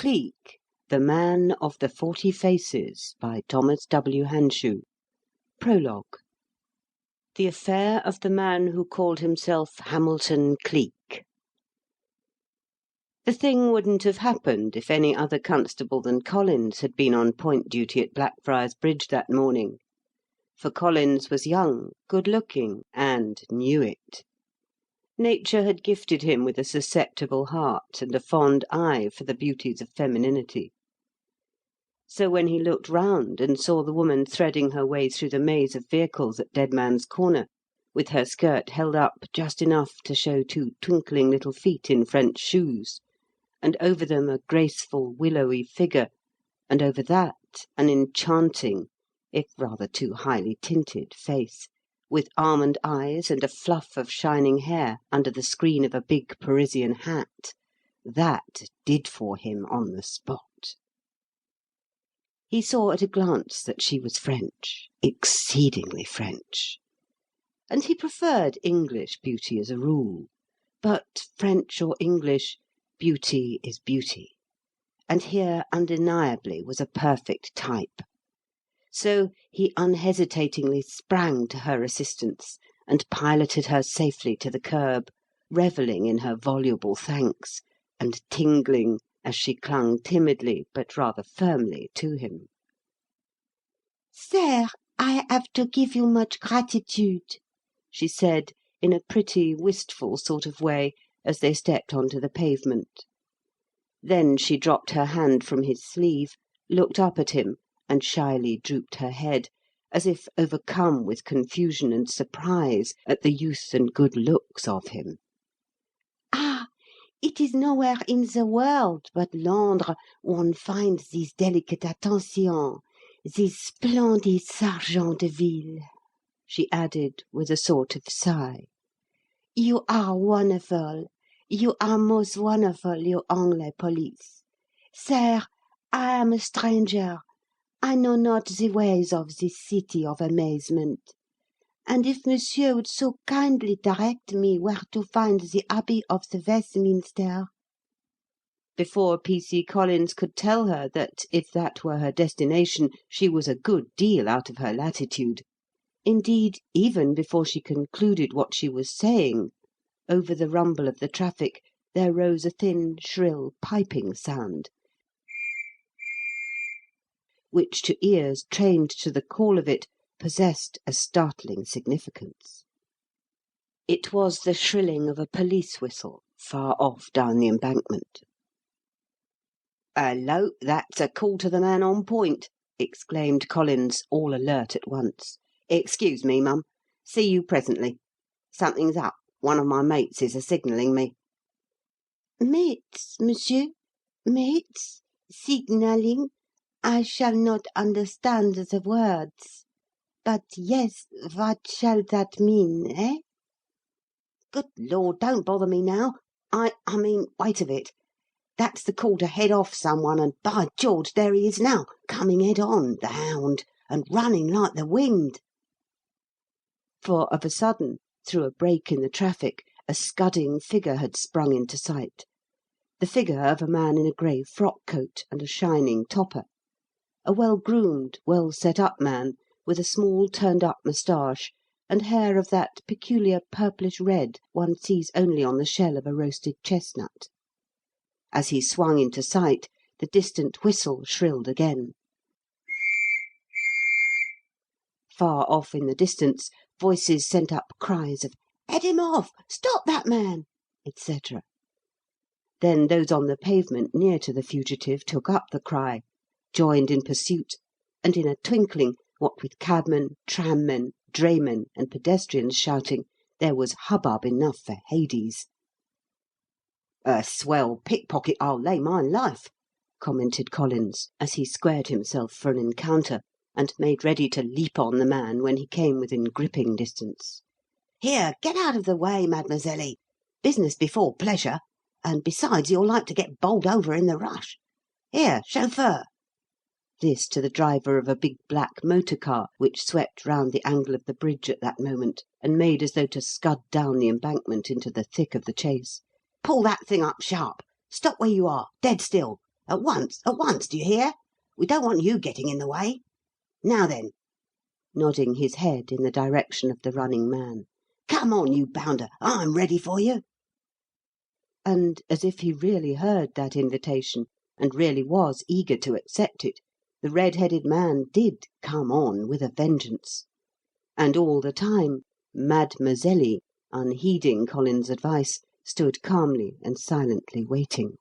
Cleek, The Man of the 40 Faces, by Thomas W. Hanshew. Prologue. The affair of the man who called himself Hamilton Cleek. The thing wouldn't have happened if any other constable than Collins had been on point duty at Blackfriars Bridge that morning. For Collins was young, good-looking, and knew it. Nature had gifted him with a susceptible heart and a fond eye for the beauties of femininity. So when he looked round and saw the woman threading her way through the maze of vehicles at Dead Man's Corner, with her skirt held up just enough to show two twinkling little feet in French shoes, and over them a graceful, willowy figure, and over that an enchanting, if rather too highly tinted, face, with almond eyes and a fluff of shining hair under the screen of a big Parisian hat, that did for him on the spot. He saw at a glance that she was French, exceedingly French. And he preferred English beauty as a rule. But, French or English, beauty is beauty. And here undeniably was a perfect type. So he unhesitatingly sprang to her assistance and piloted her safely to the curb, revelling in her voluble thanks, and tingling as she clung timidly but rather firmly to him. "Sir, I have to give you much gratitude," she said, in a pretty, wistful sort of way, as they stepped onto the pavement. Then she dropped her hand from his sleeve, looked up at him, and shyly drooped her head, as if overcome with confusion and surprise at the youth and good looks of him. "Ah, it is nowhere in the world but Londres one finds this delicate attention, this splendid sergeant de ville," she added with a sort of sigh. "You are wonderful. You are most wonderful, you Anglais police. Sir, I am a stranger. I know not the ways of this city of amazement. And if monsieur would so kindly direct me where to find the Abbey of the Westminster—" Before P.C. Collins could tell her that, if that were her destination, she was a good deal out of her latitude. Indeed, even before she concluded what she was saying, over the rumble of the traffic there rose a thin, shrill, piping sound, which, to ears trained to the call of it, possessed a startling significance. It was the shrilling of a police whistle, far off down the embankment. "Hullo, that's a call to the man on point," exclaimed Collins, all alert at once. "Excuse me, mum. See you presently. Something's up. One of my mates is a-signalling me." "Mates, monsieur? Mates? Signalling? I shall not understand the words. But yes, what shall that mean, eh?" "Good Lord, don't bother me now. I mean, wait a bit. That's the call to head off someone, and by George, there he is now, coming head on, the hound, and running like the wind." For of a sudden, through a break in the traffic, a scudding figure had sprung into sight. The figure of a man in a grey frock-coat and a shining topper. A well-groomed, well-set-up man, with a small turned-up moustache, and hair of that peculiar purplish red one sees only on the shell of a roasted chestnut. As he swung into sight, the distant whistle shrilled again. Far off in the distance, voices sent up cries of "Head him off! Stop that man!" etc. Then those on the pavement near to the fugitive took up the cry, joined in pursuit, and in a twinkling, what with cabmen, trammen, draymen, and pedestrians shouting, there was hubbub enough for Hades. "A swell pickpocket, I'll lay my life," commented Collins, as he squared himself for an encounter, and made ready to leap on the man when he came within gripping distance. "Here, get out of the way, mademoiselle. Business before pleasure. And besides, you're like to get bowled over in the rush. Here, chauffeur!" This to the driver of a big black motor car which swept round the angle of the bridge at that moment, and made as though to scud down the embankment into the thick of the chase. "Pull that thing up sharp. Stop where you are, dead still. At once, do you hear? We don't want you getting in the way. Now then," nodding his head in the direction of the running man, "come on, you bounder, I'm ready for you." And, as if he really heard that invitation, and really was eager to accept it, the red-headed man did come on with a vengeance. And all the time, Mademoiselle, unheeding Collins's advice, stood calmly and silently waiting.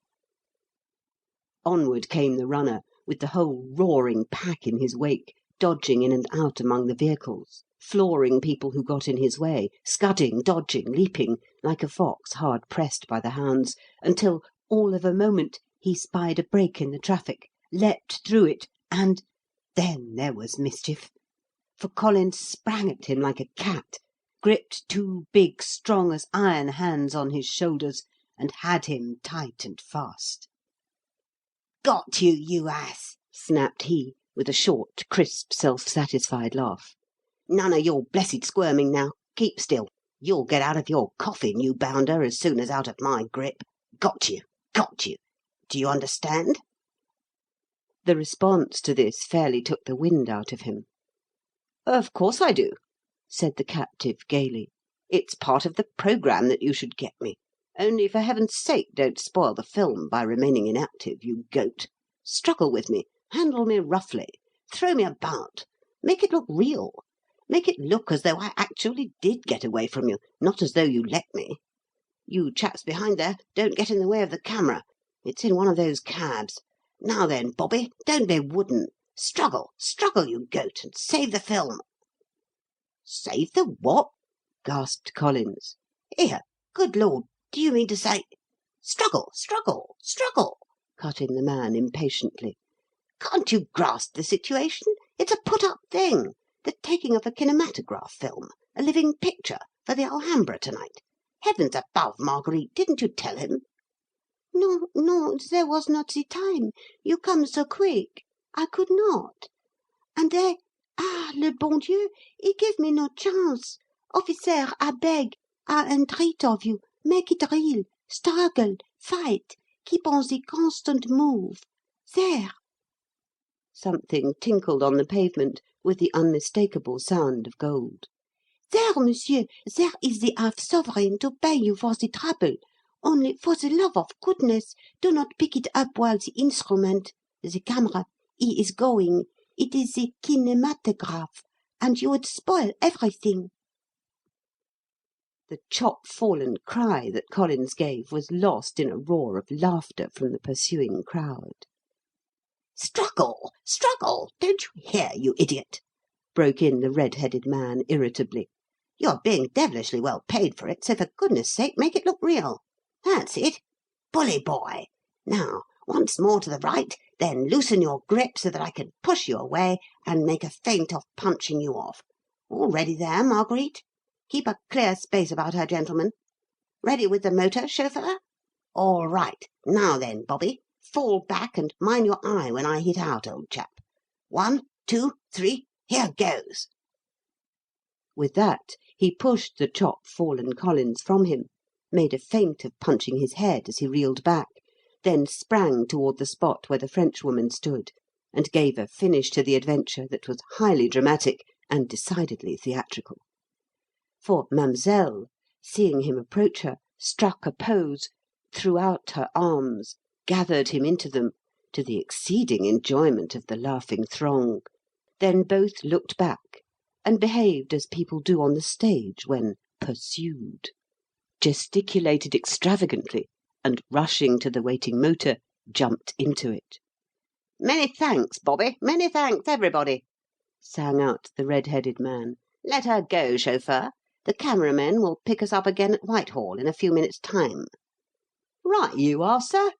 Onward came the runner, with the whole roaring pack in his wake, dodging in and out among the vehicles, flooring people who got in his way, scudding, dodging, leaping, like a fox hard pressed by the hounds, until, all of a moment, he spied a break in the traffic, leapt through it, and then there was mischief. For Collins sprang at him like a cat, gripped two big, strong as iron hands on his shoulders, and had him tight and fast. "Got you, you ass!" snapped he, with a short, crisp, self-satisfied laugh. "None of your blessed squirming now. Keep still. You'll get out of your coffin, you bounder, as soon as out of my grip. Got you! Got you! Do you understand?" The response to this fairly took the wind out of him. "Of course I do," said the captive gaily. "It's part of the programme that you should get me. Only, for heaven's sake, don't spoil the film by remaining inactive, you goat. Struggle with me. Handle me roughly. Throw me about. Make it look real. Make it look as though I actually did get away from you, not as though you let me. You chaps behind there, don't get in the way of the camera. It's in one of those cabs. Now then, Bobby, don't be wooden. Struggle, struggle, you goat, and save the film." "Save the what?" gasped Collins. "Here, good Lord, do you mean to say—" "Struggle, struggle, struggle," cut in the man impatiently. "Can't you grasp the situation? It's a put-up thing. The taking of a kinematograph film, a living picture, for the Alhambra tonight. Heavens above, Marguerite, didn't you tell him?" "No, no, there was not the time. You come so quick. I could not. And they, le bon Dieu, he give me no chance. Officer, I beg, I entreat of you, make it real. Struggle, fight, keep on the constant move. There." Something tinkled on the pavement with the unmistakable sound of gold. "There, monsieur, there is the half-sovereign to pay you for the trouble. Only, for the love of goodness, do not pick it up while the instrument, the camera, he is going. It is the kinematograph, and you would spoil everything." The chop-fallen cry that Collins gave was lost in a roar of laughter from the pursuing crowd. "Struggle, struggle, don't you hear, you idiot?" broke in the red-headed man irritably. "You're being devilishly well paid for it, so for goodness' sake make it look real. That's it. Bully boy. Now, once more to the right, then loosen your grip so that I can push you away and make a feint of punching you off. All ready there, Marguerite? Keep a clear space about her, gentlemen. Ready with the motor, chauffeur? All right. Now then, Bobby, fall back and mind your eye when I hit out, old chap. 1, 2, 3, here goes." With that, he pushed the chop-fallen Collins from him, made a feint of punching his head as he reeled back, then sprang toward the spot where the Frenchwoman stood, and gave a finish to the adventure that was highly dramatic and decidedly theatrical. For Mademoiselle, seeing him approach her, struck a pose, threw out her arms, gathered him into them, to the exceeding enjoyment of the laughing throng, then both looked back, and behaved as people do on the stage when pursued, gesticulated extravagantly, and, rushing to the waiting motor, jumped into it. "Many thanks, Bobby, many thanks, everybody," sang out the red-headed man. "Let her go, chauffeur. The cameramen will pick us up again at Whitehall in a few minutes' time." "Right you are, sir,"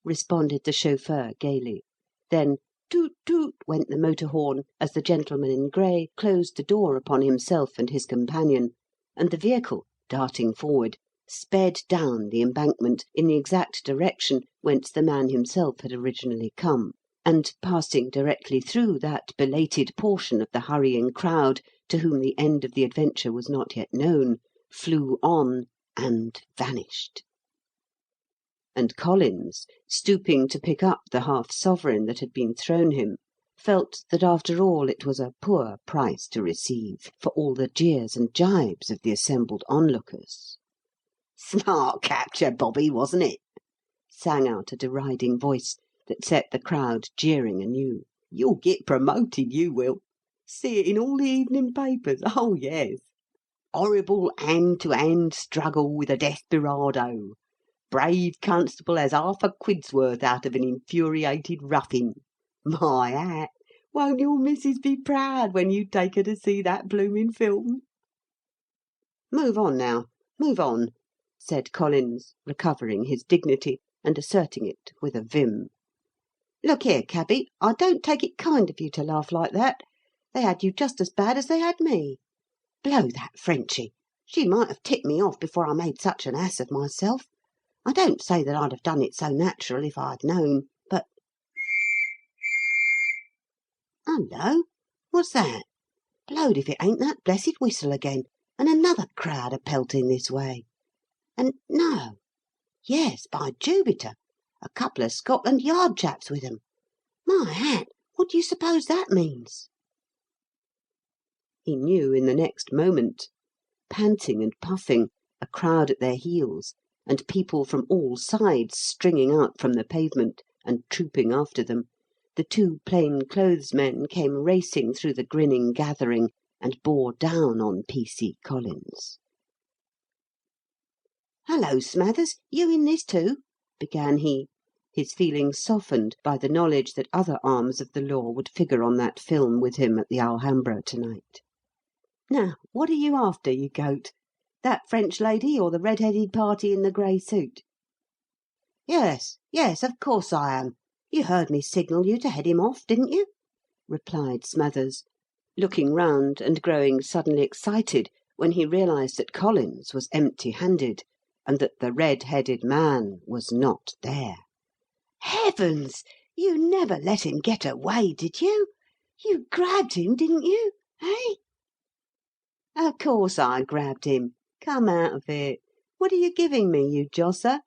responded the chauffeur gaily. Then toot toot went the motor horn as the gentleman in grey closed the door upon himself and his companion, and the vehicle, darting forward, sped down the embankment in the exact direction whence the man himself had originally come, and, passing directly through that belated portion of the hurrying crowd to whom the end of the adventure was not yet known, flew on and vanished. and Collins, stooping to pick up the half-sovereign that had been thrown him, felt that after all it was a poor price to receive for all the jeers and jibes of the assembled onlookers. "Smart capture, Bobby, wasn't it?" sang out a deriding voice that set the crowd jeering anew. "You'll get promoted, you will. See it in all the evening papers. Oh, yes. Horrible hand-to-hand struggle with a desperado. Brave constable has half a quid's worth out of an infuriated ruffin. My hat! Won't your missus be proud when you take her to see that blooming film?" "Move on now, move on," said Collins, recovering his dignity and asserting it with a vim. "Look here, cabby, I don't take it kind of you to laugh like that. They had you just as bad as they had me. Blow that Frenchy! She might have tipped me off before I made such an ass of myself. I don't say that I'd have done it so natural if I'd known, but... Hullo! What's that? Blowed if it ain't that blessed whistle again, and another crowd a-pelting this way. And no! Yes, by Jupiter! A couple of Scotland Yard chaps with 'em. My hat! What do you suppose that means?" He knew in the next moment. Panting and puffing, a crowd at their heels, and people from all sides stringing out from the pavement and trooping after them, the two plain-clothes men came racing through the grinning gathering and bore down on P.C. Collins. "Hello, Smathers, you in this too?" began he, his feelings softened by the knowledge that other arms of the law would figure on that film with him at the Alhambra to-night. "Now, what are you after, you goat? That French lady or the red-headed party in the grey suit?" Yes, of course I am. You heard me signal you to head him off, didn't you?" replied Smathers, looking round and growing suddenly excited when he realised that Collins was empty-handed, and that the red-headed man was not there. "Heavens! You never let him get away, did you? You grabbed him, didn't you? Eh?" "Of course I grabbed him. Come out of it. What are you giving me, you josser?"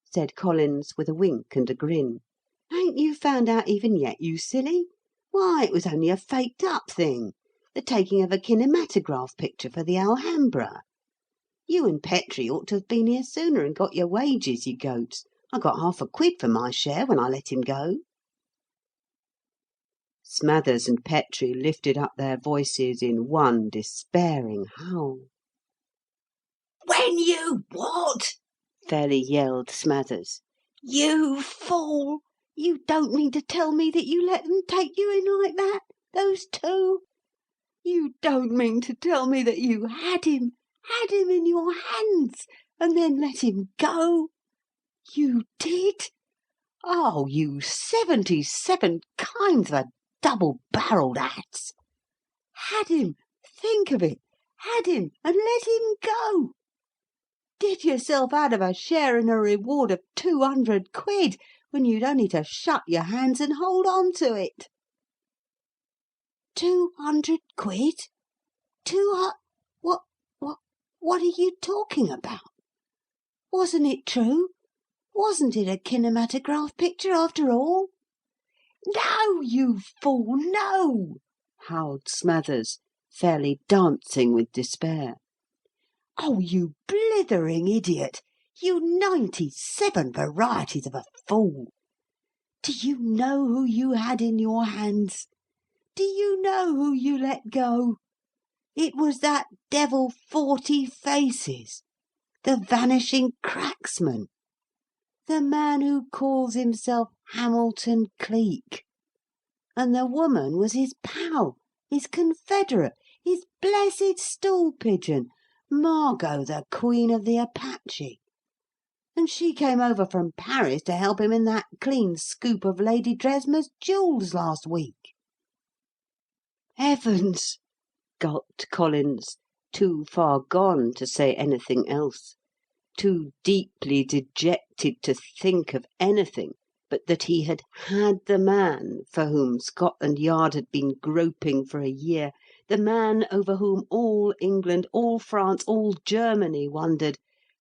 said Collins, with a wink and a grin. "Ain't you found out even yet, you silly? Why, it was only a faked-up thing, the taking of a kinematograph picture for the Alhambra. You and Petrie ought to have been here sooner and got your wages, you goats. I got half a quid for my share when I let him go." Smathers and Petrie lifted up their voices in one despairing howl. "When you what?" fairly yelled Smathers. You fool! You don't mean to tell me that you let them take you in like that, those two? You don't mean to tell me that you had him in your hands, and then let him go? You did? Oh, you 77 kinds of a double-barrelled ass! Had him, think of it, had him and let him go! Did yourself out of a share in a reward of 200 quid, when you'd only to shut your hands and hold on to it. 200 quid? What are you talking about? Wasn't it true? Wasn't it a kinematograph picture after all? No, you fool, no! howled Smathers, fairly dancing with despair. Oh, you blithering idiot! You 97 varieties of a fool! Do you know who you had in your hands? Do you know who you let go? It was that devil 40 Faces, the vanishing cracksman, the man who calls himself Hamilton Cleek. And the woman was his pal, his confederate, his blessed stool pigeon, Margot, the Queen of the Apache. And she came over from Paris to help him in that clean scoop of Lady Dresmer's jewels last week." "Heavens!" gulped Collins, too far gone to say anything else, too deeply dejected to think of anything but that he had the man for whom Scotland Yard had been groping for a year, the man over whom all England, all France, all Germany wondered,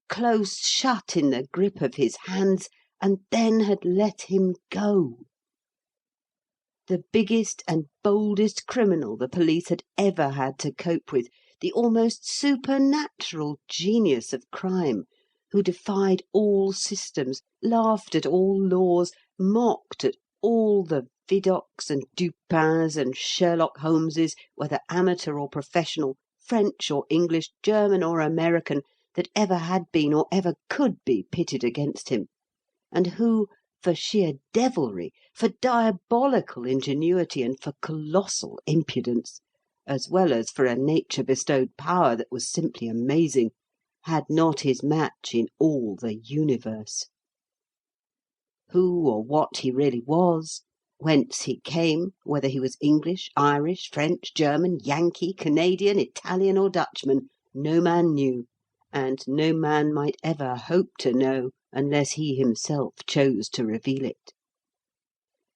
close shut in the grip of his hands and then had let him go. The biggest and boldest criminal the police had ever had to cope with, the almost supernatural genius of crime, who defied all systems, laughed at all laws, mocked at all the Vidocs and Dupins and Sherlock Holmeses, whether amateur or professional, French or English, German or American, that ever had been or ever could be pitted against him, and who, for sheer devilry, for diabolical ingenuity, and for colossal impudence, as well as for a nature-bestowed power that was simply amazing, had not his match in all the universe. Who or what he really was, whence he came, whether he was English, Irish, French, German, Yankee, Canadian, Italian, or Dutchman, no man knew, and no man might ever hope to know unless he himself chose to reveal it.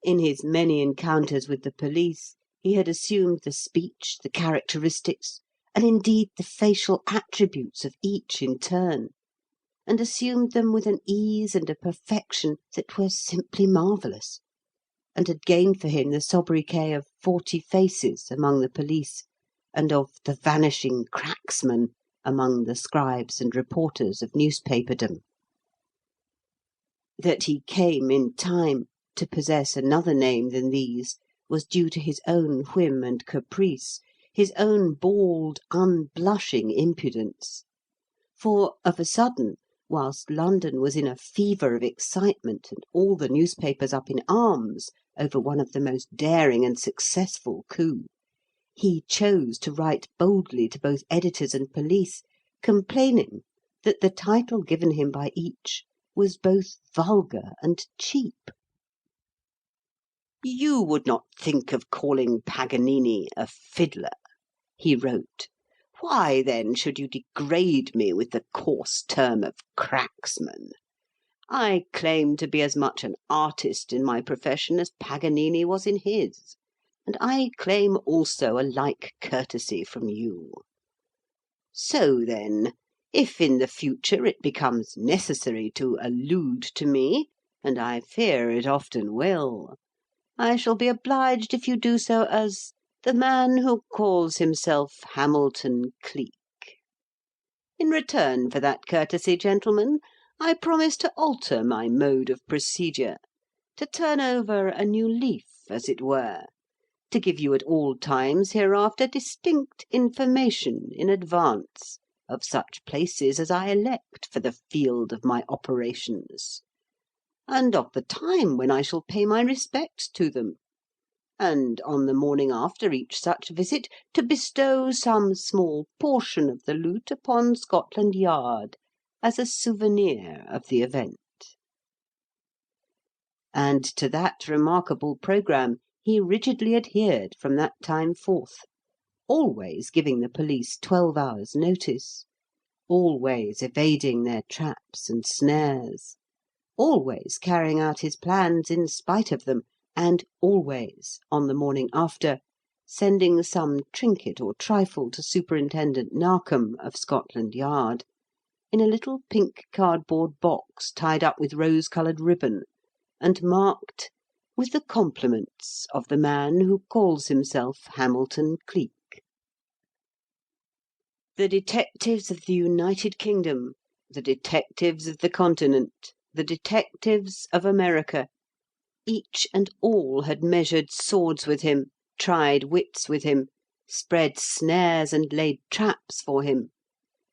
In his many encounters with the police, he had assumed the speech, the characteristics, and indeed the facial attributes of each in turn, and assumed them with an ease and a perfection that were simply marvellous, and had gained for him the sobriquet of 40 Faces among the police, and of the Vanishing Cracksman among the scribes and reporters of newspaperdom. That he came, in time, to possess another name than these was due to his own whim and caprice, his own bald, unblushing impudence. For, of a sudden, whilst London was in a fever of excitement and all the newspapers up in arms over one of the most daring and successful coups, he chose to write boldly to both editors and police, complaining that the title given him by each was both vulgar and cheap. "You would not think of calling Paganini a fiddler," he wrote. "Why, then, should you degrade me with the coarse term of cracksman? I claim to be as much an artist in my profession as Paganini was in his, and I claim also a like courtesy from you. So, then, if in the future it becomes necessary to allude to me, and I fear it often will, I shall be obliged if you do so as the man who calls himself Hamilton Cleek. In return for that courtesy, gentlemen, I promise to alter my mode of procedure, to turn over a new leaf, as it were, to give you at all times hereafter distinct information in advance of such places as I elect for the field of my operations, and of the time when I shall pay my respects to them, and on the morning after each such visit to bestow some small portion of the loot upon Scotland Yard as a souvenir of the event." And to that remarkable programme he rigidly adhered from that time forth, always giving the police 12 hours' notice, always evading their traps and snares, always carrying out his plans in spite of them, and always, on the morning after, sending some trinket or trifle to Superintendent Narkom of Scotland Yard, in a little pink cardboard box tied up with rose-coloured ribbon, and marked with the compliments of the man who calls himself Hamilton Cleek. The detectives of the United Kingdom, the detectives of the Continent, the detectives of America, each and all had measured swords with him, tried wits with him, spread snares and laid traps for him,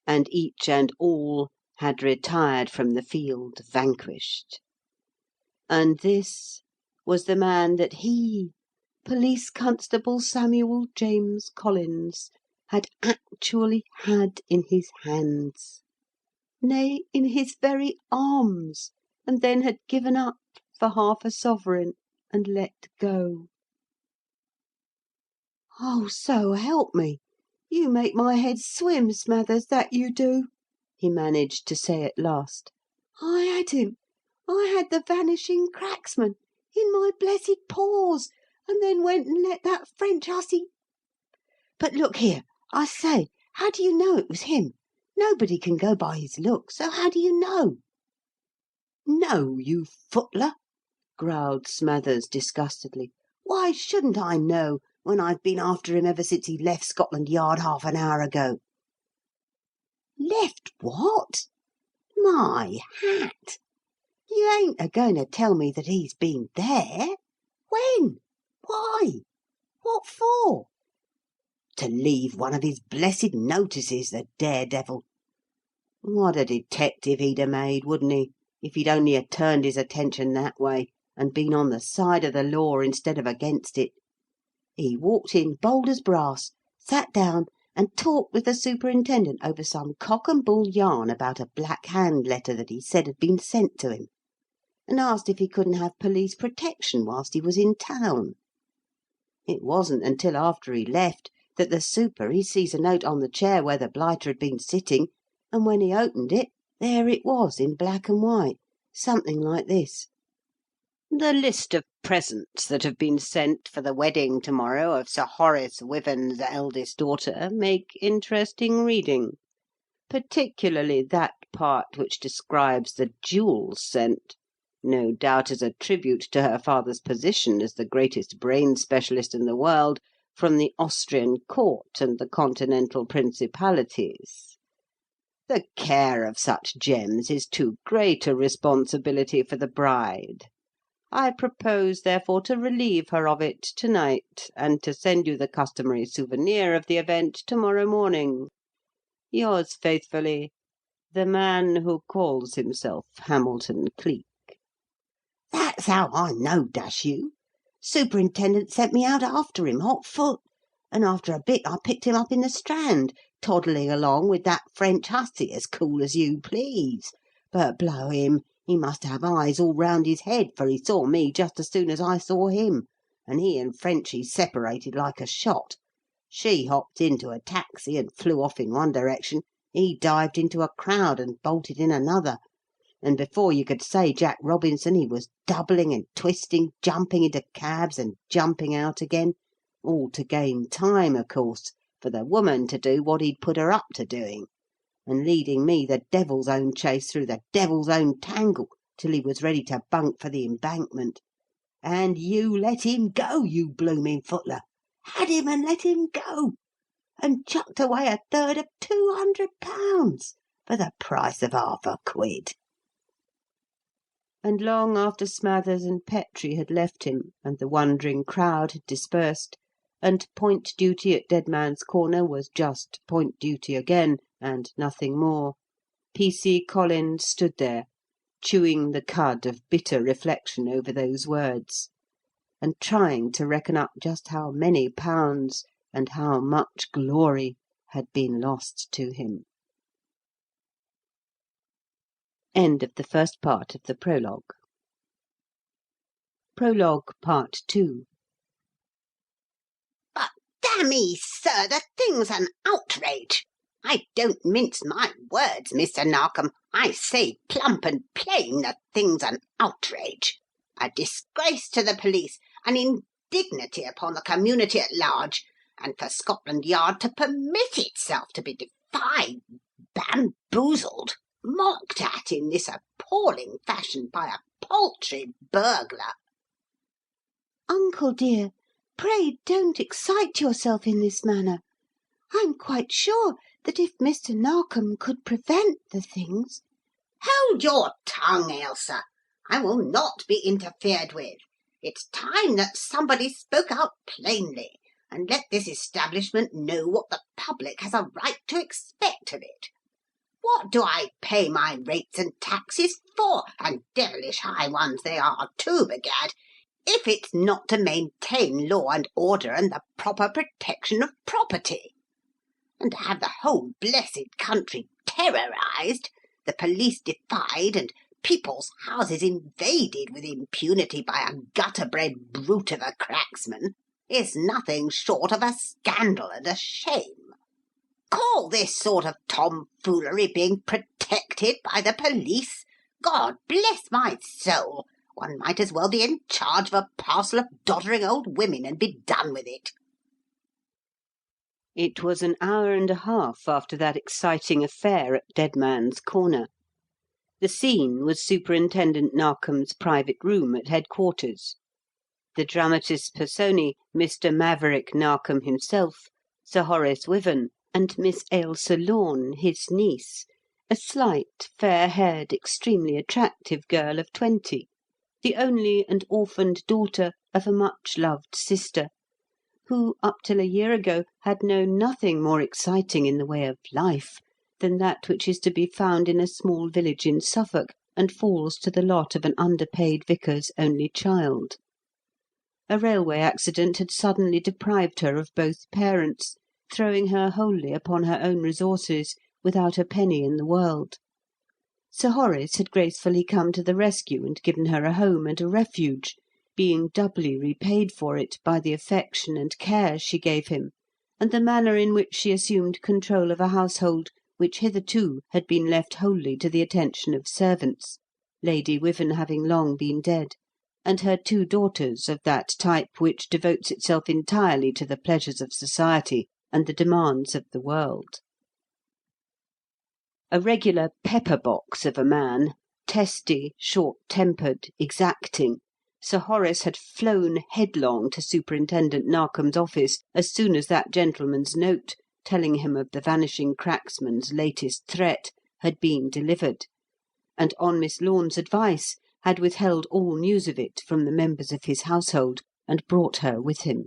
and each and all had retired from the field vanquished. And this was the man that he, Police Constable Samuel James Collins, had actually had in his hands, nay, in his very arms, and then had given up for half a sovereign and let go. "Oh, so help me! You make my head swim, Smathers, that you do," he managed to say at last. "I had him. I had the Vanishing Cracksman in my blessed paws, and then went and let that French hussy. But look here, I say, how do you know it was him? Nobody can go by his looks, so how do you know?" "No, you footler!" growled Smathers disgustedly. "Why shouldn't I know, when I've been after him ever since he left Scotland Yard half an hour ago?" "Left what?" "My hat! You ain't a-going to tell me that he's been there? When? Why? What for?" "To leave one of his blessed notices, the daredevil. What a detective he'd a made, wouldn't he, if he'd only a turned his attention that way, and been on the side of the law instead of against it. He walked in bold as brass, sat down, and talked with the superintendent over some cock and bull yarn about a Black Hand letter that he said had been sent to him, and asked if he couldn't have police protection whilst he was in town. It wasn't until after he left that the super he sees a note on the chair where the blighter had been sitting, and when he opened it, there it was in black and white, something like this: 'The list of presents that have been sent for the wedding tomorrow of Sir Horace Wyvern's eldest daughter make interesting reading, particularly that part which describes the jewels sent, no doubt as a tribute to her father's position as the greatest brain specialist in the world, from the Austrian court and the continental principalities. The care of such gems is too great a responsibility for the bride. I propose, therefore, to relieve her of it to-night, and to send you the customary souvenir of the event to-morrow morning. Yours faithfully, the man who calls himself Hamilton Cleek.' That's how I know, dash you. Superintendent sent me out after him, hot foot, and after a bit I picked him up in the Strand, toddling along with that French hussy as cool as you please. But blow him, he must have eyes all round his head, for he saw me just as soon as I saw him, and he and Frenchy separated like a shot. She hopped into a taxi and flew off in one direction, he dived into a crowd and bolted in another, and before you could say Jack Robinson, he was doubling and twisting, jumping into cabs and jumping out again, all to gain time, of course, for the woman to do what he'd put her up to doing, and leading me the devil's own chase through the devil's own tangle till he was ready to bunk for the embankment. And you let him go, you blooming footler! Had him and let him go! And chucked away a third of £200 for the price of half a quid." And long after Smathers and Petrie had left him, and the wondering crowd had dispersed, and point duty at Dead Man's Corner was just point duty again, and nothing more, P.C. Collins stood there, chewing the cud of bitter reflection over those words, and trying to reckon up just how many pounds and how much glory had been lost to him. End of the first part of the prologue. Prologue Part 2. "But, damme, sir, the thing's an outrage. I don't mince my words, Mr. Narkom. I say plump and plain the thing's an outrage. A disgrace to the police, an indignity upon the community at large, and for Scotland Yard to permit itself to be defied, bamboozled, mocked at in this appalling fashion by a paltry burglar." "Uncle dear, pray don't excite yourself in this manner. I'm quite sure that if Mr. Narkom could prevent the things—" "Hold your tongue, Ailsa. I will not be interfered with. It's time that somebody spoke out plainly, and let this establishment know what the public has a right to expect of it. What do I pay my rates and taxes for, and devilish high ones they are too, begad, if it's not to maintain law and order and the proper protection of property? And to have the whole blessed country terrorised, the police defied, and people's houses invaded with impunity by a gutter-bred brute of a cracksman, is nothing short of a scandal and a shame. Call this sort of tomfoolery being protected by the police? God bless my soul! One might as well be in charge of a parcel of doddering old women and be done with it." It was an hour and a half after that exciting affair at Dead Man's Corner. The scene was Superintendent Narkom's private room at headquarters. The dramatis personae, Mr. Maverick Narkom himself, Sir Horace Wyvern, and Miss Ailsa Lorne, his niece, a slight, fair-haired, extremely attractive girl of 20, the only and orphaned daughter of a much-loved sister, who, up till a year ago, had known nothing more exciting in the way of life than that which is to be found in a small village in Suffolk, and falls to the lot of an underpaid vicar's only child. A railway accident had suddenly deprived her of both parents, throwing her wholly upon her own resources, without a penny in the world. Sir Horace had gracefully come to the rescue and given her a home and a refuge, being doubly repaid for it by the affection and care she gave him, and the manner in which she assumed control of a household which hitherto had been left wholly to the attention of servants, Lady Wyvern having long been dead, and her 2 daughters of that type which devotes itself entirely to the pleasures of society and the demands of the world. A regular pepper-box of a man, testy, short-tempered, exacting, Sir Horace had flown headlong to Superintendent Narkom's office as soon as that gentleman's note, telling him of the Vanishing Cracksman's latest threat, had been delivered, and on Miss Lorne's advice had withheld all news of it from the members of his household, and brought her with him.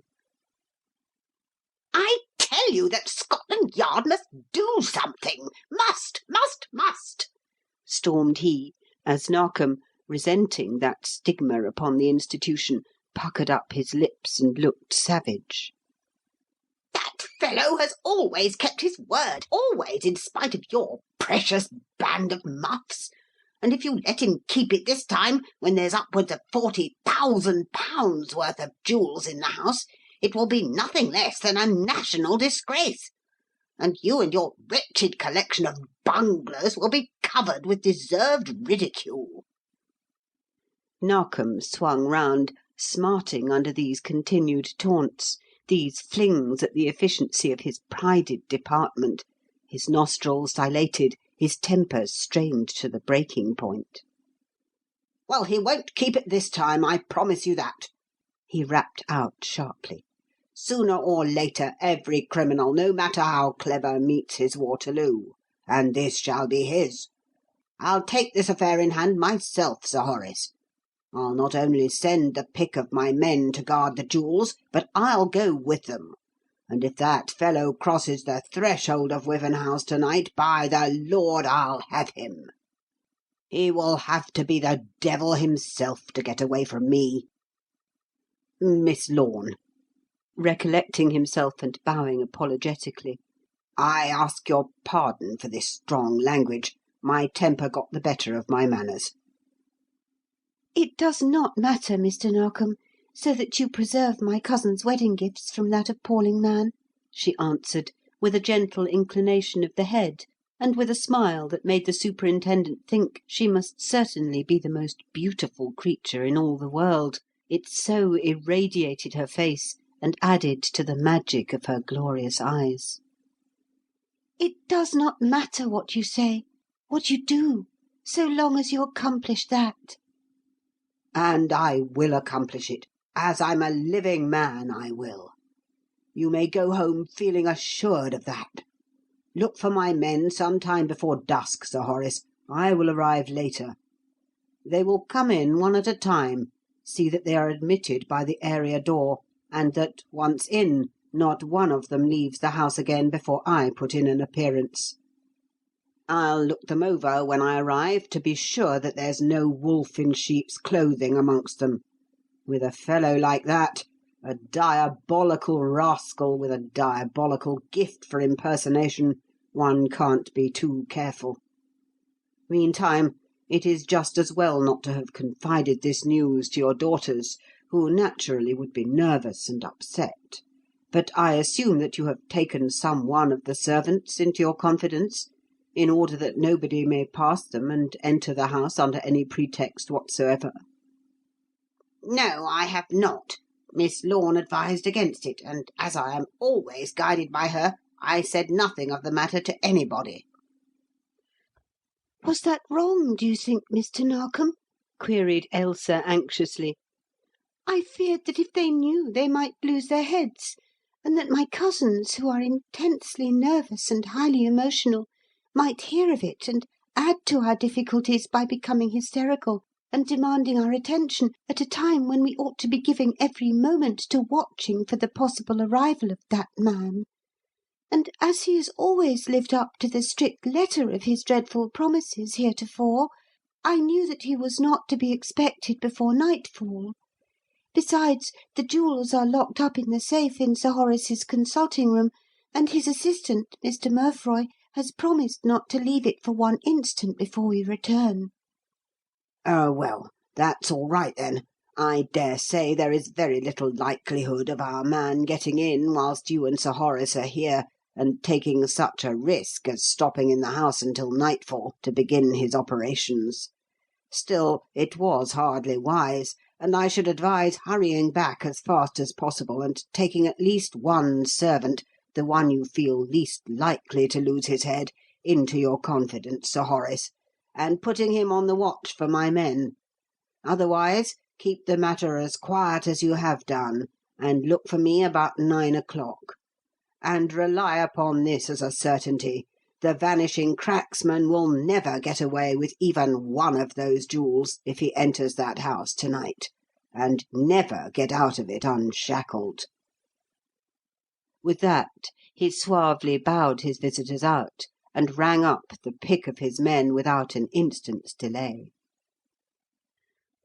I tell you that Scotland Yard must do something. Must, must, must, stormed he, as Narkom, resenting that stigma upon the institution, puckered up his lips and looked savage. That fellow has always kept his word, always, in spite of your precious band of muffs. And if you let him keep it this time, when there's upwards of £40,000 worth of jewels in the house, it will be nothing less than a national disgrace. And you and your wretched collection of bunglers will be covered with deserved ridicule. Narkom swung round, smarting under these continued taunts, these flings at the efficiency of his prided department, his nostrils dilated, his temper strained to the breaking point. Well, he won't keep it this time, I promise you that, he rapped out sharply. Sooner or later, every criminal, no matter how clever, meets his Waterloo, and this shall be his. I'll take this affair in hand myself, Sir Horace. I'll not only send the pick of my men to guard the jewels, but I'll go with them. And if that fellow crosses the threshold of Wyvern House to-night, by the Lord, I'll have him. He will have to be the devil himself to get away from me. Miss Lorne," recollecting himself and bowing apologetically, "I ask your pardon for this strong language. My temper got the better of my manners." "It does not matter, Mr. Narkom, so that you preserve my cousin's wedding gifts from that appalling man," she answered, with a gentle inclination of the head, and with a smile that made the superintendent think she must certainly be the most beautiful creature in all the world, it so irradiated her face and added to the magic of her glorious eyes. "It does not matter what you say, what you do, so long as you accomplish that." "And I will accomplish it. As I'm a living man, I will. You may go home feeling assured of that. Look for my men some time before dusk, Sir Horace. I will arrive later. They will come in one at a time, see that they are admitted by the area door, and that, once in, not one of them leaves the house again before I put in an appearance. I'll look them over when I arrive to be sure that there's no wolf in sheep's clothing amongst them. With a fellow like that, a diabolical rascal with a diabolical gift for impersonation, one can't be too careful. Meantime, it is just as well not to have confided this news to your daughters, who naturally would be nervous and upset. But I assume that you have taken some one of the servants into your confidence, in order that nobody may pass them and enter the house under any pretext whatsoever." "No, I have not. Miss Lorne advised against it, and as I am always guided by her, I said nothing of the matter to anybody." Was that wrong, do you think, Mr. Narkom? queried Ailsa anxiously. I feared that if they knew they might lose their heads, and that my cousins, who are intensely nervous and highly emotional, might hear of it and add to our difficulties by becoming hysterical and demanding our attention at a time when we ought to be giving every moment to watching for the possible arrival of that man. And as he has always lived up to the strict letter of his dreadful promises heretofore, I knew that he was not to be expected before nightfall. Besides, the jewels are locked up in the safe in Sir Horace's consulting room, and his assistant, Mr. Murfroy, has promised not to leave it for one instant before we return." "Oh, well, that's all right then. I dare say there is very little likelihood of our man getting in whilst you and Sir Horace are here, and taking such a risk as stopping in the house until nightfall to begin his operations. Still, it was hardly wise, and I should advise hurrying back as fast as possible and taking at least one servant, the one you feel least likely to lose his head, into your confidence, Sir Horace, and putting him on the watch for my men. Otherwise, keep the matter as quiet as you have done, and look for me about 9 o'clock. And rely upon this as a certainty: the Vanishing Cracksman will never get away with even one of those jewels if he enters that house to-night, and never get out of it unshackled." With that, he suavely bowed his visitors out, and rang up the pick of his men without an instant's delay.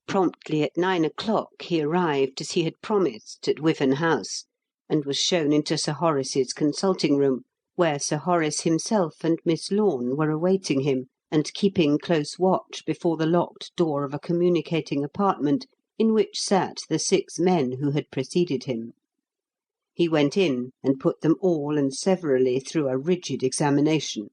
Promptly at 9 o'clock he arrived, as he had promised, at Wyvern House, and was shown into Sir Horace's consulting room, where Sir Horace himself and Miss Lorne were awaiting him, and keeping close watch before the locked door of a communicating apartment in which sat the 6 men who had preceded him. He went in and put them all and severally through a rigid examination,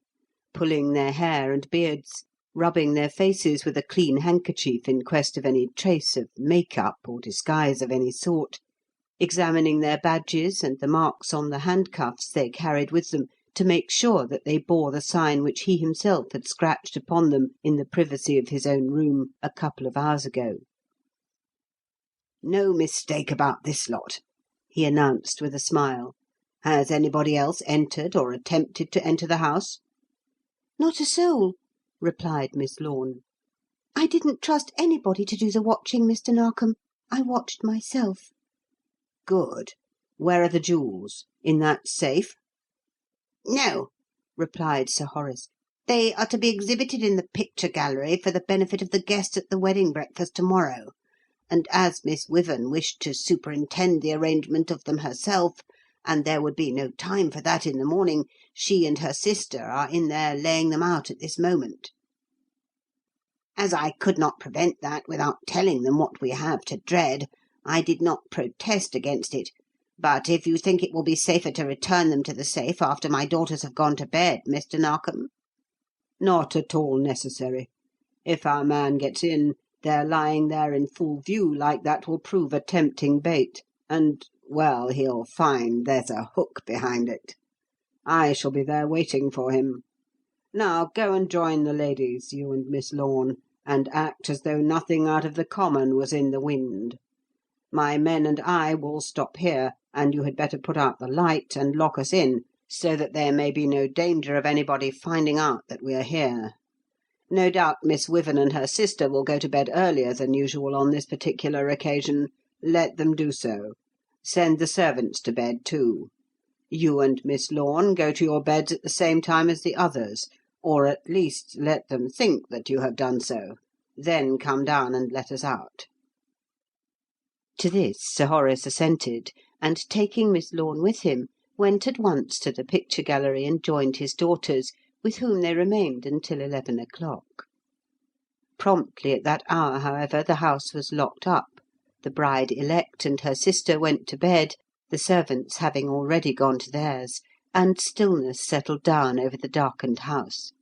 pulling their hair and beards, rubbing their faces with a clean handkerchief in quest of any trace of make-up or disguise of any sort, examining their badges and the marks on the handcuffs they carried with them to make sure that they bore the sign which he himself had scratched upon them in the privacy of his own room a couple of hours ago. "No mistake about this lot," he announced with a smile. "Has anybody else entered or attempted to enter the house?" "Not a soul," replied Miss Lorne. "I didn't trust anybody to do the watching, Mr. Narkom. I watched myself." "Good. Where are the jewels? In that safe?" "No," replied Sir Horace. "They are to be exhibited in the picture gallery for the benefit of the guests at the wedding breakfast to-morrow, and as Miss Wyvern wished to superintend the arrangement of them herself, and there would be no time for that in the morning, she and her sister are in there laying them out at this moment. As I could not prevent that without telling them what we have to dread, I did not protest against it. But if you think it will be safer to return them to the safe after my daughters have gone to bed, Mr. Narkom—" "Not at all necessary. If our man gets in, their lying there in full view like that will prove a tempting bait, and, well, he'll find there's a hook behind it. I shall be there waiting for him. Now go and join the ladies, you and Miss Lorne, and act as though nothing out of the common was in the wind. My men and I will stop here, and you had better put out the light and lock us in, so that there may be no danger of anybody finding out that we are here. No doubt Miss Wyvern and her sister will go to bed earlier than usual on this particular occasion. Let them do so. Send the servants to bed, too. You and Miss Lorne go to your beds at the same time as the others, or at least let them think that you have done so. Then come down and let us out." To this Sir Horace assented, and taking Miss Lorne with him, went at once to the picture gallery and joined his daughters, with whom they remained until 11 o'clock. Promptly at that hour, however, the house was locked up, the bride-elect and her sister went to bed, the servants having already gone to theirs, and stillness settled down over the darkened house.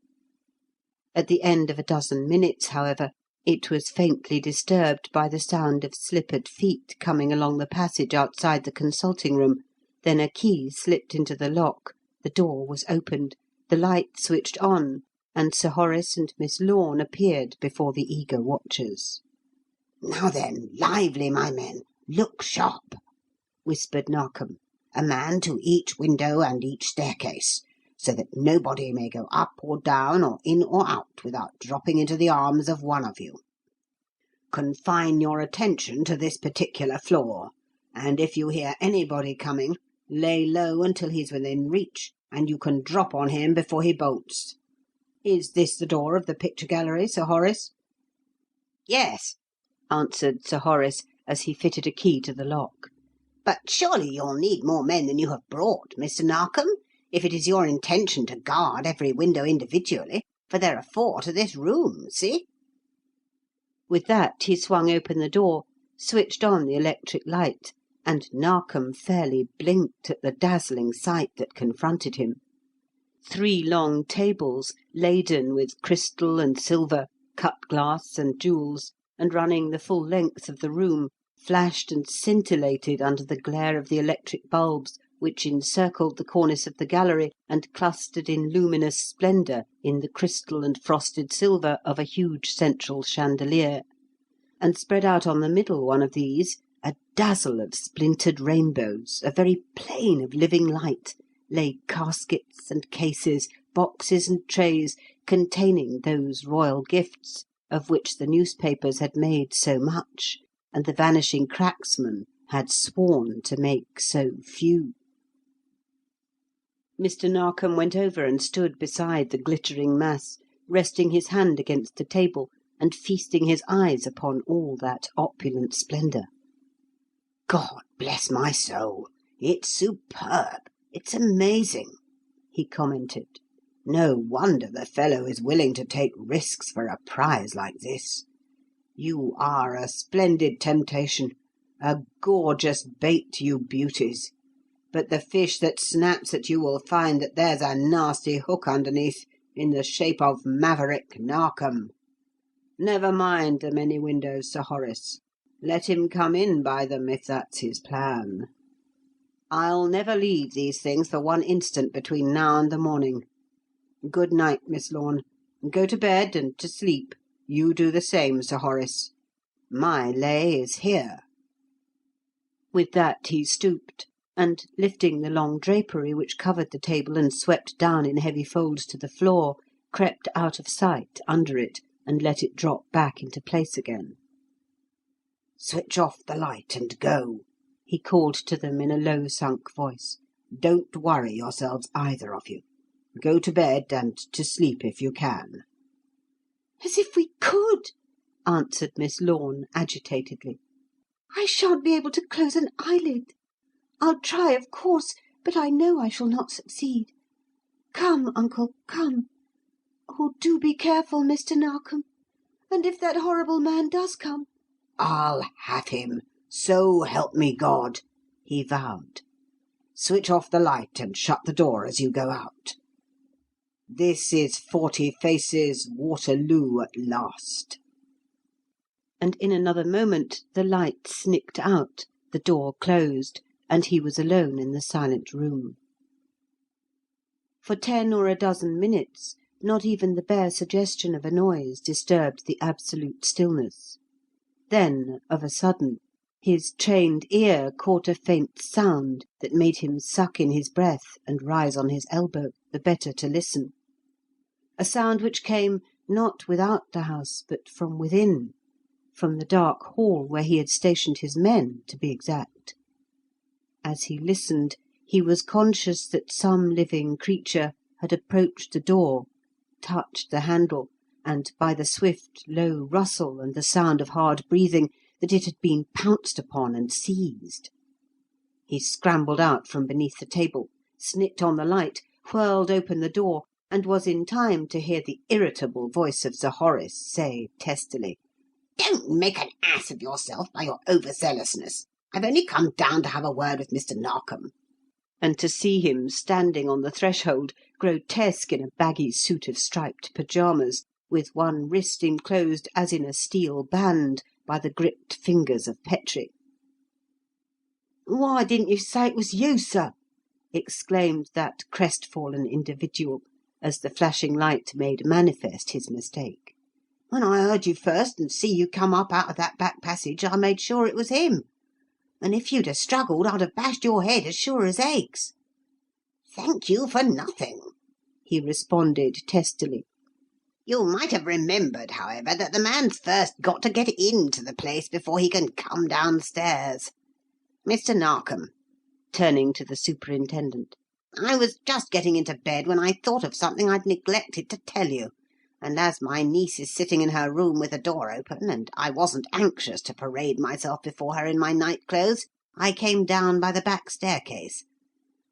At the end of a dozen minutes, however, it was faintly disturbed by the sound of slippered feet coming along the passage outside the consulting room, then a key slipped into the lock, the door was opened, the light switched on, and Sir Horace and Miss Lorne appeared before the eager watchers. "Now then, lively, my men! Look sharp!" whispered Narkom. "A man to each window and each staircase, so that nobody may go up or down or in or out without dropping into the arms of one of you. Confine your attention to this particular floor, and if you hear anybody coming, lay low until he's within reach, and you can drop on him before he bolts. Is this the door of the picture gallery, Sir Horace?" "Yes," answered Sir Horace, as he fitted a key to the lock. "But surely you'll need more men than you have brought, Mr. Narkom, if it is your intention to guard every window individually, for there are 4 to this room, see?" With that he swung open the door, switched on the electric light, and Narkom fairly blinked at the dazzling sight that confronted him. 3 long tables, laden with crystal and silver, cut glass and jewels, and running the full length of the room, flashed and scintillated under the glare of the electric bulbs which encircled the cornice of the gallery and clustered in luminous splendour in the crystal and frosted silver of a huge central chandelier, and spread out on the middle one of these, a dazzle of splintered rainbows, a very plain of living light, lay caskets and cases, boxes and trays, containing those royal gifts of which the newspapers had made so much, and the Vanishing Cracksman had sworn to make so few. Mr. Narkom went over and stood beside the glittering mass, resting his hand against the table and feasting his eyes upon all that opulent splendour. "God bless my soul! It's superb! It's amazing!" he commented. "No wonder the fellow is willing to take risks for a prize like this. You are a splendid temptation, a gorgeous bait, you beauties. But the fish that snaps at you will find that there's a nasty hook underneath, in the shape of Maverick Narkom. Never mind the many windows, Sir Horace. Let him come in by them, if that's his plan. I'll never leave these things for one instant between now and the morning. Good night, Miss Lorne. Go to bed and to sleep. You do the same, Sir Horace. My lay is here." With that he stooped, and, lifting the long drapery which covered the table and swept down in heavy folds to the floor, crept out of sight under it and let it drop back into place again. "Switch off the light and go," he called to them in a low-sunk voice. "Don't worry yourselves, either of you. Go to bed and to sleep if you can." As if we could, answered Miss Lorne agitatedly. "I shan't be able to close an eyelid. I'll try, of course, but I know I shall not succeed. Come, uncle, come. Oh, do be careful, Mr. Narkom. And if that horrible man does come—" "I'll have him, so help me God," he vowed. "Switch off the light and shut the door as you go out. This is 40 Faces, Waterloo at last." And in another moment the light snicked out, the door closed, and he was alone in the silent room. For 10 or a dozen minutes not even the bare suggestion of a noise disturbed the absolute stillness. Then, of a sudden, his trained ear caught a faint sound that made him suck in his breath and rise on his elbow, the better to listen. A sound which came, not without the house, but from within, from the dark hall where he had stationed his men, to be exact. As he listened, he was conscious that some living creature had approached the door, touched the handle, and, by the swift, low rustle and the sound of hard breathing, that it had been pounced upon and seized. He scrambled out from beneath the table, snicked on the light, whirled open the door, and was in time to hear the irritable voice of Sir Horace say testily, "Don't make an ass of yourself by your overzealousness. I've only come down to have a word with Mr. Narkom." And to see him standing on the threshold, grotesque in a baggy suit of striped pyjamas, with one wrist enclosed as in a steel band by the gripped fingers of Petrie. "Why didn't you say it was you, sir?" exclaimed that crestfallen individual. as the flashing light made manifest his mistake. "When I heard you first and see you come up out of that back passage, I made sure it was him. And if you'd have struggled, I'd have bashed your head as sure as eggs." "Thank you for nothing," he responded testily. "You might have remembered, however, that the man's first got to get into the place before he can come downstairs. Mr. Narkom," turning to the superintendent, "I was just getting into bed when I thought of something I'd neglected to tell you, and as my niece is sitting in her room with the door open, and I wasn't anxious to parade myself before her in my night clothes, I came down by the back staircase.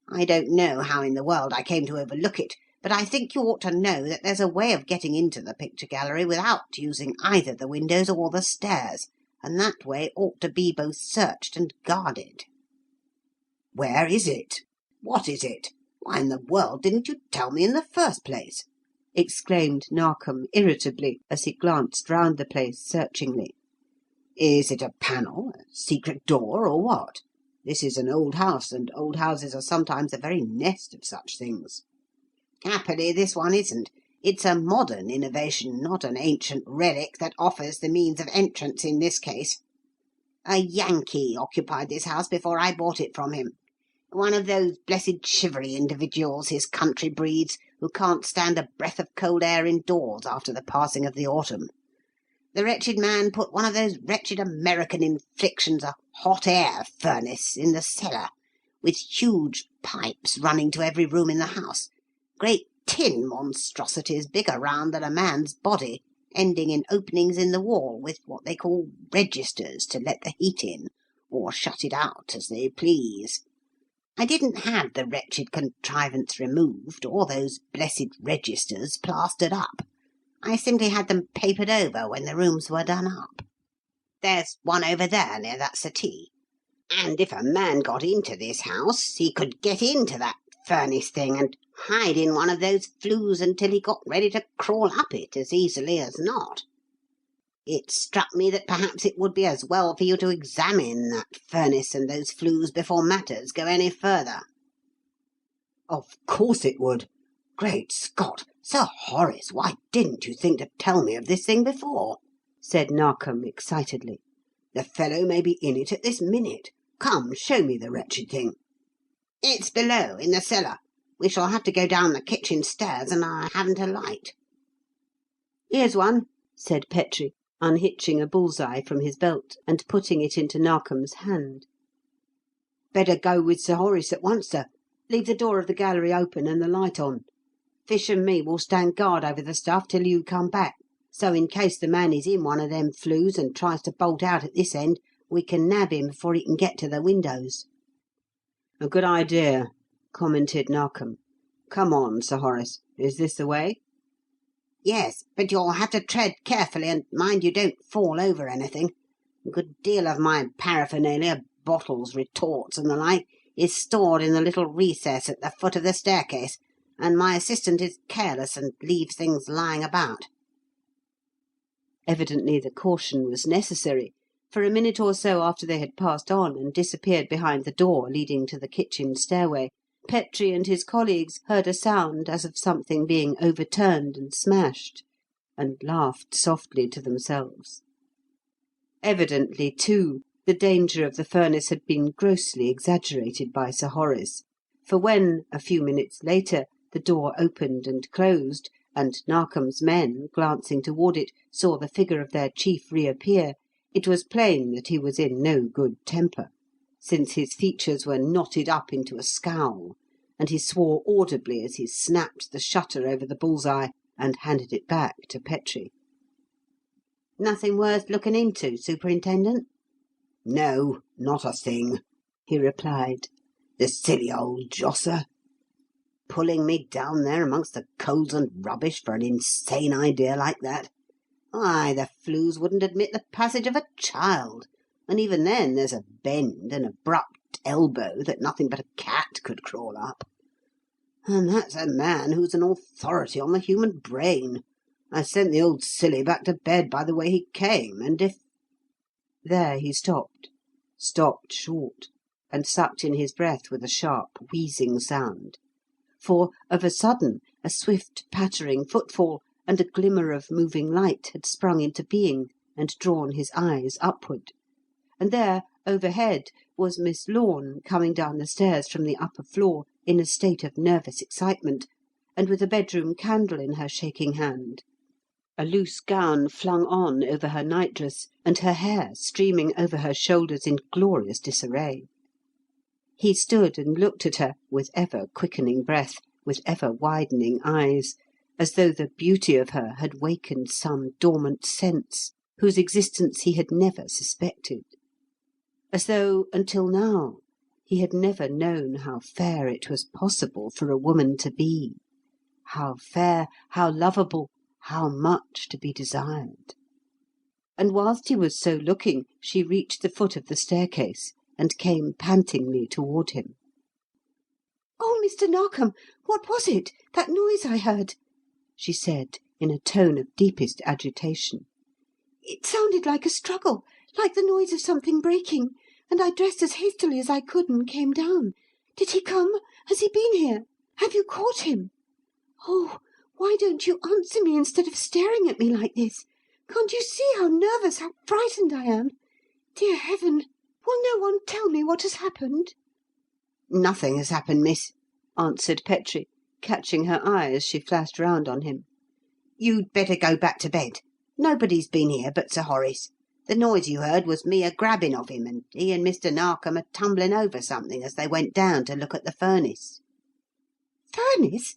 I don't know how in the world I came to overlook it, but I think you ought to know that there's a way of getting into the picture gallery without using either the windows or the stairs, and that way ought to be both searched and guarded." "Where is it? What is it? Why in the world didn't you tell me in the first place?" exclaimed Narkom irritably, as he glanced round the place searchingly. "Is it a panel, a secret door, or what? This is an old house, and old houses are sometimes a very nest of such things." "Happily, this one isn't. It's a modern innovation, not an ancient relic, that offers the means of entrance in this case. A Yankee occupied this house before I bought it from him. One of those blessed shivery individuals his country breeds, who can't stand a breath of cold air indoors after the passing of the autumn. The wretched man put one of those wretched American inflictions, a hot air furnace, in the cellar, with huge pipes running to every room in the house, great tin monstrosities bigger round than a man's body, ending in openings in the wall with what they call registers to let the heat in, or shut it out as they please. I didn't have the wretched contrivance removed, or those blessed registers plastered up. I simply had them papered over when the rooms were done up. There's one over there near that settee. And if a man got into this house, he could get into that furnace thing and hide in one of those flues until he got ready to crawl up it as easily as not. It struck me that perhaps it would be as well for you to examine that furnace and those flues before matters go any further." "Of course it would. Great Scott! Sir Horace, why didn't you think to tell me of this thing before?" said Narkom excitedly. "The fellow may be in it at this minute. Come, show me the wretched thing." "It's below, in the cellar. We shall have to go down the kitchen stairs, and I haven't a light." "Here's one," said Petrie, unhitching a bull's-eye from his belt and putting it into Narkom's hand. "Better go with Sir Horace at once, sir. Leave the door of the gallery open and the light on. Fish and me will stand guard over the stuff till you come back, so in case the man is in one of them flues and tries to bolt out at this end, we can nab him before he can get to the windows." "A good idea," commented Narkom. "Come on, Sir Horace. Is this the way?" "Yes, but you'll have to tread carefully, and mind you don't fall over anything. A good deal of my paraphernalia, bottles, retorts, and the like, is stored in the little recess at the foot of the staircase, and my assistant is careless and leaves things lying about." Evidently the caution was necessary, for a minute or so after they had passed on and disappeared behind the door leading to the kitchen stairway, Petrie and his colleagues heard a sound as of something being overturned and smashed, and laughed softly to themselves. Evidently, too, the danger of the furnace had been grossly exaggerated by Sir Horace, for when, a few minutes later, the door opened and closed, and Narkom's men, glancing toward it, saw the figure of their chief reappear, it was plain that he was in no good temper, since his features were knotted up into a scowl, and he swore audibly as he snapped the shutter over the bull's-eye and handed it back to Petrie. "Nothing worth looking into, Superintendent?" "No, not a thing," he replied. "The silly old josser! Pulling me down there amongst the coals and rubbish for an insane idea like that. Why, the flues wouldn't admit the passage of a child, and even then there's a bend, an abrupt elbow that nothing but a cat could crawl up. And that's a man who's an authority on the human brain. I sent the old silly back to bed by the way he came, and if—" There he stopped short, and sucked in his breath with a sharp, wheezing sound. For, of a sudden, a swift pattering footfall, and a glimmer of moving light had sprung into being and drawn his eyes upward. And there, overhead, was Miss Lorne coming down the stairs from the upper floor in a state of nervous excitement, and with a bedroom candle in her shaking hand, a loose gown flung on over her nightdress, and her hair streaming over her shoulders in glorious disarray. He stood and looked at her with ever-quickening breath, with ever-widening eyes, as though the beauty of her had wakened some dormant sense whose existence he had never suspected; as though, until now, he had never known how fair it was possible for a woman to be, how fair, how lovable, how much to be desired. And whilst he was so looking, she reached the foot of the staircase and came pantingly toward him. "Oh, Mr. Narkom, what was it? That noise I heard?" she said, in a tone of deepest agitation. "It sounded like a struggle, like the noise of something breaking, and I dressed as hastily as I could and came down. Did he come? Has he been here? Have you caught him? Oh, why don't you answer me instead of staring at me like this? Can't you see how nervous, how frightened I am? Dear heaven, will no one tell me what has happened?" "Nothing has happened, miss," answered Petrie, catching her eye as she flashed round on him. "You'd better go back to bed. Nobody's been here but Sir Horace. The noise you heard was me a-grabbing of him, and he and Mr. Narkom a-tumbling over something as they went down to look at the furnace." "Furnace?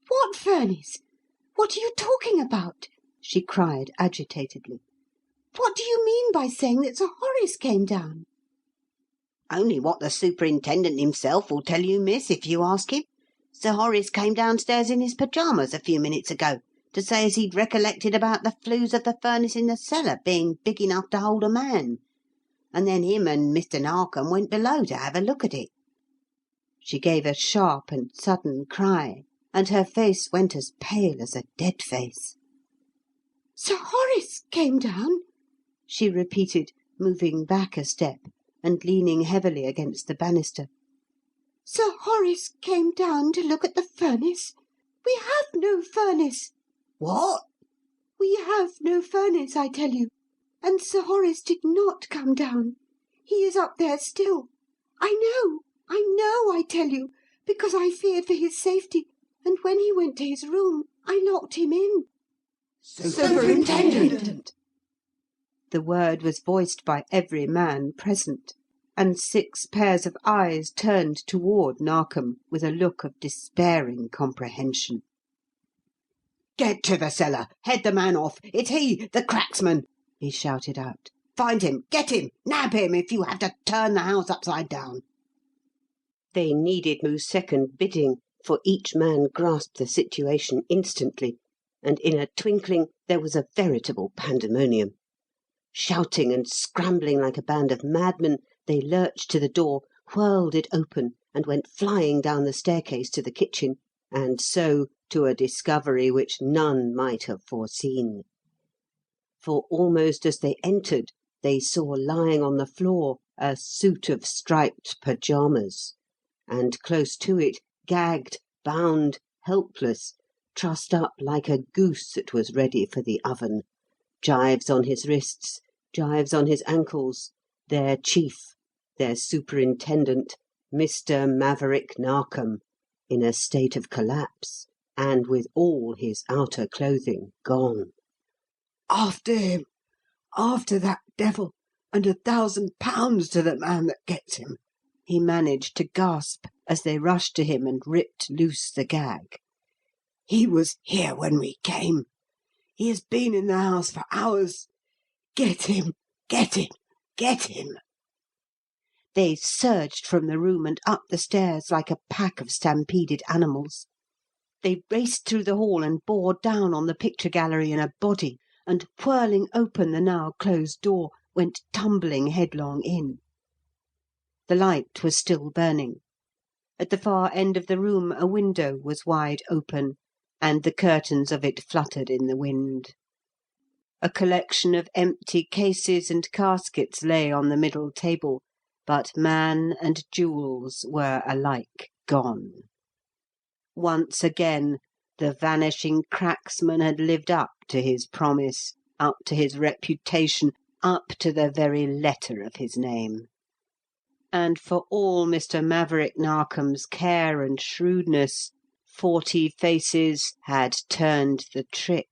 What furnace? What are you talking about?" she cried agitatedly. "What do you mean by saying that Sir Horace came down?" "Only what the superintendent himself will tell you, miss, if you ask him. Sir Horace came downstairs in his pyjamas a few minutes ago to say as he'd recollected about the flues of the furnace in the cellar being big enough to hold a man, and then him and Mr. Narkom went below to have a look at it." She gave a sharp and sudden cry, and her face went as pale as a dead face. "Sir Horace came down?" she repeated, moving back a step and leaning heavily against the banister. "Sir Horace came down to look at the furnace? We have no furnace." "What?" "We have no furnace, I tell you. And Sir Horace did not come down. He is up there still. I know, I tell you, because I feared for his safety, and when he went to his room, I locked him in." "Superintendent!" The word was voiced by every man present, and 6 pairs of eyes turned toward Narkom with a look of despairing comprehension. "Get to the cellar! Head the man off! It's he, the cracksman!" he shouted out. "Find him! Get him! Nab him, if you have to turn the house upside down!" They needed no second bidding, for each man grasped the situation instantly, and in a twinkling there was a veritable pandemonium. Shouting and scrambling like a band of madmen, they lurched to the door, whirled it open, and went flying down the staircase to the kitchen, and so to a discovery which none might have foreseen. For almost as they entered, they saw lying on the floor a suit of striped pyjamas, and close to it, gagged, bound, helpless, trussed up like a goose that was ready for the oven, gyves on his wrists, gyves on his ankles, their chief, their superintendent, Mr. Maverick Narkom, in a state of collapse, and with all his outer clothing gone. "After him! After that devil, and £1,000 to the man that gets him!" he managed to gasp as they rushed to him and ripped loose the gag. "He was here when we came. He has been in the house for hours. Get him! Get him! Get him!" They surged from the room and up the stairs like a pack of stampeded animals. They raced through the hall and bore down on the picture gallery in a body, and, whirling open the now closed door, went tumbling headlong in. The light was still burning. At the far end of the room a window was wide open, and the curtains of it fluttered in the wind. A collection of empty cases and caskets lay on the middle table, but man and jewels were alike gone. Once again the vanishing cracksman had lived up to his promise, up to his reputation, up to the very letter of his name. And for all Mr. Maverick Narkom's care and shrewdness, 40 Faces had turned the trick,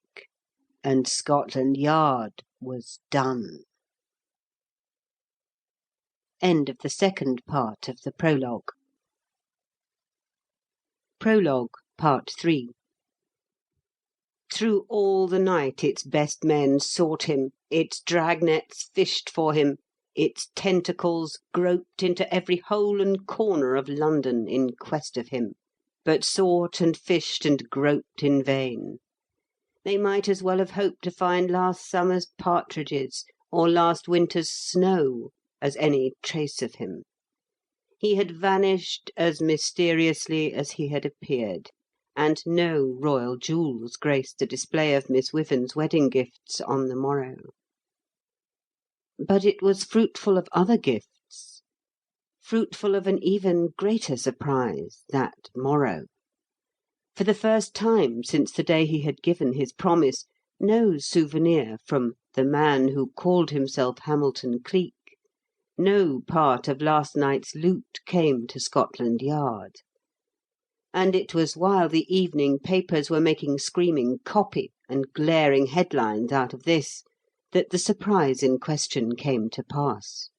and Scotland Yard was done. End of the second part of the prologue. Prologue, Part 3. Through all the night its best men sought him, its dragnets fished for him, its tentacles groped into every hole and corner of London in quest of him, but sought and fished and groped in vain. They might as well have hoped to find last summer's partridges or last winter's snow as any trace of him. He had vanished as mysteriously as he had appeared, and no royal jewels graced the display of Miss Wyvern's wedding gifts on the morrow. But it was fruitful of other gifts, fruitful of an even greater surprise, that morrow. For the first time since the day he had given his promise, no souvenir from the man who called himself Hamilton Cleek, no part of last night's loot came to Scotland Yard. And it was while the evening papers were making screaming copy and glaring headlines out of this, that the surprise in question came to pass.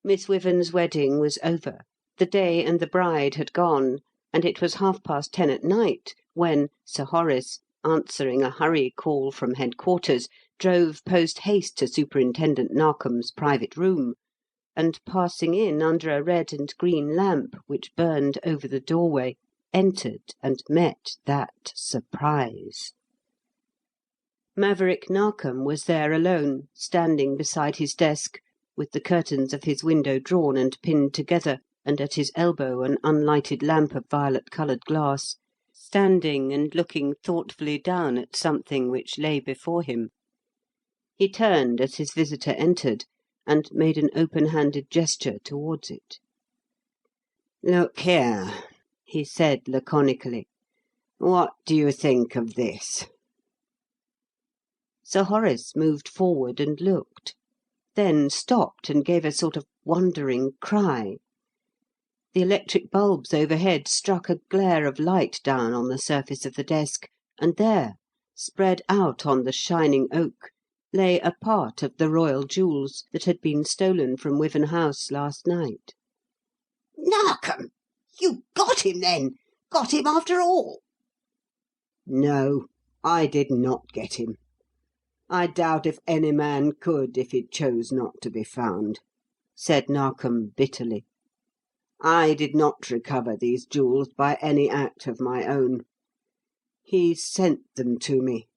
Miss Wyvern's wedding was over. The day and the bride had gone, and it was 10:30 at night when Sir Horace, answering a hurry call from headquarters, drove post-haste to Superintendent Narkom's private room, and passing in under a red and green lamp which burned over the doorway, entered and met that surprise. Maverick Narkom was there alone, standing beside his desk, with the curtains of his window drawn and pinned together, and at his elbow an unlighted lamp of violet-coloured glass, standing and looking thoughtfully down at something which lay before him. He turned as his visitor entered, and made an open-handed gesture towards it. "Look here," he said laconically. "What do you think of this?" Sir Horace moved forward and looked, then stopped and gave a sort of wondering cry. The electric bulbs overhead struck a glare of light down on the surface of the desk, and there, spread out on the shining oak, lay a part of the royal jewels that had been stolen from Wyvern House last night. Narkom! You got him, then? Got him after all? No, I did not get him. I doubt if any man could if he chose not to be found, said Narkom bitterly. I did not recover these jewels by any act of my own. He sent them to me,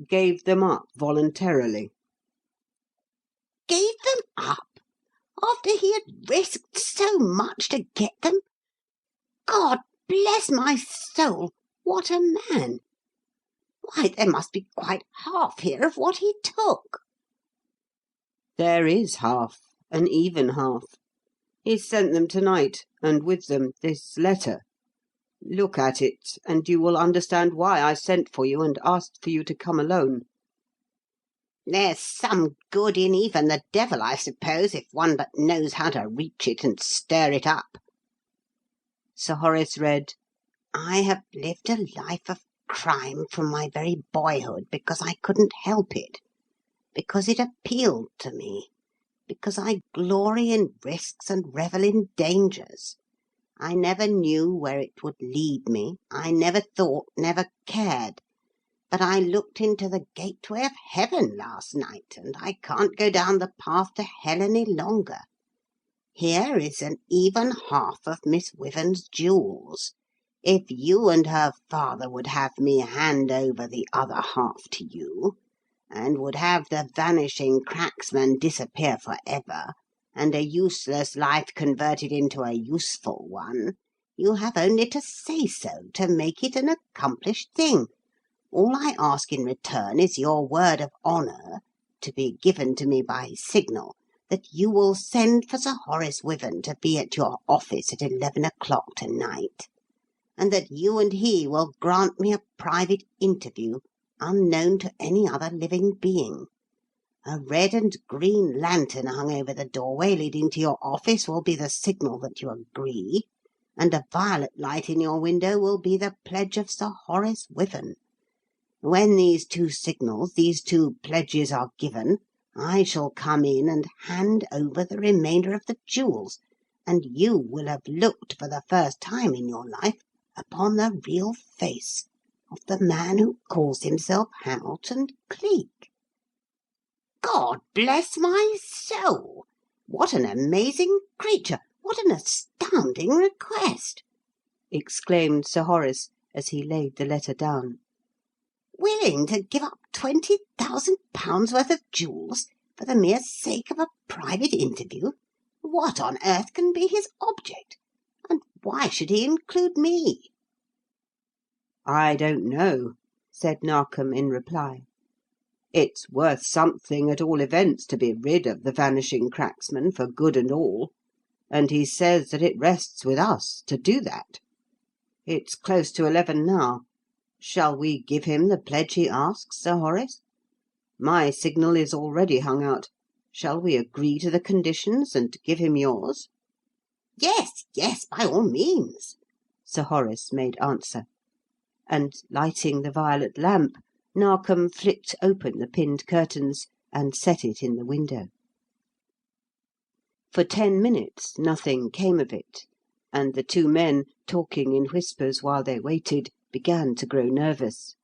gave them up voluntarily. Gave them up? After he had risked so much to get them? God bless my soul, what a man! Why, there must be quite half here of what he took. There is half, an even half. He sent them tonight, and with them this letter. Look at it, and you will understand why I sent for you and asked for you to come alone. There's some good in even the devil, I suppose, if one but knows how to reach it and stir it up. Sir Horace read, I have lived a life of crime from my very boyhood because I couldn't help it, because it appealed to me, because I glory in risks and revel in dangers. I never knew where it would lead me. I never thought, never cared. But I looked into the gateway of heaven last night, and I can't go down the path to hell any longer. Here is an even half of Miss Wyvern's jewels. If you and her father would have me hand over the other half to you, and would have the vanishing cracksman disappear for ever, and a useless life converted into a useful one, you have only to say so to make it an accomplished thing. All I ask in return is your word of honour, to be given to me by signal, that you will send for Sir Horace Wyvern to be at your office at 11 o'clock tonight, and that you and he will grant me a private interview unknown to any other living being. A red and green lantern hung over the doorway leading to your office will be the signal that you agree, and a violet light in your window will be the pledge of Sir Horace Wyvern. When these two signals, these two pledges are given, I shall come in and hand over the remainder of the jewels, and you will have looked for the first time in your life upon the real face of the man who calls himself Hamilton Cleek." "God bless my soul! What an amazing creature! What an astounding request!" exclaimed Sir Horace, as he laid the letter down. "Willing to give up £20,000 worth of jewels for the mere sake of a private interview? What on earth can be his object? And why should he include me?" "I don't know," said Narkom in reply. "It's worth something, at all events, to be rid of the Vanishing Cracksman for good and all, and he says that it rests with us to do that. It's close to 11 now. Shall we give him the pledge he asks, Sir Horace? My signal is already hung out. Shall we agree to the conditions and give him yours?" "Yes, yes, by all means," Sir Horace made answer, and, lighting the violet lamp, Narkom flicked open the pinned curtains and set it in the window. For 10 minutes nothing came of it, and the two men, talking in whispers while they waited, began to grow nervous.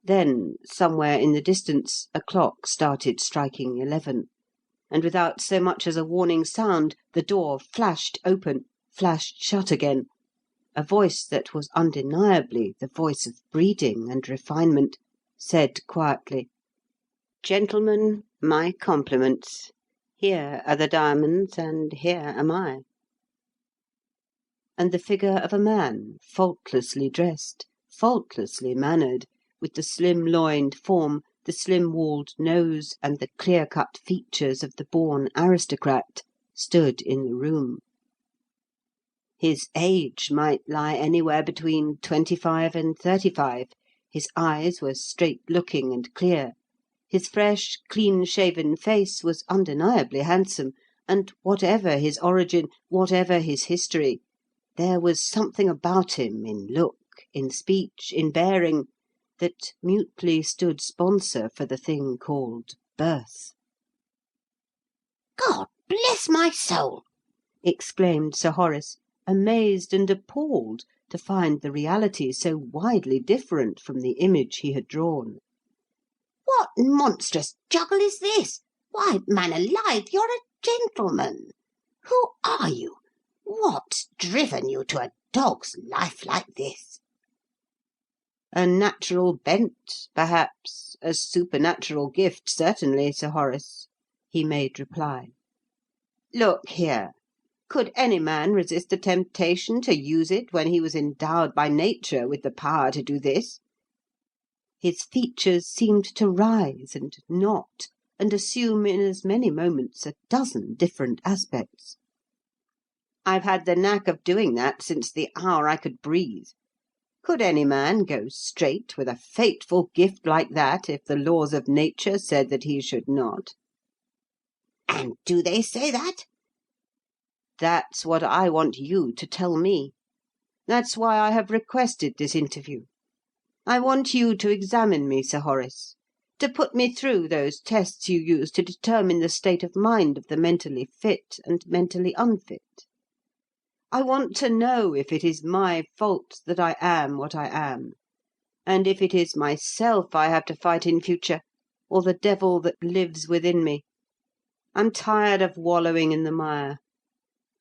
Then, somewhere in the distance, a clock started striking 11, and without so much as a warning sound, the door flashed open, flashed shut again. A voice that was undeniably the voice of breeding and refinement said quietly, "Gentlemen, my compliments. Here are the diamonds, and here am I." And the figure of a man, faultlessly dressed, faultlessly mannered, with the slim-loined form, the slim-walled nose, and the clear-cut features of the born aristocrat, stood in the room. His age might lie anywhere between 25 and 35. His eyes were straight-looking and clear. His fresh, clean-shaven face was undeniably handsome, and whatever his origin, whatever his history, there was something about him in look, in speech, in bearing, that mutely stood sponsor for the thing called birth. "God bless my soul!" exclaimed Sir Horace, amazed and appalled to find the reality so widely different from the image he had drawn. "What monstrous juggle is this? Why, man alive, you're a gentleman! Who are you? What's driven you to a dog's life like this?" "A natural bent, perhaps, a supernatural gift, certainly, Sir Horace," he made reply. "Look here. Could any man resist the temptation to use it when he was endowed by nature with the power to do this?" His features seemed to rise and knot, and assume in as many moments a dozen different aspects. "I've had the knack of doing that since the hour I could breathe. Could any man go straight with a fateful gift like that if the laws of nature said that he should not?" "And do they say that?" "That's what I want you to tell me. That's why I have requested this interview. I want you to examine me, Sir Horace, to put me through those tests you use to determine the state of mind of the mentally fit and mentally unfit. I want to know if it is my fault that I am what I am, and if it is myself I have to fight in future, or the devil that lives within me. I'm tired of wallowing in the mire.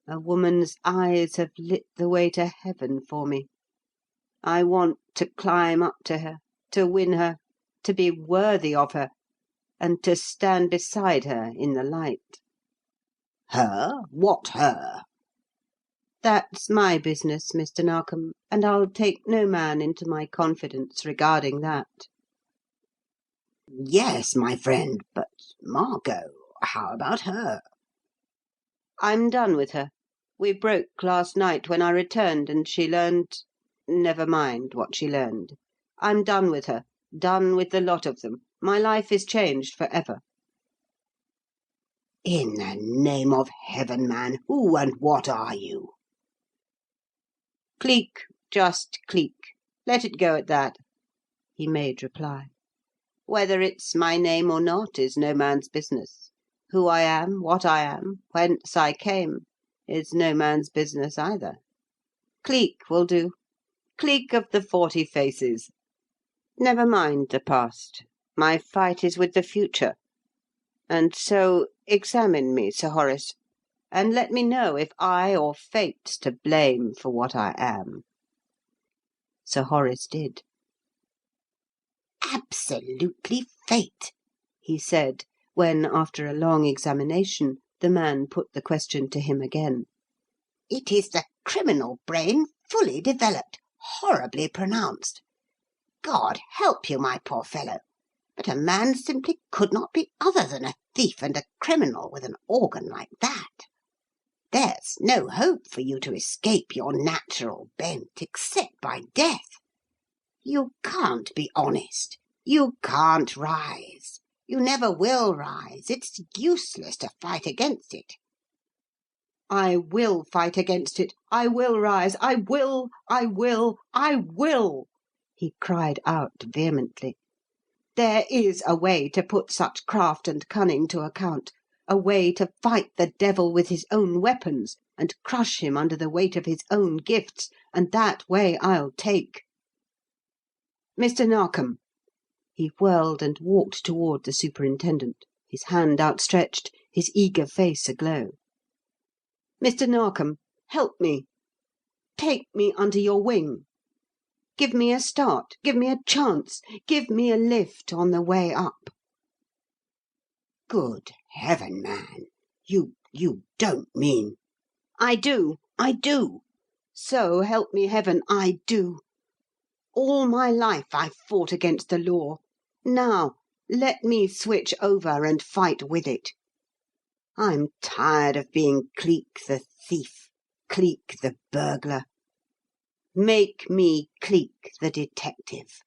A woman's eyes have lit the way to heaven for me. I want to climb up to her, to win her, to be worthy of her, and to stand beside her in the light." "Her? What her?" "That's my business, Mr. Narkom, and I'll take no man into my confidence regarding that." "Yes, my friend, but Margot, how about her?" "I'm done with her. We broke last night when I returned, and she learned Never mind what she learned. I'm done with her. Done with the lot of them. My life is changed for ever." "In the name of heaven, man, who and what are you?" "Cleek, just Cleek. Let it go at that," he made reply. "Whether it's my name or not is no man's business. Who I am, what I am, whence I came, is no man's business either. Cleek will do. Cleek of the 40 Faces. Never mind the past. My fight is with the future. And so examine me, Sir Horace, and let me know if I or Fate's to blame for what I am." Sir Horace did. "Absolutely fate," he said, when, after a long examination, the man put the question to him again. "It is the criminal brain fully developed, horribly pronounced. God help you, my poor fellow, but a man simply could not be other than a thief and a criminal with an organ like that. There's no hope for you to escape your natural bent except by death. You can't be honest. You can't rise. You never will rise. It's useless to fight against it." "I will fight against it. I will rise. I will! I will! I will!" he cried out vehemently. "There is a way to put such craft and cunning to account, a way to fight the devil with his own weapons and crush him under the weight of his own gifts, and that way I'll take. Mr. Narkom!" He whirled and walked toward the superintendent, his hand outstretched, his eager face aglow. "Mr. Narkom, help me. Take me under your wing. Give me a start. Give me a chance. Give me a lift on the way up." "Good heaven, man! You don't mean—" "I do. I do. So help me heaven, I do. All my life I've fought against the law. Now let me switch over and fight with it. I'm tired of being Cleek the thief, Cleek the burglar. Make me Cleek the detective,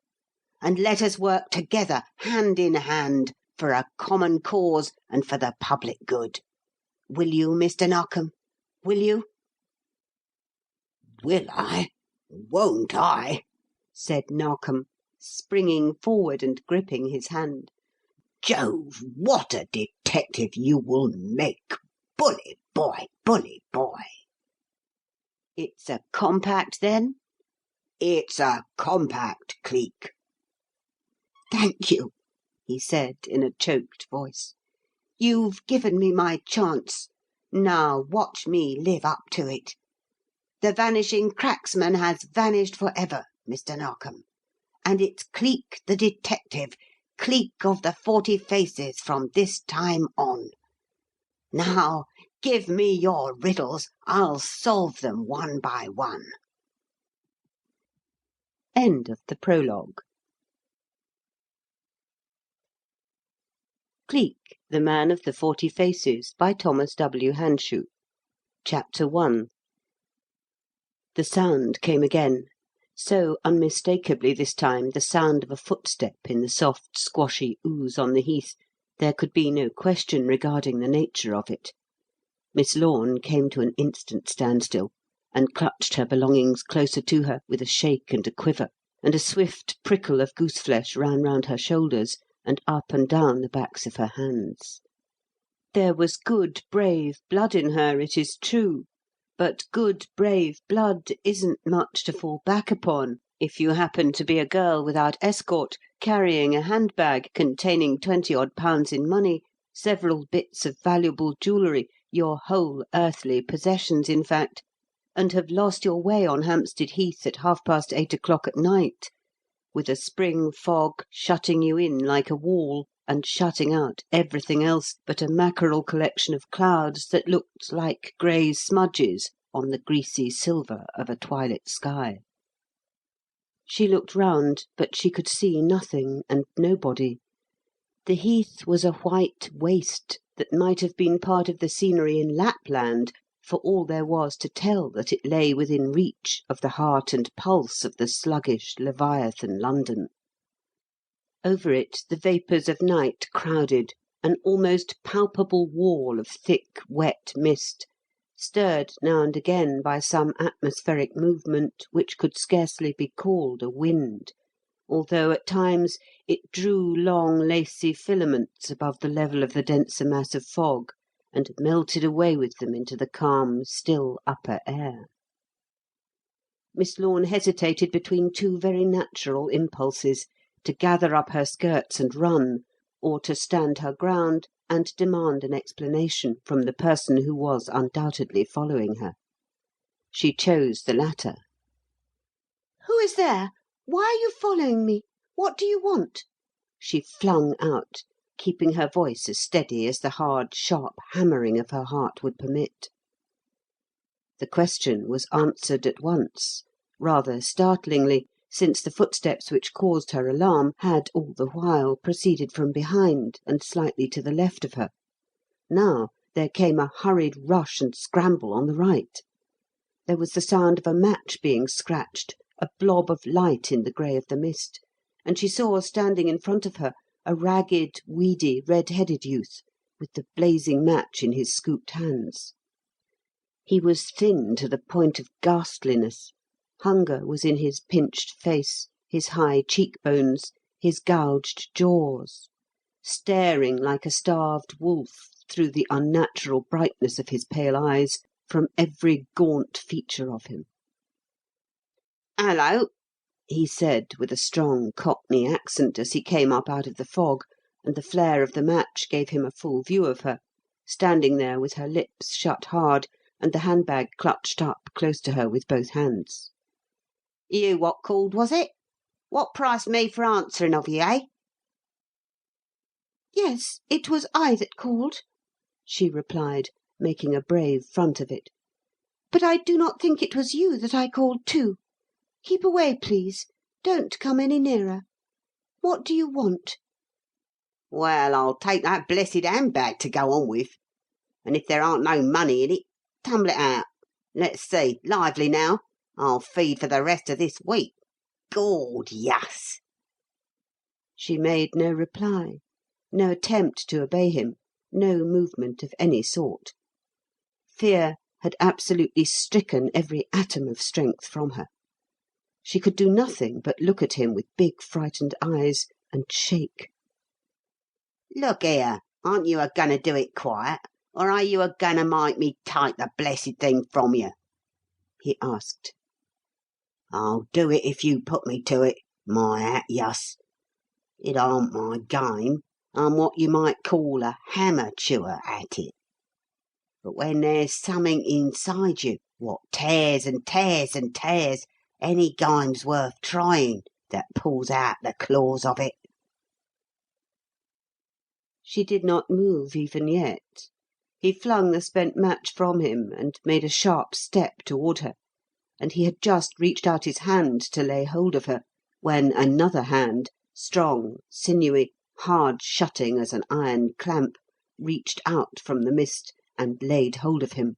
and let us work together, hand in hand, for a common cause and for the public good. Will you, Mr. Narkom? Will you?" "Will I? Won't I?" said Narkom, springing forward and gripping his hand. "Jove, what a detective you will make! Bully boy, bully boy!" "It's a compact, then?" "It's a compact, Cleek." "Thank you," he said in a choked voice. "You've given me my chance. Now watch me live up to it. The Vanishing Cracksman has vanished for ever, Mr. Narkom, and it's Cleek the detective, Cleek of the 40 Faces from this time on. Now give me your riddles. I'll solve them one by one." End of the prologue. Cleek, the Man of the 40 Faces, by Thomas W. Hanshew. Chapter 1. The sound came again, so unmistakably this time the sound of a footstep in the soft, squashy ooze on the heath, there could be no question regarding the nature of it. Miss Lorne came to an instant standstill, and clutched her belongings closer to her with a shake and a quiver, and a swift prickle of goose-flesh ran round her shoulders and up and down the backs of her hands. There was good, brave blood in her, it is true, but good, brave blood isn't much to fall back upon if you happen to be a girl without escort, carrying a handbag containing 20-odd pounds in money, several bits of valuable jewellery, your whole earthly possessions, in fact, and have lost your way on Hampstead Heath at 8:30 at night, with a spring fog shutting you in like a wall and shutting out everything else but a mackerel collection of clouds that looked like grey smudges on the greasy silver of a twilit sky. She looked round, but she could see nothing and nobody. The heath was a white waste that might have been part of the scenery in Lapland for all there was to tell that it lay within reach of the heart and pulse of the sluggish Leviathan London. Over it the vapours of night crowded, an almost palpable wall of thick, wet mist, stirred now and again by some atmospheric movement which could scarcely be called a wind, although at times it drew long lacy filaments above the level of the denser mass of fog, and melted away with them into the calm, still upper air. Miss Lorne hesitated between two very natural impulses, to gather up her skirts and run, or to stand her ground and demand an explanation from the person who was undoubtedly following her. She chose the latter. "Who is there? Why are you following me? What do you want?" she flung out, keeping her voice as steady as the hard, sharp hammering of her heart would permit. The question was answered at once, rather startlingly, since the footsteps which caused her alarm had all the while proceeded from behind and slightly to the left of her. Now there came a hurried rush and scramble on the right. There was the sound of a match being scratched, a blob of light in the grey of the mist, and she saw standing in front of her a ragged, weedy, red-headed youth, with the blazing match in his scooped hands. He was thin to the point of ghastliness. Hunger was in his pinched face, his high cheek-bones, his gouged jaws, staring like a starved wolf through the unnatural brightness of his pale eyes from every gaunt feature of him. "Hello," he said, with a strong Cockney accent, as he came up out of the fog, and the flare of the match gave him a full view of her, standing there with her lips shut hard and the handbag clutched up close to her with both hands. "You what called, was it? What price me for answering of you, eh?" "Yes, it was I that called," she replied, making a brave front of it. "But I do not think it was you that I called to. Keep away, please. Don't come any nearer. What do you want?" "Well, I'll take that blessed handbag to go on with. And if there aren't no money in it, tumble it out. Let's see. Lively now. I'll feed for the rest of this week. Gawd, yuss!" She made no reply, no attempt to obey him, no movement of any sort. Fear had absolutely stricken every atom of strength from her. She could do nothing but look at him with big frightened eyes and shake. "Look here, aren't you a-goin' to do it quiet, or are you a-goin' to make me take the blessed thing from you?" he asked. "I'll do it if you put me to it, my hat, yuss. It aren't my game. I'm what you might call a hammerchewer at it. But when there's summink inside you what tears and tears and tears, any game's worth trying that pulls out the claws of it." She did not move even yet. He flung the spent match from him and made a sharp step toward her, and he had just reached out his hand to lay hold of her, when another hand, strong, sinewy, hard-shutting as an iron clamp, reached out from the mist and laid hold of him,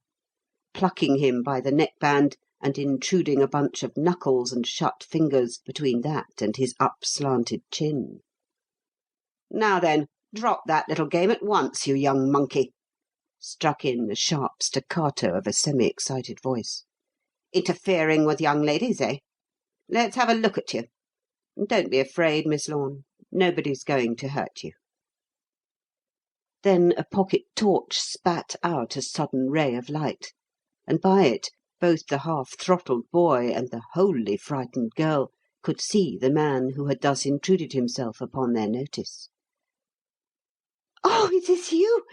plucking him by the neckband and intruding a bunch of knuckles and shut fingers between that and his up-slanted chin. "Now then, drop that little game at once, you young monkey," struck in the sharp staccato of a semi-excited voice. "Interfering with young ladies, eh? Let's have a look at you. Don't be afraid, Miss Lorne. Nobody's going to hurt you." Then a pocket torch spat out a sudden ray of light, and by it both the half-throttled boy and the wholly frightened girl could see the man who had thus intruded himself upon their notice. "Oh, it is you!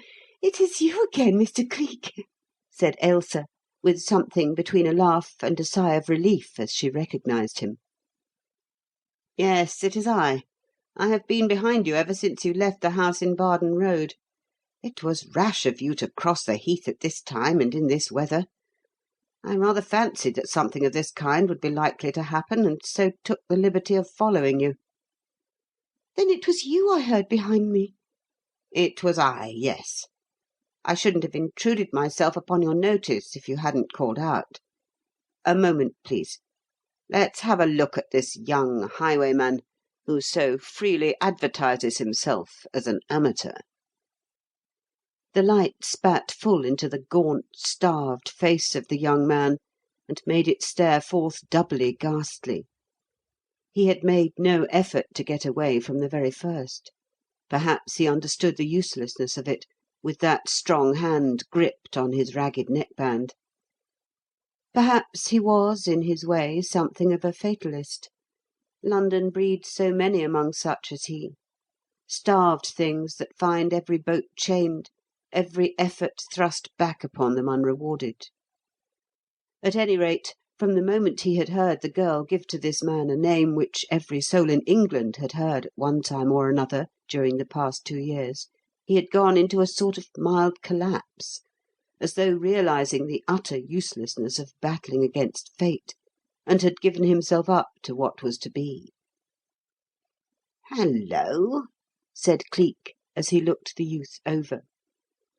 It is you again, Mr. Cleek," said Ailsa, with something between a laugh and a sigh of relief as she recognised him. "Yes, it is I. I have been behind you ever since you left the house in Barden Road. It was rash of you to cross the heath at this time and in this weather. I rather fancied that something of this kind would be likely to happen, and so took the liberty of following you." "Then it was you I heard behind me?" "It was I, yes. I shouldn't have intruded myself upon your notice if you hadn't called out. A moment, please. Let's have a look at this young highwayman who so freely advertises himself as an amateur." The light spat full into the gaunt, starved face of the young man, and made it stare forth doubly ghastly. He had made no effort to get away from the very first. Perhaps he understood the uselessness of it, with that strong hand gripped on his ragged neckband. Perhaps he was, in his way, something of a fatalist. London breeds so many among such as he. Starved things that find every boat chained, every effort thrust back upon them unrewarded. At any rate, from the moment he had heard the girl give to this man a name which every soul in England had heard at one time or another during the past 2 years, he had gone into a sort of mild collapse, as though realising the utter uselessness of battling against fate, and had given himself up to what was to be. "Hello," said Cleek, as he looked the youth over.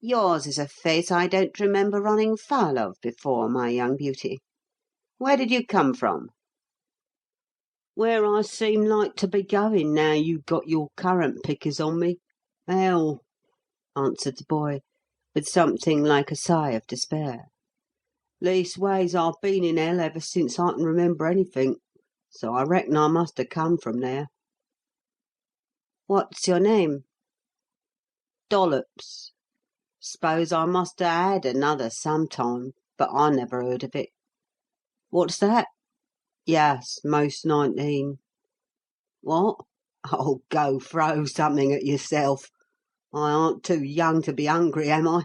"Yours is a face I don't remember running foul of before, my young beauty. Where did you come from?" "Where I seem like to be going now you got your currant pickers on me. Hell," answered the boy, with something like a sigh of despair. "Leastways, I've been in hell ever since I can remember anything, so I reckon I must have come from there." "What's your name?" "Dollops. S'pose I must have had another sometime, but I never heard of it." "What's that?" "Yus, most 19. "What? Oh, go throw something at yourself. I aren't too young to be hungry, am I?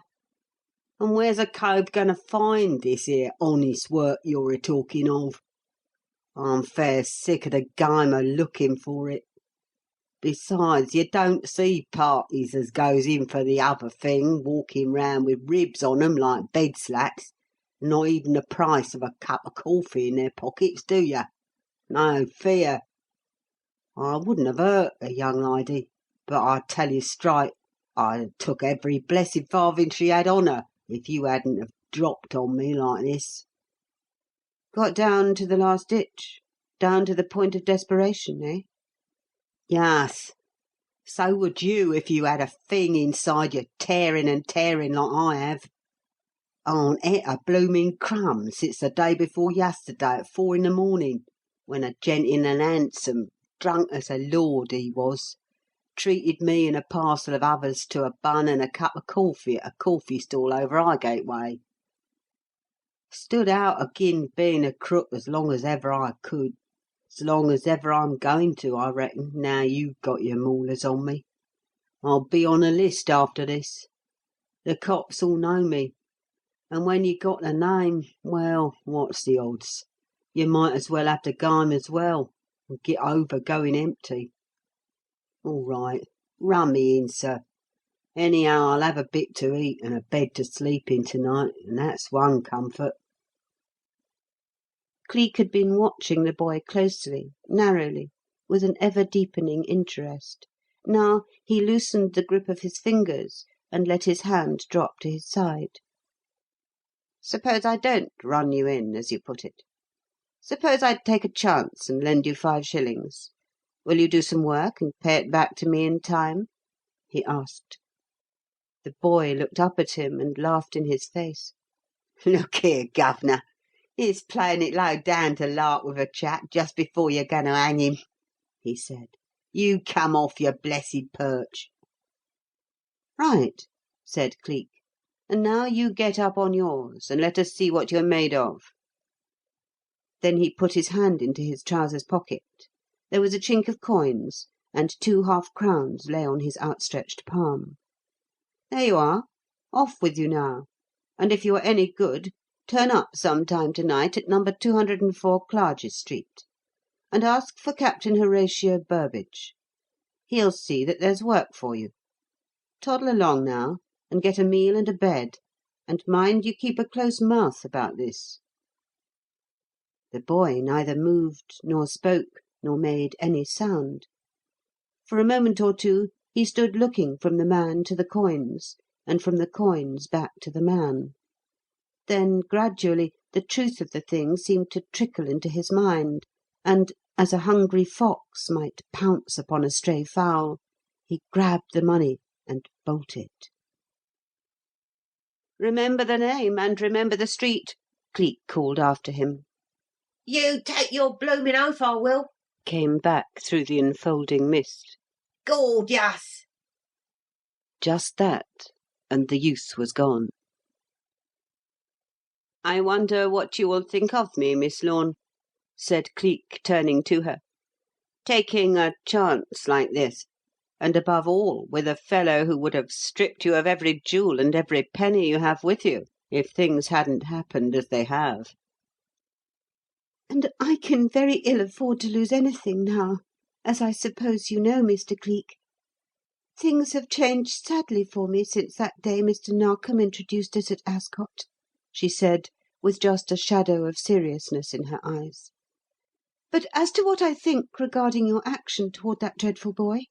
And where's a cove going to find this here honest work you're a-talking of? I'm fair sick of the game of looking for it. Besides, you don't see parties as goes in for the other thing walking round with ribs on 'em like bed slats, and not even the price of a cup of coffee in their pockets, do you? No fear. I wouldn't have hurt a young lady, but I tell you straight, I'd have took every blessed farthing she had on her if you hadn't have dropped on me like this." "Got down to the last ditch? Down to the point of desperation, eh?" "Yus. So would you if you had a thing inside you tearing and tearing like I have. I ain't et a blooming crumb since the day before yesterday at 4 in the morning, when a gentleman handsome, drunk as a lord he was, treated me and a parcel of others to a bun and a cup of coffee at a coffee stall over Highgate way. Stood out agin being a crook as long as ever I could. As long as ever I'm going to, I reckon, now you've got your maulers on me. I'll be on a list after this. The cops all know me. And when you got the name, well, what's the odds? You might as well have the game as well, and get over going empty. All right, run me in, sir. Anyhow, I'll have a bit to eat and a bed to sleep in tonight, and that's one comfort." Cleek had been watching the boy closely, narrowly, with an ever-deepening interest. Now he loosened the grip of his fingers and let his hand drop to his side. "Suppose I don't run you in, as you put it? Suppose I take a chance and lend you 5 shillings? Will you do some work and pay it back to me in time?" he asked. The boy looked up at him and laughed in his face. "Look here, governor. It's playing it low down to lark with a chap just before you're going to hang him," he said. "You come off your blessed perch." "Right," said Cleek. "And now you get up on yours, and let us see what you're made of." Then he put his hand into his trousers pocket. There was a chink of coins, and 2 half-crowns lay on his outstretched palm. "There you are. Off with you now. And if you're any good, turn up some time to-night at number 204 Clarges Street, and ask for Captain Horatio Burbage. He'll see that there's work for you. Toddle along now, and get a meal and a bed, and mind you keep a close mouth about this." The boy neither moved, nor spoke, nor made any sound. For a moment or two he stood looking from the man to the coins, and from the coins back to the man. Then, gradually, the truth of the thing seemed to trickle into his mind, and, as a hungry fox might pounce upon a stray fowl, he grabbed the money and bolted. "Remember the name, and remember the street," Cleek called after him. You take your bloomin' oath, I will, Came back through the enfolding mist. Gorgeous! Just that, and the youth was gone. "I wonder what you will think of me, Miss Lorne," said Cleek, turning to her. "Taking a chance like this, and above all with a fellow who would have stripped you of every jewel and every penny you have with you, if things hadn't happened as they have." And I can very ill afford to lose anything now, as I suppose you know, Mr. Cleek. Things have changed sadly for me since that day Mr. Narkom introduced us at Ascot," she said, with just a shadow of seriousness in her eyes. "But as to what I think regarding your action toward that dreadful boy,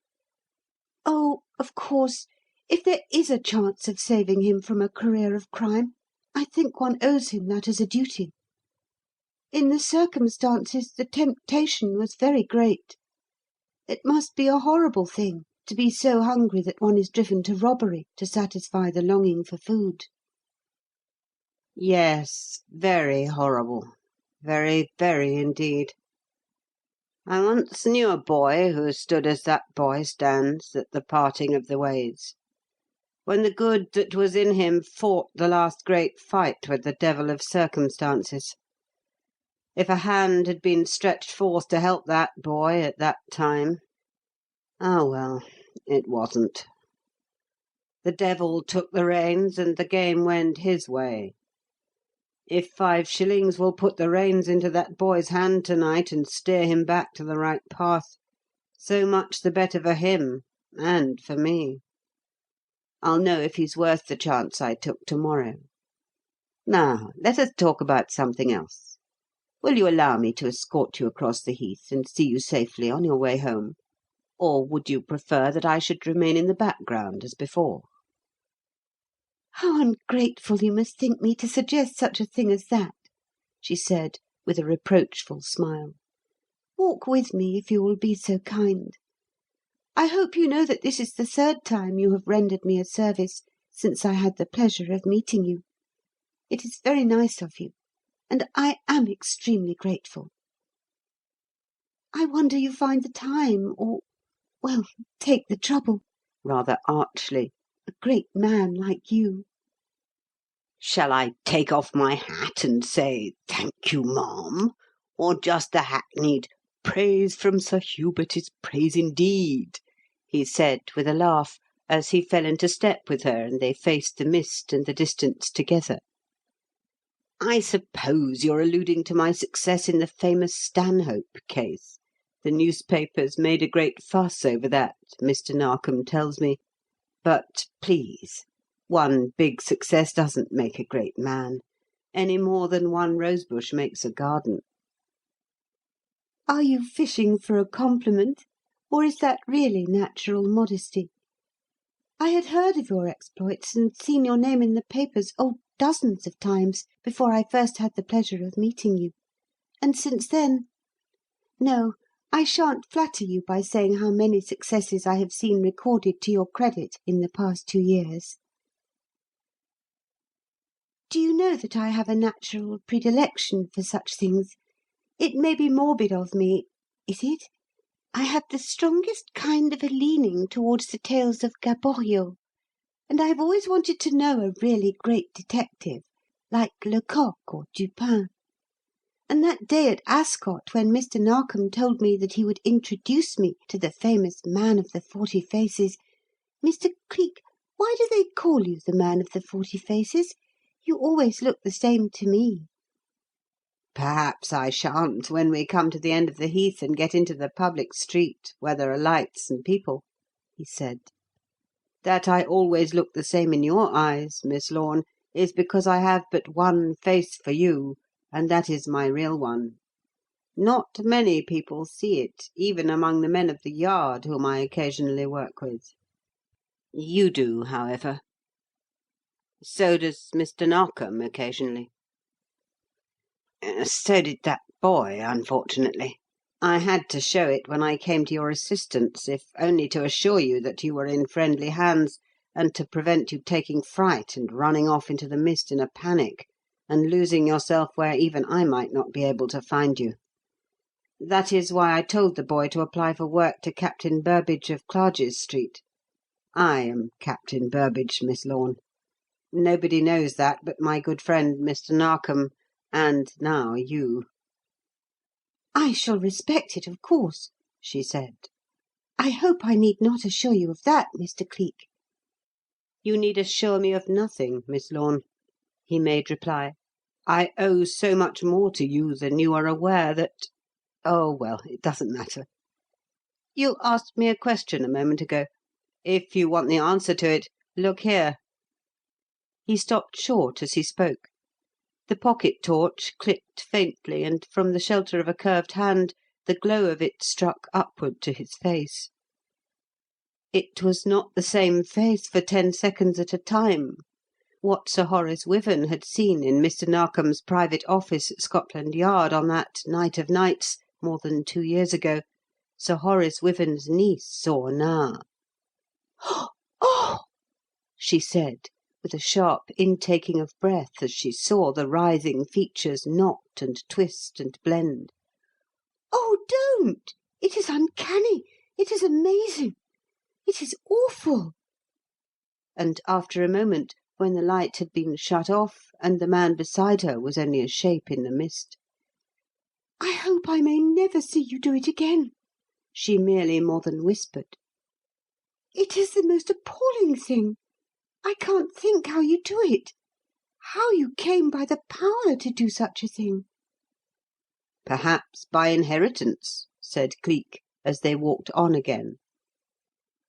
oh, of course, if there is a chance of saving him from a career of crime, I think one owes him that as a duty. In the circumstances, the temptation was very great. It must be a horrible thing to be so hungry that one is driven to robbery to satisfy the longing for food." "Yes, very horrible. Very, very indeed. I once knew a boy who stood as that boy stands at the parting of the ways, when the good that was in him fought the last great fight with the devil of circumstances. If a hand had been stretched forth to help that boy at that time, ah, well, it wasn't. The devil took the reins, and the game went his way. If 5 shillings will put the reins into that boy's hand to-night and steer him back to the right path, so much the better for him and for me. I'll know if he's worth the chance I took to-morrow. Now, let us talk about something else. Will you allow me to escort you across the heath and see you safely on your way home? Or would you prefer that I should remain in the background as before?" "How ungrateful you must think me to suggest such a thing as that," she said, with a reproachful smile. "Walk with me, if you will be so kind. I hope you know that this is the 3rd time you have rendered me a service since I had the pleasure of meeting you. It is very nice of you, and I am extremely grateful. I wonder you find the time, or, well, take the trouble," rather archly, "a great man like you." Shall I take off my hat and say, 'Thank you, ma'am,' or just the hackneyed 'Praise from Sir Hubert is praise indeed'?" he said with a laugh, as he fell into step with her and they faced the mist and the distance together. "I suppose you're alluding to my success in the famous Stanhope case. The newspapers made a great fuss over that, Mr. Narkom tells me. But please, one big success doesn't make a great man, any more than one rosebush makes a garden." Are you fishing for a compliment, or is that really natural modesty? I had heard of your exploits and seen your name in the papers, oh, dozens of times, before I first had the pleasure of meeting you. And since then... No, I shan't flatter you by saying how many successes I have seen recorded to your credit in the past 2 years. Do you know that I have a natural predilection for such things? It may be morbid of me, is it? I have the strongest kind of a leaning towards the tales of Gaboriau, and I have always wanted to know a really great detective, like Lecoq or Dupin. And that day at Ascot, when Mr. Narkom told me that he would introduce me to the famous Man of the 40 Faces... Mr. Cleek, why do they call you the Man of the 40 Faces? You always look the same to me." "Perhaps I shan't when we come to the end of the heath and get into the public street where there are lights and people," he said. "That I always look the same in your eyes, Miss Lorne, is because I have but one face for you, and that is my real one. Not many people see it, even among the men of the Yard whom I occasionally work with. You do, however. So does Mr. Narkom occasionally. So did that boy, unfortunately. I had to show it when I came to your assistance, if only to assure you that you were in friendly hands, and to prevent you taking fright and running off into the mist in a panic, and losing yourself where even I might not be able to find you. That is why I told the boy to apply for work to Captain Burbage of Clarges Street. I am Captain Burbage, Miss Lorne. Nobody knows that but my good friend Mr. Narkom, and now you." "I shall respect it, of course," she said. "I hope I need not assure you of that, Mr. Cleek." "You need assure me of nothing, Miss Lorne," he made reply. "I owe so much more to you than you are aware that—oh, well, it doesn't matter. You asked me a question a moment ago. If you want the answer to it, look here." He stopped short as he spoke. The pocket torch clicked faintly, and from the shelter of a curved hand the glow of it struck upward to his face. It was not the same face for 10 seconds at a time. What Sir Horace Wyvern had seen in Mr. Narkom's private office at Scotland Yard on that night of nights, more than 2 years ago, Sir Horace Wyvern's niece saw now. "Oh!" she said, with a sharp intaking of breath as she saw the writhing features knot and twist and blend. "Oh, don't! It is uncanny! It is amazing! It is awful!" And after a moment, when the light had been shut off and the man beside her was only a shape in the mist, "I hope I may never see you do it again," she merely more than whispered. "It is the most appalling thing. I can't think how you do it. How you came by the power to do such a thing." "Perhaps by inheritance," said Cleek, as they walked on again.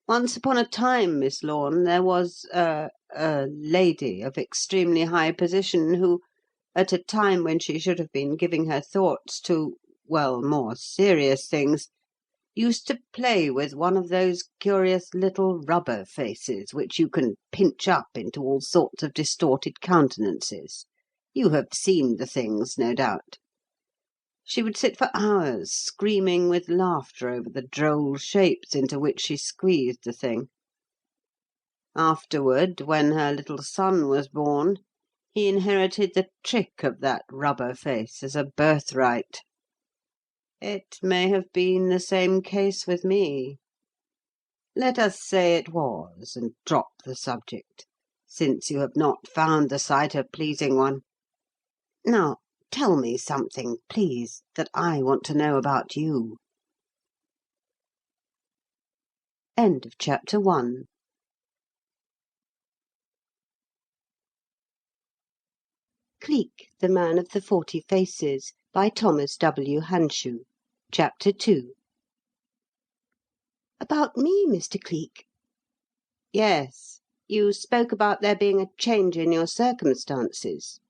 "Once upon a time, Miss Lorne, there was a lady of extremely high position who, at a time when she should have been giving her thoughts to, well, more serious things, used to play with one of those curious little rubber faces which you can pinch up into all sorts of distorted countenances. You have seen the things, no doubt. She would sit for hours screaming with laughter over the droll shapes into which she squeezed the thing. Afterward, when her little son was born, he inherited the trick of that rubber face as a birthright. It may have been the same case with me. Let us say it was, and drop the subject, since you have not found the sight a pleasing one. Now, tell me something, please, that I want to know about you." End of chapter 1. Cleek, the Man of the 40 Faces, by Thomas W. Hanshew. Chapter 2. "About me, Mr. Cleek?" "Yes. You spoke about there being a change in your circumstances.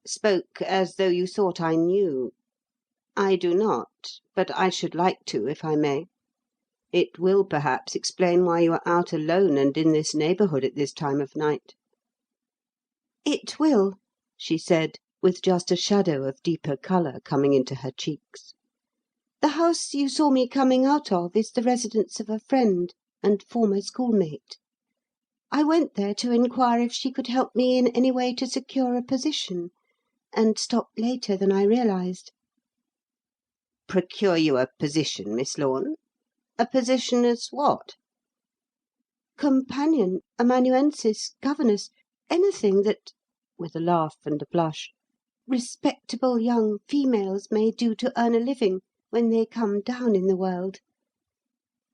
Spoke as though you thought I knew. I do not, but I should like to, if I may. It will perhaps explain why you are out alone and in this neighbourhood at this time of night." "It will," she said, with just a shadow of deeper colour coming into her cheeks. "The house you saw me coming out of is the residence of a friend and former schoolmate. I went there to inquire if she could help me in any way to secure a position, and stopped later than I realised." "Procure you a position, Miss Lorne? A position as what?" "Companion, amanuensis, governess, anything that," with a laugh and a blush, "respectable young females may do to earn a living when they come down in the world.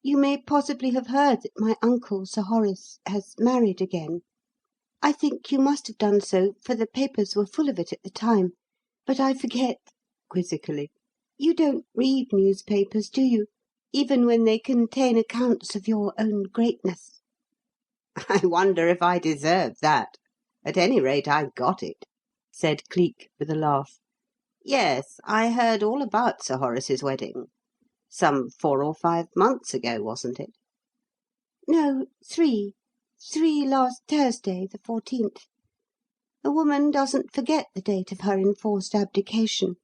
You may possibly have heard that my uncle, Sir Horace, has married again. I think you must have done so, for the papers were full of it at the time. But I forget," quizzically, "you don't read newspapers, do you, even when they contain accounts of your own greatness?" "I wonder if I deserve that. At any rate, I got it," said Cleek, with a laugh. "Yes, I heard all about Sir Horace's wedding. Some 4 or 5 months ago, wasn't it?" "No, 3. 3 last Thursday, the 14th. A woman doesn't forget the date of her enforced abdication.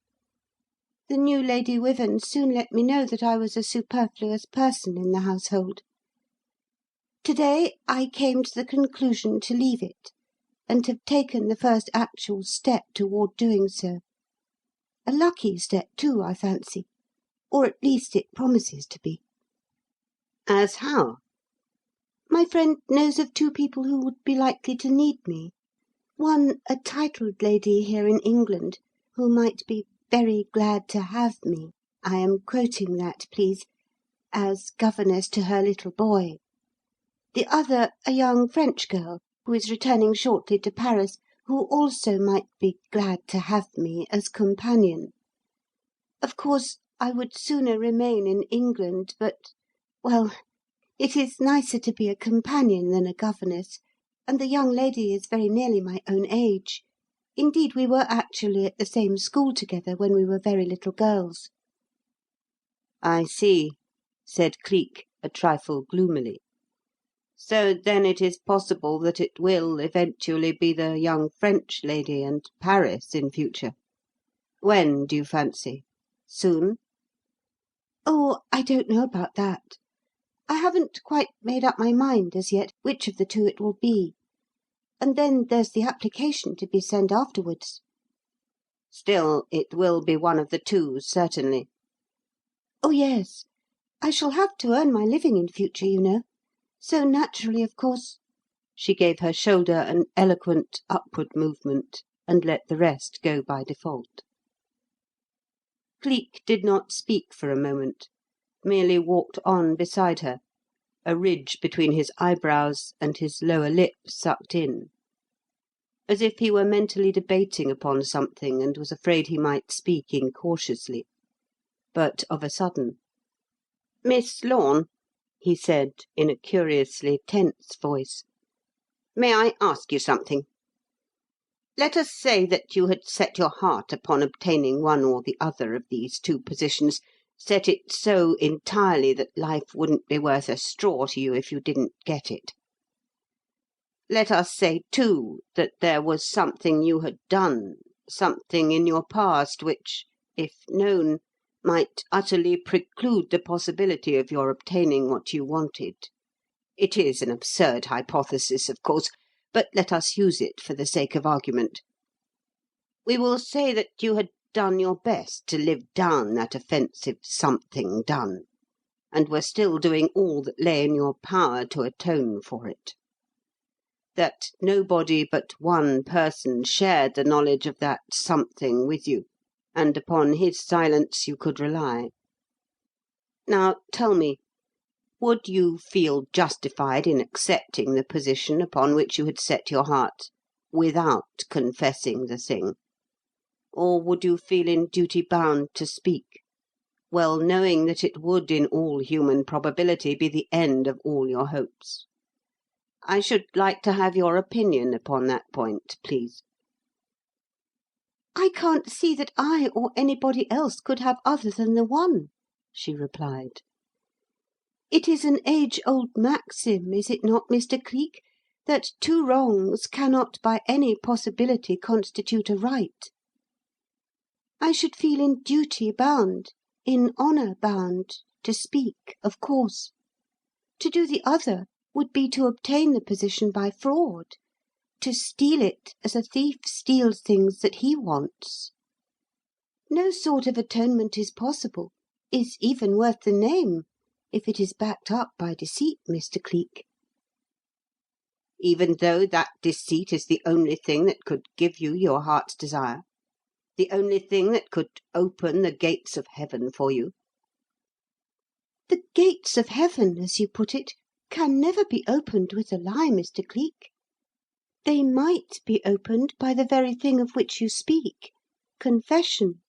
The new Lady Wyvern soon let me know that I was a superfluous person in the household. To-day I came to the conclusion to leave it, and have taken the first actual step toward doing so. A lucky step, too, I fancy, or at least it promises to be. As how? My friend knows of 2 people who would be likely to need me. One, a titled lady here in England, who might be very glad to have me, I am quoting that, please, as governess to her little boy. The other, a young French girl, who is returning shortly to Paris, who also might be glad to have me as companion. Of course, I would sooner remain in England, but, well, it is nicer to be a companion than a governess, and the young lady is very nearly my own age. Indeed, we were actually at the same school together when we were very little girls. I see, said Cleek, a trifle gloomily. So then it is possible that it will eventually be the young French lady and Paris in future. When, do you fancy? Soon? Oh, I don't know about that. I haven't quite made up my mind as yet which of the 2 it will be. And then there's the application to be sent afterwards. Still, it will be one of the 2, certainly. Oh, yes. I shall have to earn my living in future, you know. So naturally, of course. She gave her shoulder an eloquent upward movement, and let the rest go by default. Cleek did not speak for a moment, merely walked on beside her, a ridge between his eyebrows and his lower lip sucked in, as if he were mentally debating upon something and was afraid he might speak incautiously. But of a sudden, "Miss Lorne," he said, in a curiously tense voice, "may I ask you something? Let us say that you had set your heart upon obtaining one or the other of these 2 positions, set it so entirely that life wouldn't be worth a straw to you if you didn't get it. Let us say, too, that there was something you had done, something in your past which, if known, might utterly preclude the possibility of your obtaining what you wanted. It is an absurd hypothesis, of course, but let us use it for the sake of argument. We will say that you had done your best to live down that offensive something done, and were still doing all that lay in your power to atone for it. That nobody but one person shared the knowledge of that something with you, and upon his silence you could rely. Now, tell me, would you feel justified in accepting the position upon which you had set your heart, without confessing the thing? Or would you feel in duty bound to speak, well knowing that it would in all human probability be the end of all your hopes? I should like to have your opinion upon that point, please." "I can't see that I or anybody else could have other than the one," she replied. "It is an age-old maxim, is it not, Mr. Cleek, that 2 wrongs cannot by any possibility constitute a right? I should feel in duty bound, in honour bound, to speak, of course. To do the other would be to obtain the position by fraud, to steal it as a thief steals things that he wants. No sort of atonement is possible, is even worth the name, if it is backed up by deceit, Mr. Cleek." "Even though that deceit is the only thing that could give you your heart's desire? The only thing that could open the gates of heaven for you?" "The gates of heaven, as you put it, can never be opened with a lie, Mr. Cleek. They might be opened by the very thing of which you speak, confession.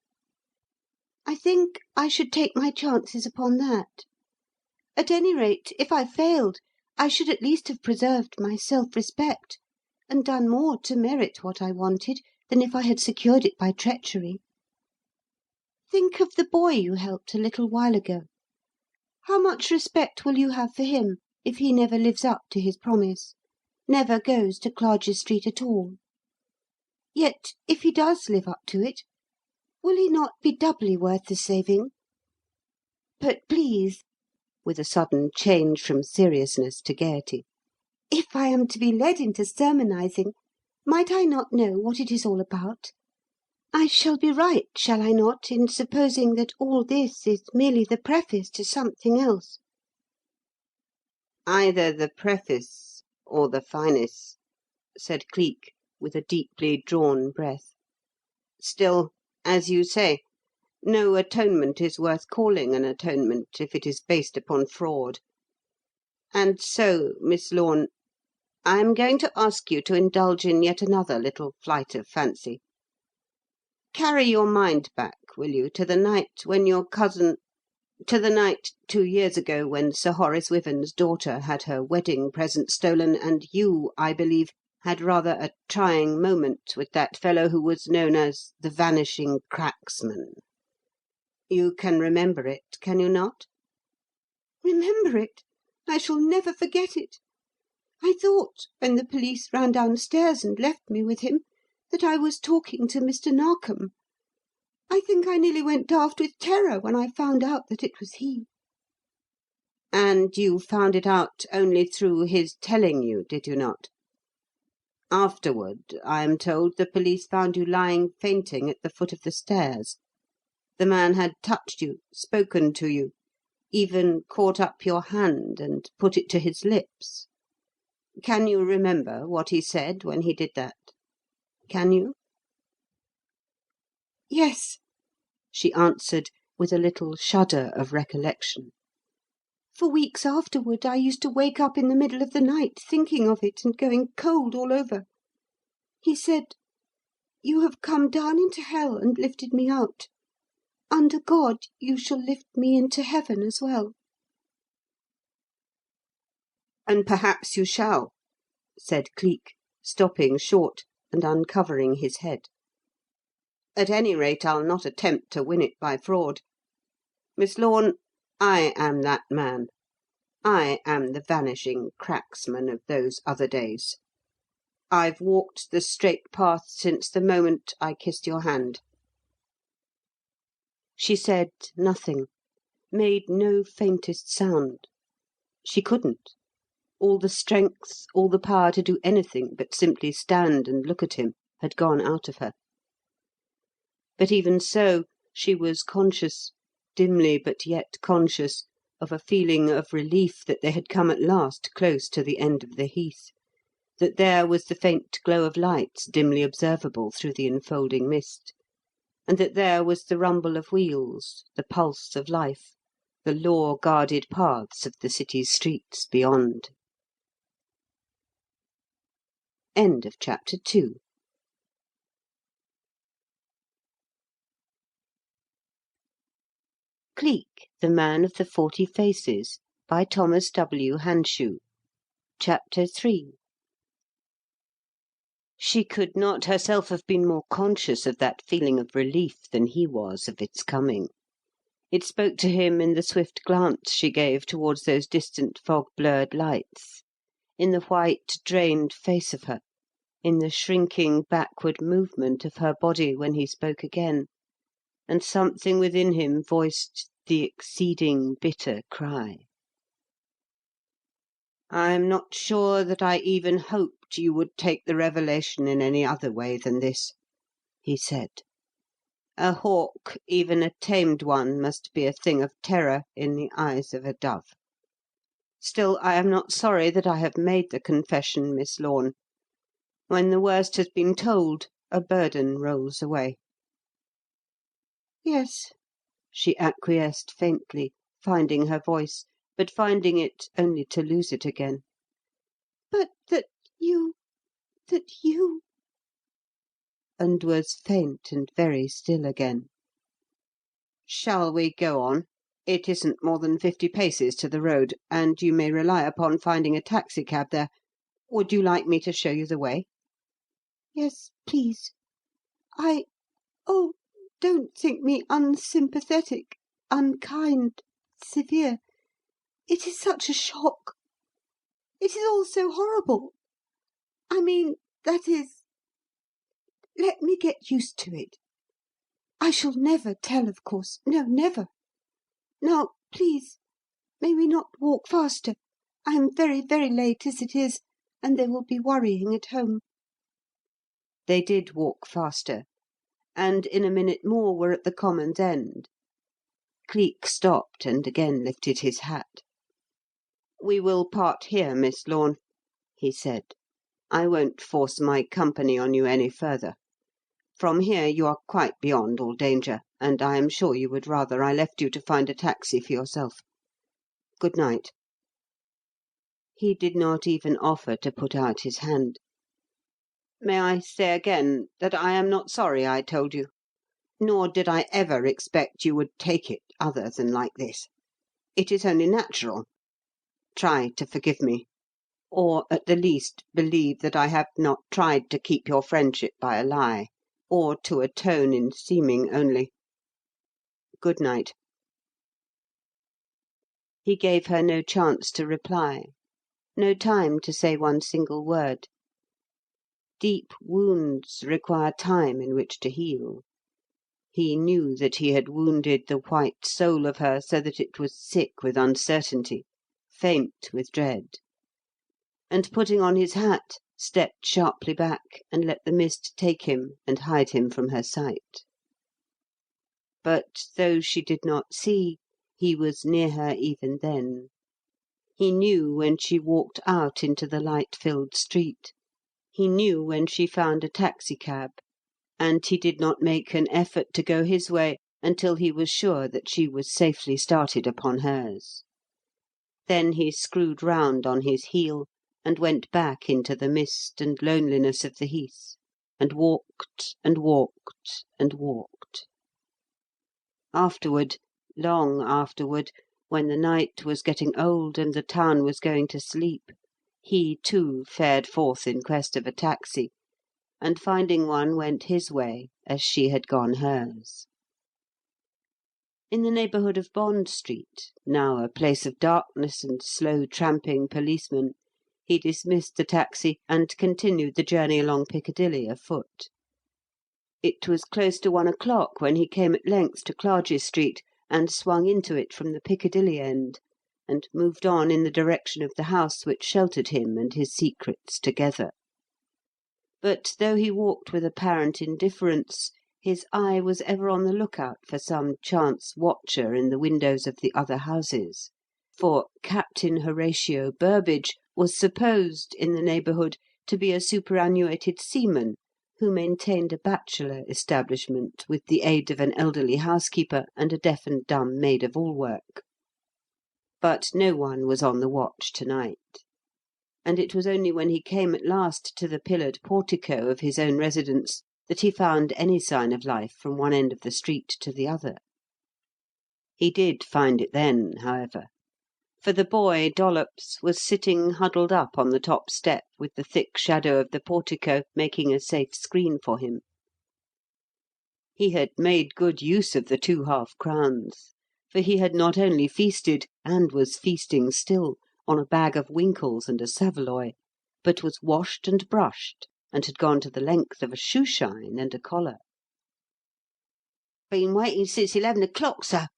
I think I should take my chances upon that. At any rate, if I failed, I should at least have preserved my self-respect, and done more to merit what I wanted than if I had secured it by treachery. Think of the boy you helped a little while ago. How much respect will you have for him if he never lives up to his promise, never goes to Clarges Street at all? Yet, if he does live up to it, will he not be doubly worth the saving? But please," with a sudden change from seriousness to gaiety, "if I am to be led into sermonising, might I not know what it is all about? I shall be right, shall I not, in supposing that all this is merely the preface to something else?" "Either the preface or the finis," said Cleek, with a deeply drawn breath. "Still, as you say, no atonement is worth calling an atonement if it is based upon fraud. And so, Miss Lorne, I am going to ask you to indulge in yet another little flight of fancy. Carry your mind back, will you, to the night when your cousin to the night 2 years ago when Sir Horace Wyvern's daughter had her wedding present stolen, and you, I believe, had rather a trying moment with that fellow who was known as the Vanishing Cracksman. You can remember it, can you not?" Remember it? I shall never forget it. I thought, when the police ran downstairs and left me with him, that I was talking to Mr. Narkom. I think I nearly went daft with terror when I found out that it was he." "And you found it out only through his telling you, did you not? Afterward, I am told, the police found you lying fainting at the foot of the stairs. The man had touched you, spoken to you, even caught up your hand and put it to his lips. Can you remember what he said when he did that? Can you?" "Yes," she answered, with a little shudder of recollection. "For weeks afterward I used to wake up in the middle of the night thinking of it and going cold all over. He said, 'You have come down into hell and lifted me out. Under God you shall lift me into heaven as well.'" "And perhaps you shall," said Cleek, stopping short and uncovering his head. "At any rate, I'll not attempt to win it by fraud. Miss Lorne, I am that man. I am the Vanishing Cracksman of those other days. I've walked the straight path since the moment I kissed your hand." She said nothing, made no faintest sound. She couldn't. All the strength, all the power to do anything but simply stand and look at him had gone out of her. But even so, she was conscious, dimly but yet conscious, of a feeling of relief that they had come at last close to the end of the heath, that there was the faint glow of lights dimly observable through the enfolding mist, and that there was the rumble of wheels, the pulse of life, the law-guarded paths of the city's streets beyond. End of chapter 2. Cleek, the Man of the 40 Faces, by Thomas W. Hanshew. Chapter 3. She could not herself have been more conscious of that feeling of relief than he was of its coming. It spoke to him in the swift glance she gave towards those distant fog-blurred lights, in the white, drained face of her, in the shrinking backward movement of her body when he spoke again, and something within him voiced the exceeding bitter cry. "I'm not sure that I even hoped you would take the revelation in any other way than this," he said. "A hawk, even a tamed one, must be a thing of terror in the eyes of a dove. Still, I am not sorry that I have made the confession, Miss Lorne. When the worst has been told, a burden rolls away." "Yes," she acquiesced faintly, finding her voice, but finding it only to lose it again. "but that you And was faint and very still again. "Shall we go on? It isn't more than 50 paces to the road, and you may rely upon finding a taxicab there. Would you like me to show you the way?" Yes, please. Oh, don't think me unsympathetic, unkind, severe. It is such a shock. It is all so horrible. I mean, that is Let me get used to it. I shall never tell, of course. No, never. Now, please, may we not walk faster? I am very, very late as it is, and they will be worrying at home." They did walk faster, and in a minute more were at the common's end. Cleek stopped and again lifted his hat. "We will part here, Miss Lorne," he said. "I won't force my company on you any further. From here you are quite beyond all danger, and I am sure you would rather I left you to find a taxi for yourself. Good night." He did not even offer to put out his hand. "May I say again that I am not sorry I told you, nor did I ever expect you would take it other than like this. It is only natural. Try to forgive me, or, at the least, believe that I have not tried to keep your friendship by a lie, or to atone in seeming only. Good night." He gave her no chance to reply, no time to say one single word. Deep wounds require time in which to heal. He knew that he had wounded the white soul of her so that it was sick with uncertainty, faint with dread; and putting on his hat, stepped sharply back and let the mist take him and hide him from her sight. But though she did not see, he was near her even then. He knew when she walked out into the light-filled street. He knew when she found a taxicab, and he did not make an effort to go his way until he was sure that she was safely started upon hers. Then he screwed round on his heel and went back into the mist and loneliness of the heath, and walked and walked and walked. Afterward, long afterward, when the night was getting old and the town was going to sleep, he, too, fared forth in quest of a taxi, and finding one went his way as she had gone hers. In the neighbourhood of Bond Street, now a place of darkness and slow tramping policemen, he dismissed the taxi and continued the journey along Piccadilly afoot. It was close to 1 o'clock when he came at length to Clarges Street and swung into it from the Piccadilly end, and moved on in the direction of the house which sheltered him and his secrets together. But though he walked with apparent indifference, his eye was ever on the lookout for some chance watcher in the windows of the other houses; for Captain Horatio Burbage was supposed, in the neighbourhood, to be a superannuated seaman who maintained a bachelor establishment with the aid of an elderly housekeeper and a deaf and dumb maid-of-all-work. But no one was on the watch to-night, and it was only when he came at last to the pillared portico of his own residence that he found any sign of life from one end of the street to the other. He did find it then, however, for the boy, Dollops, was sitting huddled up on the top step with the thick shadow of the portico making a safe screen for him. He had made good use of the 2 half-crowns, for he had not only feasted, and was feasting still, on a bag of winkles and a saveloy, but was washed and brushed, and had gone to the length of a shoe-shine and a collar. "Been waiting since 11 o'clock, sir,"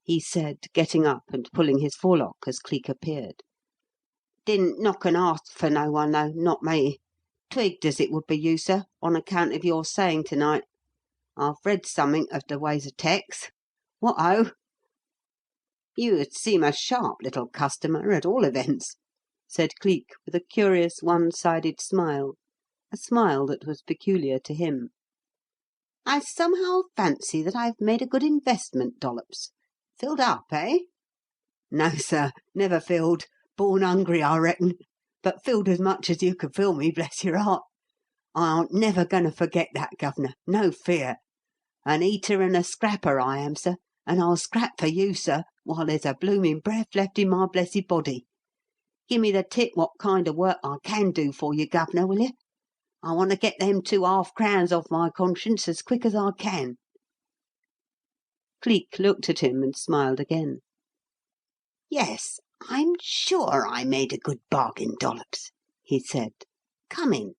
he said, getting up and pulling his forelock as Cleek appeared. "Didn't knock and ask for no one, though, not me. Twigged as it would be you, sir, on account of your saying to-night. I've read summink of the ways of Tex. What ho! You seem a sharp little customer, at all events," said Cleek, with a curious one-sided smile, a smile that was peculiar to him. "I somehow fancy that I've made a good investment, Dollops. Filled up, eh?" "No, sir, never filled. Born hungry, I reckon. But filled as much as you could fill me, bless your heart. I aren't never going to forget that, governor, no fear. An eater and a scrapper I am, sir, and I'll scrap for you, sir, while there's a bloomin' breath left in my blessed body. Gimme the tip what kind of work I can do for you, governor, will you? I want to get them 2 half-crowns off my conscience as quick as I can." Cleek looked at him and smiled again. "Yes, I'm sure I made a good bargain, Dollops," he said. "Come in."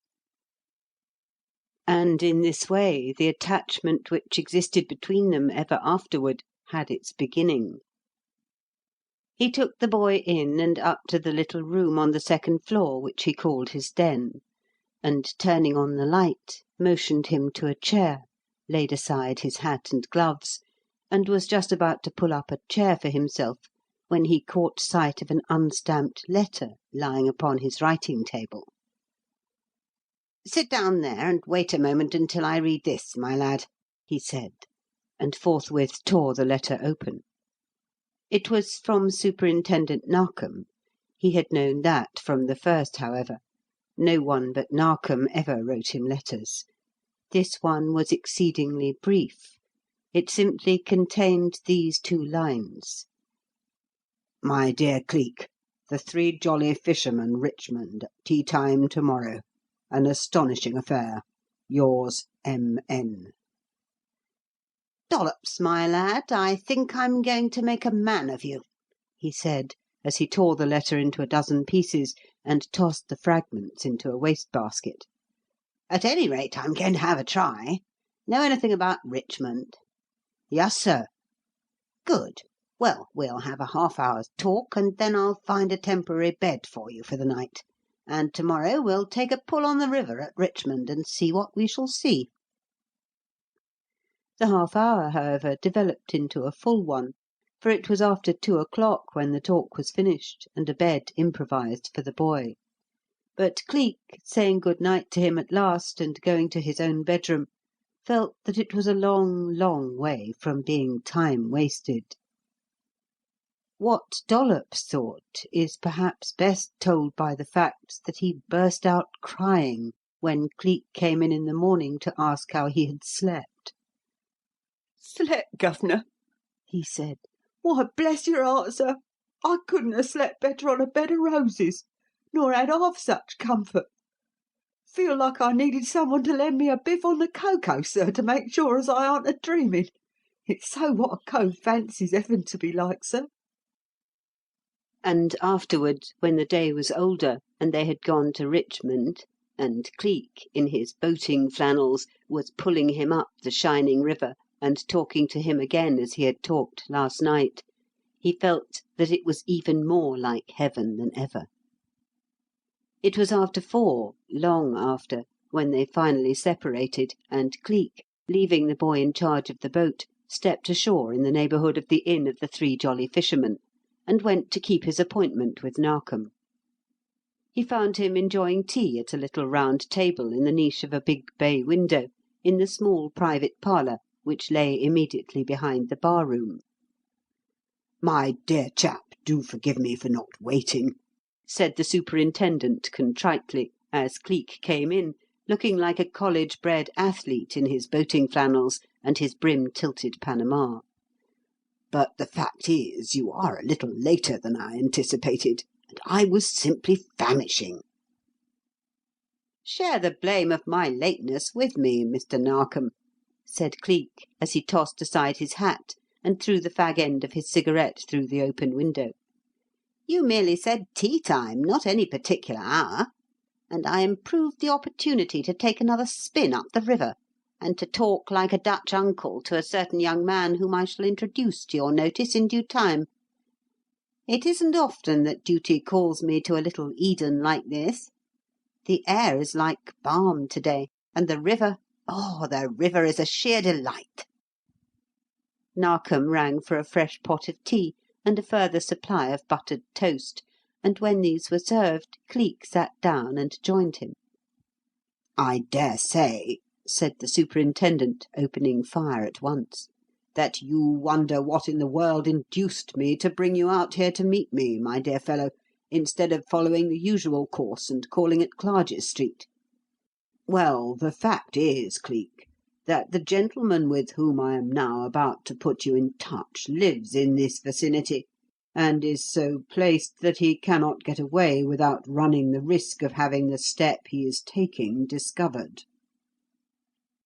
And in this way the attachment which existed between them ever afterward had its beginning. He took the boy in and up to the little room on the second floor which he called his den, and, turning on the light, motioned him to a chair, laid aside his hat and gloves, and was just about to pull up a chair for himself when he caught sight of an unstamped letter lying upon his writing-table. "Sit down there and wait a moment until I read this, my lad," he said, and forthwith tore the letter open. It was from Superintendent Narkom. He had known that from the first, however. No one but Narkom ever wrote him letters. This one was exceedingly brief. It simply contained these 2 lines. "My dear Cleek, the Three Jolly Fishermen, Richmond, tea time to-morrow. An astonishing affair. Yours, M.N." "Dollops, my lad, I think I'm going to make a man of you," he said, as he tore the letter into a dozen pieces and tossed the fragments into a waste-basket. "At any rate, I'm going to have a try. Know anything about Richmond?" "Yus, sir." "Good. Well, we'll have a half-hour's talk, and then I'll find a temporary bed for you for the night. And to-morrow we'll take a pull on the river at Richmond and see what we shall see." The half-hour, however, developed into a full one, for it was after 2 o'clock when the talk was finished and a bed improvised for the boy. But Cleek, saying good night to him at last and going to his own bedroom, felt that it was a long, long way from being time wasted. What Dollops thought is perhaps best told by the fact that he burst out crying when Cleek came in the morning to ask how he had slept. "Slept, Governor?" he said. "Why, bless your heart, sir, I couldn't have slept better on a bed of roses, nor had half such comfort. Feel like I needed someone to lend me a biff on the cocoa, sir, to make sure as I aren't a-dreaming. It's so what a cove fancies heaven to be like, sir." And afterward, when the day was older and they had gone to Richmond, and Cleek, in his boating flannels, was pulling him up the shining river and talking to him again as he had talked last night, he felt that it was even more like heaven than ever. It was after 4, long after, when they finally separated, and Cleek, leaving the boy in charge of the boat, stepped ashore in the neighbourhood of the Inn of the Three Jolly Fishermen, and went to keep his appointment with Narkom. He found him enjoying tea at a little round table in the niche of a big bay window in the small private parlour which lay immediately behind the bar-room. "My dear chap, do forgive me for not waiting," said the superintendent contritely, as Cleek came in, looking like a college-bred athlete in his boating flannels and his brim-tilted Panama. "But the fact is, you are a little later than I anticipated, and I was simply famishing." "Share the blame of my lateness with me, Mr. Narkom," said Cleek, as he tossed aside his hat and threw the fag-end of his cigarette through the open window. "You merely said tea time, not any particular hour, and I improved the opportunity to take another spin up the river, and to talk like a Dutch uncle to a certain young man whom I shall introduce to your notice in due time. It isn't often that duty calls me to a little Eden like this. The air is like balm to-day, and the river, oh, the river is a sheer delight." Narkom rang for a fresh pot of tea and a further supply of buttered toast, and when these were served, Cleek sat down and joined him. "I dare say," said the superintendent, opening fire at once, "that you wonder what in the world induced me to bring you out here to meet me, my dear fellow, instead of following the usual course and calling at Clarges Street. Well, the fact is, Cleek, that the gentleman with whom I am now about to put you in touch lives in this vicinity, and is so placed that he cannot get away without running the risk of having the step he is taking discovered."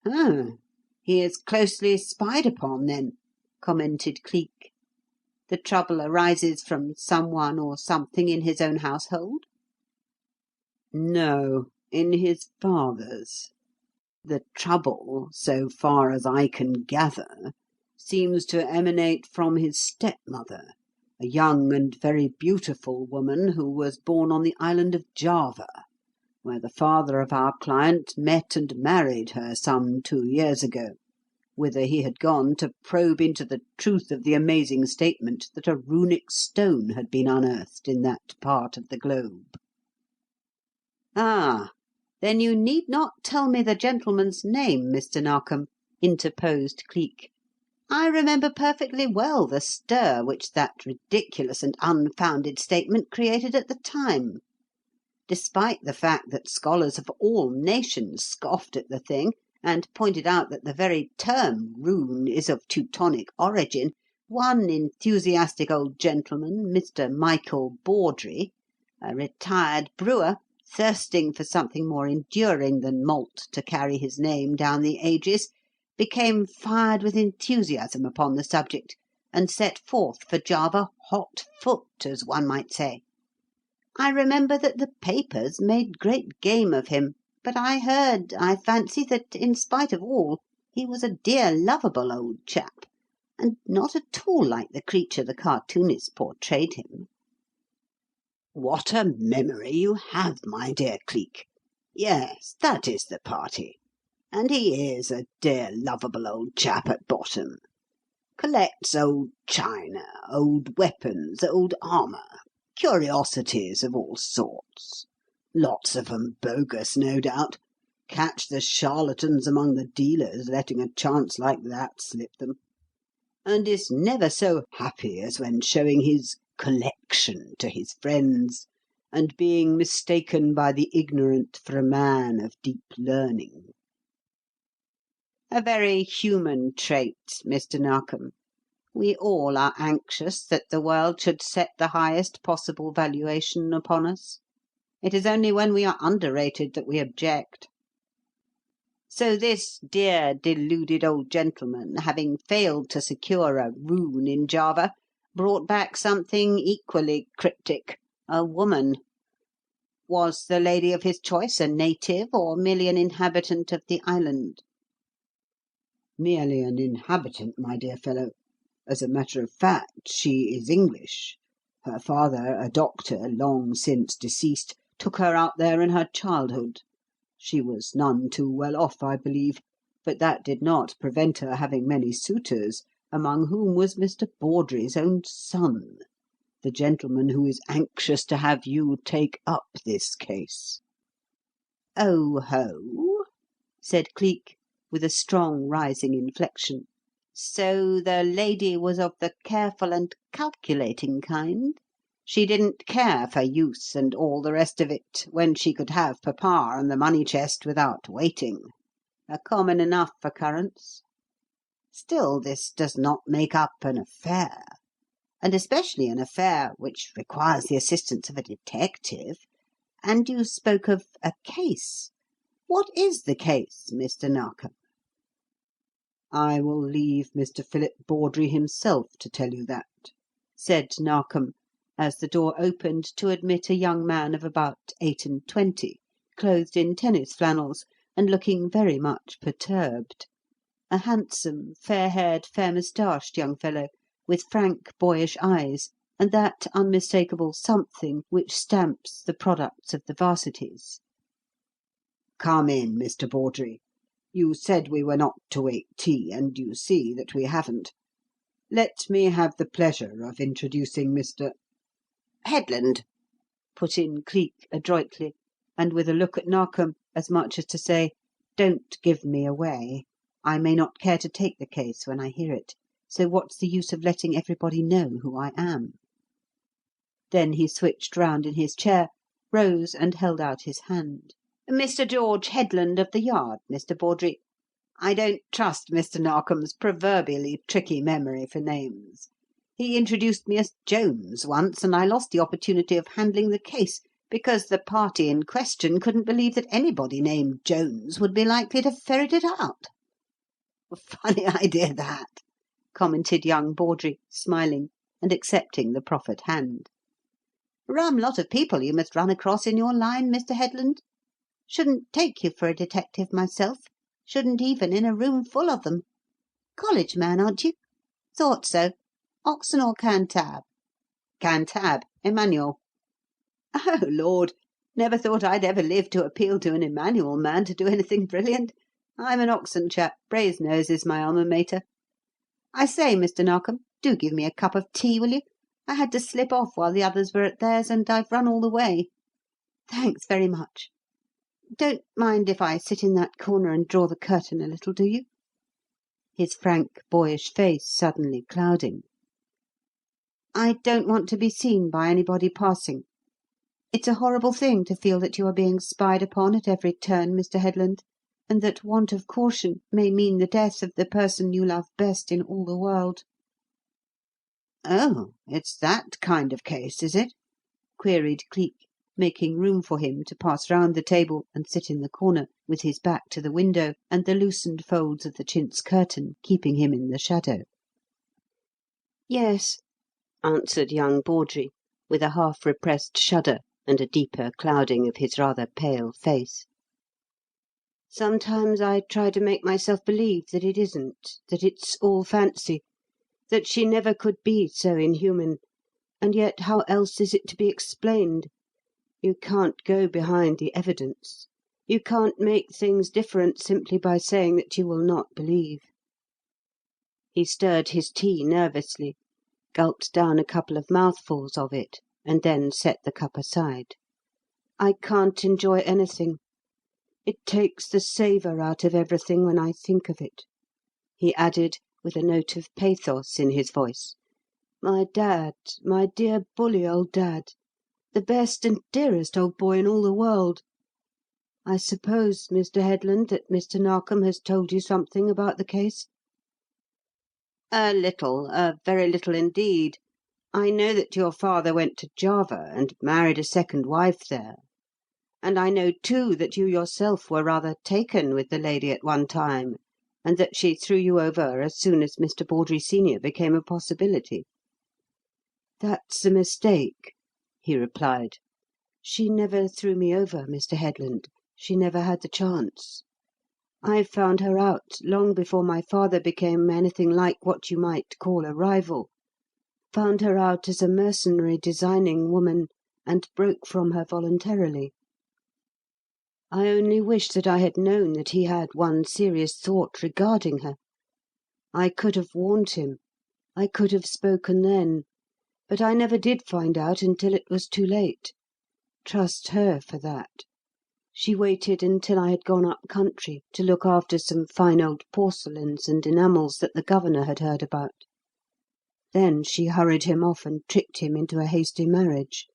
"Ah, he is closely spied upon, then," commented Cleek. "The trouble arises from someone or something in his own household?" "No, in his father's. The trouble, so far as I can gather, seems to emanate from his stepmother, a young and very beautiful woman who was born on the island of Java, where the father of our client met and married her some 2 years ago, whither he had gone to probe into the truth of the amazing statement that a runic stone had been unearthed in that part of the globe." "Ah, then you need not tell me the gentleman's name, Mr. Narkom," interposed Cleek. "I remember perfectly well the stir which that ridiculous and unfounded statement created at the time. Despite the fact that scholars of all nations scoffed at the thing, and pointed out that the very term rune is of Teutonic origin, one enthusiastic old gentleman, Mr. Michael Bawdrey, a retired brewer, thirsting for something more enduring than malt to carry his name down the ages, became fired with enthusiasm upon the subject, and set forth for Java hot foot, as one might say. I remember that the papers made great game of him, but I heard, I fancy, that, in spite of all, he was a dear lovable old chap, and not at all like the creature the cartoonists portrayed him." "What a memory you have, my dear Cleek! Yes, that is the party. And he is a dear lovable old chap at bottom. Collects old china, old weapons, old armour, curiosities of all sorts. Lots of 'em bogus, no doubt. Catch the charlatans among the dealers letting a chance like that slip them. And is never so happy as when showing his collection to his friends, and being mistaken by the ignorant for a man of deep learning." A very human trait, Mr. Narkom. We all are anxious that the world should set the highest possible valuation upon us. It is only when we are underrated that we object. So this dear deluded old gentleman, having failed to secure a rune in Java, brought back something equally cryptic, a woman. Was the lady of his choice a native or merely an inhabitant of the island?" "Merely an inhabitant, my dear fellow. As a matter of fact, she is English. Her father, a doctor, long since deceased, took her out there in her childhood. She was none too well off, I believe, but that did not prevent her having many suitors, among whom was Mr. Bawdrey's own son, the gentleman who is anxious to have you take up this case." "Oh ho!" said Cleek, with a strong rising inflection. "So the lady was of the careful and calculating kind? She didn't care for use and all the rest of it, when she could have papa and the money chest without waiting. A common enough occurrence. Still, this does not make up an affair, and especially an affair which requires the assistance of a detective. And you spoke of a case. What is the case, Mr. Narkom?" "I will leave Mr. Philip Bawdrey himself to tell you that," said Narkom, as the door opened to admit a young man of about 28, clothed in tennis flannels and looking very much perturbed. A handsome, fair-haired, fair-moustached young fellow, with frank, boyish eyes, and that unmistakable something which stamps the products of the 'Varsities. "Come in, Mr. Bawdrey. You said we were not to wait tea, and you see that we haven't. Let me have the pleasure of introducing Mr. "Headland," put in Cleek adroitly, and with a look at Narkom, as much as to say, "Don't give me away. I may not care to take the case when I hear it, so what's the use of letting everybody know who I am?" Then he switched round in his chair, rose, and held out his hand. "Mr. George Headland of the Yard, Mr. Bawdrey. I don't trust Mr. Narkom's proverbially tricky memory for names. He introduced me as Jones once, and I lost the opportunity of handling the case because the party in question couldn't believe that anybody named Jones would be likely to ferret it out." "Funny idea, that," commented young Bawdrey, smiling, and accepting the proffered hand. "Rum lot of people you must run across in your line, Mr. Headland. Shouldn't take you for a detective myself. Shouldn't even in a room full of them. College man, aren't you? Thought so. Oxon or Cantab? Cantab, Emmanuel. Oh, Lord! Never thought I'd ever live to appeal to an Emmanuel man to do anything brilliant. I'm an Oxon chap. Brasenose is my alma mater. I say, Mr. Narkom, do give me a cup of tea, will you? I had to slip off while the others were at theirs, and I've run all the way. Thanks very much. Don't mind if I sit in that corner and draw the curtain a little, do you?" His frank, boyish face suddenly clouding. "I don't want to be seen by anybody passing. It's a horrible thing to feel that you are being spied upon at every turn, Mr. Headland, and that want of caution may mean the death of the person you love best in all the world." "Oh, it's that kind of case, is it?" queried Cleek, making room for him to pass round the table and sit in the corner, with his back to the window and the loosened folds of the chintz curtain keeping him in the shadow. "Yes," answered young Bawdrey, with a half-repressed shudder and a deeper clouding of his rather pale face. "Sometimes I try to make myself believe that it isn't, that it's all fancy, that she never could be so inhuman, and yet how else is it to be explained? You can't go behind the evidence. You can't make things different simply by saying that you will not believe." He stirred his tea nervously, gulped down a couple of mouthfuls of it, and then set the cup aside. "I can't enjoy anything. It takes the savour out of everything when I think of it," he added, with a note of pathos in his voice. "My dad, my dear bully old dad, the best and dearest old boy in all the world. I suppose, Mr. Headland, that Mr. Narkom has told you something about the case?" "A little, a very little indeed. I know that your father went to Java and married a second wife there. And I know, too, that you yourself were rather taken with the lady at one time, and that she threw you over as soon as Mr. Bawdrey senior became a possibility." "That's a mistake," he replied. "She never threw me over, Mr. Headland. She never had the chance. I found her out long before my father became anything like what you might call a rival; found her out as a mercenary, designing woman, and broke from her voluntarily. I only wish that I had known that he had one serious thought regarding her. I could have warned him. I could have spoken then. But I never did find out until it was too late. Trust her for that. She waited until I had gone up country to look after some fine old porcelains and enamels that the governor had heard about. Then she hurried him off and tricked him into a hasty marriage.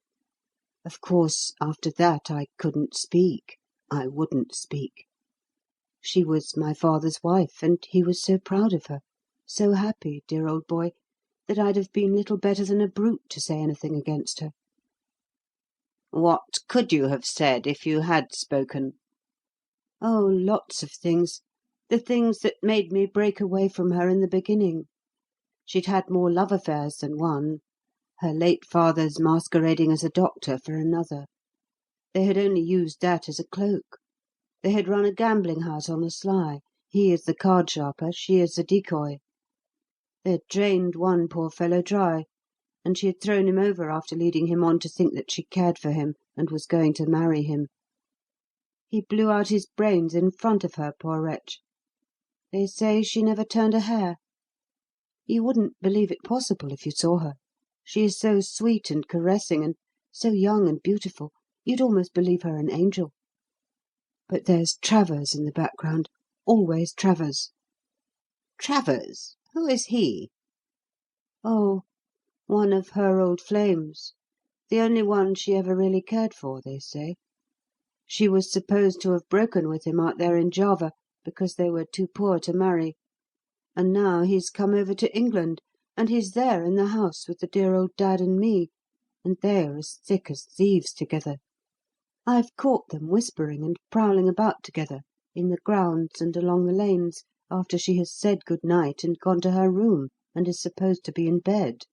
Of course, after that I couldn't speak. I wouldn't speak. She was my father's wife, and he was so proud of her, so happy, dear old boy, that I'd have been little better than a brute to say anything against her." "What could you have said if you had spoken?" "Oh, lots of things. The things that made me break away from her in the beginning. She'd had more love affairs than one, her late father's masquerading as a doctor for another. They had only used that as a cloak. They had run a gambling house on the sly, he as the card sharper, she as the decoy. They had drained one poor fellow dry, and she had thrown him over after leading him on to think that she cared for him and was going to marry him. He blew out his brains in front of her, poor wretch. They say she never turned a hair. You wouldn't believe it possible if you saw her. She is so sweet and caressing, and so young and beautiful, you'd almost believe her an angel. But there's Travers in the background, always Travers." "Travers? Who is he?" "Oh, one of her old flames. The only one she ever really cared for, they say. She was supposed to have broken with him out there in Java because they were too poor to marry. And now he's come over to England, and he's there in the house with the dear old dad and me, and they're as thick as thieves together. I've caught them whispering and prowling about together in the grounds and along the lanes after she has said good night and gone to her room and is supposed to be in bed.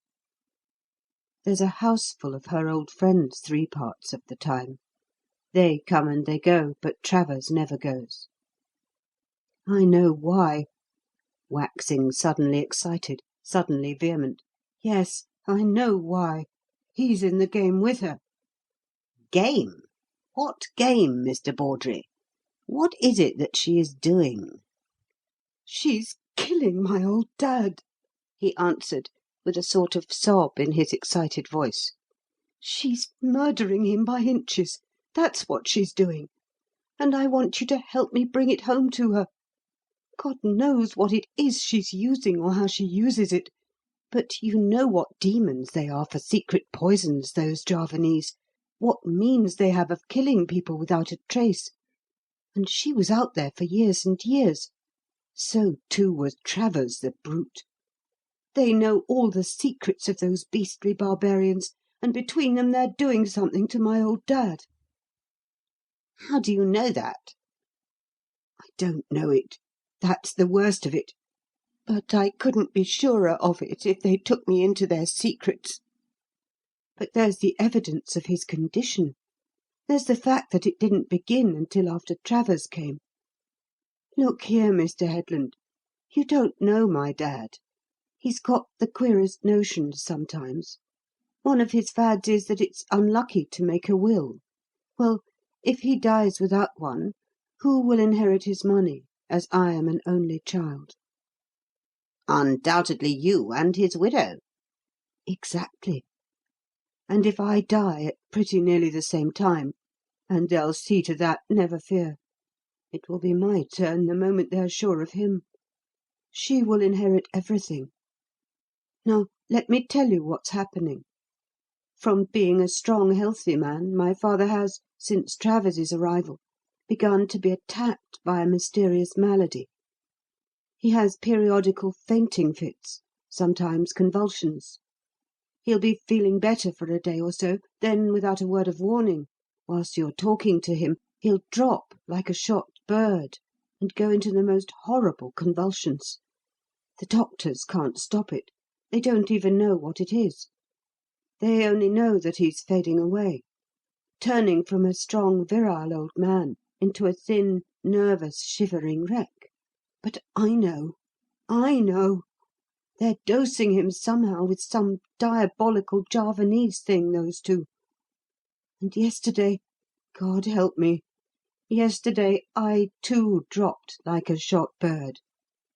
There's a houseful of her old friends 3 parts of the time. They come and they go, but Travers never goes. I know why," waxing suddenly excited, suddenly vehement. "Yes, I know why. He's in the game with her." "Game? What game, Mr. Bawdrey? What is it that she is doing?" "She's killing my old dad," he answered, with a sort of sob in his excited voice. "She's murdering him by inches. That's what she's doing. And I want you to help me bring it home to her. God knows what it is she's using, or how she uses it. But you know what demons they are for secret poisons, those Javanese, what means they have of killing people without a trace. And she was out there for years and years. So, too, was Travers, the brute. They know all the secrets of those beastly barbarians, and between them they're doing something to my old dad." "How do you know that?" "I don't know it. That's the worst of it. But I couldn't be surer of it if they took me into their secrets. But there's the evidence of his condition. There's the fact that it didn't begin until after Travers came. Look here, Mr. Headland, you don't know my dad. He's got the queerest notions sometimes. One of his fads is that it's unlucky to make a will. Well, if he dies without one, who will inherit his money, as I am an only child?" "Undoubtedly you and his widow." "Exactly. And if I die at pretty nearly the same time, and they'll see to that, never fear, it will be my turn the moment they're sure of him. She will inherit everything. Now, let me tell you what's happening. From being a strong, healthy man, my father has, since Travers's arrival, begun to be attacked by a mysterious malady. He has periodical fainting fits, sometimes convulsions. He'll be feeling better for a day or so, then, without a word of warning, whilst you're talking to him, he'll drop like a shot bird and go into the most horrible convulsions. The doctors can't stop it. They don't even know what it is. They only know that he's fading away, turning from a strong, virile old man into a thin, nervous, shivering wreck. But I know. I know. They're dosing him somehow with some diabolical Javanese thing, those two. And yesterday, God help me, yesterday I, too, dropped like a shot bird.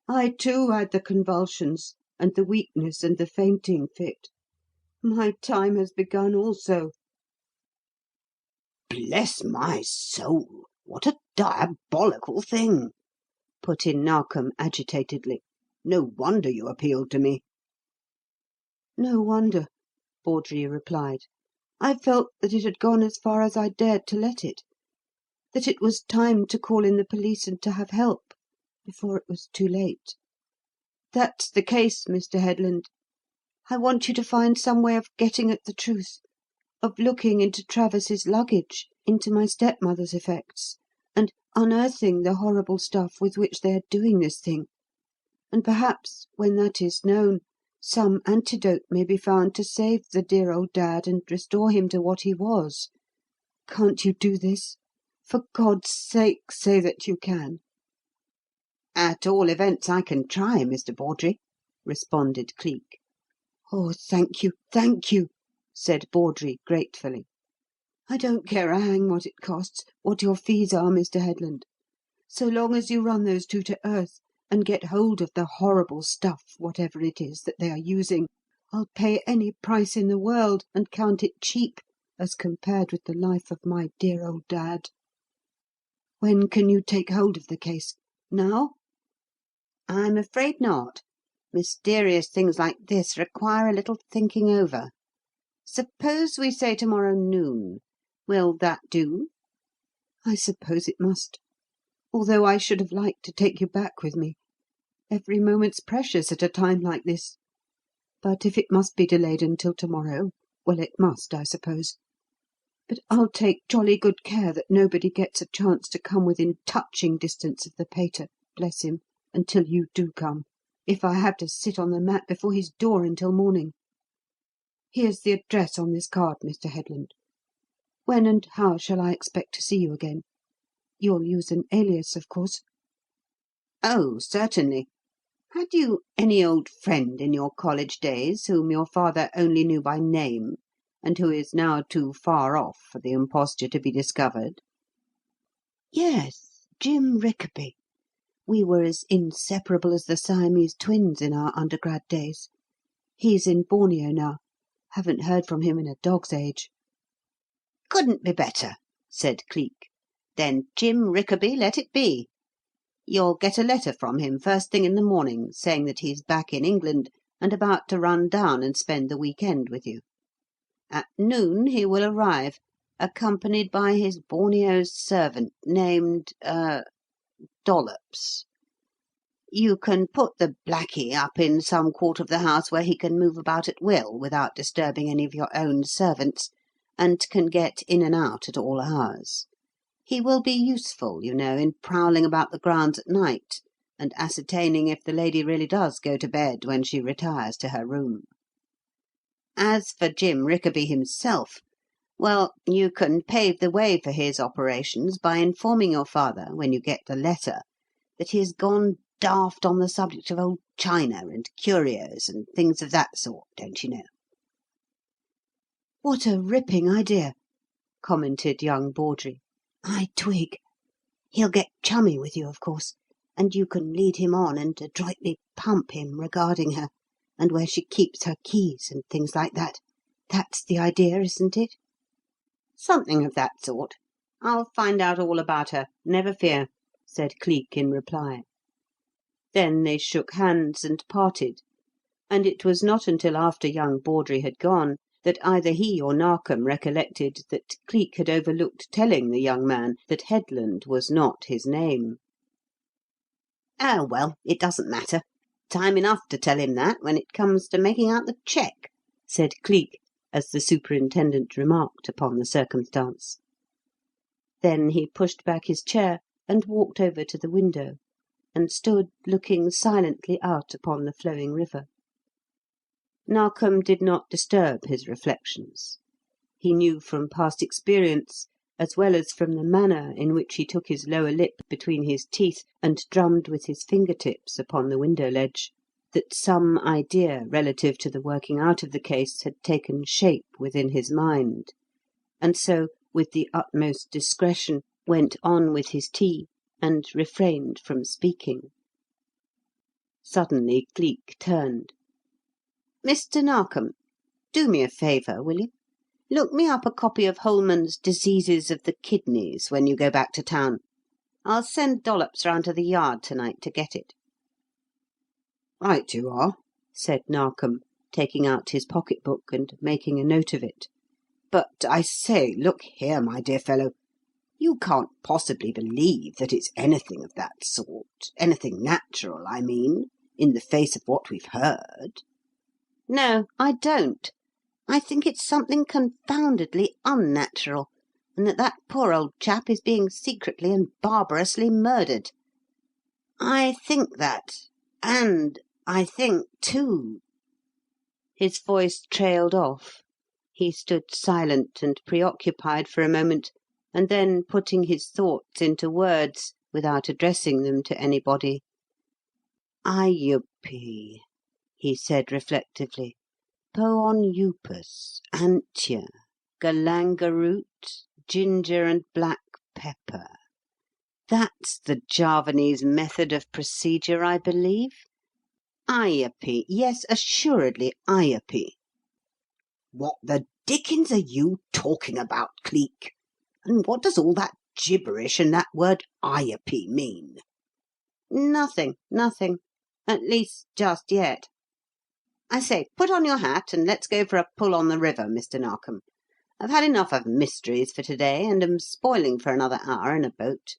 I, too, had the convulsions and the weakness and the fainting fit. My time has begun also." "Bless my soul, what a diabolical thing!" put in Narkom agitatedly. "No wonder you appealed to me." "No wonder," Bawdrey replied. "I felt that it had gone as far as I dared to let it, that it was time to call in the police and to have help before it was too late. That's the case, Mr. Headland. I want you to find some way of getting at the truth, of looking into Travers's luggage, into my stepmother's effects, and unearthing the horrible stuff with which they are doing this thing. And perhaps, when that is known, some antidote may be found to save the dear old dad and restore him to what he was. Can't you do this? For God's sake, say that you can." "At all events, I can try, Mr. Bawdrey," responded Cleek. "Oh, thank you," said Bawdrey gratefully. "I don't care a hang what it costs, what your fees are, Mr. Headland. So long as you run those two to earth and get hold of the horrible stuff, whatever it is, that they are using, I'll pay any price in the world and count it cheap as compared with the life of my dear old dad. When can you take hold of the case? Now?" "I'm afraid not. Mysterious things like this require a little thinking over. Suppose we say to-morrow noon. Will that do?" "I suppose it must. Although I should have liked to take you back with me. Every moment's precious at a time like this. But if it must be delayed until to-morrow, well, it must, I suppose. But I'll take jolly good care that nobody gets a chance to come within touching distance of the pater, bless him, until you do come, if I have to sit on the mat before his door until morning. Here's the address on this card, Mr. Headland. When and how shall I expect to see you again? You'll use an alias, of course?" "Oh, certainly. Had you any old friend in your college days whom your father only knew by name, and who is now too far off for the imposture to be discovered?" "Yes, Jim Rickaby. We were as inseparable as the Siamese twins in our undergrad days. He's in Borneo now. Haven't heard from him in a dog's age." "Couldn't be better," said Cleek. "Then Jim Rickaby let it be. You'll get a letter from him first thing in the morning, saying that he's back in England and about to run down and spend the week end with you. At noon he will arrive, accompanied by his Borneo servant named Dollops. You can put the blackie up in some quarter of the house where he can move about at will without disturbing any of your own servants, and can get in and out at all hours. He will be useful, you know, in prowling about the grounds at night and ascertaining if the lady really does go to bed when she retires to her room. As for Jim Rickaby himself, well, you can pave the way for his operations by informing your father, when you get the letter, that he has gone daft on the subject of old china and curios and things of that sort, don't you know?" "What a ripping idea!" commented young Bawdrey. "I twig. He'll get chummy with you, of course, and you can lead him on and adroitly pump him regarding her, and where she keeps her keys and things like that. That's the idea, isn't it?" "Something of that sort. I'll find out all about her, never fear," said Cleek in reply. Then they shook hands and parted, and it was not until after young Bawdrey had gone that either he or Narkom recollected that Cleek had overlooked telling the young man that Headland was not his name. "Oh, well, it doesn't matter. Time enough to tell him that when it comes to making out the cheque," said Cleek, as the superintendent remarked upon the circumstance. Then he pushed back his chair and walked over to the window, and stood looking silently out upon the flowing river. Narkom did not disturb his reflections. He knew from past experience, as well as from the manner in which he took his lower lip between his teeth and drummed with his finger-tips upon the window-ledge, that some idea relative to the working out of the case had taken shape within his mind, and so, with the utmost discretion, went on with his tea and refrained from speaking. Suddenly Cleek turned. "Mr. Narkom, do me a favour, will you? Look me up a copy of Holman's Diseases of the Kidneys when you go back to town. I'll send Dollops round to the Yard to-night to get it." "Right you are," said Narkom, taking out his pocket-book and making a note of it. "But, I say, look here, my dear fellow, you can't possibly believe that it's anything of that sort, anything natural, I mean, in the face of what we've heard?" "No, I don't. I think it's something confoundedly unnatural, and that poor old chap is being secretly and barbarously murdered. I think that, and I think, too—" His voice trailed off. He stood silent and preoccupied for a moment, and then, putting his thoughts into words, without addressing them to anybody, "Ayupee," he said reflectively, "Poon Upas, Antia, galanga root, ginger and black pepper. That's the Javanese method of procedure, I believe. Ayupee, yes, assuredly Ayupee." "What the dickens are you talking about, Cleek? And what does all that gibberish and that word Ayupee mean?" "Nothing, nothing. At least, just yet. I say, put on your hat and let's go for a pull on the river, Mr. Narkom. I've had enough of mysteries for to-day, and am spoiling for another hour in a boat."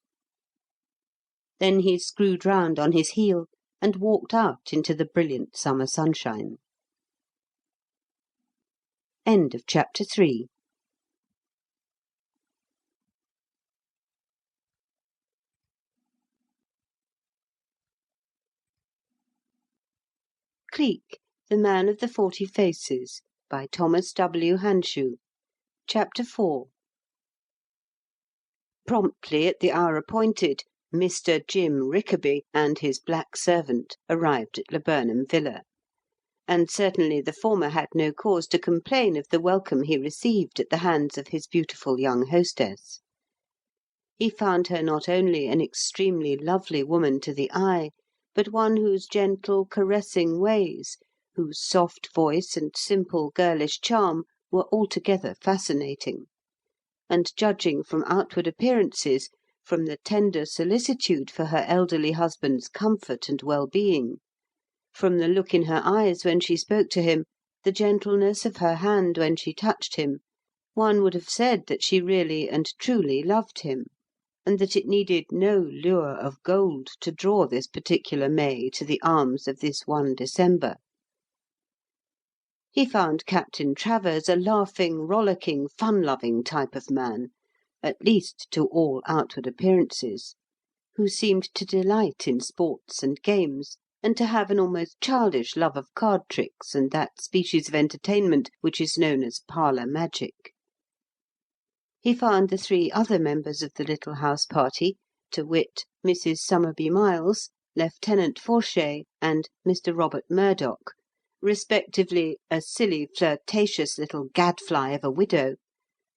Then he screwed round on his heel and walked out into the brilliant summer sunshine. End of Chapter 3. Cleek, the Man of the 40 Faces, by Thomas W. Hanshew. Chapter 4. Promptly at the hour appointed, Mr. Jim Rickaby and his black servant arrived at Laburnham Villa, and certainly the former had no cause to complain of the welcome he received at the hands of his beautiful young hostess. He found her not only an extremely lovely woman to the eye, but one whose gentle, caressing ways, whose soft voice and simple girlish charm were altogether fascinating; and judging from outward appearances, from the tender solicitude for her elderly husband's comfort and well-being, from the look in her eyes when she spoke to him, the gentleness of her hand when she touched him, one would have said that she really and truly loved him, and that it needed no lure of gold to draw this particular May to the arms of this one December. He found Captain Travers a laughing, rollicking, fun-loving type of man, at least to all outward appearances, who seemed to delight in sports and games, and to have an almost childish love of card tricks and that species of entertainment which is known as parlour magic. He found the three other members of the little house party, to wit, Mrs. Somerby Miles, Lieutenant Fauchet, and Mr. Robert Murdoch, respectively a silly, flirtatious little gadfly of a widow,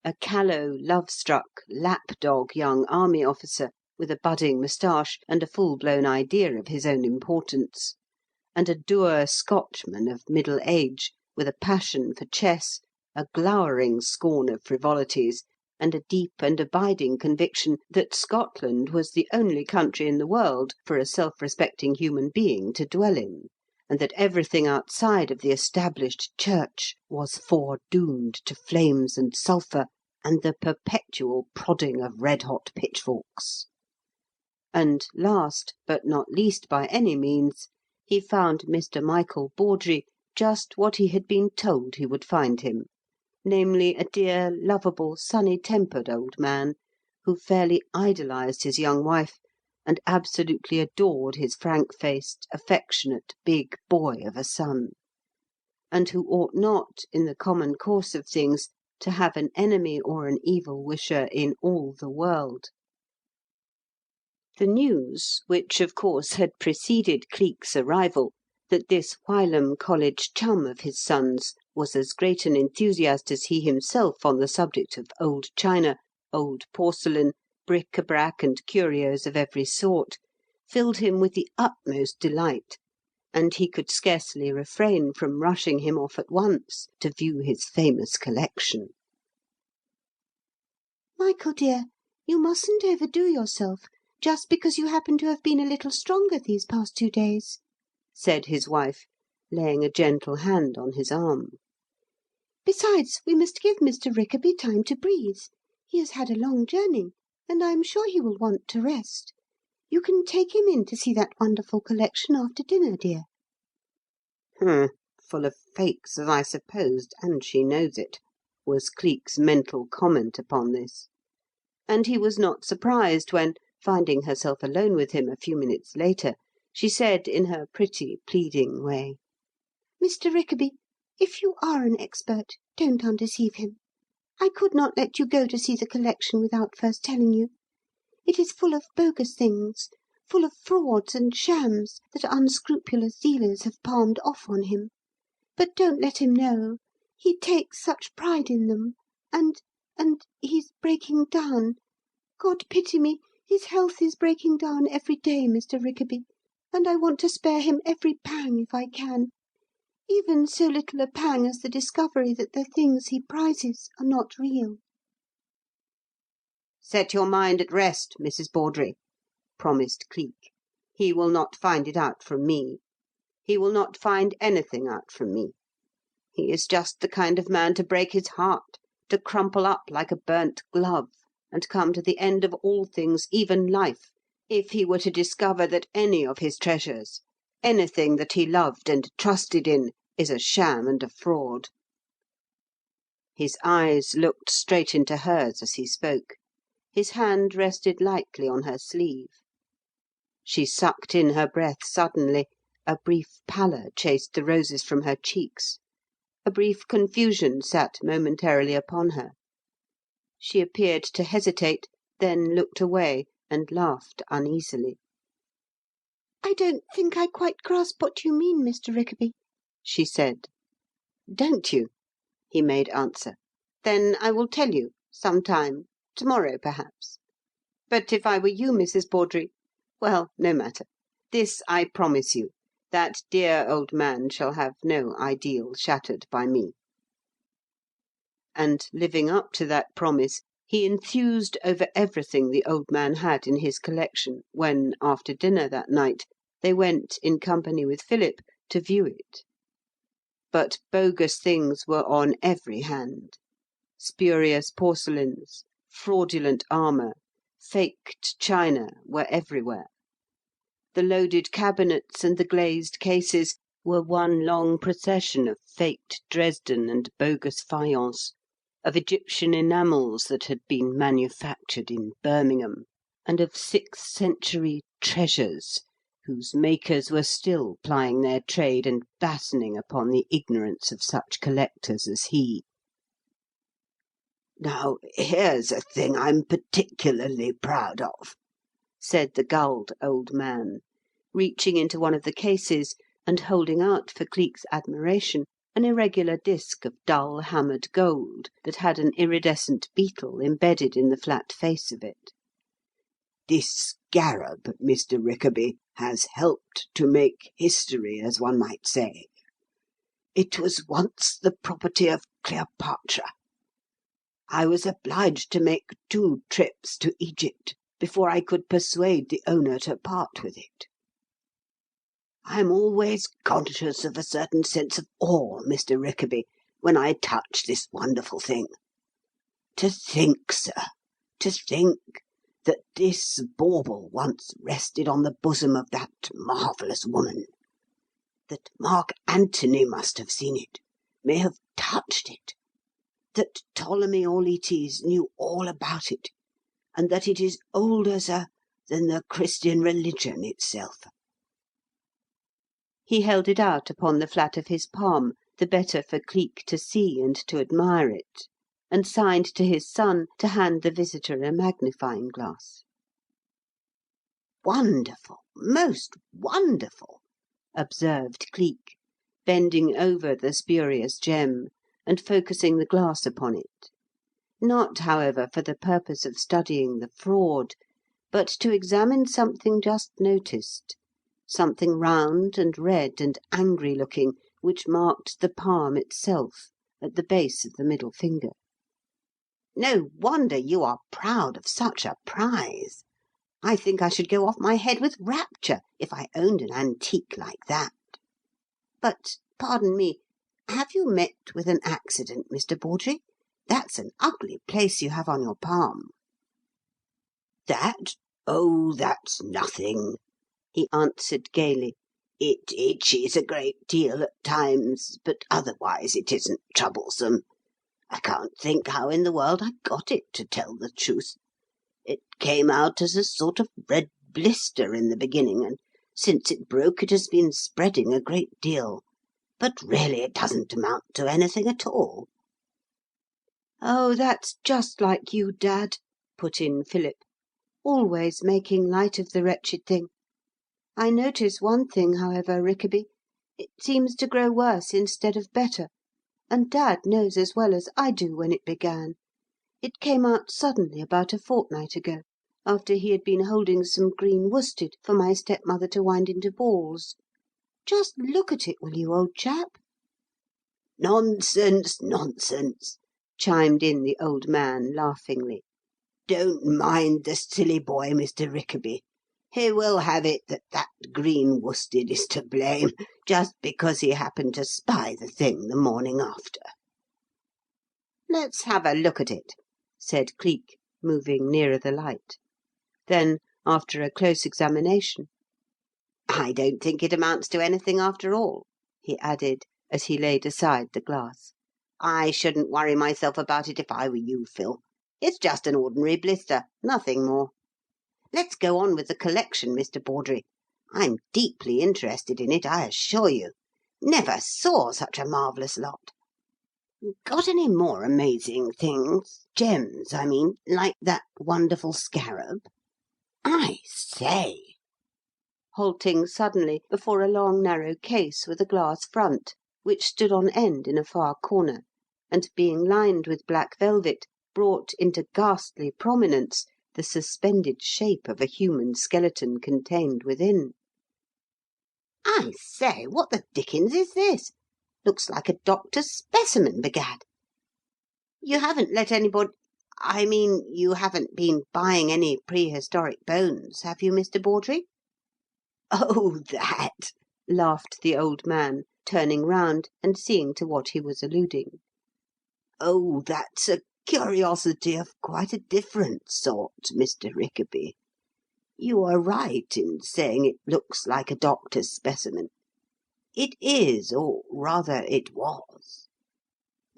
a callow, love-struck, lap-dog young army officer with a budding moustache and a full-blown idea of his own importance, and a dour Scotchman of middle age with a passion for chess, a glowering scorn of frivolities, and a deep and abiding conviction that Scotland was the only country in the world for a self-respecting human being to dwell in, and that everything outside of the established church was foredoomed to flames and sulphur and the perpetual prodding of red-hot pitchforks. And last, but not least by any means, he found Mr. Michael Bawdrey just what he had been told he would find him, namely a dear, lovable, sunny-tempered old man, who fairly idolised his young wife and absolutely adored his frank-faced, affectionate, big boy of a son, and who ought not, in the common course of things, to have an enemy or an evil-wisher in all the world. The news, which of course had preceded Cleek's arrival, that this whilom college chum of his son's was as great an enthusiast as he himself on the subject of old china, old porcelain, bric-à-brac, and curios of every sort, filled him with the utmost delight, and he could scarcely refrain from rushing him off at once to view his famous collection. Michael, dear, you mustn't overdo yourself, just because you happen to have been a little stronger these past 2 days," said his wife, laying a gentle hand on his arm. "Besides, we must give Mr. Rickaby time to breathe. He has had a long journey, and I am sure he will want to rest. You can take him in to see that wonderful collection after dinner, dear." Full of fakes, as I supposed, and she knows it, was Cleek's mental comment upon this. And he was not surprised when, finding herself alone with him a few minutes later, she said in her pretty, pleading way, "Mr. Rickaby, if you are an expert, don't undeceive him. I could not let you go to see the collection without first telling you. It is full of bogus things, full of frauds and shams that unscrupulous dealers have palmed off on him. But don't let him know. He takes such pride in them. And he's breaking down. God pity me, his health is breaking down every day, Mr. Rickaby, and I want to spare him every pang if I can. Even so little a pang as the discovery that the things he prizes are not real." "Set your mind at rest, Mrs. Bawdrey," promised Cleek. "He will not find it out from me. He will not find anything out from me. He is just the kind of man to break his heart, to crumple up like a burnt glove, and come to the end of all things, even life, if he were to discover that any of his treasures, anything that he loved and trusted in, is a sham and a fraud." His eyes looked straight into hers as he spoke. His hand rested lightly on her sleeve. She sucked in her breath suddenly. A brief pallor chased the roses from her cheeks. A brief confusion sat momentarily upon her. She appeared to hesitate, then looked away, and laughed uneasily. I don't think I quite grasp what you mean, Mr. Rickaby, she said. Don't you? He made answer. Then I will tell you, some time, to-morrow perhaps. But if I were you, Mrs. Bawdrey, well, no matter. This I promise you, that dear old man shall have no ideal shattered by me. And living up to that promise, he enthused over everything the old man had in his collection when, after dinner that night, they went, in company with Philip, to view it. But bogus things were on every hand. Spurious porcelains, fraudulent armour, faked china were everywhere. The loaded cabinets and the glazed cases were one long procession of faked Dresden and bogus faience, of Egyptian enamels that had been manufactured in Birmingham, and of 6th century treasures whose makers were still plying their trade and battening upon the ignorance of such collectors as he. "Now, here's a thing I'm particularly proud of," said the gulled old man, reaching into one of the cases and holding out for Cleek's admiration an irregular disc of dull hammered gold that had an iridescent beetle embedded in the flat face of it. "This scarab, Mr. Rickaby, has helped to make history, as one might say. It was once the property of Cleopatra. I was obliged to make 2 trips to Egypt before I could persuade the owner to part with it. I am always conscious of a certain sense of awe, Mr. Rickaby, when I touch this wonderful thing. To think, sir, to think that this bauble once rested on the bosom of that marvellous woman, that Mark Antony must have seen it, may have touched it, that Ptolemy Auletes knew all about it, and that it is older, sir, than the Christian religion itself." He held it out upon the flat of his palm, the better for Cleek to see and to admire it, and signed to his son to hand the visitor a magnifying glass. "Wonderful, most wonderful," observed Cleek, bending over the spurious gem and focusing the glass upon it; not, however, for the purpose of studying the fraud, but to examine something just noticed, something round and red and angry looking, which marked the palm itself, at the base of the middle finger. "No wonder you are proud of such a prize. I think I should go off my head with rapture if I owned an antique like that. But, pardon me, have you met with an accident, Mr. Bawdrey? That's an ugly place you have on your palm." "That? Oh, that's nothing," he answered gaily. "It itches a great deal at times, but otherwise it isn't troublesome. I can't think how in the world I got it, to tell the truth. It came out as a sort of red blister in the beginning, and since it broke it has been spreading a great deal. But really it doesn't amount to anything at all." "Oh, that's just like you, Dad," put in Philip, "always making light of the wretched thing. I notice one thing, however, Rickaby. It seems to grow worse instead of better, and Dad knows as well as I do when it began. It came out suddenly about a fortnight ago, after he had been holding some green worsted for my stepmother to wind into balls. Just look at it, will you, old chap?" "Nonsense, nonsense," chimed in the old man laughingly. "Don't mind the silly boy, Mr. Rickaby. He will have it that that green worsted is to blame, just because he happened to spy the thing the morning after." "Let's have a look at it," said Cleek, moving nearer the light. Then, after a close examination, "I don't think it amounts to anything after all," he added, as he laid aside the glass. "I shouldn't worry myself about it if I were you, Phil. It's just an ordinary blister, nothing more. Let's go on with the collection, Mr. Bawdrey. I'm deeply interested in it, I assure you. Never saw such a marvellous lot. Got any more amazing things? Gems, I mean, like that wonderful scarab?" I say!" halting suddenly before a long narrow case with a glass front, which stood on end in a far corner, and being lined with black velvet, brought into ghastly prominence the suspended shape of a human skeleton contained within. "I say, what the dickens is this? Looks like a doctor's specimen, begad. You haven't let anybody... I mean, you haven't been buying any prehistoric bones, have you, Mr. Bawdrey?" "Oh, that!" laughed the old man, turning round and seeing to what he was alluding. "Oh, that's a curiosity of quite a different sort, Mr. Rickaby. You are right in saying it looks like a doctor's specimen. It is, or rather it was.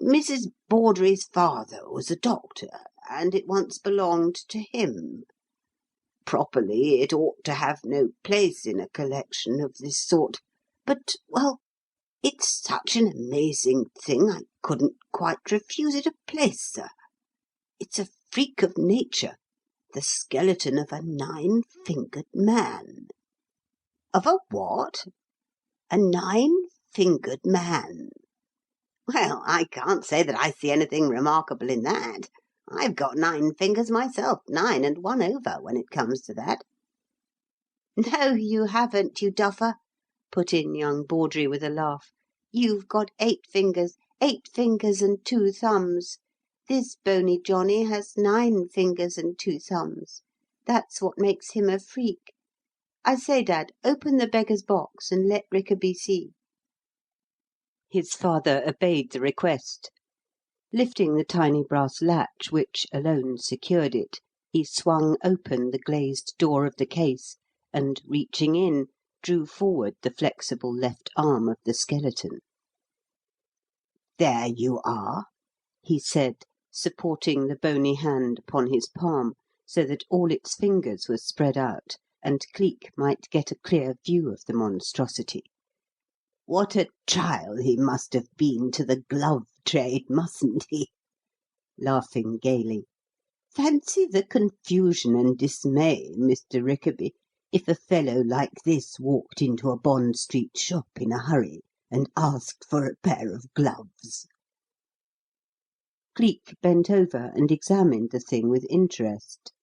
Mrs. Bawdrey's father was a doctor, and it once belonged to him. Properly, it ought to have no place in a collection of this sort, but, well, it's such an amazing thing I couldn't quite refuse it a place, sir. It's a freak of nature, the skeleton of a 9-fingered man." "Of a what?" "A 9-fingered man." "Well, I can't say that I see anything remarkable in that. I've got 9 fingers myself, 9 and 1 over, when it comes to that." "No, you haven't, you duffer," put in young Bawdrey with a laugh. "You've got 8 fingers, 8 fingers and 2 thumbs. This bony Johnny has 9 fingers and 2 thumbs. That's what makes him a freak. I say, Dad, open the beggar's box and let Rickaby see." His father obeyed the request. Lifting the tiny brass latch which alone secured it, he swung open the glazed door of the case, and, reaching in, drew forward the flexible left arm of the skeleton. "There you are," he said, supporting the bony hand upon his palm, so that all its fingers were spread out, and Cleek might get a clear view of the monstrosity. "What a trial he must have been to the glove trade, mustn't he?" laughing gaily. "Fancy the confusion and dismay, Mr. Rickaby, if a fellow like this walked into a Bond Street shop in a hurry and asked for a pair of gloves." Cleek bent over and examined the thing with interest.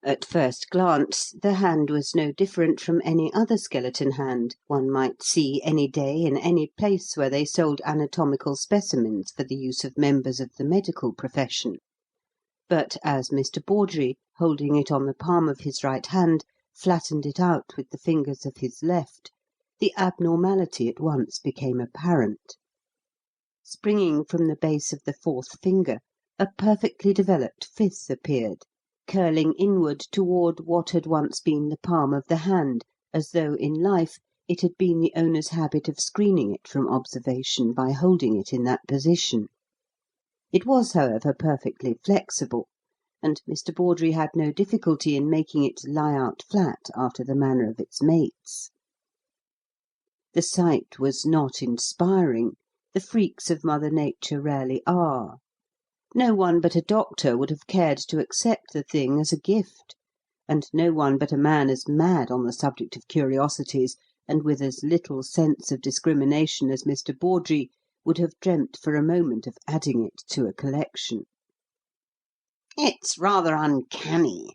At first glance, the hand was no different from any other skeleton hand one might see any day in any place where they sold anatomical specimens for the use of members of the medical profession. But as Mr. Bawdrey, holding it on the palm of his right hand, flattened it out with the fingers of his left, the abnormality at once became apparent. Springing from the base of the fourth finger, a perfectly developed fifth appeared, curling inward toward what had once been the palm of the hand, as though in life it had been the owner's habit of screening it from observation by holding it in that position. It was, however, perfectly flexible, and Mr. Bawdrey had no difficulty in making it lie out flat after the manner of its mates. The sight was not inspiring. The freaks of Mother Nature rarely are. No one but a doctor would have cared to accept the thing as a gift, and no one but a man as mad on the subject of curiosities, and with as little sense of discrimination as Mr. Bawdrey, would have dreamt for a moment of adding it to a collection. "It's rather uncanny,"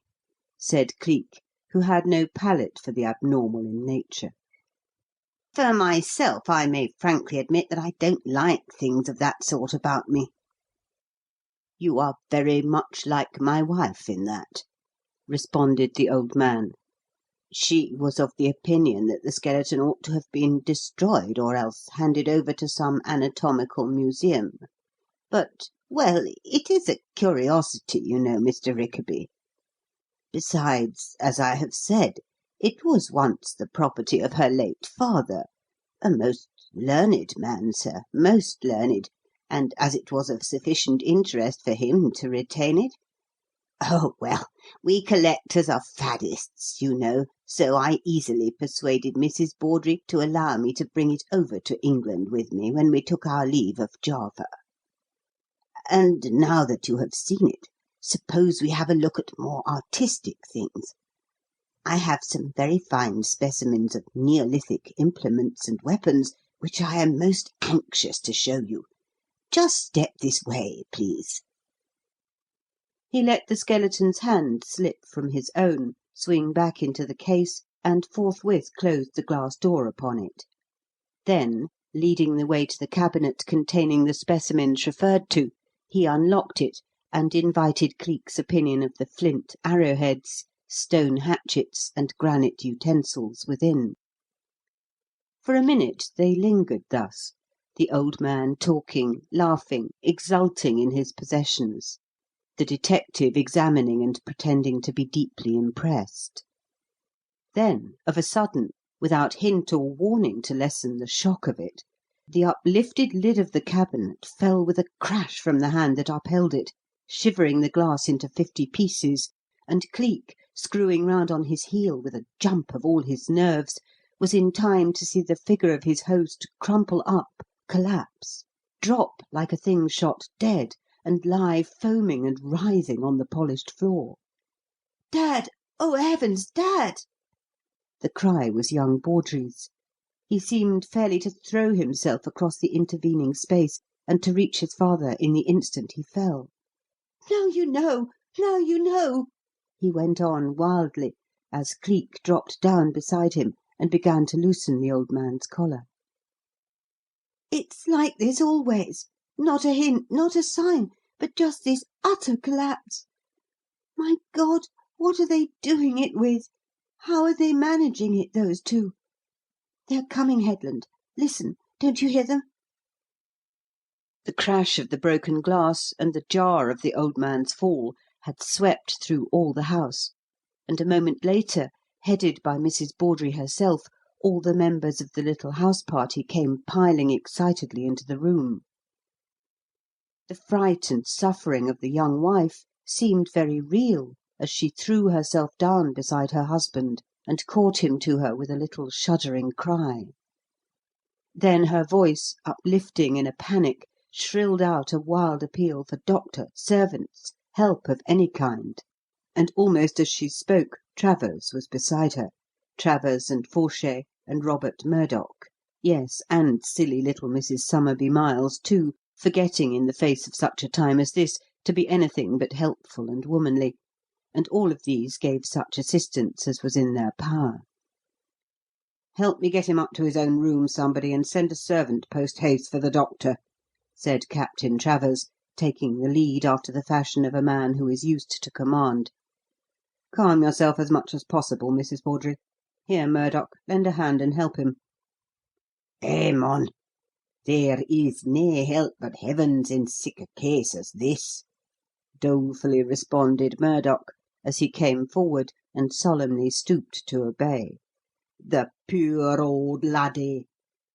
said Cleek, who had no palate for the abnormal in nature. "For myself, I may frankly admit that I don't like things of that sort about me." "You are very much like my wife in that," responded the old man. "She was of the opinion that the skeleton ought to have been destroyed or else handed over to some anatomical museum. But, well, it is a curiosity, you know, Mr. Rickaby. Besides, as I have said, it was once the property of her late father, a most learned man, sir, most learned, and as it was of sufficient interest for him to retain it... Oh, well, we collectors are faddists, you know, so I easily persuaded Mrs. Bawdrey to allow me to bring it over to England with me when we took our leave of Java. And now that you have seen it, suppose we have a look at more artistic things. I have some very fine specimens of Neolithic implements and weapons which I am most anxious to show you. Just step this way, please." He let the skeleton's hand slip from his own, swing back into the case, and forthwith closed the glass door upon it. Then, leading the way to the cabinet containing the specimens referred to, he unlocked it and invited Cleek's opinion of the flint arrowheads, stone hatchets, and granite utensils within. For a minute they lingered thus, the old man talking, laughing, exulting in his possessions, the detective examining and pretending to be deeply impressed. Then, of a sudden, without hint or warning to lessen the shock of it, the uplifted lid of the cabinet fell with a crash from the hand that upheld it, shivering the glass into 50 pieces, and Cleek, screwing round on his heel with a jump of all his nerves, was in time to see the figure of his host crumple up, collapse, drop like a thing shot dead, and lie foaming and writhing on the polished floor. "Dad! Oh, heavens, Dad!" The cry was young Bawdrey's. He seemed fairly to throw himself across the intervening space, and to reach his father in the instant he fell. "Now you know! Now you know!" he went on wildly, as Cleek dropped down beside him and began to loosen the old man's collar. "It's like this always. Not a hint, not a sign, but just this utter collapse. My God, what are they doing it with? How are they managing it, those two? They're coming, Headland. Listen, don't you hear them?" The crash of the broken glass and the jar of the old man's fall had swept through all the house, and a moment later, headed by Mrs. Bawdrey herself, all the members of the little house party came piling excitedly into the room. The fright and suffering of the young wife seemed very real as she threw herself down beside her husband and caught him to her with a little shuddering cry. Then her voice, uplifting in a panic, shrilled out a wild appeal for doctor, servants, help of any kind, and almost as she spoke Travers was beside her, Travers and Forshay and Robert Murdoch, yes, and silly little Mrs. Somerby-Miles, too, forgetting in the face of such a time as this to be anything but helpful and womanly, and all of these gave such assistance as was in their power. "Help me get him up to his own room, somebody, and send a servant post-haste for the doctor," said Captain Travers, taking the lead after the fashion of a man who is used to command. "Calm yourself as much as possible, Mrs. Bawdrey. Here, Murdoch, lend a hand and help him." "Eh, mon, there is nae help but heaven's in sic a case as this," dolefully responded Murdoch, as he came forward and solemnly stooped to obey. "The puir old laddie!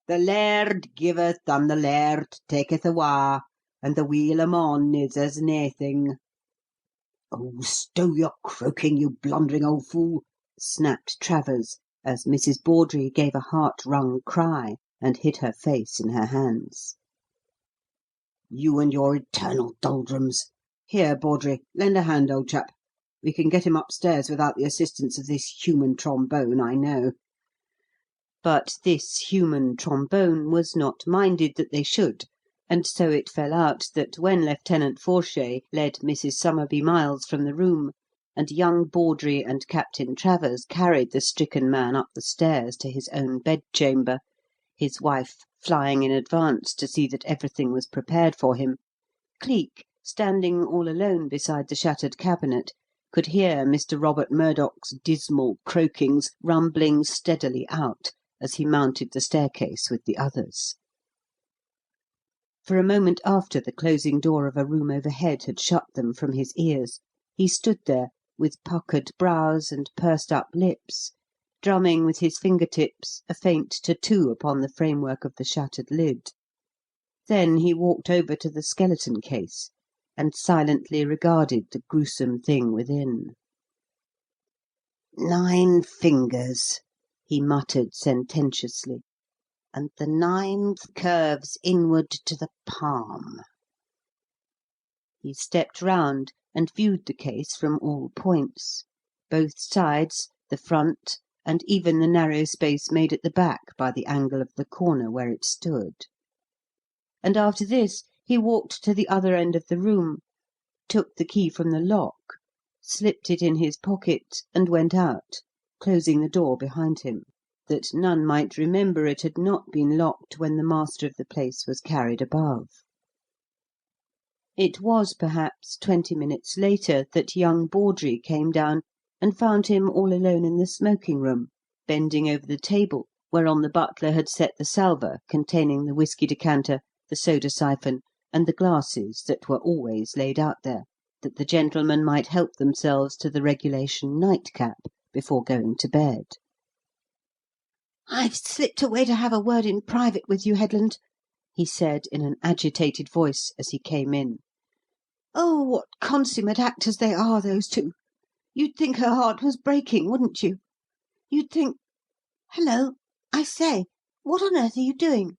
The laird giveth and the laird taketh awa', and the wheel o' mon is as naething." "Oh, stow your croaking, you blundering old fool!" snapped Travers, as Mrs. Bawdrey gave a heart-wrung cry and hid her face in her hands. "You and your eternal doldrums. Here, Bawdrey, lend a hand, old chap. We can get him upstairs without the assistance of this human trombone, I know." But this human trombone was not minded that they should, and so it fell out that when Lieutenant Forshay led Mrs. Somerby-Miles from the room, and young Bawdrey and Captain Travers carried the stricken man up the stairs to his own bedchamber, his wife flying in advance to see that everything was prepared for him, Cleek, standing all alone beside the shattered cabinet, could hear Mr. Robert Murdoch's dismal croakings rumbling steadily out as he mounted the staircase with the others. For a moment after the closing door of a room overhead had shut them from his ears, he stood there, with puckered brows and pursed-up lips, drumming with his finger-tips a faint tattoo upon the framework of the shattered lid. Then he walked over to the skeleton case and silently regarded the gruesome thing within. "9 fingers," he muttered sententiously, "and the 9th curves inward to the palm." He stepped round and viewed the case from all points. Both sides, the front, and even the narrow space made at the back by the angle of the corner where it stood. And after this he walked to the other end of the room, took the key from the lock, slipped it in his pocket, and went out, closing the door behind him, that none might remember it had not been locked when the master of the place was carried above. It was perhaps 20 minutes later that young Bawdrey came down and found him all alone in the smoking-room, bending over the table whereon the butler had set the salver containing the whisky decanter, the soda-siphon, and the glasses that were always laid out there, that the gentlemen might help themselves to the regulation nightcap before going to bed. "I've slipped away to have a word in private with you, Headland," he said in an agitated voice as he came in. "Oh, what consummate actors they are, those two! You'd think her heart was breaking, wouldn't you? You'd think Hello! I say, what on earth are you doing?"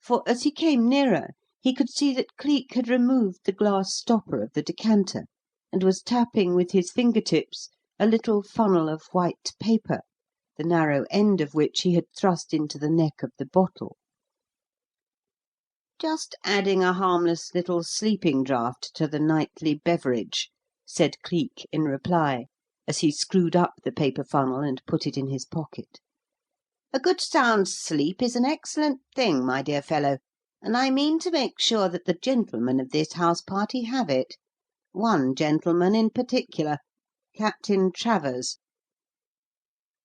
For as he came nearer, he could see that Cleek had removed the glass stopper of the decanter, and was tapping with his finger-tips a little funnel of white paper, the narrow end of which he had thrust into the neck of the bottle. "Just adding a harmless little sleeping draught to the nightly beverage," said Cleek in reply, as he screwed up the paper funnel and put it in his pocket. "A good sound sleep is an excellent thing, my dear fellow, and I mean to make sure that the gentlemen of this house-party have it. One gentleman in particular, Captain Travers."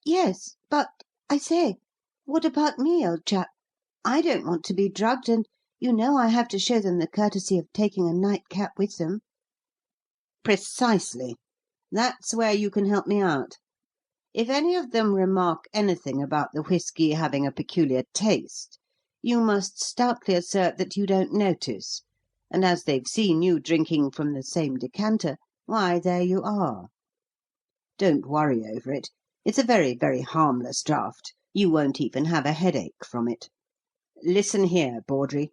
"Yes, but, I say, what about me, old chap? I don't want to be drugged, and you know I have to show them the courtesy of taking a nightcap with them." "Precisely. That's where you can help me out. If any of them remark anything about the whisky having a peculiar taste, you must stoutly assert that you don't notice, and as they've seen you drinking from the same decanter, why, there you are. Don't worry over it. It's a very, very harmless draught. You won't even have a headache from it. Listen here, Bawdrey.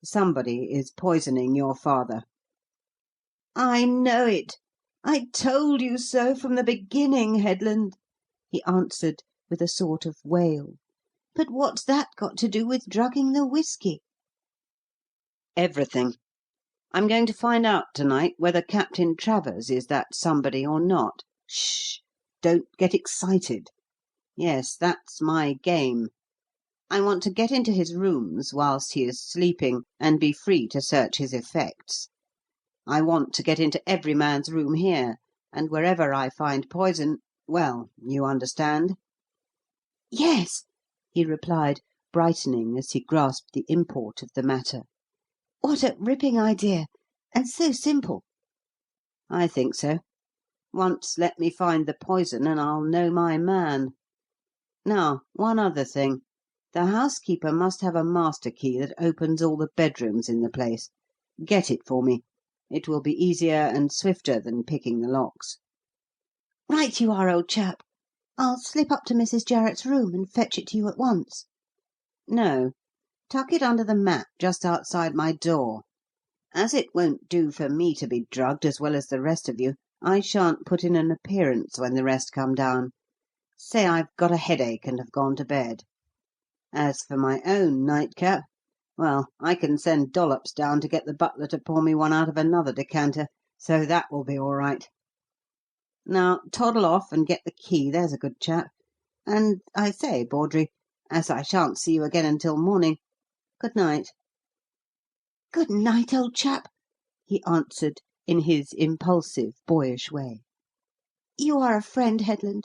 Somebody is poisoning your father." "I know it. I told you so from the beginning, Headland," he answered with a sort of wail. "But what's that got to do with drugging the whisky?" "Everything. I'm going to find out to-night whether Captain Travers is that somebody or not. Shh! Don't get excited. Yes, that's my game. I want to get into his rooms whilst he is sleeping, and be free to search his effects. I want to get into every man's room here, and wherever I find poison well, you understand?" "Yes," he replied, brightening as he grasped the import of the matter. "What a ripping idea! And so simple." "I think so. Once let me find the poison, and I'll know my man. Now, one other thing. The housekeeper must have a master key that opens all the bedrooms in the place. Get it for me. It will be easier and swifter than picking the locks." "Right you are, old chap. I'll slip up to Mrs. Jarrett's room and fetch it to you at once." "No. Tuck it under the mat just outside my door. As it won't do for me to be drugged as well as the rest of you, I shan't put in an appearance when the rest come down. Say I've got a headache and have gone to bed. As for my own nightcap, well, I can send Dollops down to get the butler to pour me one out of another decanter, so that will be all right. Now, toddle off and get the key, there's a good chap. And, I say, Bawdrey, as I shan't see you again until morning, good night." "Good night, old chap," he answered in his impulsive, boyish way. "You are a friend, Headland,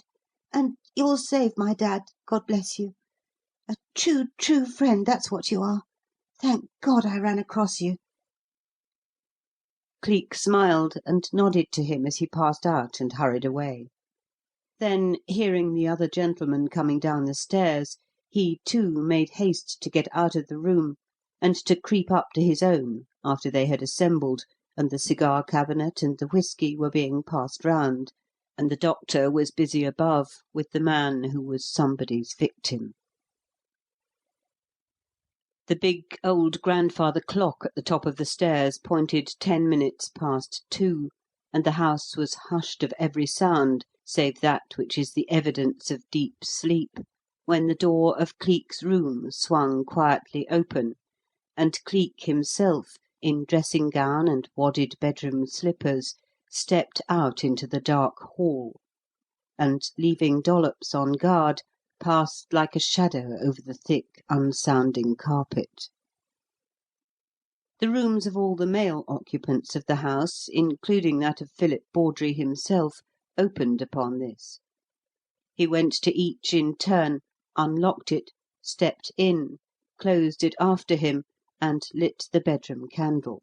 and you'll save my dad, God bless you. A true, true friend, that's what you are. Thank God I ran across you." Cleek smiled and nodded to him as he passed out and hurried away. Then, hearing the other gentleman coming down the stairs, he, too, made haste to get out of the room and to creep up to his own after they had assembled and the cigar cabinet and the whisky were being passed round, and the doctor was busy above with the man who was somebody's victim. The big old grandfather clock at the top of the stairs pointed 10 minutes past 2, and the house was hushed of every sound save that which is the evidence of deep sleep, when the door of Cleek's room swung quietly open, and Cleek himself, in dressing-gown and wadded bedroom slippers, stepped out into the dark hall, and, leaving Dollops on guard, passed like a shadow over the thick, unsounding carpet. The rooms of all the male occupants of the house, including that of Philip Bawdrey himself, opened upon this. He went to each in turn, unlocked it, stepped in, closed it after him, and lit the bedroom candle.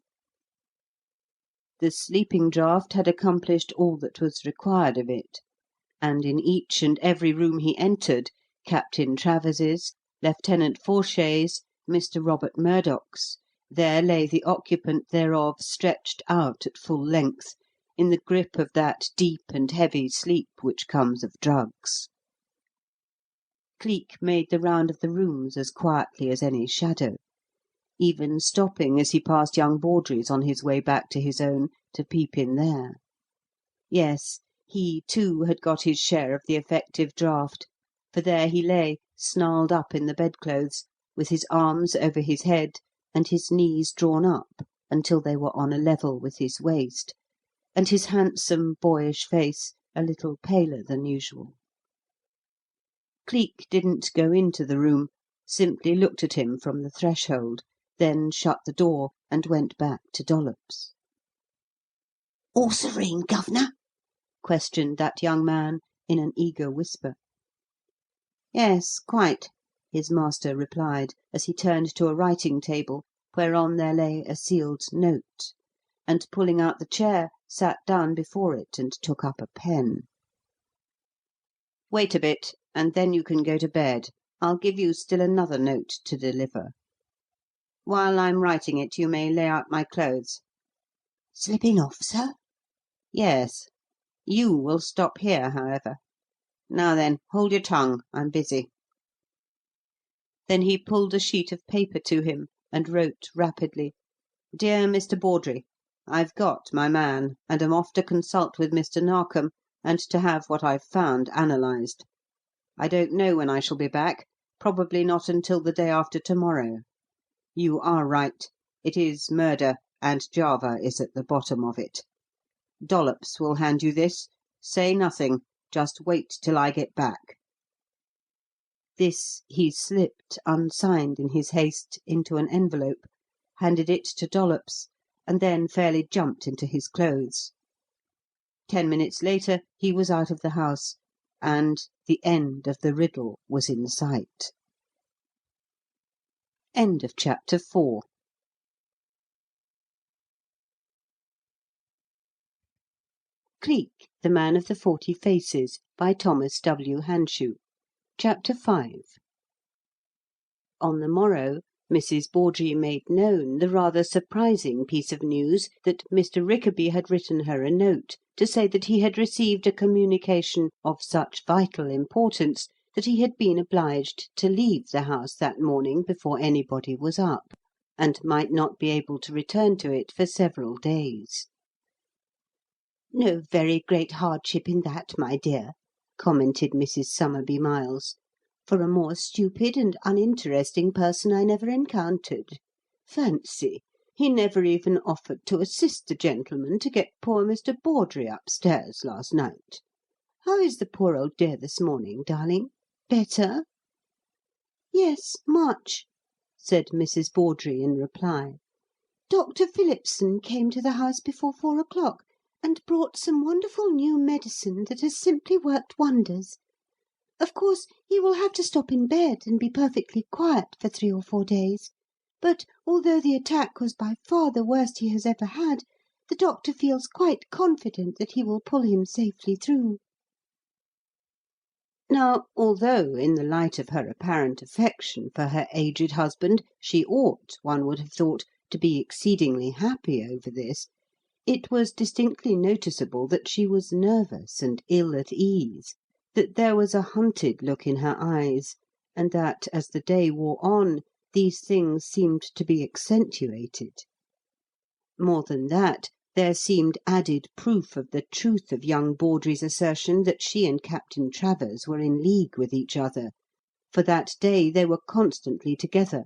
The sleeping draught had accomplished all that was required of it, and in each and every room he entered, Captain Travers's, Lieutenant Forshay's, Mr. Robert Murdoch's, there lay the occupant thereof stretched out at full length, in the grip of that deep and heavy sleep which comes of drugs. Cleek made the round of the rooms as quietly as any shadow, even stopping as he passed young Bawdrey's on his way back to his own to peep in there. Yes, he, too, had got his share of the effective draught, for there he lay, snarled up in the bedclothes, with his arms over his head and his knees drawn up until they were on a level with his waist, and his handsome, boyish face a little paler than usual. Cleek didn't go into the room, simply looked at him from the threshold, then shut the door and went back to Dollops. "All serene, Governor?" questioned that young man in an eager whisper. "Yes, quite," his master replied, as he turned to a writing-table whereon there lay a sealed note, and, pulling out the chair, sat down before it and took up a pen. "Wait a bit, and then you can go to bed. I'll give you still another note to deliver. While I'm writing it, you may lay out my clothes." "Slipping off, sir?" "Yes. You will stop here, however. Now then, hold your tongue. I'm busy." Then he pulled a sheet of paper to him and wrote rapidly: "Dear Mr. Bawdrey, I've got my man, and am off to consult with Mr. Narkom and to have what I've found analysed. I don't know when I shall be back, probably not until the day after to-morrow. You are right. It is murder, and Java is at the bottom of it. Dollops will hand you this. Say nothing. Just wait till I get back." This he slipped, unsigned in his haste, into an envelope, handed it to Dollops, and then fairly jumped into his clothes. 10 minutes later he was out of the house, and the end of the riddle was in sight. Chapter 5. Cleek, the Man of the 40 Faces, by Thomas W. Hanshew. Chapter 5. On the morrow, Mrs. Bawdrey made known the rather surprising piece of news that Mr. Rickaby had written her a note to say that he had received a communication of such vital importance that he had been obliged to leave the house that morning before anybody was up, and might not be able to return to it for several days. "No very great hardship in that, my dear," commented Mrs. Somerby Miles. "For a more stupid and uninteresting person I never encountered. Fancy! He never even offered to assist the gentleman to get poor Mr. Bawdrey upstairs last night. How is the poor old dear this morning, darling? Better?" "Yes, much," said Mrs. Bawdrey in reply. "Dr. Phillipson came to the house before 4 o'clock and brought some wonderful new medicine that has simply worked wonders. Of course, he will have to stop in bed and be perfectly quiet for 3 or 4 days, but although the attack was by far the worst he has ever had, the doctor feels quite confident that he will pull him safely through." Now, although, in the light of her apparent affection for her aged husband, she ought, one would have thought, to be exceedingly happy over this, it was distinctly noticeable that she was nervous and ill at ease, that there was a hunted look in her eyes, and that, as the day wore on, these things seemed to be accentuated. More than that, There seemed added proof of the truth of young Bawdrey's assertion that she and Captain Travers were in league with each other, for that day they were constantly together,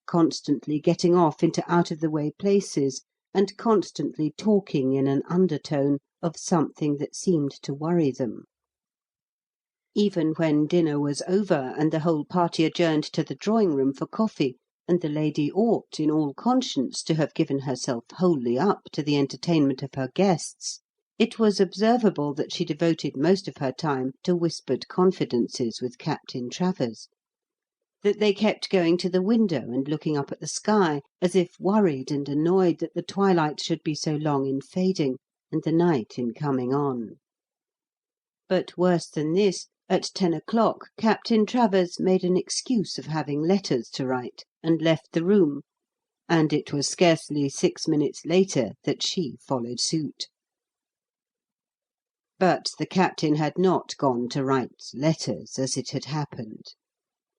constantly getting off into out-of-the-way places, and constantly talking in an undertone of something that seemed to worry them. Even when dinner was over and the whole party adjourned to the drawing-room for coffee, and the lady ought, in all conscience, to have given herself wholly up to the entertainment of her guests, it was observable that she devoted most of her time to whispered confidences with Captain Travers, that they kept going to the window and looking up at the sky, as if worried and annoyed that the twilight should be so long in fading, and the night in coming on. But worse than this, at 10 o'clock Captain Travers made an excuse of having letters to write, and left the room, and it was scarcely 6 minutes later that she followed suit. But the captain had not gone to write letters, as it had happened.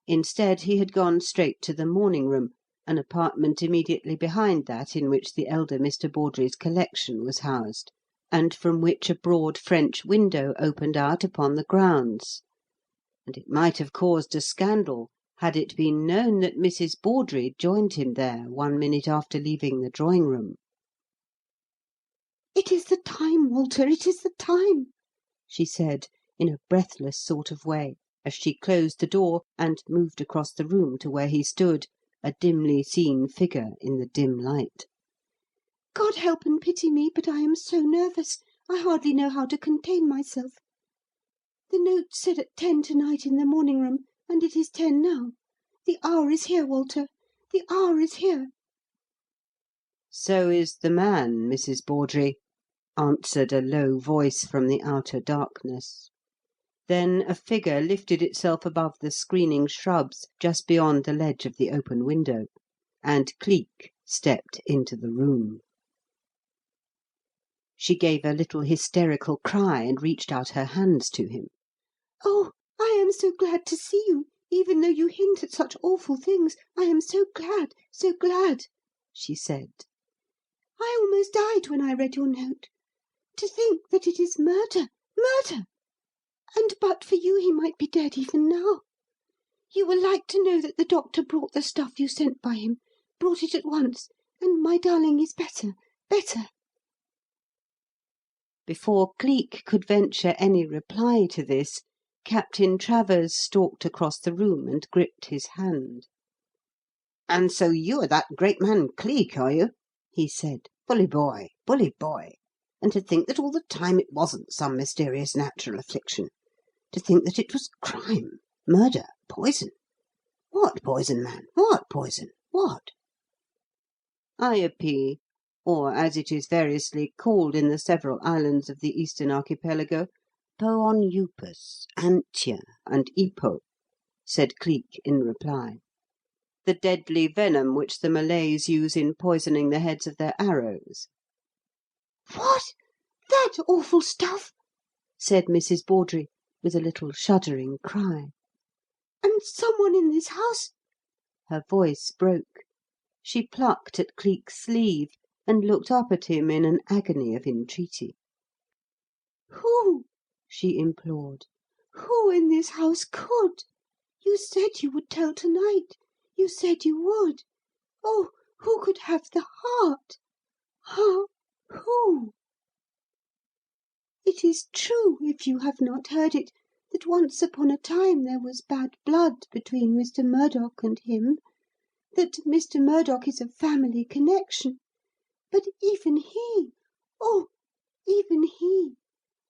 Instead, he had gone straight to the morning-room, an apartment immediately behind that in which the elder Mr. Bawdrey's collection was housed, and from which a broad French window opened out upon the grounds, and it might have caused a scandal had it been known that Mrs. Bawdrey joined him there 1 minute after leaving the drawing-room. "It is the time, Walter, it is the time," she said, in a breathless sort of way, as she closed the door and moved across the room to where he stood, a dimly seen figure in the dim light. "God help and pity me, but I am so nervous, I hardly know how to contain myself. The note said at 10 to-night in the morning-room, and it is 10 now. The hour is here, Walter, the hour is here." "So is the man, Mrs. Bawdrey," answered a low voice from the outer darkness. Then a figure lifted itself above the screening shrubs just beyond the ledge of the open window, and Cleek stepped into the room. She gave a little hysterical cry and reached out her hands to him. "Oh, I am so glad to see you, even though you hint at such awful things. I am so glad, she said. "I almost died when I read your note. To think that it is murder, murder! And but for you he might be dead even now. You will like to know that the doctor brought the stuff you sent by him, brought it at once, and my darling is better, better." Before Cleek could venture any reply to this, Captain Travers stalked across the room and gripped his hand. "And so you are that great man Cleek, are you?" he said. Bully boy, bully boy! And to think that all the time it wasn't some mysterious natural affliction. To think that it was crime, murder, poison. What poison, man? What poison? What?" "IAP, or, as it is variously called in the several islands of the Eastern Archipelago, Poonupas, Antia, and Ipo," said Cleek in reply. "The deadly venom which the Malays use in poisoning the heads of their arrows." "What? That awful stuff?" said Mrs. Bawdrey, with a little shuddering cry. "And someone in this house?" Her voice broke. She plucked at Cleek's sleeve and looked up at him in an agony of entreaty. "Who?" she implored. "Who in this house could? You said you would tell to-night. You said you would. Oh, who could have the heart? Ah, who?" "It is true, if you have not heard it, that once upon a time there was bad blood between Mr. Murdock and him, that Mr. Murdock is a family connection. But even he, oh, even he,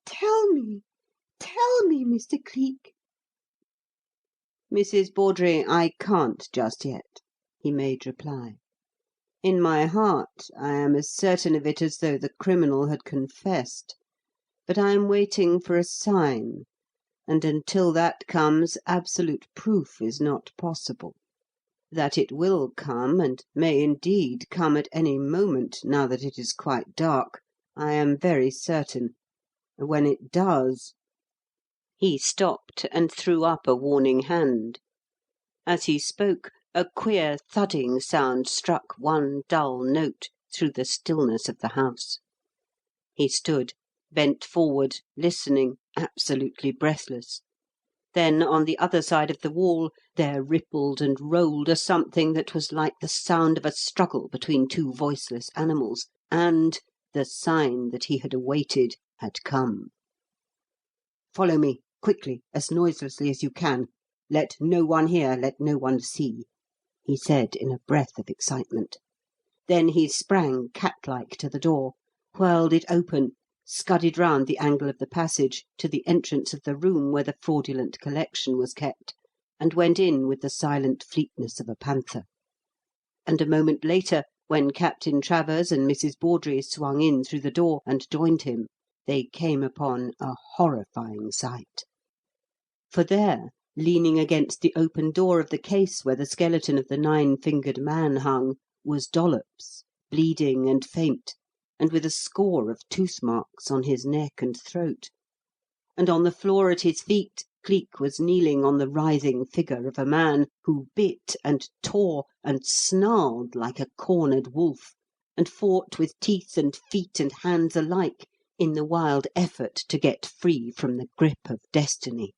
tell me, Mr. Cleek." "Mrs. Bawdrey, I can't just yet," he made reply. "In my heart I am as certain of it as though the criminal had confessed. But I am waiting for a sign, and until that comes, absolute proof is not possible. That it will come, and may indeed come at any moment, now that it is quite dark, I am very certain. When it does—" He stopped and threw up a warning hand. As he spoke, a queer thudding sound struck one dull note through the stillness of the house. He stood, bent forward, listening, absolutely breathless. Then, on the other side of the wall, there rippled and rolled a something that was like the sound of a struggle between two voiceless animals, and the sign that he had awaited had come. "Follow me, quickly, as noiselessly as you can. Let no one hear, let no one see," he said in a breath of excitement. Then he sprang cat-like to the door, whirled it open, scudded round the angle of the passage to the entrance of the room where the fraudulent collection was kept, and went in with the silent fleetness of a panther. And a moment later, when Captain Travers and Mrs. Bawdrey swung in through the door and joined him, they came upon a horrifying sight. For there, leaning against the open door of the case where the skeleton of the nine-fingered man hung, was Dollops, bleeding and faint, and with a score of tooth-marks on his neck and throat. And on the floor at his feet, Cleek was kneeling on the writhing figure of a man who bit and tore and snarled like a cornered wolf, and fought with teeth and feet and hands alike in the wild effort to get free from the grip of destiny.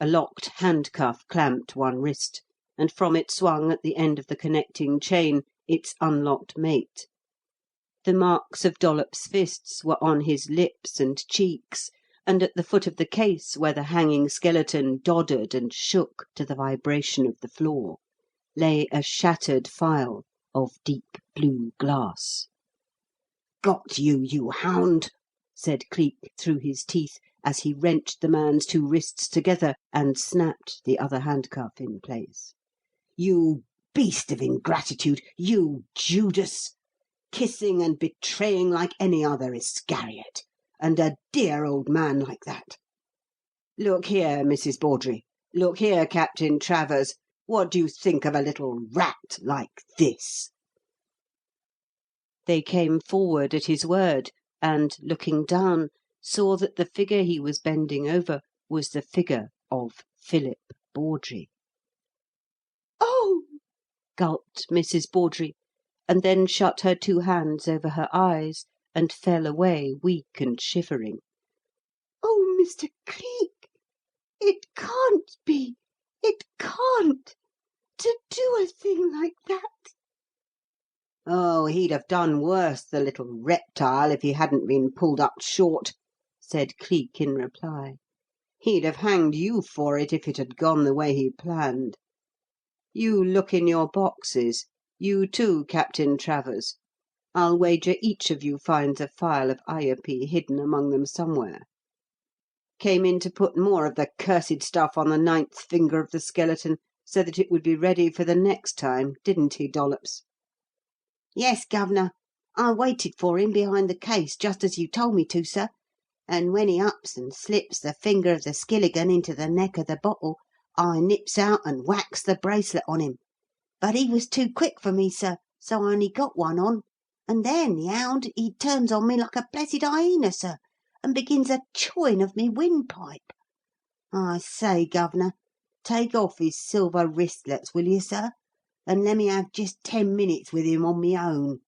A locked handcuff clamped one wrist, and from it swung at the end of the connecting chain its unlocked mate. The marks of Dollops' fists were on his lips and cheeks, and at the foot of the case, where the hanging skeleton doddered and shook to the vibration of the floor, lay a shattered phial of deep blue glass. "Got you, you hound!" said Cleek through his teeth, as he wrenched the man's two wrists together and snapped the other handcuff in place. "You beast of ingratitude! You Judas! Kissing and betraying like any other Iscariot, and a dear old man like that! Look here, Mrs. Bawdrey. Look here, Captain Travers. What do you think of a little rat like this?" They came forward at his word, and, looking down, saw that the figure he was bending over was the figure of Philip Bawdrey. Oh! Gulped Mrs. Bawdrey, and then shut her two hands over her eyes and fell away weak and shivering. Oh, Mr. Cleek! It can't be! It can't! To do a thing like that! "Oh, he'd have done worse, the little reptile, if he hadn't been pulled up short," said Cleek in reply. "He'd have hanged you for it if it had gone the way he planned. You look in your boxes. You too, Captain Travers. I'll wager each of you finds a phial of Ayupee hidden among them somewhere. Came in to put more of the cursed stuff on the ninth finger of the skeleton so that it would be ready for the next time, didn't he, Dollops?" Yes, Governor. I waited for him behind the case, just as you told me to, sir, and when he ups and slips the finger of the skilligan into the neck of the bottle, I nips out and whacks the bracelet on him. But he was too quick for me, sir, so I only got one on, and then the hound, he turns on me like a blessed hyena, sir, and begins a chawing of me windpipe. I say, Governor, take off his silver wristlets, will you, sir? And let me have just 10 minutes with him on me own.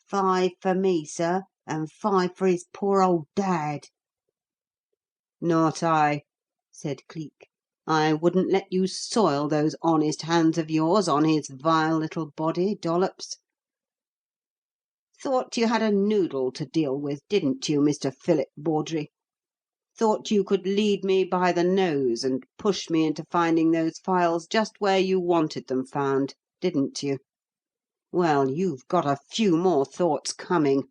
5 for me, sir, and 5 for his poor old dad." "Not I," said Cleek. "I wouldn't let you soil those honest hands of yours on his vile little body, Dollops. Thought you had a noodle to deal with, didn't you, Mr. Philip Bawdrey? Thought you could lead me by the nose and push me into finding those phials just where you wanted them found, didn't you? Well, you've got a few more thoughts coming.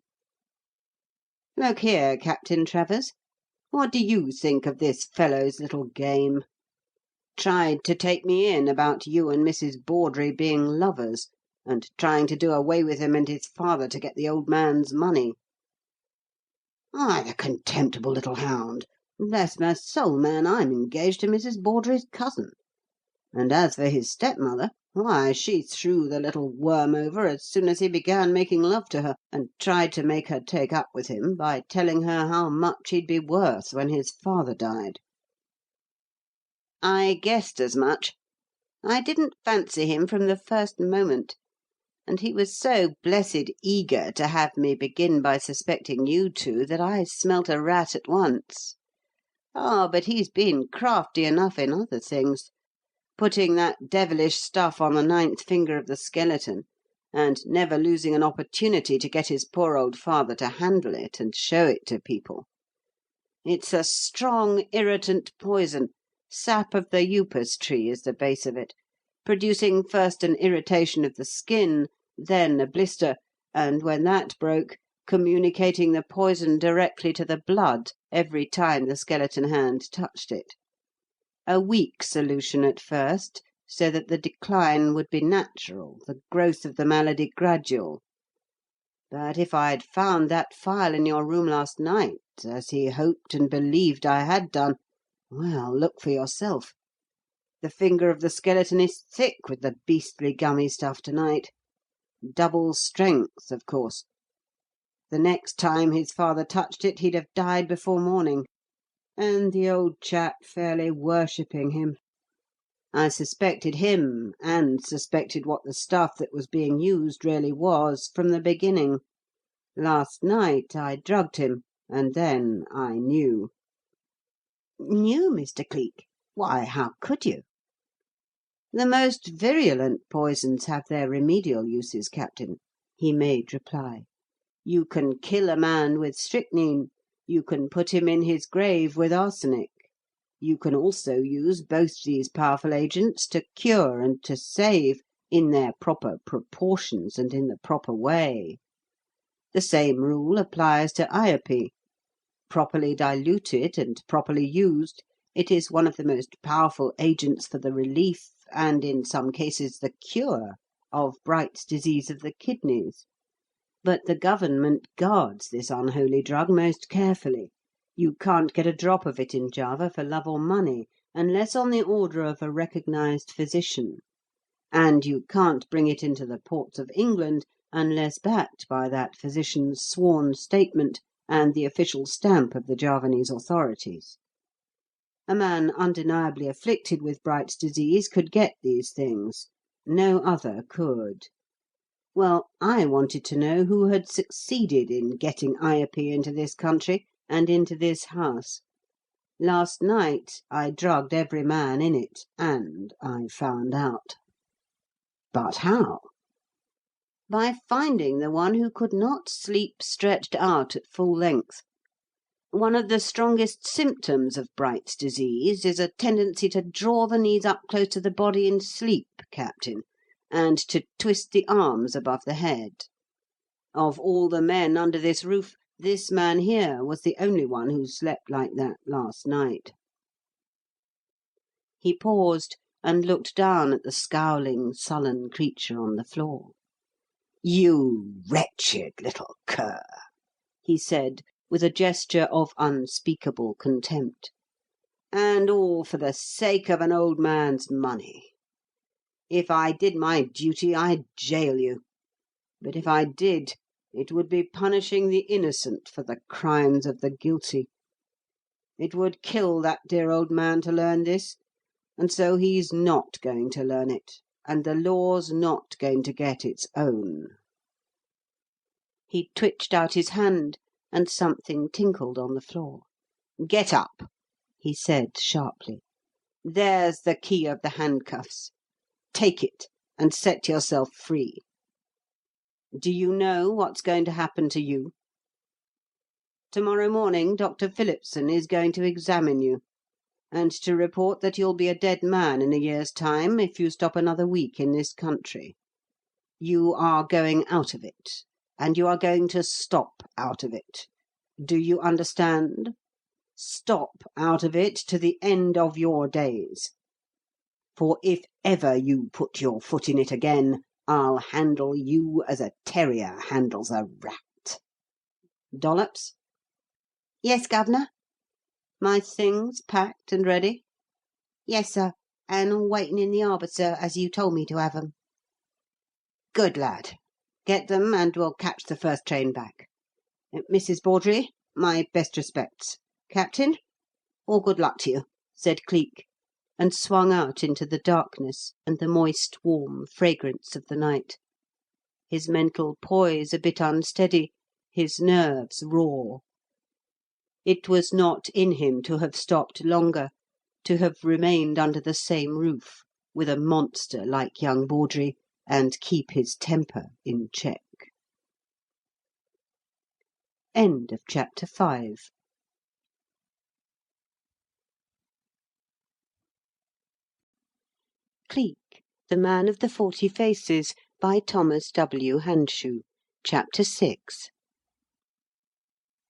Look here, Captain Travers, what do you think of this fellow's little game? Tried to take me in about you and Mrs. Bawdrey being lovers, and trying to do away with him and his father to get the old man's money. Why, the contemptible little hound! Bless my soul, man, I'm engaged to Mrs. Bawdrey's cousin. And as for his stepmother, why, she threw the little worm over as soon as he began making love to her, and tried to make her take up with him by telling her how much he'd be worth when his father died. I guessed as much. I didn't fancy him from the first moment. and he was so blessed eager to have me begin by suspecting you two that I smelt a rat at once. Oh, but he's been crafty enough in other things, putting that devilish stuff on the ninth finger of the skeleton, and never losing an opportunity to get his poor old father to handle it and show it to people. It's a strong, irritant poison. Sap of the upas tree is the base of it, producing first an irritation of the skin, then a blister, and when that broke, communicating the poison directly to the blood every time the skeleton hand touched it. A weak solution at first, so that the decline would be natural, the growth of the malady gradual. But if I'd found that phial in your room last night, as he hoped and believed I had done, well, look for yourself. The finger of the skeleton is thick with the beastly gummy stuff tonight. Double strength, of course. The next time his father touched it, he'd have died before morning, and the old chap fairly worshipping him. I suspected him, and suspected what the stuff that was being used really was, from the beginning. Last night I drugged him, and then I knew." "Knew, Mr. Cleek? Why, how could you?" "The most virulent poisons have their remedial uses, Captain," he made reply. "You can kill a man with strychnine. You can put him in his grave with arsenic. You can also use both these powerful agents to cure and to save, in their proper proportions and in the proper way. The same rule applies to iopy. Properly diluted and properly used, it is one of the most powerful agents for the relief, and in some cases the cure, of Bright's disease of the kidneys. But the government guards this unholy drug most carefully. You can't get a drop of it in Java for love or money, unless on the order of a recognised physician. And you can't bring it into the ports of England unless backed by that physician's sworn statement and the official stamp of the Javanese authorities. A man undeniably afflicted with Bright's disease could get these things. No other could. Well, I wanted to know who had succeeded in getting iopy into this country and into this house. Last night I drugged every man in it, and I found out." "But how?" "By finding the one who could not sleep stretched out at full length. One of the strongest symptoms of Bright's disease is a tendency to draw the knees up close to the body in sleep, Captain, and to twist the arms above the head. Of all the men under this roof, this man here was the only one who slept like that last night." He paused and looked down at the scowling, sullen creature on the floor. "You wretched little cur," he said, with a gesture of unspeakable contempt. "And all for the sake of an old man's money. If I did my duty, I'd jail you. But if I did, it would be punishing the innocent for the crimes of the guilty. It would kill that dear old man to learn this, and so he's not going to learn it, and the law's not going to get its own." He twitched out his hand, and something tinkled on the floor. "Get up," he said sharply. "There's the key of the handcuffs. Take it, and set yourself free. Do you know what's going to happen to you? Tomorrow morning Dr. Phillipson is going to examine you, and to report that you'll be a dead man in a year's time if you stop another week in this country. You are going out of it, and you are going to stop out of it. Do you understand? Stop out of it to the end of your days. For if ever you put your foot in it again, I'll handle you as a terrier handles a rat. Dollops?" "Yes, Governor." "My things packed and ready?" "Yes, sir, and all waiting in the arbour, sir, as you told me to have 'em." "Good lad. Get them, and we'll catch the first train back. Mrs. Bawdrey, my best respects. Captain, all good luck to you," said Cleek, and swung out into the darkness and the moist, warm fragrance of the night. his mental poise a bit unsteady, his nerves raw. It was not in him to have stopped longer, to have remained under the same roof with a monster like young Bawdrey, and keep his temper in check. End of chapter 5. Cleek, The Man of the 40 Faces, by Thomas W. Hanshew. Chapter 6.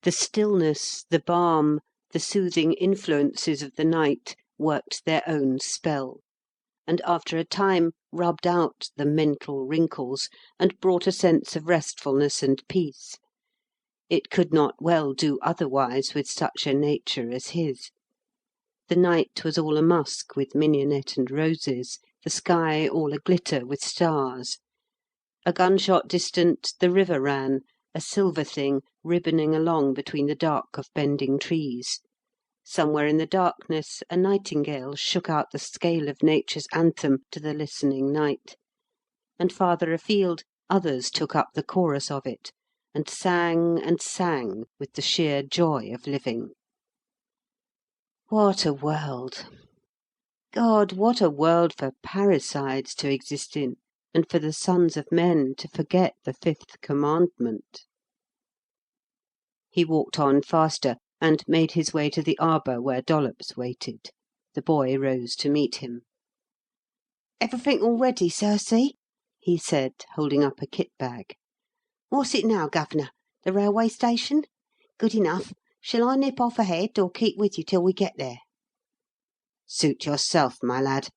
The stillness, the balm, the soothing influences of the night worked their own spell, and after a time rubbed out the mental wrinkles, and brought a sense of restfulness and peace. It could not well do otherwise with such a nature as his. The night was all a-musk with mignonette and roses, the sky all a-glitter with stars. A gunshot distant, the river ran, a silver thing, ribboning along between the dark of bending trees. Somewhere in the darkness a nightingale shook out the scale of nature's anthem to the listening night, and farther afield others took up the chorus of it, and sang with the sheer joy of living. What a world! God, what a world for parricides to exist in, and for the sons of men to forget the 5th commandment. He walked on faster, and made his way to the arbour where Dollops waited. The boy rose to meet him. "Everything all ready, Circe?" he said, holding up a kit-bag. "What's it now, Governor? The railway station? Good enough. Shall I nip off ahead, or keep with you till we get there?" "Suit yourself, my lad."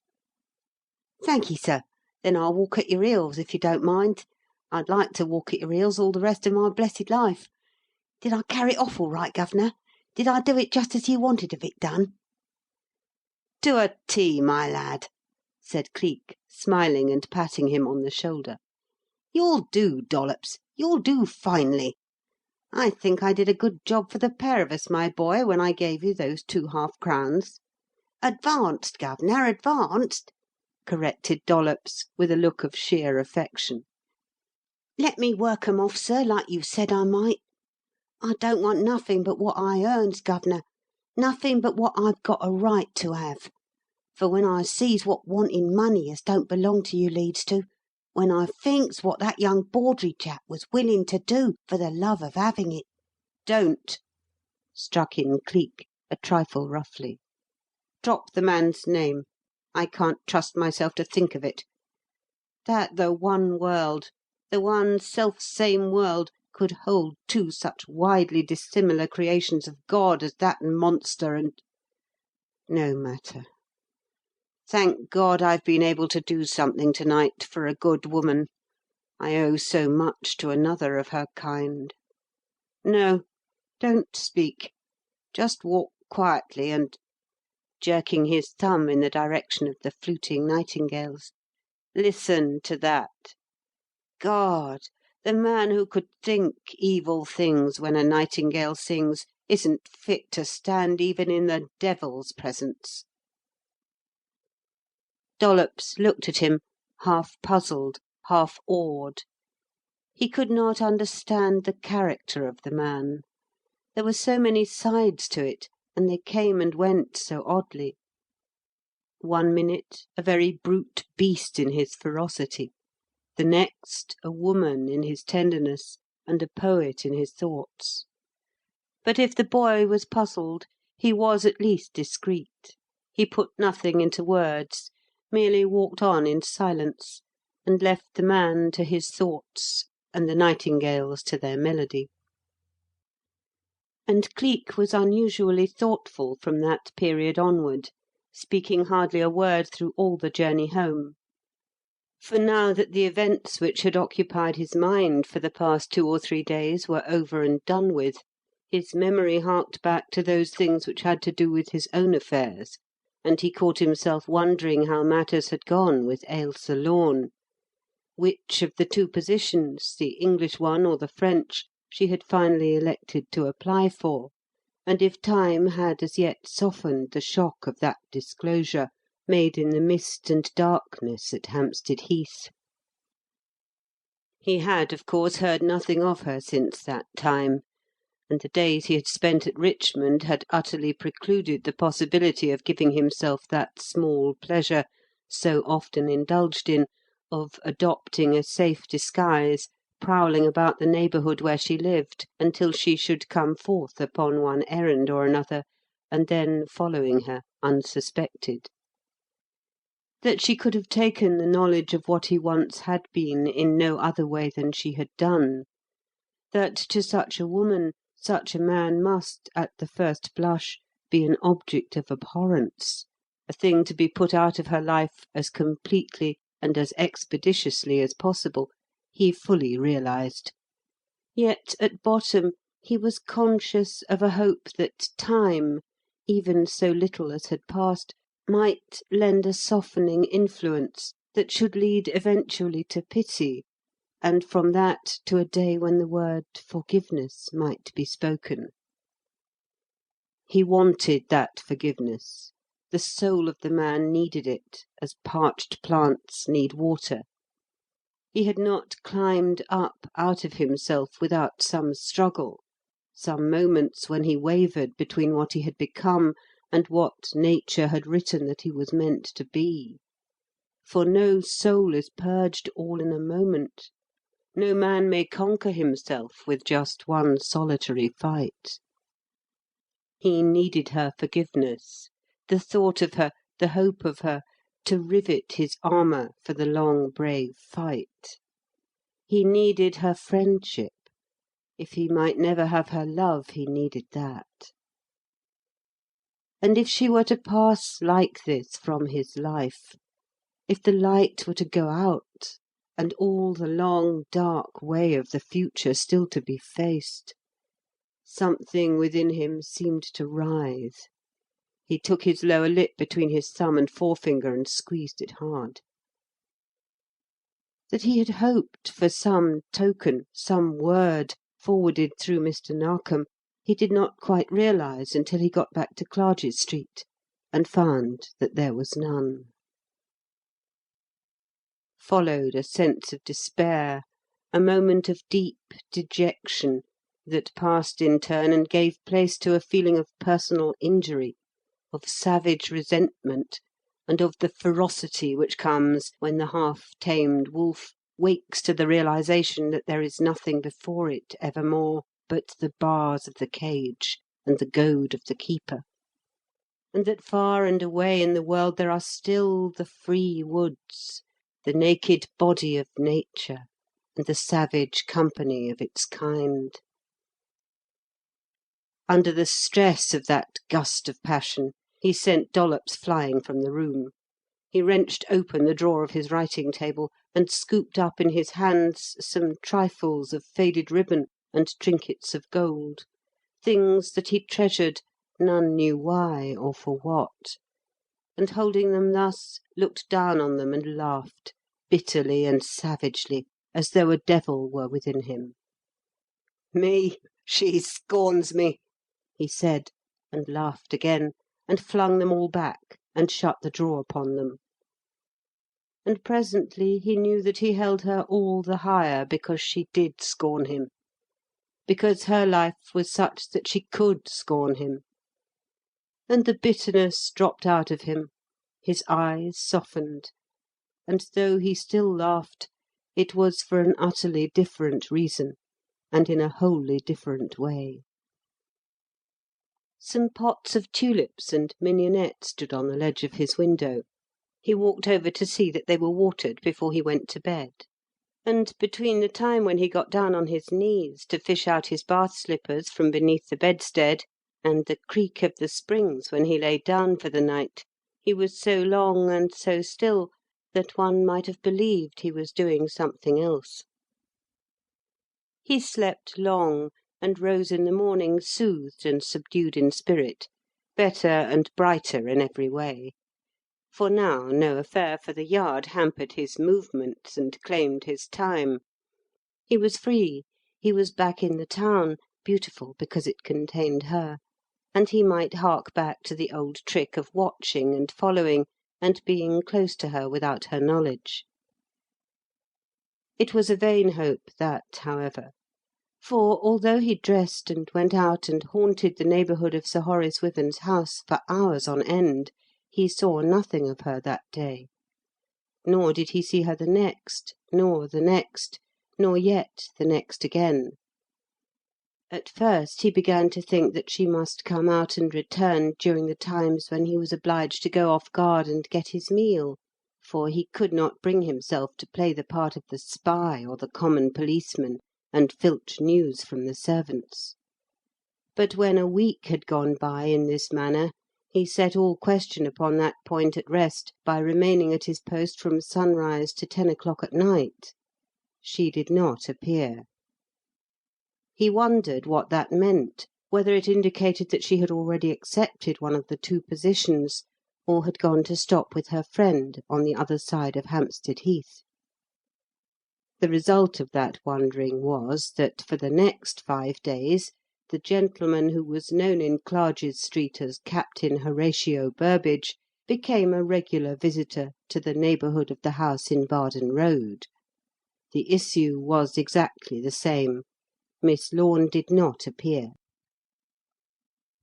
"Thank'ee, sir. Then I'll walk at your heels, if you don't mind. I'd like to walk at your heels all the rest of my blessed life. Did I carry it off all right, Governor? Did I do it just as you wanted of it done?" "To a T, my lad," said Cleek, smiling and patting him on the shoulder. "You'll do, Dollops. You'll do finely. I think I did a good job for the pair of us, my boy, when I gave you those 2 half-crowns. Advanced, Governor, advanced," corrected Dollops, with a look of sheer affection. "Let me work 'em off, sir, like you said I might. I don't want nothing but what I earns, Governor, nothing but what I've got a right to have. For when I sees what wanting money as don't belong to you leads to, when I thinks what that young Bawdrey chap was willing to do for the love of having it—" "Don't," struck in Cleek, a trifle roughly. "Drop the man's name. I can't trust myself to think of it. That the one world, the one self-same world, could hold 2 such widely dissimilar creations of God as that monster and— No matter. Thank God I've been able to do something to-night for a good woman. I owe so much to another of her kind. No, don't speak. Just walk quietly and," jerking his thumb in the direction of the fluting nightingales, "listen to that. God! The man who could think evil things when a nightingale sings isn't fit to stand even in the devil's presence." Dollops looked at him, half puzzled, half awed. He could not understand the character of the man. There were so many sides to it, and they came and went so oddly. One minute a very brute beast in his ferocity, the next a woman in his tenderness, and a poet in his thoughts. But if the boy was puzzled, he was at least discreet. He put nothing into words, merely walked on in silence, and left the man to his thoughts and the nightingales to their melody. And Cleek was unusually thoughtful from that period onward, speaking hardly a word through all the journey home. For now that the events which had occupied his mind for the past 2 or 3 days were over and done with, his memory harked back to those things which had to do with his own affairs, and he caught himself wondering how matters had gone with Ailsa Lorne. Which of the 2 positions, the English one or the French, she had finally elected to apply for, and if time had as yet softened the shock of that disclosure, made in the mist and darkness at Hampstead Heath. He had, of course, heard nothing of her since that time, and the days he had spent at Richmond had utterly precluded the possibility of giving himself that small pleasure, so often indulged in, of adopting a safe disguise, prowling about the neighbourhood where she lived, until she should come forth upon one errand or another, and then following her unsuspected. That she could have taken the knowledge of what he once had been in no other way than she had done; that to such a woman such a man must, at the first blush, be an object of abhorrence, a thing to be put out of her life as completely and as expeditiously as possible, he fully realised. Yet at bottom he was conscious of a hope that time, even so little as had passed, might lend a softening influence that should lead eventually to pity, and from that to a day when the word forgiveness might be spoken. He wanted that forgiveness. The soul of the man needed it, as parched plants need water. He had not climbed up out of himself without some struggle, some moments when he wavered between what he had become and what nature had written that he was meant to be. For no soul is purged all in a moment. No man may conquer himself with just one solitary fight. He needed her forgiveness, the thought of her, the hope of her, to rivet his armour for the long, brave fight. He needed her friendship. If he might never have her love, he needed that. And if she were to pass like this from his life, if the light were to go out, and all the long, dark way of the future still to be faced, something within him seemed to writhe. He took his lower lip between his thumb and forefinger and squeezed it hard. That he had hoped for some token, some word, forwarded through Mr. Narkom, he did not quite realise until he got back to Clarges Street and found that there was none. Followed a sense of despair, a moment of deep dejection that passed in turn and gave place to a feeling of personal injury, of savage resentment, and of the ferocity which comes when the half-tamed wolf wakes to the realisation that there is nothing before it evermore but the bars of the cage and the goad of the keeper, and that far and away in the world there are still the free woods, the naked body of nature, and the savage company of its kind. Under the stress of that gust of passion, he sent Dollops flying from the room. He wrenched open the drawer of his writing table and scooped up in his hands some trifles of faded ribbon and trinkets of gold, things that he treasured, none knew why or for what, and holding them thus, looked down on them and laughed, bitterly and savagely, as though a devil were within him. "Me, she scorns me," he said, and laughed again, and flung them all back and shut the drawer upon them. And presently he knew that he held her all the higher because she did scorn him, because her life was such that she could scorn him. And the bitterness dropped out of him, his eyes softened, and though he still laughed, it was for an utterly different reason, and in a wholly different way. Some pots of tulips and mignonette stood on the ledge of his window. He walked over to see that they were watered before he went to bed. And between the time when he got down on his knees to fish out his bath slippers from beneath the bedstead and the creak of the springs when he lay down for the night, he was so long and so still that one might have believed he was doing something else. He slept long, and rose in the morning soothed and subdued in spirit, better and brighter in every way. For now no affair for the Yard hampered his movements and claimed his time. He was free, he was back in the town, beautiful because it contained her, and he might hark back to the old trick of watching and following, and being close to her without her knowledge. It was a vain hope that, however; for, although he dressed and went out and haunted the neighbourhood of Sir Horace Wyvern's house for hours on end, he saw nothing of her that day. Nor did he see her the next, nor the next, nor yet the next again. At first he began to think that she must come out and return during the times when he was obliged to go off guard and get his meal, for he could not bring himself to play the part of the spy or the common policeman, and filch news from the servants. But when a week had gone by in this manner, he set all question upon that point at rest by remaining at his post from sunrise to 10 o'clock at night. She did not appear. He wondered what that meant, whether it indicated that she had already accepted one of the two positions, or had gone to stop with her friend on the other side of Hampstead Heath. The result of that wondering was that, for the next 5 days, the gentleman who was known in Clarges Street as Captain Horatio Burbage became a regular visitor to the neighbourhood of the house in Bardon Road. The issue was exactly the same. Miss Lorne did not appear.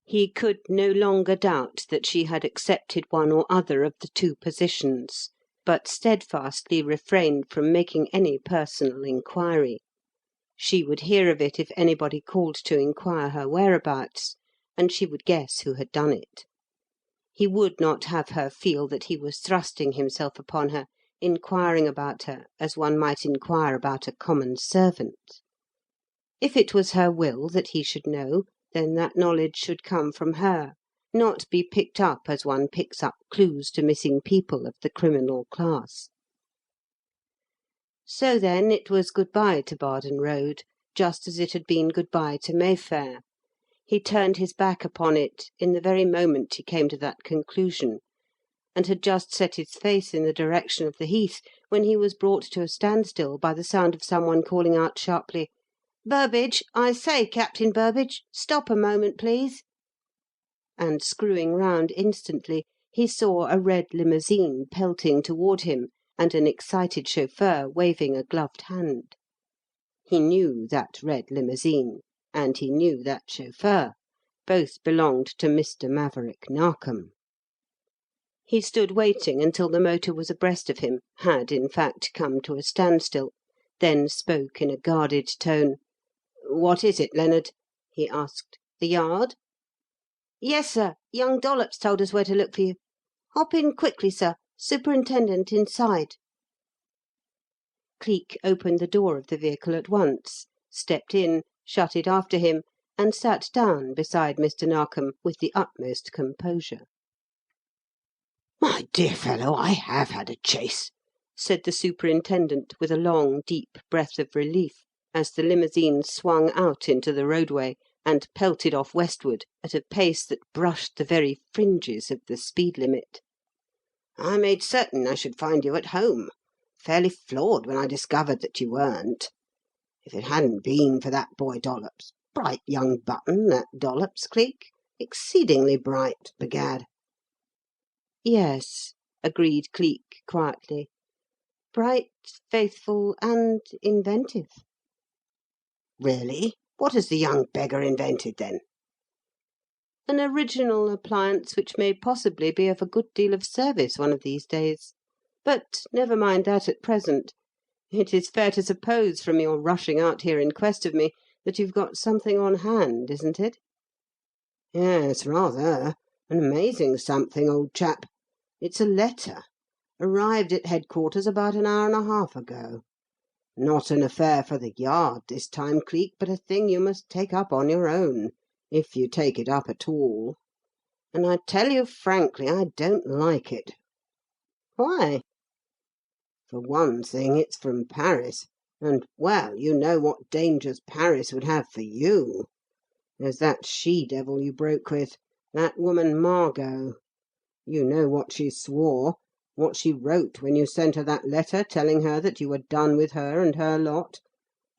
He could no longer doubt that she had accepted one or other of the two positions, but steadfastly refrained from making any personal inquiry. She would hear of it if anybody called to inquire her whereabouts, and she would guess who had done it. He would not have her feel that he was thrusting himself upon her, inquiring about her as one might inquire about a common servant. If it was her will that he should know, then that knowledge should come from her, not be picked up as one picks up clues to missing people of the criminal class. So then it was good-bye to Bardon Road, just as it had been good-bye to Mayfair. He turned his back upon it in the very moment he came to that conclusion, and had just set his face in the direction of the Heath when he was brought to a standstill by the sound of some one calling out sharply, "Burbage, I say, Captain Burbage, stop a moment, please." And screwing round instantly, he saw a red limousine pelting toward him, and an excited chauffeur waving a gloved hand. He knew that red limousine, and he knew that chauffeur. Both belonged to Mr. Maverick Narkom. He stood waiting until the motor was abreast of him, had, in fact, come to a standstill, then spoke in a guarded tone. "What is it, Leonard?" he asked. "The Yard?" "Yes, sir. Young Dollops told us where to look for you. Hop in quickly, sir. Superintendent inside." Cleek opened the door of the vehicle at once, stepped in, shut it after him, and sat down beside Mr. Narkom with the utmost composure. "My dear fellow, I have had a chase," said the superintendent, with a long, deep breath of relief, as the limousine swung out into the roadway and pelted off westward at a pace that brushed the very fringes of the speed limit. "I made certain I should find you at home. Fairly floored when I discovered that you weren't. If it hadn't been for that boy Dollops, bright young button, that Dollops, Cleek, exceedingly bright, begad." "Yes," agreed Cleek quietly. "Bright, faithful, and inventive." "Really? What has the young beggar invented, then?" "An original appliance which may possibly be of a good deal of service one of these days. But never mind that at present. It is fair to suppose, from your rushing out here in quest of me, that you've got something on hand, isn't it?" "Yes, rather. An amazing something, old chap. It's a letter. Arrived at headquarters about an hour and a half ago. Not an affair for the Yard this time, Cleek, but a thing you must take up on your own, if you take it up at all. And I tell you frankly, I don't like it." "Why?" "For one thing, it's from Paris, and, well, you know what dangers Paris would have for you. There's that she-devil you broke with, that woman Margot. You know what she swore, what she wrote when you sent her that letter telling her that you were done with her and her lot,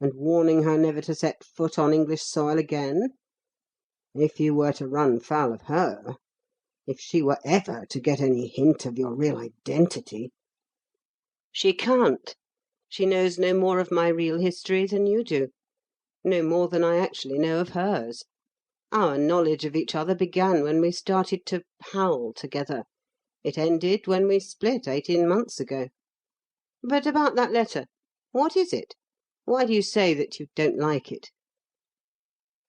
and warning her never to set foot on English soil again. If you were to run foul of her, if she were ever to get any hint of your real identity—" "She can't. She knows no more of my real history than you do, no more than I actually know of hers. Our knowledge of each other began when we started to howl together. It ended when we split 18 months ago. But about that letter, what is it? Why do you say that you don't like it?"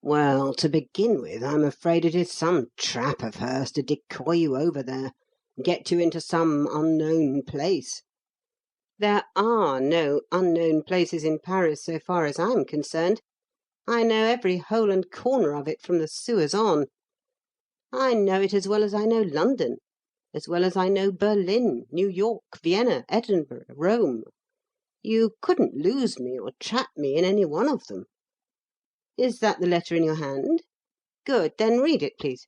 "Well, to begin with, I'm afraid it is some trap of hers to decoy you over there, get you into some unknown place." "There are no unknown places in Paris so far as I'm concerned. I know every hole and corner of it from the sewers on. I know it as well as I know London, as well as I know Berlin, New York, Vienna, Edinburgh, Rome. You couldn't lose me or trap me in any one of them. Is that the letter in your hand? Good, then read it, please."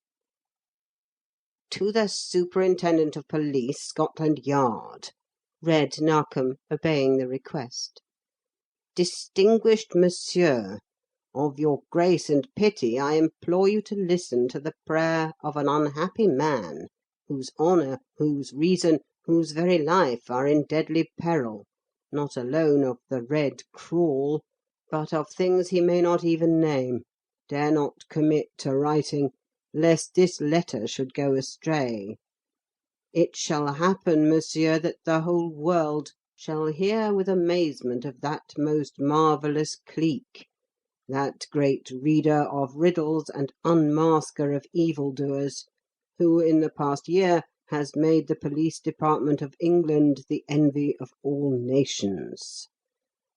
"To the Superintendent of Police, Scotland Yard," read Narkom, obeying the request. "Distinguished Monsieur, of your grace and pity I implore you to listen to the prayer of an unhappy man whose honour, whose reason, whose very life are in deadly peril, not alone of the red crawl, but of things he may not even name, dare not commit to writing, lest this letter should go astray. It shall happen, monsieur, that the whole world shall hear with amazement of that most marvellous Cleek, that great reader of riddles and unmasker of evildoers, who in the past year has made the police department of England the envy of all nations.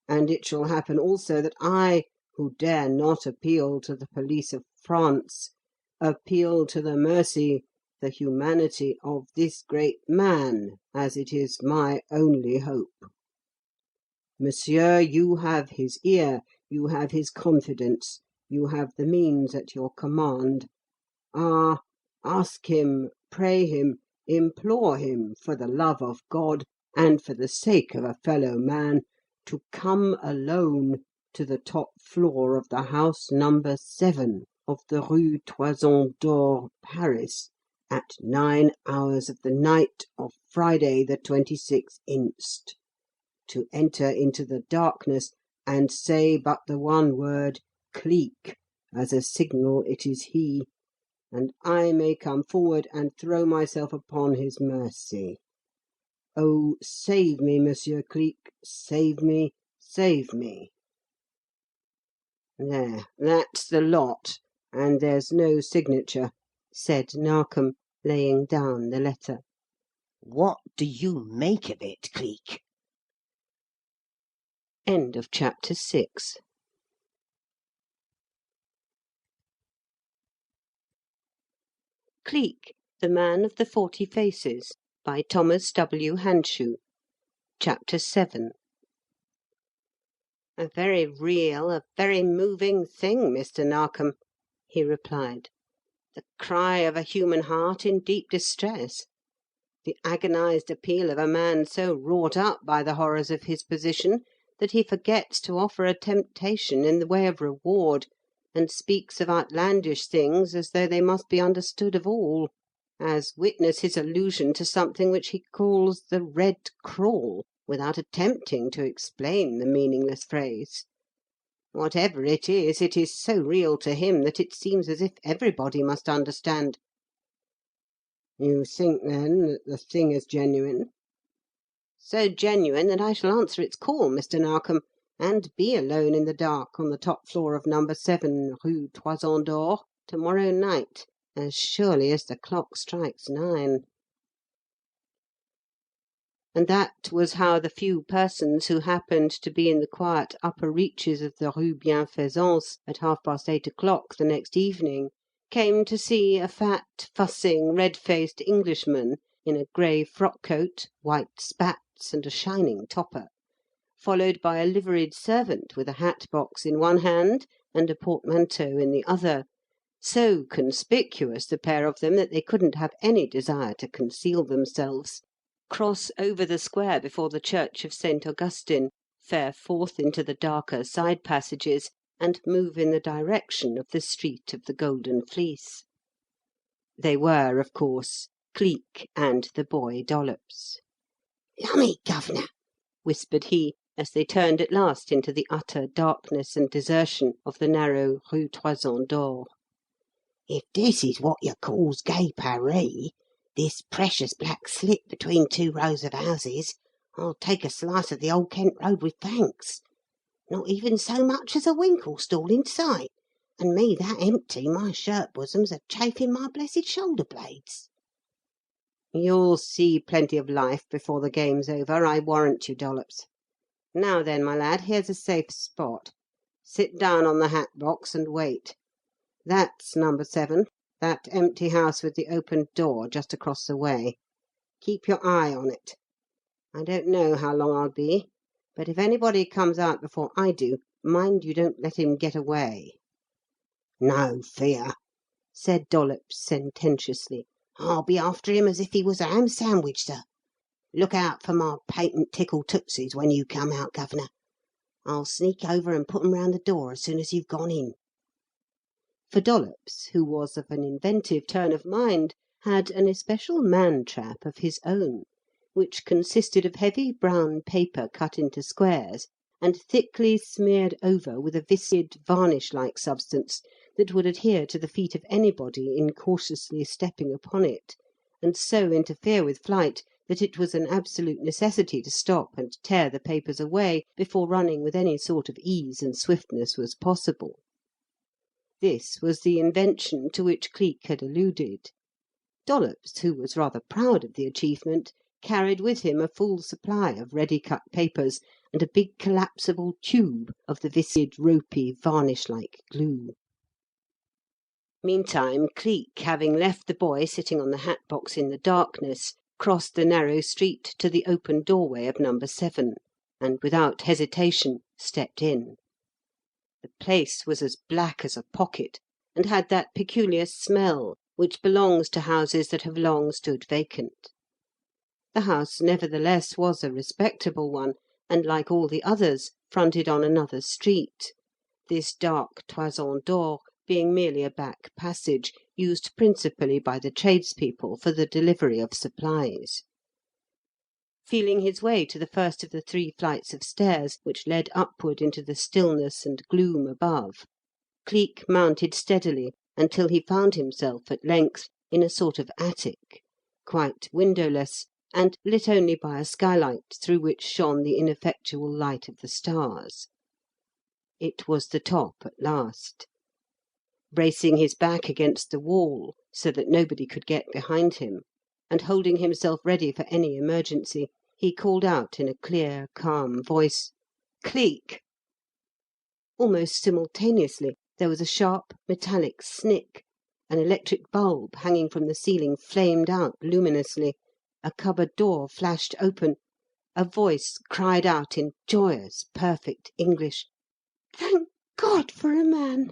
And it shall happen also that I, who dare not appeal to the police of France, appeal to the mercy, the humanity of this great man, as it is my only hope. Monsieur, you have his ear, you have his confidence, you have the means at your command. Ah, ask him, pray him, implore him, for the love of God and for the sake of a fellow man, to come alone to the top floor of the house number 7 of the Rue Toison d'Or, Paris, at 9 hours of the night of Friday the 26th inst. To enter into the darkness and say but the one word, 'Cleek,' as a signal it is he, and I may come forward and throw myself upon his mercy. Oh, save me, Monsieur Cleek, save me, save me." "There, that's the lot, and there's no signature," said Narkom, laying down the letter. What do you make of it, Cleek?" End of chapter 6. Cleek, the Man of the 40 Faces, by Thomas W. Hanshew. Chapter 7. "A very real, a very moving thing, Mr. Narkom," he replied. "The cry of a human heart in deep distress. The agonized appeal of a man so wrought up by the horrors of his position that he forgets to offer a temptation in the way of reward, and speaks of outlandish things as though they must be understood of all, as witness his allusion to something which he calls the Red Crawl, without attempting to explain the meaningless phrase. Whatever it is so real to him that it seems as if everybody must understand." "You think, then, that the thing is genuine?" "So genuine that I shall answer its call, Mr. Narkom, and be alone in the dark on the top floor of number 7 Rue Toison d'Or to-morrow night, as surely as the clock strikes 9. And that was how the few persons who happened to be in the quiet upper reaches of the Rue Bienfaisance at 8:30 the next evening came to see a fat, fussing, red-faced Englishman in a grey frock-coat, white spats, and a shining topper, followed by a liveried servant with a hat-box in one hand and a portmanteau in the other, so conspicuous, the pair of them, that they couldn't have any desire to conceal themselves, cross over the square before the church of St. Augustine, fare forth into the darker side passages, and move in the direction of the Street of the Golden Fleece. They were, of course, Cleek and the boy Dollops. "Lummy, governor," whispered he, as they turned at last into the utter darkness and desertion of the narrow Rue Toison d'Or. "If this is what you calls gay Paree, this precious black slit between two rows of houses, I'll take a slice of the Old Kent Road with thanks. Not even so much as a winkle stall in sight, and me that empty my shirt bosom's a chafing my blessed shoulder blades." "You'll see plenty of life before the game's over, I warrant you, Dollops. Now then, my lad, here's a safe spot. Sit down on the hat box and wait. That's number 7, that empty house with the open door just across the way. Keep your eye on it. I don't know how long I'll be, but if anybody comes out before I do, mind you don't let him get away." "No fear," said Dollops sententiously. "I'll be after him as if he was a ham sandwich, sir. Look out for my patent tickle tootsies when you come out, Governor. I'll sneak over and put 'em round the door as soon as you've gone in." For Dollops, who was of an inventive turn of mind, had an especial man-trap of his own, which consisted of heavy brown paper cut into squares and thickly smeared over with a viscid varnish-like substance that would adhere to the feet of anybody incautiously stepping upon it, and so interfere with flight that it was an absolute necessity to stop and tear the papers away before running with any sort of ease and swiftness was possible. This was the invention to which Cleek had alluded. Dollops, who was rather proud of the achievement, carried with him a full supply of ready-cut papers and a big collapsible tube of the viscid, ropy, varnish-like glue. Meantime, Cleek, having left the boy sitting on the hat box in the darkness, crossed the narrow street to the open doorway of number 7, and without hesitation stepped in. The place was as black as a pocket, and had that peculiar smell which belongs to houses that have long stood vacant. The house, nevertheless, was a respectable one, and, like all the others, fronted on another street, this dark Toison d'Or being merely a back passage, used principally by the tradespeople for the delivery of supplies. Feeling his way to the first of the 3 flights of stairs which led upward into the stillness and gloom above, Cleek mounted steadily until he found himself at length in a sort of attic, quite windowless, and lit only by a skylight through which shone the ineffectual light of the stars. It was the top at last. Bracing his back against the wall so that nobody could get behind him, and holding himself ready for any emergency, he called out in a clear, calm voice, "Cleek!" Almost simultaneously there was a sharp, metallic snick, an electric bulb hanging from the ceiling flamed out luminously, a cupboard door flashed open, a voice cried out in joyous, perfect English, "Thank God for a man!"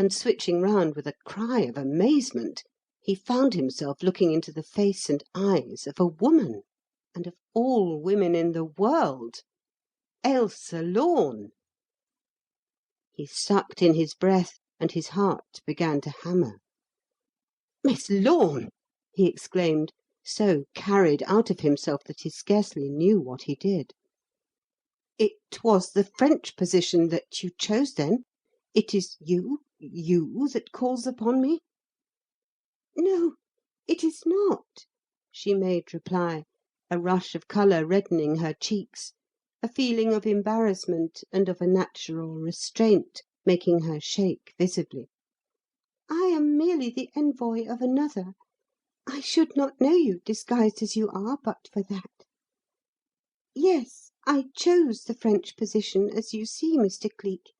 And switching round with a cry of amazement, he found himself looking into the face and eyes of a woman, and of all women in the world, Ailsa Lorne. He sucked in his breath, and his heart began to hammer. "Miss Lorne!" he exclaimed, so carried out of himself that he scarcely knew what he did. "It was the French position that you chose, then? It is you that calls upon me?" "No, it is not," she made reply, a rush of colour reddening her cheeks, a feeling of embarrassment and of a natural restraint making her shake visibly. "I am merely the envoy of another. I should not know you, disguised as you are, but for that. Yes, I chose the French position, as you see, Mr. Cleek.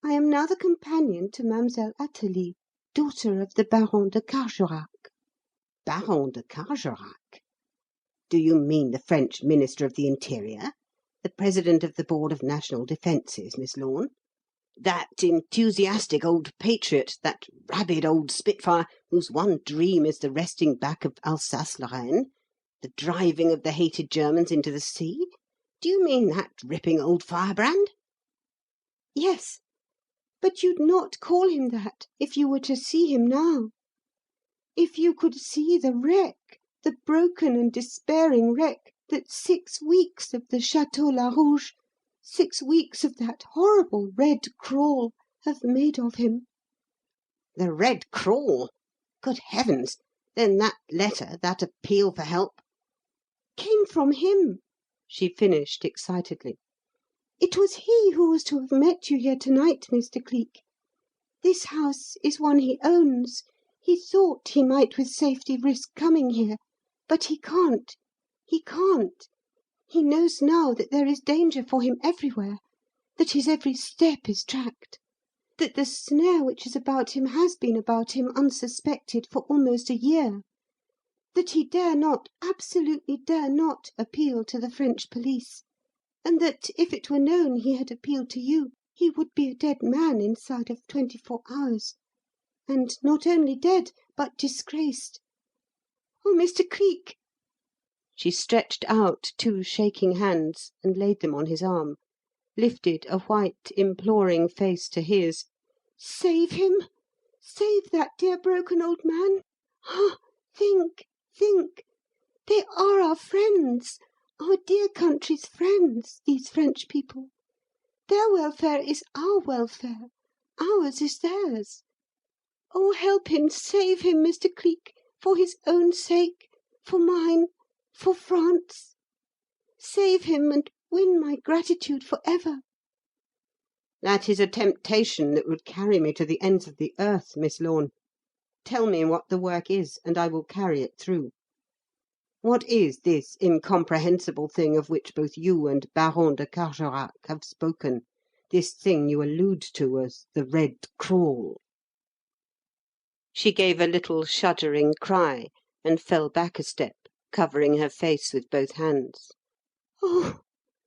I am now the companion to Mademoiselle Athalie, daughter of the Baron de Carjorac." "Baron de Carjorac? Do you mean the French Minister of the Interior? The President of the Board of National Defences, Miss Lorne? That enthusiastic old patriot, that rabid old spitfire, whose one dream is the wresting back of Alsace-Lorraine, the driving of the hated Germans into the sea? Do you mean that ripping old firebrand?" "Yes, but you'd not call him that if you were to see him now. If you could see the wreck, the broken and despairing wreck that 6 weeks of the Château Larouge 6 weeks of that horrible red crawl have made of him." The red crawl! Good heavens! Then that letter, that appeal for help—" "Came from him," she finished excitedly. "It was he who was to have met you here to night, Mr. Cleek. This house is one he owns. He thought he might with safety risk coming here. But he can't. He can't. He knows now that there is danger for him everywhere, that his every step is tracked, that the snare which is about him has been about him unsuspected for almost a year, that he dare not, absolutely dare not, appeal to the French police, and that, if it were known he had appealed to you, he would be a dead man inside of 24 hours. And not only dead, but disgraced. Oh, Mr. Cleek!" She stretched out 2 shaking hands and laid them on his arm, lifted a white, imploring face to his. "Save him! Save that dear broken old man! Ah, think, think! They are our friends, our dear country's friends, these French people. Their welfare is our welfare, ours is theirs. Oh, help him, save him, Mr. Cleek, for his own sake, for mine, for France. Save him and win my gratitude for ever." "That is a temptation that would carry me to the ends of the earth, Miss Lorne. Tell me what the work is, and I will carry it through. What is this incomprehensible thing of which both you and Baron de Carjorac have spoken, this thing you allude to as the red crawl?" She gave a little shuddering cry, and fell back a step, covering her face with both hands. "Oh,"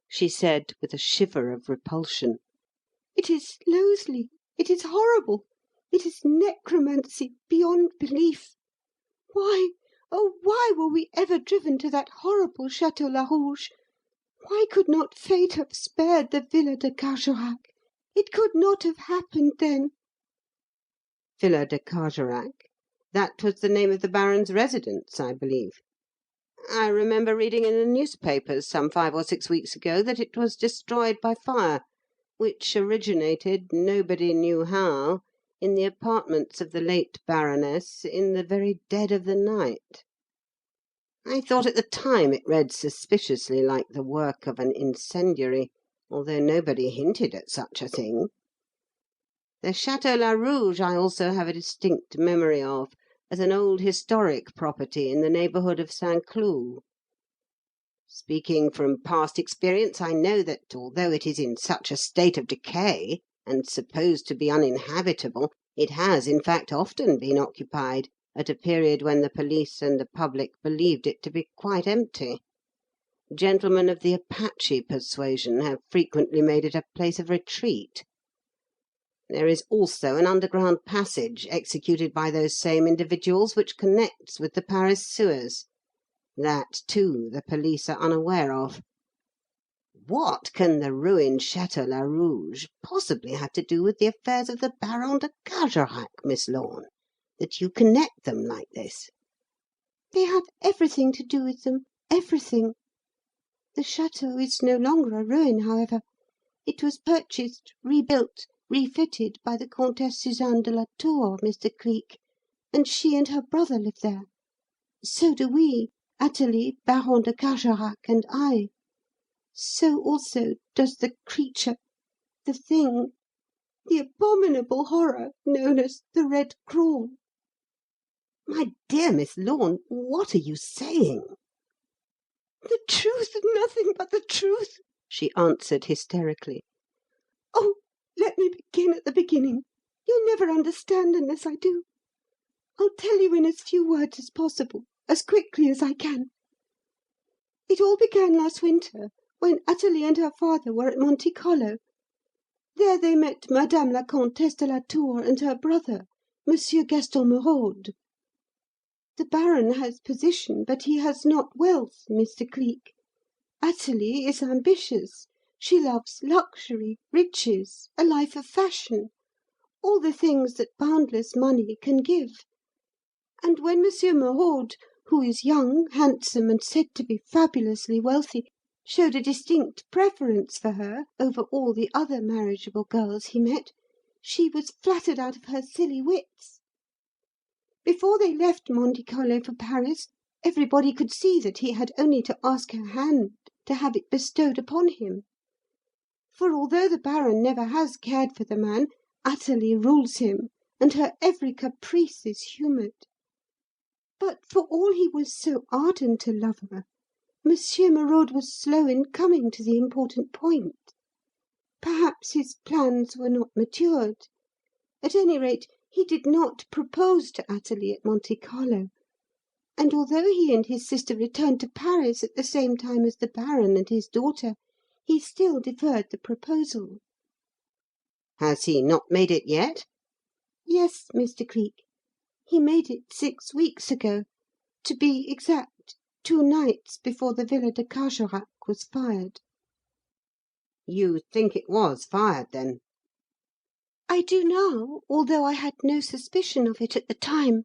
she said, with a shiver of repulsion, "it is loathly, it is horrible, it is necromancy beyond belief. Why, oh, why were we ever driven to that horrible Château Larouge? Why could not fate have spared the Villa de Carjorac? It could not have happened then." Villa de Carjorac? That was the name of the Baron's residence, I believe. I remember reading in the newspapers some 5 or 6 weeks ago that it was destroyed by fire, which originated, nobody knew how, in the apartments of the late Baroness in the very dead of the night. I thought at the time it read suspiciously like the work of an incendiary, although nobody hinted at such a thing. The Château Larouge I also have a distinct memory of as an old historic property in the neighbourhood of Saint Cloud. Speaking from past experience, I know that, although it is in such a state of decay, and supposed to be uninhabitable, it has, in fact, often been occupied at a period when the police and the public believed it to be quite empty. Gentlemen of the Apache persuasion have frequently made it a place of retreat. There is also an underground passage executed by those same individuals which connects with the Paris sewers. That, too, the police are unaware of. What can the ruined Château Larouge possibly have to do with the affairs of the Baron de Carjorac, Miss Lorne, that you connect them like this?" "They have everything to do with them, everything. The château is no longer a ruin, however. It was purchased, rebuilt, refitted by the Comtesse Suzanne de la Tour, Mr. Cleek, and she and her brother live there. So do we, Athalie, Baron de Carjorac, and I. So also does the creature, the thing, the abominable horror known as the Red Crawl." "My dear Miss Lorne, what are you saying?" "The truth, nothing but the truth," she answered hysterically. "Oh, let me begin at the beginning. You'll never understand unless I do. I'll tell you in as few words as possible, as quickly as I can. It all began last winter, when Athalie and her father were at Monte Carlo. There they met Madame la Comtesse de la Tour and her brother, Monsieur Gaston Merode. The Baron has position, but he has not wealth, Mr. Cleek. Athalie is ambitious. She loves luxury, riches, a life of fashion, all the things that boundless money can give. And when Monsieur Merode, who is young, handsome, and said to be fabulously wealthy, showed a distinct preference for her over all the other marriageable girls he met, she was flattered out of her silly wits. Before they left Monte Carlo for Paris, everybody could see that he had only to ask her hand to have it bestowed upon him. For although the Baron never has cared for the man, Athalie rules him, and her every caprice is humoured. But for all he was so ardent a lover, Monsieur Merode was slow in coming to the important point. Perhaps his plans were not matured. At any rate, he did not propose to Athalie at Monte Carlo, and although he and his sister returned to Paris at the same time as the Baron and his daughter, he still deferred the proposal. Has he not made it yet? Yes, Mr. Cleek. He made it 6 weeks ago. To be exact, 2 nights before the Villa de Carjorac was fired. You think it was fired, then? I do now, although I had no suspicion of it at the time.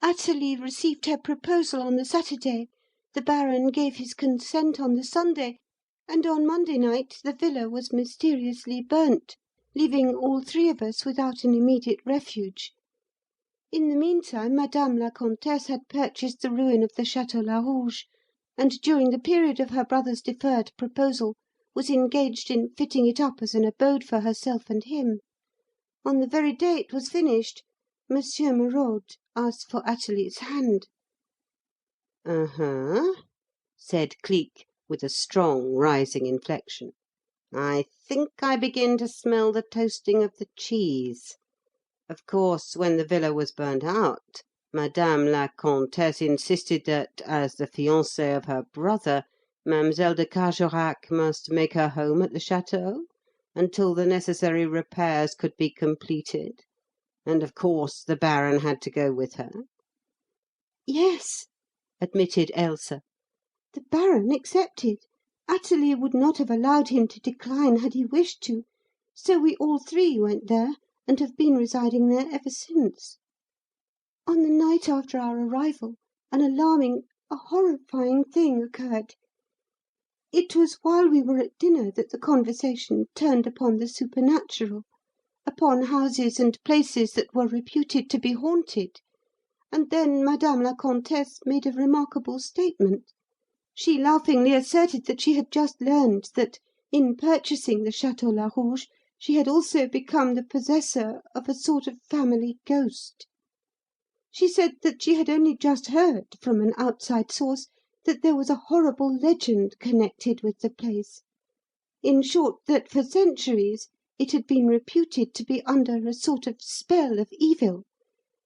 Athalie received her proposal on the Saturday, the Baron gave his consent on the Sunday, and on Monday night the villa was mysteriously burnt, leaving all 3 of us without an immediate refuge. In the meantime, Madame la Comtesse had purchased the ruin of the Château Larouge, and during the period of her brother's deferred proposal was engaged in fitting it up as an abode for herself and him. On the very day it was finished, Monsieur Merode asked for Athalie's hand. Uh-huh, said Cleek, with a strong rising inflection. I think I begin to smell the toasting of the cheese. Of course, when the villa was burnt out, Madame la Comtesse insisted that, as the fiancée of her brother, Mademoiselle de Carjorac must make her home at the château until the necessary repairs could be completed, and of course the Baron had to go with her. Yes, admitted Ailsa. The Baron accepted. Athalie would not have allowed him to decline had he wished to, so we all 3 went there, and have been residing there ever since. On the night after our arrival, an alarming, a horrifying thing occurred. It was while we were at dinner that the conversation turned upon the supernatural, upon houses and places that were reputed to be haunted, and then Madame la Comtesse made a remarkable statement. She laughingly asserted that she had just learned that, in purchasing the Château Larouge, she had also become the possessor of a sort of family ghost. She said that she had only just heard, from an outside source, that there was a horrible legend connected with the place. In short, that for centuries it had been reputed to be under a sort of spell of evil,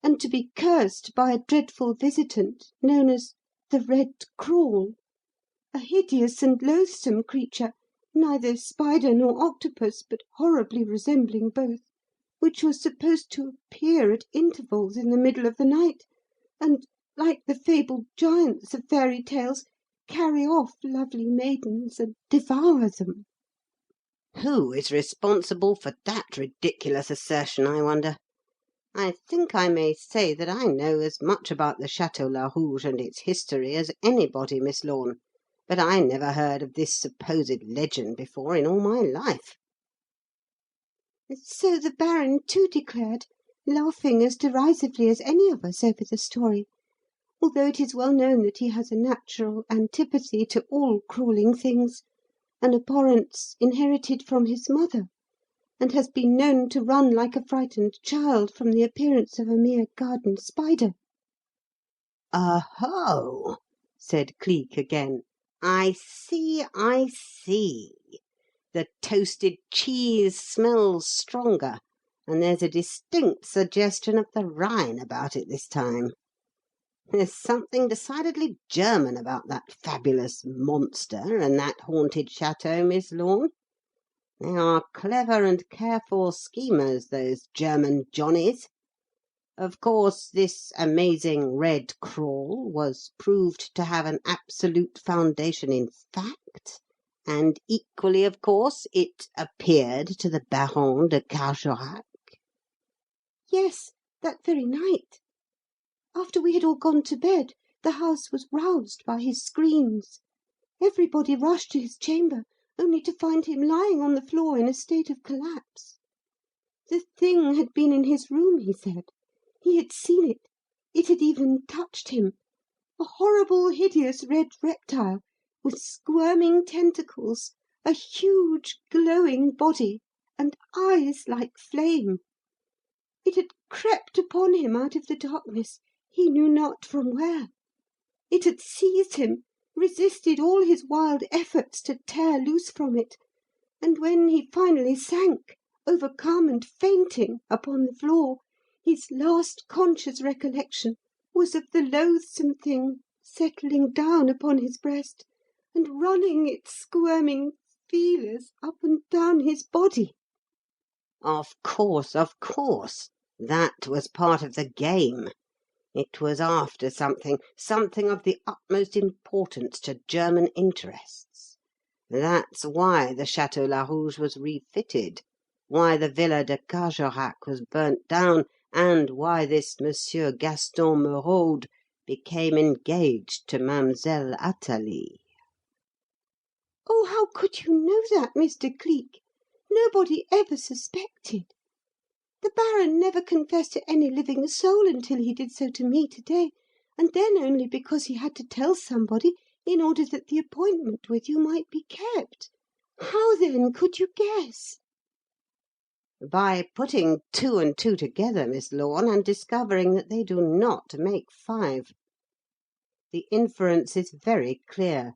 and to be cursed by a dreadful visitant known as the Red Crawl, a hideous and loathsome creature, neither spider nor octopus, but horribly resembling both, which was supposed to appear at intervals in the middle of the night, and, like the fabled giants of fairy tales, carry off lovely maidens and devour them. Who is responsible for that ridiculous assertion, I wonder? I think I may say that I know as much about the Château Larouge and its history as anybody, Miss Lorne, but I never heard of this supposed legend before in all my life. So the Baron, too, declared, laughing as derisively as any of us over the story, although it is well known that he has a natural antipathy to all crawling things, an abhorrence inherited from his mother, and has been known to run like a frightened child from the appearance of a mere garden spider. "Oho!" said Cleek again. "I see, I see. The toasted cheese smells stronger, and there's a distinct suggestion of the Rhine about it this time. There's something decidedly German about that fabulous monster and that haunted château, Miss Lorne. They are clever and careful schemers, those German Johnnies. Of course, this amazing Red Crawl was proved to have an absolute foundation in fact, and equally, of course, it appeared to the Baron de Carjorac." Yes, that very night. After we had all gone to bed, the house was roused by his screams. Everybody rushed to his chamber, only to find him lying on the floor in a state of collapse. The thing had been in his room, he said. He had seen it. It had even touched him. A horrible, hideous red reptile, with squirming tentacles, a huge, glowing body, and eyes like flame. It had crept upon him out of the darkness, he knew not from where. It had seized him, resisted all his wild efforts to tear loose from it, and when he finally sank, overcome and fainting, upon the floor, his last conscious recollection was of the loathsome thing settling down upon his breast and running its squirming feelers up and down his body. Of course, of course. That was part of the game. It was after something, something of the utmost importance to German interests. That's why the Château Larouge was refitted, why the Villa de Carjorac was burnt down, and why this Monsieur Gaston Merode became engaged to Mademoiselle Athalie. Oh, how could you know that, Mr. Cleek? Nobody ever suspected. The Baron never confessed to any living soul until he did so to me today, and then only because he had to tell somebody in order that the appointment with you might be kept. How, then, could you guess? By putting two and two together, Miss Lorne, and discovering that they do not make five. The inference is very clear.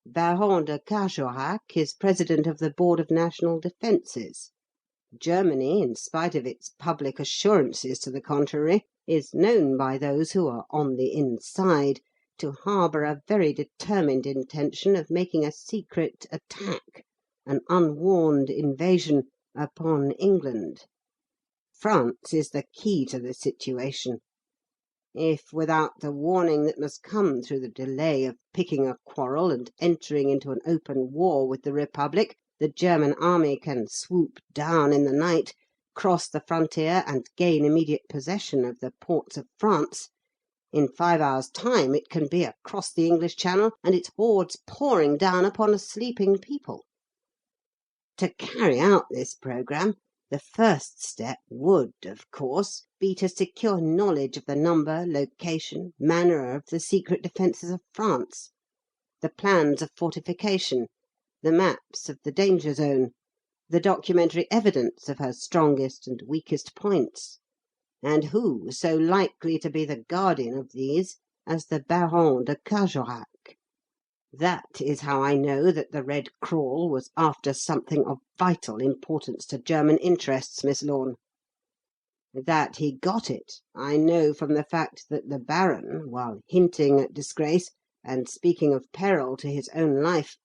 Baron de Carjorac is president of the Board of National Defences. Germany, in spite of its public assurances to the contrary, is known by those who are on the inside to harbour a very determined intention of making a secret attack, an unwarned invasion, upon England. France is the key to the situation. If, without the warning that must come through the delay of picking a quarrel and entering into an open war with the Republic, the German army can swoop down in the night, cross the frontier, and gain immediate possession of the ports of France, in 5 hours' time it can be across the English Channel and its hordes pouring down upon a sleeping people. To carry out this programme, the first step would, of course, be to secure knowledge of the number, location, manner of the secret defences of France, the plans of fortification, the maps of the danger zone, the documentary evidence of her strongest and weakest points, and who so likely to be the guardian of these as the Baron de Carjorac. That is how I know that the Red Crawl was after something of vital importance to German interests, Miss Lorne. That he got it, I know from the fact that the Baron, while hinting at disgrace and speaking of peril to his own life,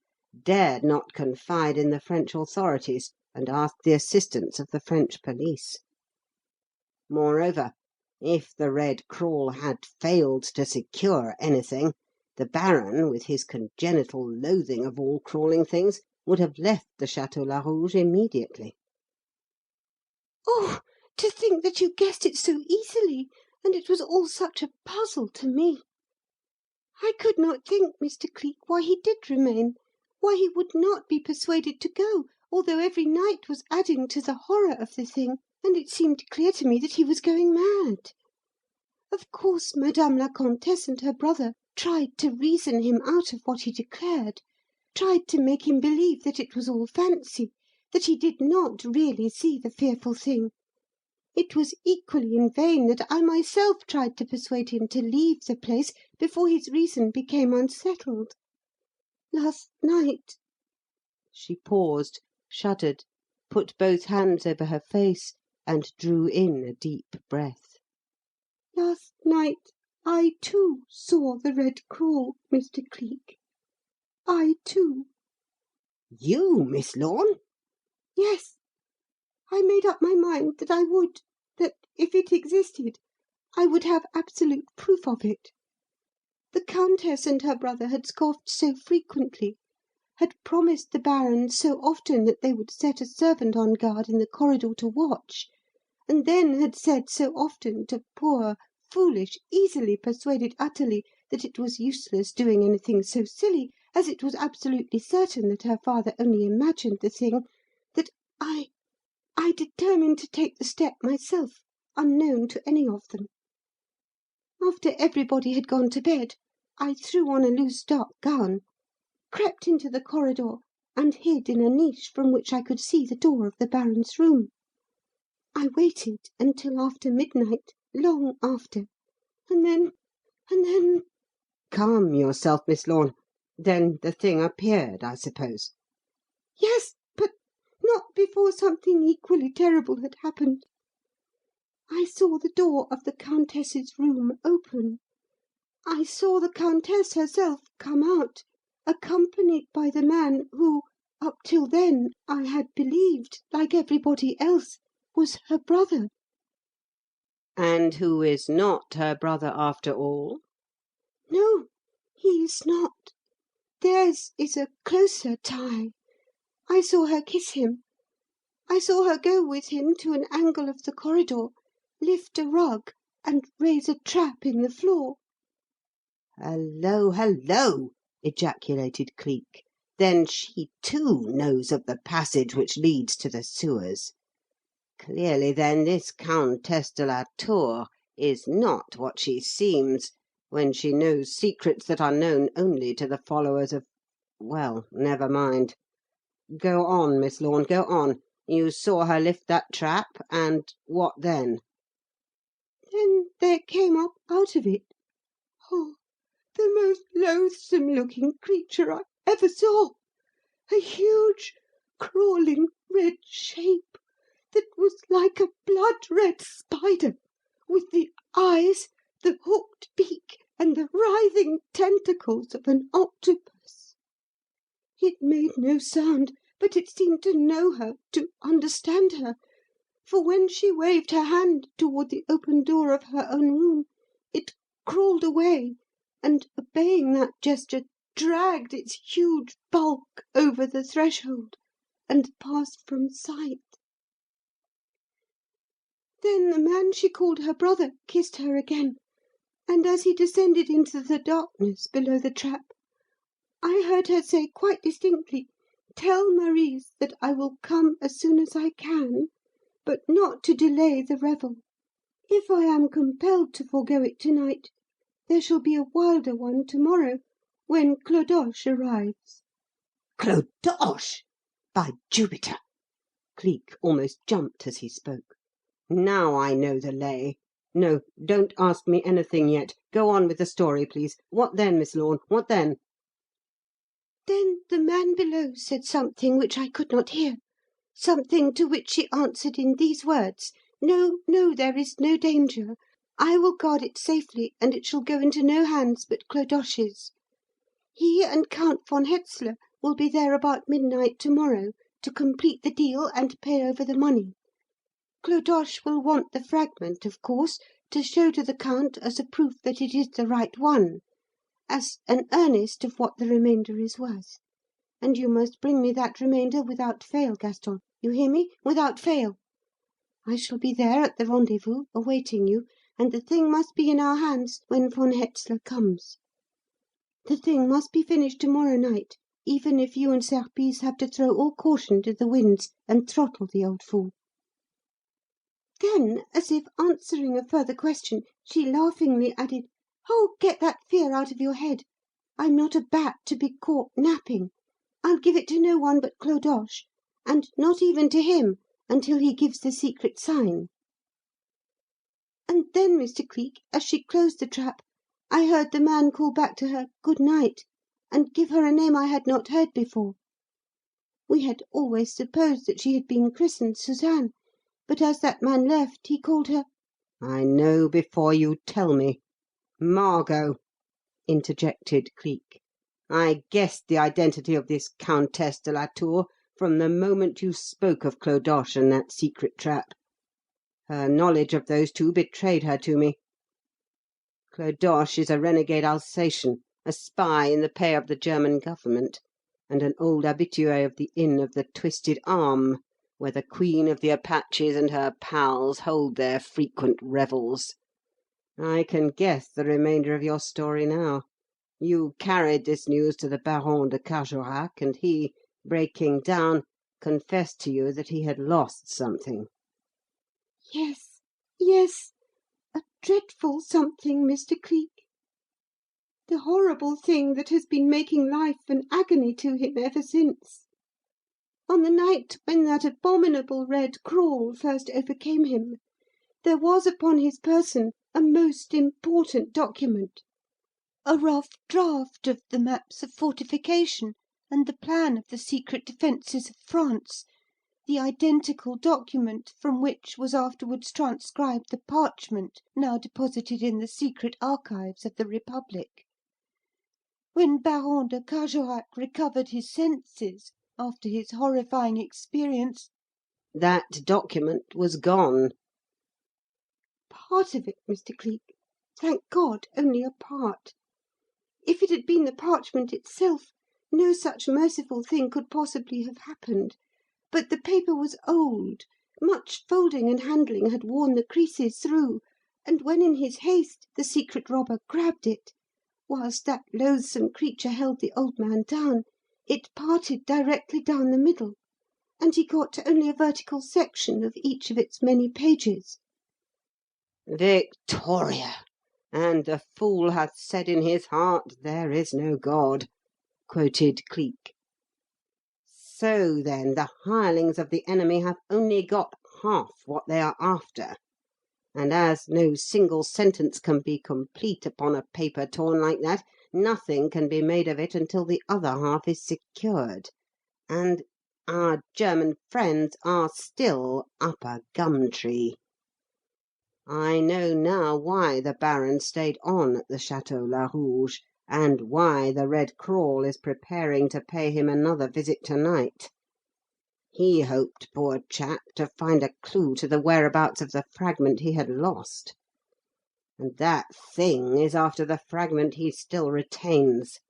dared not confide in the French authorities and ask the assistance of the French police. Moreover, if the Red Crawl had failed to secure anything, the Baron, with his congenital loathing of all crawling things, would have left the Château Larouge immediately. Oh, to think that you guessed it so easily, and it was all such a puzzle to me. I could not think, Mr. Cleek, why he did remain, why he would not be persuaded to go, although every night was adding to the horror of the thing, and it seemed clear to me that he was going mad. Of course, Madame la Comtesse and her brother tried to reason him out of what he declared, tried to make him believe that it was all fancy, that he did not really see the fearful thing. It was equally in vain that I myself tried to persuade him to leave the place before his reason became unsettled. Last night—" She paused, shuddered, put both hands over her face, and drew in a deep breath. "Last night I, too, saw the Red Crawl, Mr. Cleek. I, too." "You, Miss Lorne?" "Yes. I made up my mind that I would, that, if it existed, I would have absolute proof of it. The Countess and her brother had scoffed so frequently, had promised the Baron so often that they would set a servant on guard in the corridor to watch, and then had said so often to poor, foolish, easily persuaded Athalie that it was useless doing anything so silly, as it was absolutely certain that her father only imagined the thing, that I determined to take the step myself, unknown to any of them. After everybody had gone to bed, I threw on a loose dark gown, crept into the corridor, and hid in a niche from which I could see the door of the Baron's room. I waited until after midnight, long after, and then... Calm yourself, Miss Lorne. Then the thing appeared, I suppose. Yes, but not before something equally terrible had happened. I saw the door of the Countess's room open. I saw the Countess herself come out, accompanied by the man who, up till then, I had believed, like everybody else, was her brother. And who is not her brother after all? No, he is not. Theirs is a closer tie. I saw her kiss him. I saw her go with him to an angle of the corridor, lift a rug, and raise a trap in the floor. Hello, hello! Ejaculated Cleek. Then she, too, knows of the passage which leads to the sewers. Clearly, then, this Countess de la Tour is not what she seems when she knows secrets that are known only to the followers of... Well, never mind. Go on, Miss Lorne, go on. You saw her lift that trap, and what then? Then there came up out of it, oh, the most loathsome-looking creature I ever saw. A huge, crawling, red shape that was like a blood-red spider, with the eyes, the hooked beak, and the writhing tentacles of an octopus. It made no sound, but it seemed to know her, to understand her, for when she waved her hand toward the open door of her own room, it crawled away, and, obeying that gesture, dragged its huge bulk over the threshold and passed from sight. Then the man she called her brother kissed her again, and as he descended into the darkness below the trap, I heard her say quite distinctly, 'Tell Marise that I will come as soon as I can, but not to delay the revel. If I am compelled to forego it to-night, there shall be a wilder one to-morrow, when Clodoche arrives.' Clodoche! By Jupiter!" Cleek almost jumped as he spoke. "Now I know the lay. No, don't ask me anything yet. Go on with the story, please. What then, Miss Lorne? What then?" Then the man below said something which I could not hear, something to which she answered in these words: 'No, no, there is no danger. I will guard it safely, and it shall go into no hands but Clodoche's. He and Count von Hetzler will be there about midnight to-morrow to complete the deal and pay over the money. Clodoche will want the fragment, of course, to show to the Count as a proof that it is the right one, as an earnest of what the remainder is worth. And you must bring me that remainder without fail, Gaston. You hear me? Without fail. I shall be there at the rendezvous, awaiting you, and the thing must be in our hands when von Hetzler comes. The thing must be finished to-morrow night, even if you and Serpice have to throw all caution to the winds and throttle the old fool.' Then, as if answering a further question, she laughingly added, 'Oh, get that fear out of your head. I'm not a bat to be caught napping. I'll give it to no one but Clodoche, and not even to him until he gives the secret sign.' And then, Mr. Cleek, as she closed the trap, I heard the man call back to her 'Good night,' and give her a name I had not heard before. We had always supposed that she had been christened Suzanne, but as that man left, he called her—" "I know before you tell me. Margot," interjected Cleek. "I guessed the identity of this Countess de la Tour from the moment you spoke of Clodoche and that secret trap. Her knowledge of those two betrayed her to me. Clodoche is a renegade Alsatian, a spy in the pay of the German government, and an old habitué of the Inn of the Twisted Arm, where the Queen of the Apaches and her pals hold their frequent revels. I can guess the remainder of your story now. You carried this news to the Baron de Carjorac, and he, breaking down, confessed to you that he had lost something." Yes, yes, a dreadful something, Mr. Cleek. The horrible thing that has been making life an agony to him ever since. On the night when that abominable red crawl first overcame him, there was upon his person a most important document, a rough draft of the maps of fortification and the plan of the secret defences of France, the identical document from which was afterwards transcribed the parchment now deposited in the secret archives of the Republic. When Baron de Carjorac recovered his senses after his horrifying experience, that document was gone. Part of it, Mr. Cleek. Thank God, only a part. If it had been the parchment itself, no such merciful thing could possibly have happened. But the paper was old, much folding and handling had worn the creases through, and when in his haste the secret robber grabbed it, whilst that loathsome creature held the old man down, it parted directly down the middle, and he got to only a vertical section of each of its many pages. "Victoria! And the fool hath said in his heart, 'There is no God,'" quoted Cleek. "So, then, the hirelings of the enemy have only got half what they are after, and as no single sentence can be complete upon a paper torn like that, nothing can be made of it until the other half is secured, and our German friends are still up a gum tree. I know now why the Baron stayed on at the Château Larouge, and why the Red Crawl is preparing to pay him another visit to-night. He hoped, poor chap, to find a clue to the whereabouts of the fragment he had lost. And that thing is after the fragment he still retains.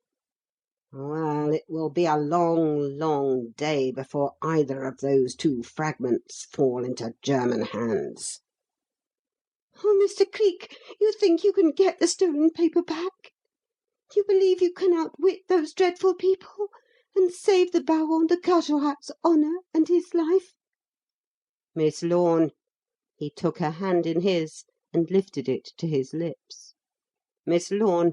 Well, it will be a long, long day before either of those two fragments fall into German hands." Oh, Mr. Cleek, you think you can get the stolen paper back? You believe you can outwit those dreadful people and save the Baron de Carjorac's honour and his life? "Miss Lorne," he took her hand in his and lifted it to his lips. "Miss Lorne,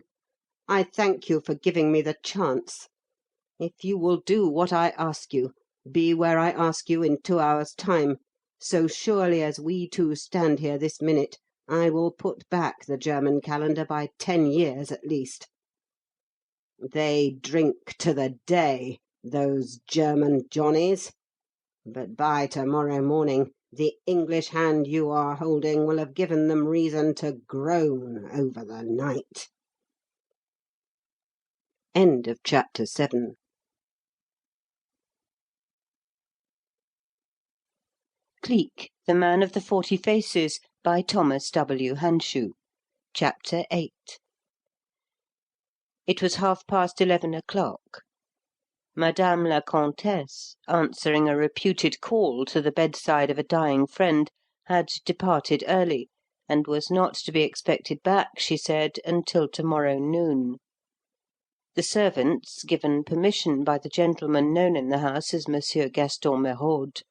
I thank you for giving me the chance. If you will do what I ask you, be where I ask you in 2 hours' time, so surely as we two stand here this minute, I will put back the German calendar by 10 years at least. They drink to the day, those German Johnnies, but by to-morrow morning the English hand you are holding will have given them reason to groan over the night." End of chapter 7. Cleek, the Man of the 40 Faces, by Thomas W. Hanshew. Chapter 8. It was 11:30. Madame la Comtesse, answering a reputed call to the bedside of a dying friend, had departed early, and was not to be expected back, she said, until to-morrow noon. The servants, given permission by the gentleman known in the house as Monsieur Gaston Merode,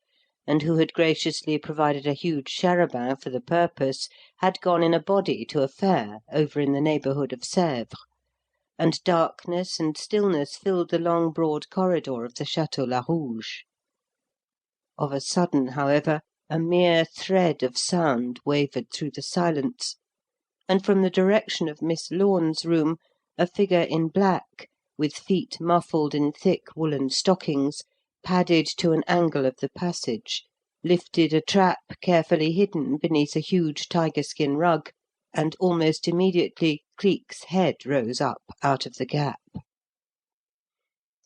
and who had graciously provided a huge charabanc for the purpose, had gone in a body to a fair over in the neighbourhood of Sèvres, and darkness and stillness filled the long broad corridor of the Château Larouge. Of a sudden, however, a mere thread of sound wavered through the silence, and from the direction of Miss Lorne's room a figure in black, with feet muffled in thick woollen stockings, padded to an angle of the passage, lifted a trap carefully hidden beneath a huge tiger-skin rug, and almost immediately Cleek's head rose up out of the gap.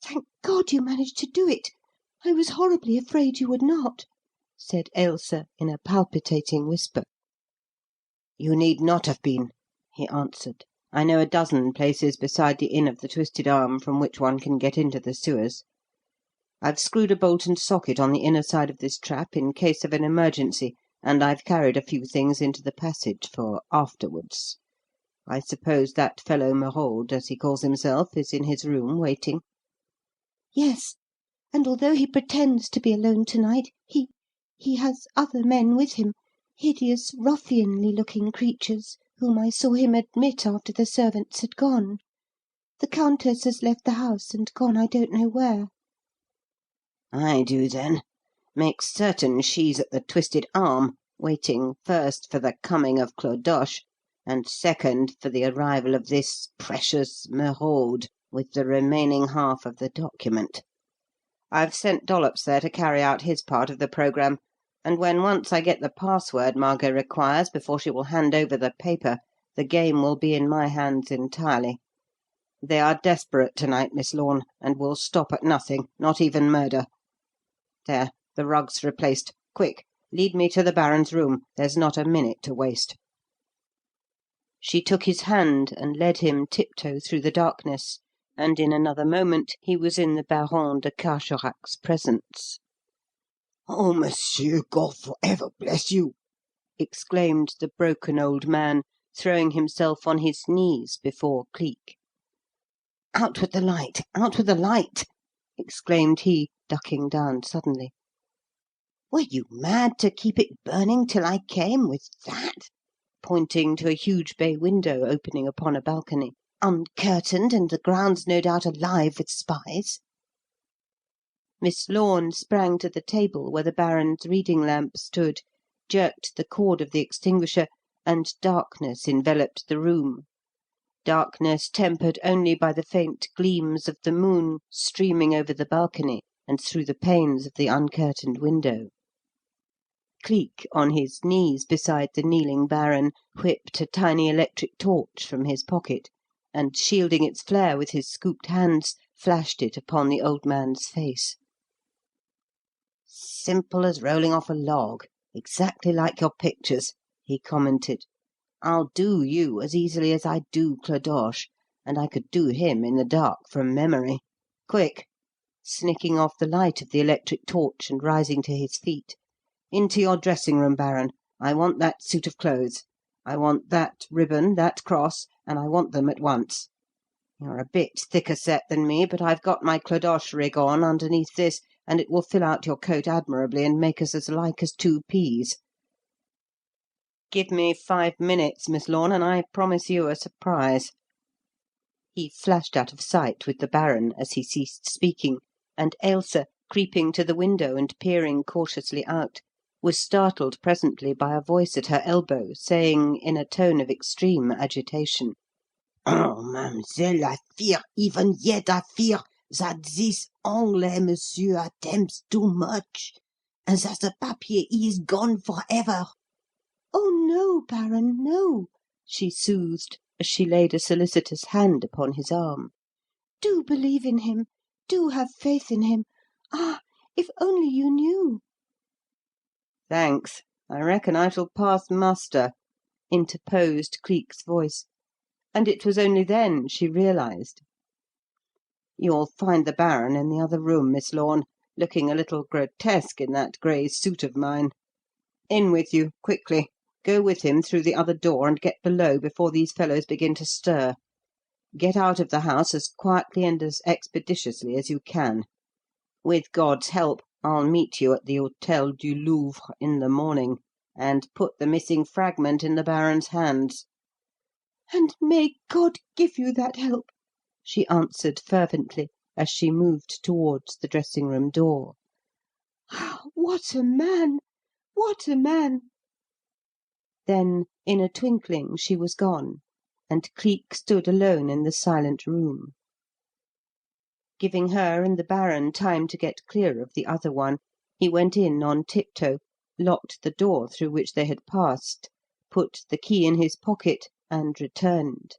"Thank God you managed to do it. I was horribly afraid you would not," said Ailsa in a palpitating whisper. "You need not have been," he answered. "I know a dozen places beside the Inn of the Twisted Arm from which one can get into the sewers. I've screwed a bolt and socket on the inner side of this trap in case of an emergency, and I've carried a few things into the passage for afterwards. I suppose that fellow Merode, as he calls himself, is in his room waiting?" "Yes, and although he pretends to be alone to-night, he has other men with him, hideous, ruffianly looking creatures, whom I saw him admit after the servants had gone. The Countess has left the house and gone I don't know where." "I do, then. Make certain she's at the Twisted Arm, waiting, first, for the coming of Clodoche, and second, for the arrival of this precious Merode with the remaining half of the document. I've sent Dollops there to carry out his part of the programme, and when once I get the password Margot requires before she will hand over the paper, the game will be in my hands entirely. They are desperate to-night, Miss Lorne, and will stop at nothing, not even murder. There, the rug's replaced. Quick, lead me to the Baron's room. There's not a minute to waste." She took his hand and led him tiptoe through the darkness, and in another moment he was in the Baron de Carjorac's presence. "Oh, monsieur, God for ever bless you!" exclaimed the broken old man, throwing himself on his knees before Cleek. "Out with the light! Out with the light!" exclaimed he, ducking down suddenly. "Were you mad to keep it burning till I came, with that," pointing to a huge bay window opening upon a balcony, "uncurtained, and the grounds no doubt alive with spies?" Miss Lorne sprang to the table where the Baron's reading lamp stood, jerked the cord of the extinguisher, and darkness enveloped the room, darkness tempered only by the faint gleams of the moon streaming over the balcony and through the panes of the uncurtained window. Cleek, on his knees beside the kneeling Baron, whipped a tiny electric torch from his pocket, and, shielding its flare with his scooped hands, flashed it upon the old man's face. "Simple as rolling off a log, exactly like your pictures," he commented. "I'll do you as easily as I do Clodoche, and I could do him in the dark from memory. Quick!" snicking off the light of the electric torch and rising to his feet. "Into your dressing room, Baron. I want that suit of clothes. I want that ribbon, that cross, and I want them at once. You're a bit thicker set than me, but I've got my Clodoche rig on underneath this, and it will fill out your coat admirably and make us as like as two peas. Give me 5 minutes, Miss Lorne, and I promise you a surprise." He flashed out of sight with the Baron as he ceased speaking, and Ailsa, creeping to the window and peering cautiously out, was startled presently by a voice at her elbow saying, in a tone of extreme agitation, "Oh, mademoiselle, I fear, even yet I fear, that this Anglais monsieur attempts too much, and that the papier is gone for ever." "Oh, no, Baron, no," she soothed, as she laid a solicitous hand upon his arm. "Do believe in him. Do have faith in him. Ah, if only you knew!" "Thanks. I reckon I shall pass muster," interposed Cleek's voice, and it was only then she realised. "You'll find the Baron in the other room, Miss Lorne, looking a little grotesque in that grey suit of mine. In with you, quickly. Go with him through the other door and get below before these fellows begin to stir. Get out of the house as quietly and as expeditiously as you can. With God's help, I'll meet you at the Hôtel du Louvre in the morning, and put the missing fragment in the Baron's hands." "And may God give you that help!" she answered fervently, as she moved towards the dressing-room door. "Ah, what a man! What a man!" Then, in a twinkling, she was gone, and Cleek stood alone in the silent room. Giving her and the Baron time to get clear of the other one, he went in on tiptoe, locked the door through which they had passed, put the key in his pocket, and returned.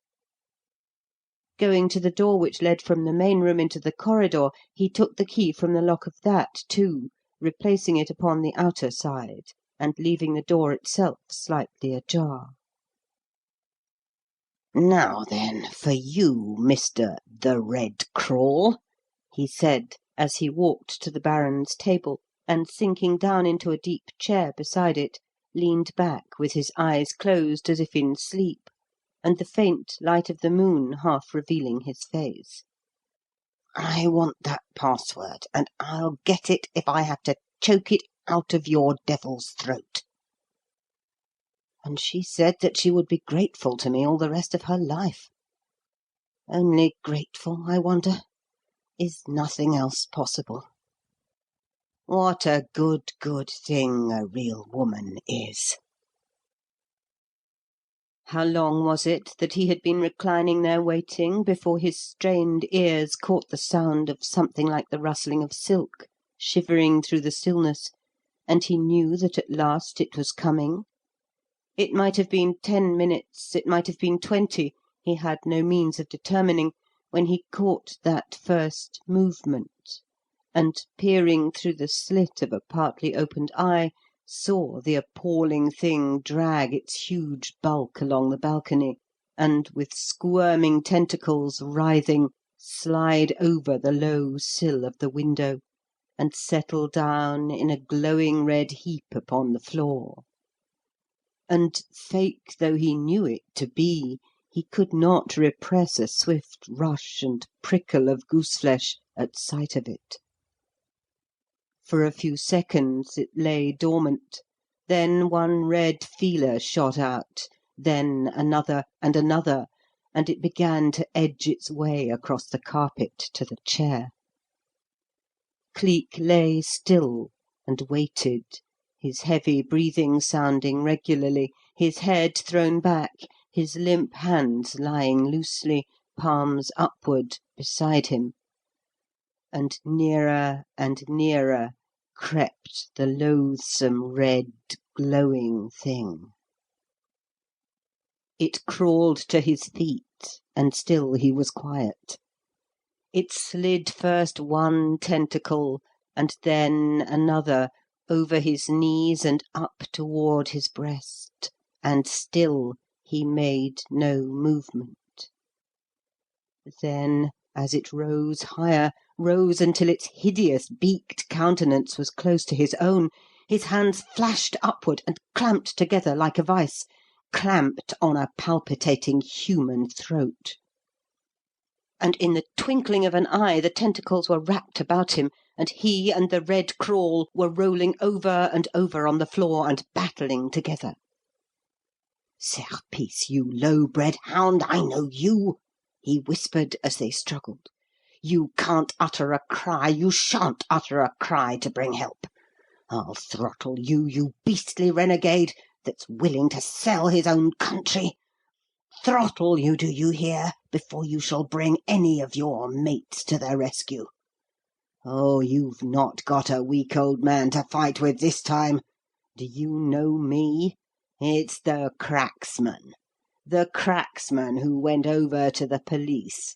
Going to the door which led from the main room into the corridor, he took the key from the lock of that, too, replacing it upon the outer side, and leaving the door itself slightly ajar. "Now, then, for you, Mr. the Red Crawl," he said, as he walked to the Baron's table, and, sinking down into a deep chair beside it, leaned back with his eyes closed as if in sleep, and the faint light of the moon half revealing his face. "I want that password, and I'll get it if I have to choke it out of your devil's throat." And she said that she would be grateful to me all the rest of her life. Only grateful, I wonder? Is nothing else possible? What a good, good thing a real woman is! How long was it that he had been reclining there waiting before his strained ears caught the sound of something like the rustling of silk shivering through the stillness, and he knew that at last it was coming? It might have been 10 minutes, it might have been 20, he had no means of determining, when he caught that first movement, and, peering through the slit of a partly opened eye, saw the appalling thing drag its huge bulk along the balcony, and, with squirming tentacles writhing, slide over the low sill of the window, and settle down in a glowing red heap upon the floor. And, fake though he knew it to be, he could not repress a swift rush and prickle of goose-flesh at sight of it. For a few seconds it lay dormant, then one red feeler shot out, then another and another, and it began to edge its way across the carpet to the chair. Cleek lay still and waited, his heavy breathing sounding regularly, his head thrown back, his limp hands lying loosely, palms upward, beside him. And nearer crept the loathsome red glowing thing. It crawled to his feet, and still he was quiet. It slid first one tentacle, and then another, over his knees and up toward his breast, and still he made no movement. Then, as it rose higher, rose until its hideous beaked countenance was close to his own, his hands flashed upward and clamped together like a vice, clamped on a palpitating human throat. And in the twinkling of an eye the tentacles were wrapped about him, and he and the red crawl were rolling over and over on the floor and battling together. "Serpice, you low-bred hound, I know you!" he whispered as they struggled. "You can't utter a cry, you shan't utter a cry to bring help. I'll throttle you, you beastly renegade that's willing to sell his own country. Throttle you, do you hear, before you shall bring any of your mates to the rescue. Oh, you've not got a weak old man to fight with this time. Do you know me? It's the cracksman. The cracksman who went over to the police.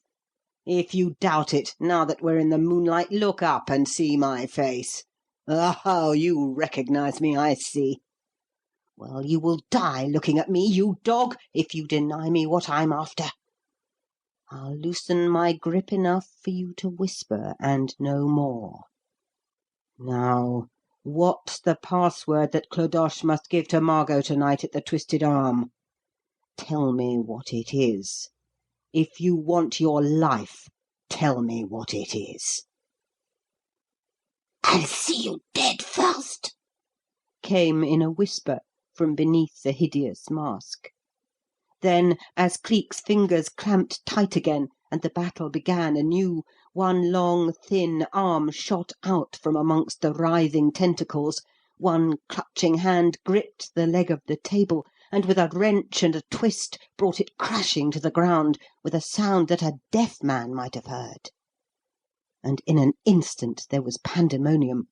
If you doubt it, now that we're in the moonlight, look up and see my face. Oh, you recognise me, I see. Well, you will die looking at me, you dog, if you deny me what I'm after. I'll loosen my grip enough for you to whisper and no more. Now, what's the password that Clodoche must give to Margot tonight at the Twisted Arm? Tell me what it is. If you want your life, tell me what it is." "I'll see you dead first," came in a whisper from beneath the hideous mask. Then, as Cleek's fingers clamped tight again and the battle began anew, one long, thin arm shot out from amongst the writhing tentacles, one clutching hand gripped the leg of the table, and with a wrench and a twist brought it crashing to the ground with a sound that a deaf man might have heard. And in an instant there was pandemonium.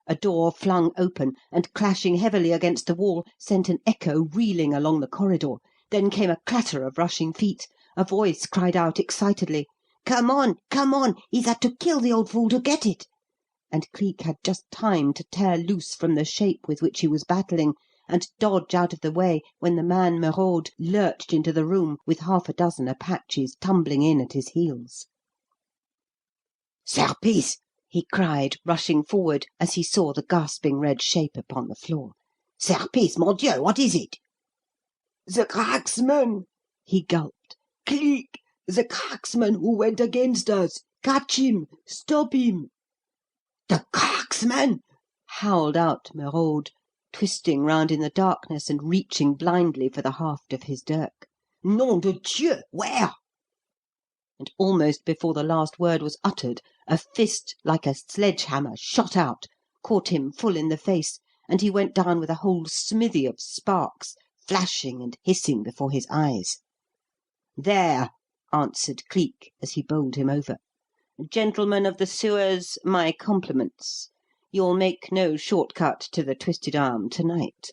A door flung open and, clashing heavily against the wall, sent an echo reeling along the corridor. Then came a clatter of rushing feet. A voice cried out excitedly, "Come on! Come on! He's had to kill the old fool to get it!" And Cleek had just time to tear loose from the shape with which he was battling, and dodge out of the way when the man Merode lurched into the room with half a dozen Apaches tumbling in at his heels. "Serpice!" he cried, rushing forward as he saw the gasping red shape upon the floor. "Serpice, mon Dieu, what is it?" "The cracksman!" he gulped. "Cleek! The cracksman who went against us! Catch him! Stop him!" "The cracksman!" howled out Merode, twisting round in the darkness and reaching blindly for the haft of his dirk. "Nom de Dieu! Where?" And almost before the last word was uttered, a fist like a sledge-hammer shot out, caught him full in the face, and he went down with a whole smithy of sparks flashing and hissing before his eyes. "There!" answered Cleek, as he bowled him over. "Gentlemen of the sewers, my compliments. You'll make no short cut to the Twisted Arm to-night."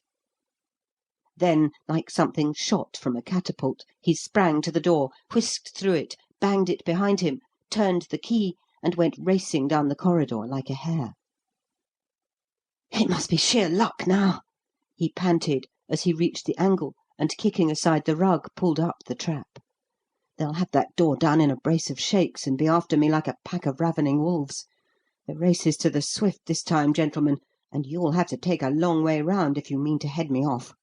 Then, like something shot from a catapult, he sprang to the door, whisked through it, banged it behind him, turned the key, and went racing down the corridor like a hare. "It must be sheer luck now," he panted as he reached the angle and, kicking aside the rug, pulled up the trap. "They'll have that door down in a brace of shakes and be after me like a pack of ravening wolves. The race is to the swift this time, gentlemen, and you'll have to take a long way round if you mean to head me off."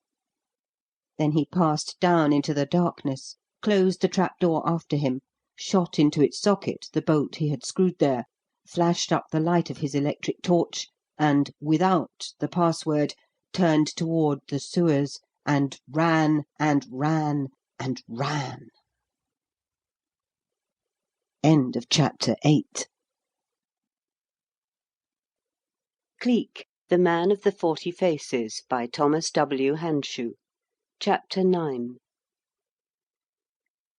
Then he passed down into the darkness, closed the trap-door after him, shot into its socket the bolt he had screwed there, flashed up the light of his electric torch, and, without the password, turned toward the sewers and ran and ran and ran. End of chapter 8. Cleek, The Man of the 40 Faces, by Thomas W. Hanshew. Chapter 9.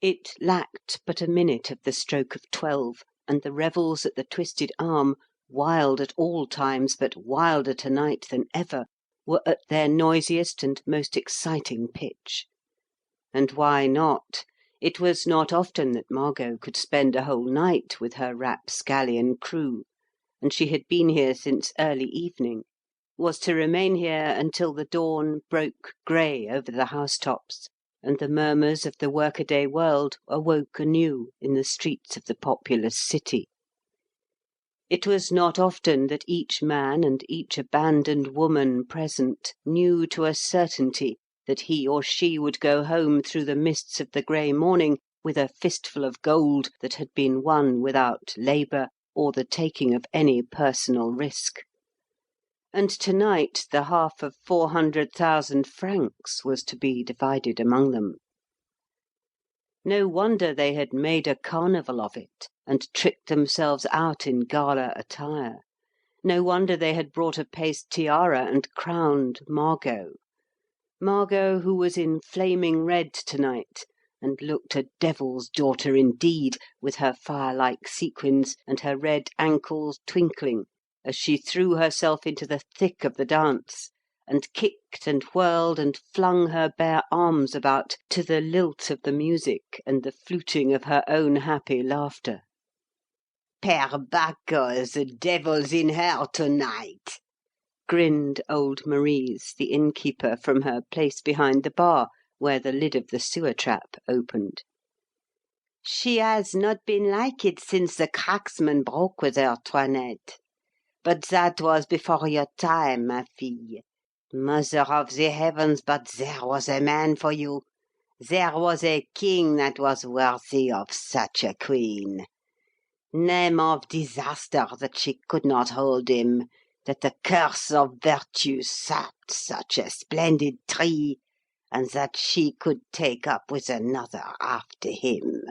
It lacked but a minute of the stroke of 12, and the revels at the Twisted Arm, wild at all times but wilder to-night than ever, were at their noisiest and most exciting pitch. And why not? It was not often that Margot could spend a whole night with her rapscallion crew, and she had been here since early evening, was to remain here until the dawn broke grey over the housetops and the murmurs of the workaday world awoke anew in the streets of the populous city. It was not often that each man and each abandoned woman present knew to a certainty that he or she would go home through the mists of the grey morning with a fistful of gold that had been won without labour or the taking of any personal risk. And to-night the half of 400,000 francs was to be divided among them. No wonder they had made a carnival of it, and tricked themselves out in gala attire. No wonder they had brought a paste tiara and crowned Margot. Margot, who was in flaming red to-night, and looked a devil's daughter indeed, with her fire-like sequins and her red ankles twinkling as she threw herself into the thick of the dance, and kicked and whirled and flung her bare arms about to the lilt of the music and the fluting of her own happy laughter. "Per Bacco, the devil's in her to-night," grinned old Marise, the innkeeper, from her place behind the bar, where the lid of the sewer trap opened. "She has not been like it since the cracksman broke with her, 'Toinette. But that was before your time, ma fille. Mother of the heavens, but there was a man for you! There was a king that was worthy of such a queen. Name of disaster that she could not hold him, that the curse of virtue sapped such a splendid tree, and that she could take up with another after him."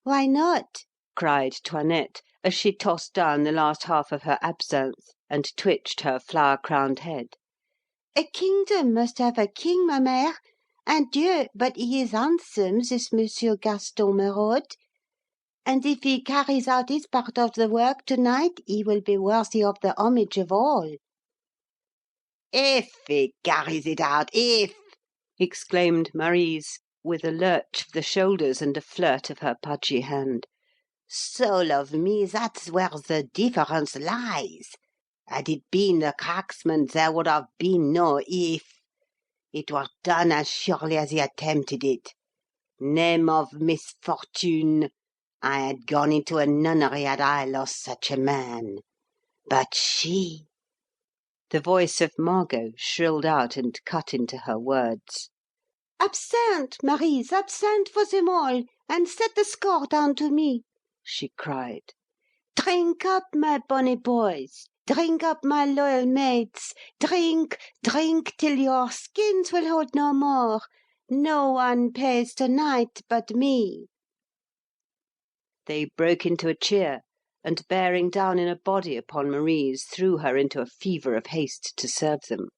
Why not? cried 'Toinette, as she tossed down the last half of her absinthe and twitched her flower-crowned head. A kingdom must have a king, ma mère. And Dieu, but he is handsome, this Monsieur Gaston Merode. And if he carries out his part of the work to-night, he will be worthy of the homage of all. "If he carries it out, if!" exclaimed Marise, with a lurch of the shoulders and a flirt of her pudgy hand. "Soul of me, that's where the difference lies. Had it been the cracksman, there would have been no if. It was done as surely as he attempted it. Name of misfortune! I had gone into a nunnery had I lost such a man. But she—" The voice of Margot shrilled out and cut into her words. Absinthe, Marise, absinthe for them all, and set the score down to me," she cried. "Drink up, my bonny boys, drink up, my loyal maids, drink, drink till your skins will hold no more. No one pays tonight but me." They broke into a cheer, and bearing down in a body upon Marise, threw her into a fever of haste to serve them.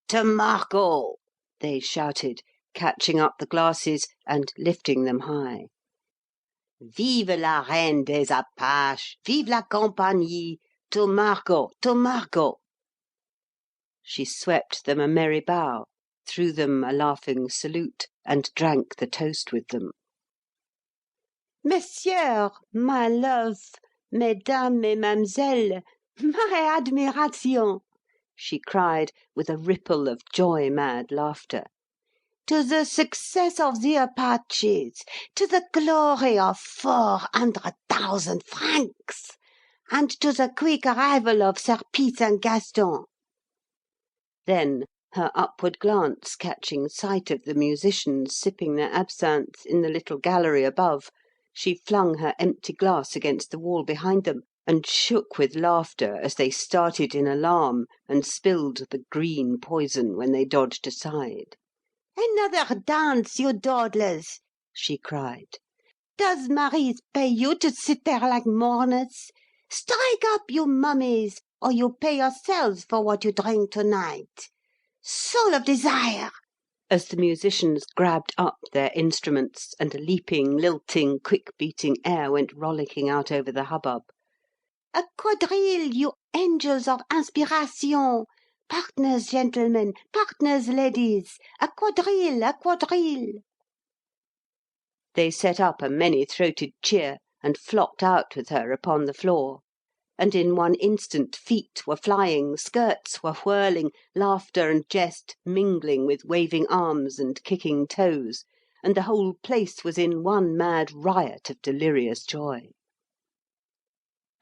"To Margot!" they shouted, catching up the glasses and lifting them high. "Vive la reine des Apaches! Vive la compagnie! To Margot! To Margot!" She swept them a merry bow, threw them a laughing salute, and drank the toast with them. "Messieurs, my love, mesdames et mamselles, my admiration!" she cried, with a ripple of joy-mad laughter. "To the success of the Apaches, to the glory of 400,000 francs, and to the quick arrival of Serpice and Gaston." Then, her upward glance catching sight of the musicians sipping their absinthe in the little gallery above, she flung her empty glass against the wall behind them, and shook with laughter as they started in alarm and spilled the green poison when they dodged aside. "Another dance, you dawdlers!" she cried. "Does Marise pay you to sit there like mourners? Strike up, you mummies, or you pay yourselves for what you drink tonight. Soul of desire!" As the musicians grabbed up their instruments, and a leaping, lilting, quick-beating air went rollicking out over the hubbub. "A quadrille, you angels of inspiration! Partners, gentlemen, partners, ladies! A quadrille, a quadrille!" They set up a many-throated cheer, and flocked out with her upon the floor. And in one instant feet were flying, skirts were whirling, laughter and jest mingling with waving arms and kicking toes, and the whole place was in one mad riot of delirious joy.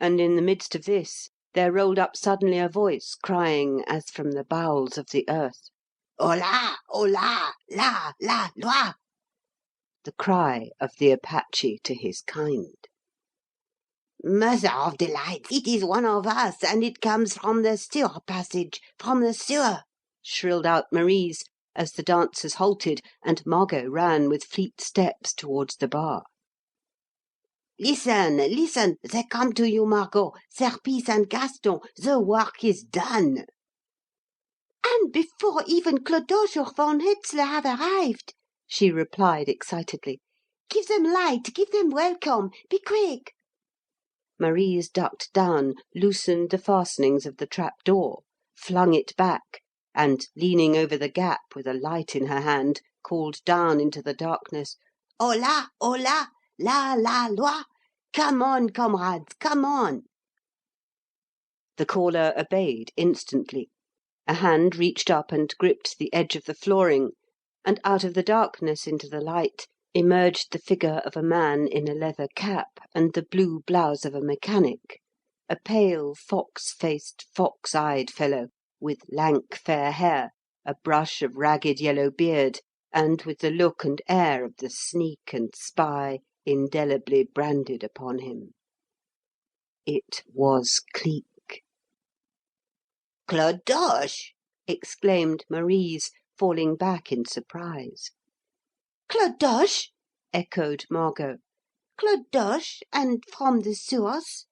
And in the midst of this there rolled up suddenly a voice crying as from the bowels of the earth, "Hola! Hola! La! La! Loi!" the cry of the Apache to his kind. "Mother of delight! It is one of us, and it comes from the sewer passage, from the sewer!" shrilled out Marise, as the dancers halted, and Margot ran with fleet steps towards the bar. "Listen, listen! They come to you, Margot! Serpice and Gaston! The work is done!" "And before even Clodoche or Von Hetzler have arrived!" she replied excitedly. "Give them light! Give them welcome! Be quick!" Marise ducked down, loosened the fastenings of the trap-door, flung it back, and, leaning over the gap with a light in her hand, called down into the darkness, "Hola! Hola! La! La! Loi! Come on, comrades, come on!" The caller obeyed instantly. A hand reached up and gripped the edge of the flooring, and out of the darkness into the light emerged the figure of a man in a leather cap and the blue blouse of a mechanic, a pale, fox-faced, fox-eyed fellow, with lank fair hair, a brush of ragged yellow beard, and with the look and air of the sneak and spy indelibly branded upon him. It was Cleek. "Clodoche!" exclaimed Marise, falling back in surprise. "Clodoche!" echoed Margot. "Clodoche, and from the sewers?"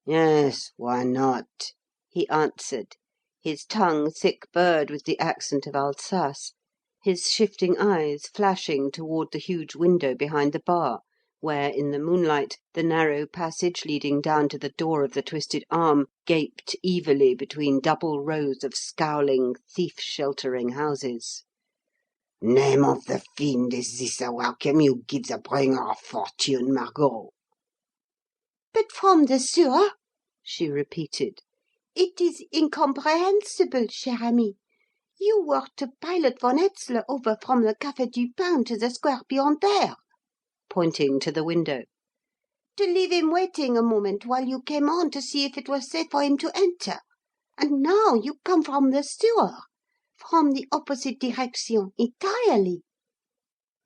"Yes, why not?" he answered, his tongue thick-burred with the accent of Alsace, his shifting eyes flashing toward the huge window behind the bar, where, in the moonlight, the narrow passage leading down to the door of the Twisted Arm gaped evilly between double rows of scowling, thief-sheltering houses. "Name of the fiend is this welcome you give the bringer of fortune, Margot?" "But from the sewer?" she repeated. "It is incomprehensible, cher ami. You were to pilot Von Hetzler over from the Café du Pain to the square beyond there," pointing to the window, "to leave him waiting a moment while you came on to see if it was safe for him to enter. And now you come from the sewer. from the opposite direction entirely."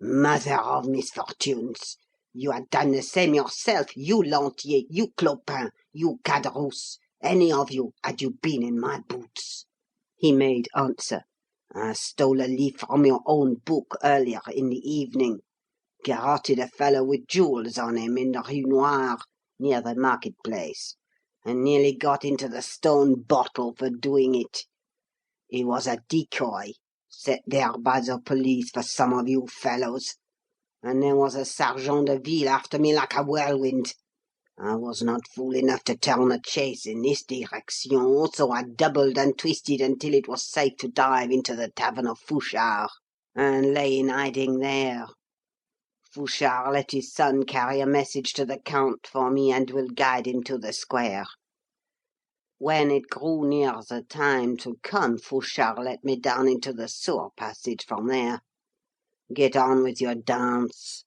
Mother of misfortunes! You had done the same yourself, you Lantier, you Clopin, you Cadrousse, any of you, had you been in my boots," he made answer. "I stole a leaf from your own book earlier in the evening, garroted a fellow with jewels on him in the Rue Noire, near the market-place, and nearly got into the stone bottle for doing it. He was a decoy, set there by the police for some of you fellows, and there was a sergeant de ville after me like a whirlwind. I was not fool enough to turn the chase in this direction, so I doubled and twisted until it was safe to dive into the tavern of Fouchard, and lay in hiding there. Fouchard let his son carry a message to the Count for me and will guide him to the square. When it grew near the time to come, Fouchard let me down into the sewer passage from there. Get on with your dance.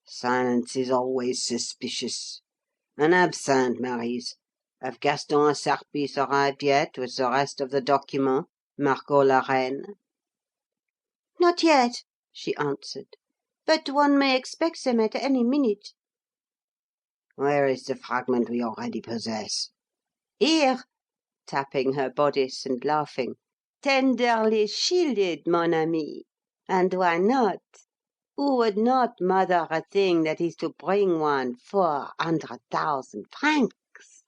Silence is always suspicious. An absinthe, Marise. Have Gaston and Serpice arrived yet with the rest of the document, Margot la Reine?" "Not yet," she answered. "But one may expect them at any minute." "Where is the fragment we already possess?" "Here," tapping her bodice and laughing. "Tenderly shielded, mon ami. And why not? Who would not mother a thing that is to bring one 400,000 francs?"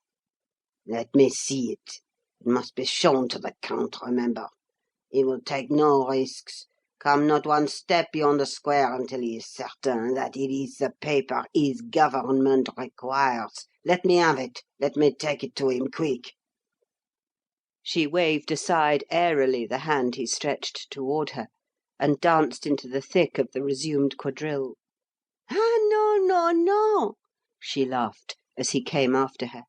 "Let me see it. It must be shown to the Count, remember. He will take no risks. Come not one step beyond the square until he is certain that it is the paper his government requires. Let me have it. Let me take it to him, quick." She waved aside airily the hand he stretched toward her, and danced into the thick of the resumed quadrille. "Ah, no, no, no!" she laughed, as he came after her.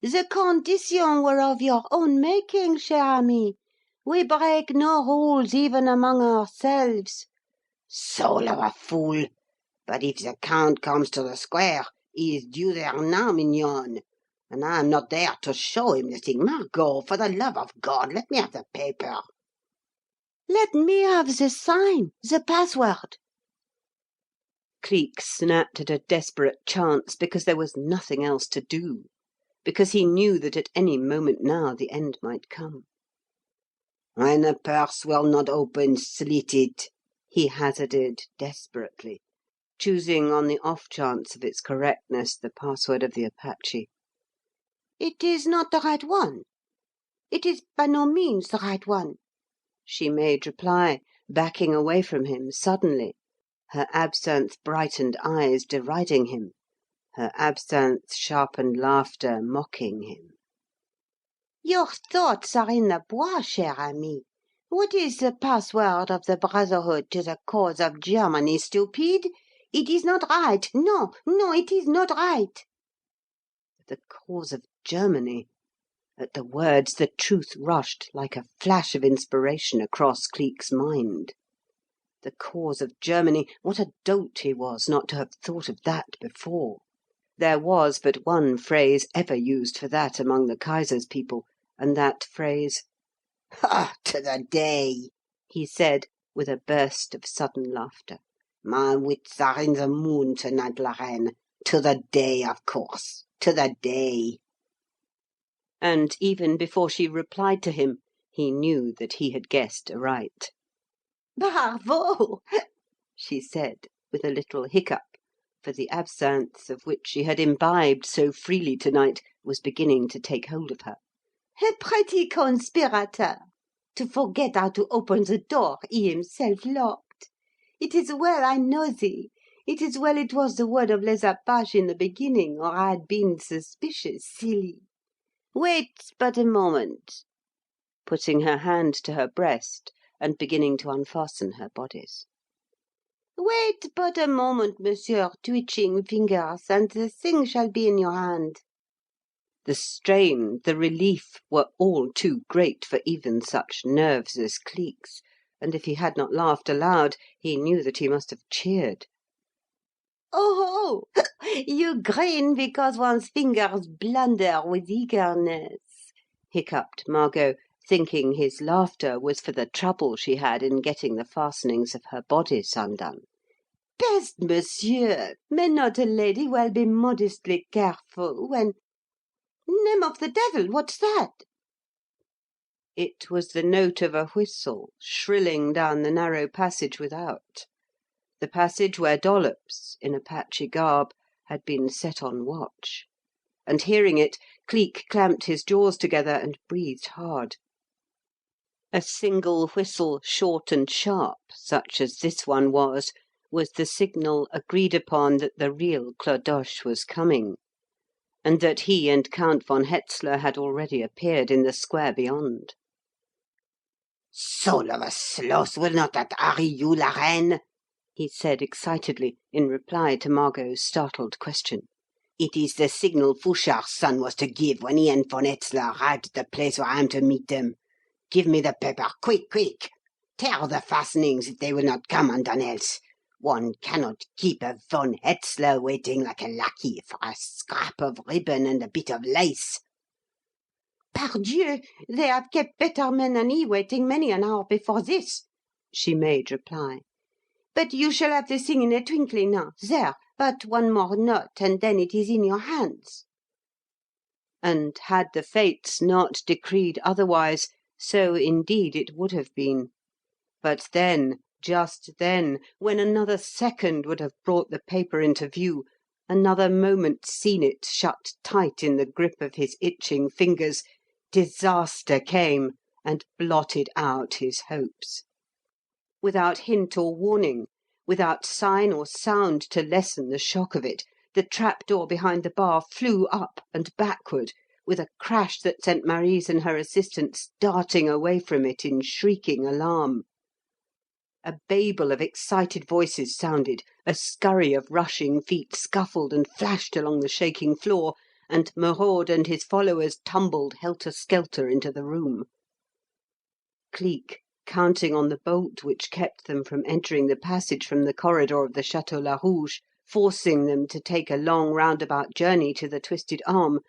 "The conditions were of your own making, chère amie. We break no rules even among ourselves." "Soul of a fool! But if the Count comes to the square, he is due there now, mignonne. And I am not there to show him the thing. Margot, for the love of God, let me have the paper." "Let me have the sign, the password." Cleek snapped at a desperate chance because there was nothing else to do, because he knew that at any moment now the end might come. "When the purse will not open, slit it," he hazarded desperately, choosing on the off chance of its correctness the password of the Apache. "It is not the right one. It is by no means the right one," she made reply, backing away from him suddenly, her absinthe-brightened eyes deriding him, her absinthe-sharpened laughter mocking him. "Your thoughts are in the bois, chère amie. What is the password of the Brotherhood to the cause of Germany, stupid? It is not right. No, no, it is not right." The cause of Germany! At the words the truth rushed like a flash of inspiration across Cleek's mind. The cause of Germany! What a dolt he was not to have thought of that before. There was but one phrase ever used for that among the Kaiser's people, and that phrase "Ha! To the day!" he said, with a burst of sudden laughter. "My wits are in the moon to-night, la reine. To the day, of course. To the day." And even before she replied to him, he knew that he had guessed aright. "Bravo!" she said, with a little hiccup, for the absinthe of which she had imbibed so freely to-night was beginning to take hold of her. "A pretty conspirator! To forget how to open the door he himself locked. It is well I know thee. It is well it was the word of Les Apaches in the beginning, or I had been suspicious, silly. Wait but a moment," putting her hand to her breast and beginning to unfasten her bodice. "Wait but a moment, monsieur, twitching fingers, and the thing shall be in your hand." The strain, the relief, were all too great for even such nerves as Cleek's, and if he had not laughed aloud, he knew that he must have cheered. "Oh, you grin because one's fingers blunder with eagerness," hiccuped Margot, thinking his laughter was for the trouble she had in getting the fastenings of her bodice undone. Peste, monsieur! May not a lady well be modestly careful when— Name of the devil, what's that? It was the note of a whistle shrilling down the narrow passage without, the passage where Dollops, in a patchy garb, had been set on watch; and hearing it, Cleek clamped his jaws together and breathed hard. A single whistle, short and sharp, such as this one was the signal agreed upon that the real Clodoche was coming, and that he and Count von Hetzler had already appeared in the square beyond. "Soul of a sloth, will not that hurry you, la reine?" he said excitedly, in reply to Margot's startled question. "It is the signal Fouchard's son was to give when he and von Hetzler arrived at the place where I am to meet them. Give me the paper, quick, quick! Tear the fastenings if they will not come undone else. One cannot keep a von Hetzler waiting like a lackey for a scrap of ribbon and a bit of lace." Pardieu, they have kept better men than he waiting many an hour before this, she made reply. But you shall have the thing in a twinkling now. There, but one more knot, and then it is in your hands. And had the fates not decreed otherwise, so indeed it would have been. But then, just then, when another second would have brought the paper into view, another moment seen it shut tight in the grip of his itching fingers, disaster came and blotted out his hopes. Without hint or warning, without sign or sound to lessen the shock of it, the trapdoor behind the bar flew up and backward with a crash that sent Marise and her assistants darting away from it in shrieking alarm. A babel of excited voices sounded, a scurry of rushing feet scuffled and flashed along the shaking floor, and Merode and his followers tumbled helter-skelter into the room. Cleek, counting on the bolt which kept them from entering the passage from the corridor of the Château Larouge, forcing them to take a long roundabout journey to the Twisted Arm,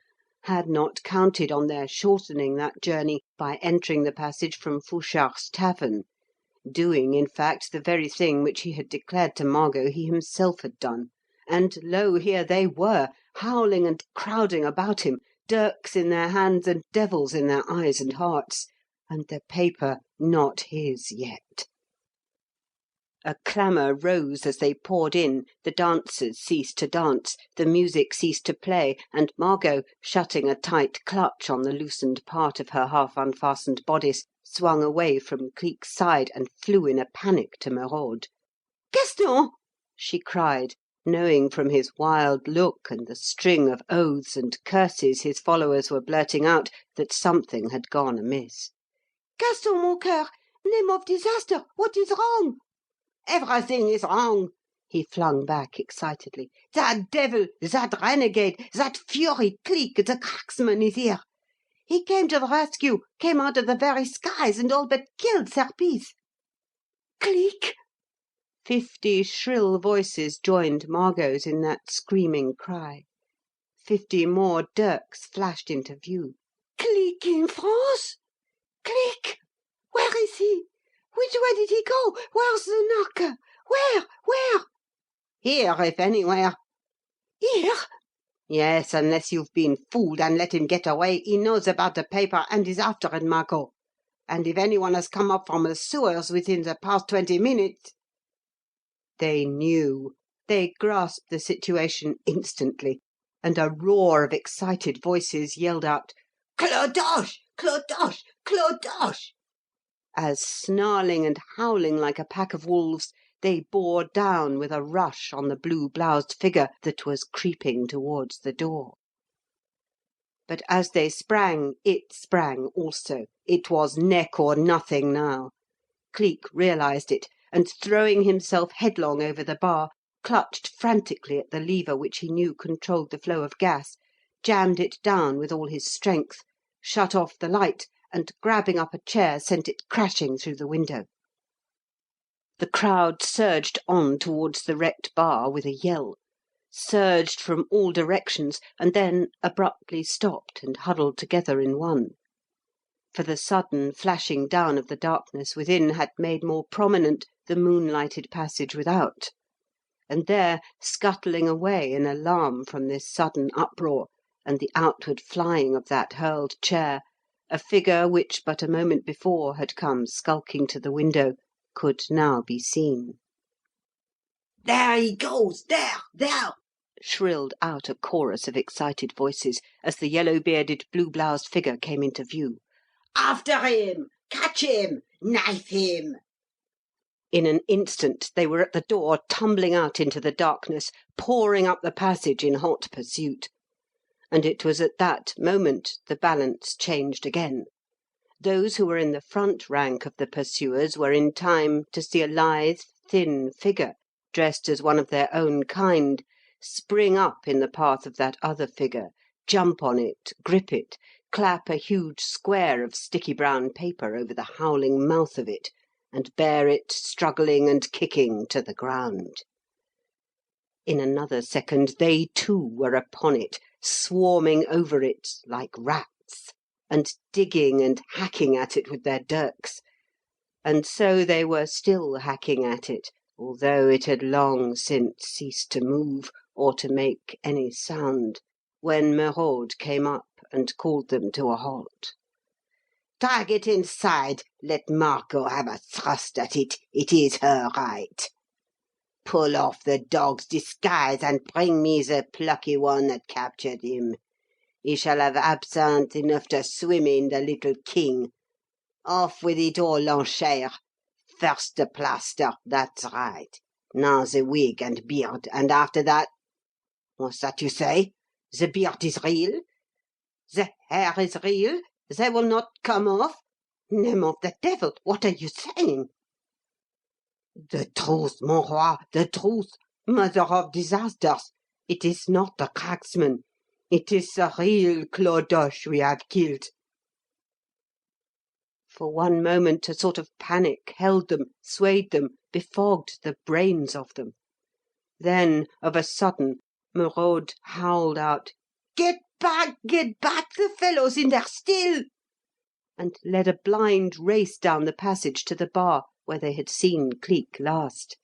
had not counted on their shortening that journey by entering the passage from Fouchard's tavern, doing, in fact, the very thing which he had declared to Margot he himself had done. And lo, here they were, howling and crowding about him, dirks in their hands and devils in their eyes and hearts, and the paper not his yet. A clamour rose as they poured in, the dancers ceased to dance, the music ceased to play, and Margot, shutting a tight clutch on the loosened part of her half-unfastened bodice, swung away from Cleek's side and flew in a panic to Merode. Gaston! She cried, knowing from his wild look and the string of oaths and curses his followers were blurting out that something had gone amiss. Gaston, mon coeur! Name of disaster! What is wrong? "Everything is wrong!" he flung back excitedly. "That devil, that renegade, that fury Cleek, the cracksman, is here. He came to the rescue, came out of the very skies, and all but killed Serpice." Cleek! 50 shrill voices joined Margot's in that screaming cry. 50 more dirks flashed into view. Cleek in France? Cleek! Where is he? Which way did he go? Where's the knocker? Where? "Here, if anywhere." Here? "Yes, unless you've been fooled and let him get away. He knows about the paper and is after it, Margot. And if anyone has come up from the sewers within the past 20 minutes—" They knew. They grasped the situation instantly, and a roar of excited voices yelled out, "Clodoche! Clodoche! Clodoche!" as, snarling and howling like a pack of wolves, they bore down with a rush on the blue-bloused figure that was creeping towards the door. But as they sprang, it sprang also. It was neck or nothing now. Cleek realised it, and throwing himself headlong over the bar, clutched frantically at the lever which he knew controlled the flow of gas, jammed it down with all his strength, shut off the light, and grabbing up a chair sent it crashing through the window. The crowd surged on towards the wrecked bar with a yell, surged from all directions, and then abruptly stopped and huddled together in one. for the sudden flashing down of the darkness within had made more prominent the moonlighted passage without, and there, scuttling away in alarm from this sudden uproar and the outward flying of that hurled chair, a figure which but a moment before had come skulking to the window could now be seen. "There he goes! There!" shrilled out a chorus of excited voices as the yellow-bearded, blue-bloused figure came into view. "After him! Catch him! Knife him!" In an instant they were at the door, tumbling out into the darkness, pouring up the passage in hot pursuit. And it was at that moment the balance changed again. Those who were in the front rank of the pursuers were in time to see a lithe, thin figure, dressed as one of their own kind, spring up in the path of that other figure, jump on it, grip it, clap a huge square of sticky brown paper over the howling mouth of it, and bear it, struggling and kicking, to the ground. In another second they too were upon it, swarming over it like rats, and digging and hacking at it with their dirks. And so they were still hacking at it, although it had long since ceased to move or to make any sound, when Merode came up and called them to a halt. "Drag it inside. Let Margot have a thrust at it. It is her right. Pull off the dog's disguise and bring me the plucky one that captured him. He shall have absinthe enough to swim in, the little king. Off with it all, Lanchère. First the plaster, that's right. Now the wig and beard, and after that... What's that you say? The beard is real? The hair is real? They will not come off? Name of the devil, what are you saying?" "The truth, mon roi, the truth, mother of disasters. It is not the cracksman. It is the real Clodoche we have killed." For one moment a sort of panic held them, swayed them, befogged the brains of them. Then, of a sudden, Merode howled out, Get back! The fellow's in there still!" and led a blind race down the passage to the bar where they had seen Cleek last.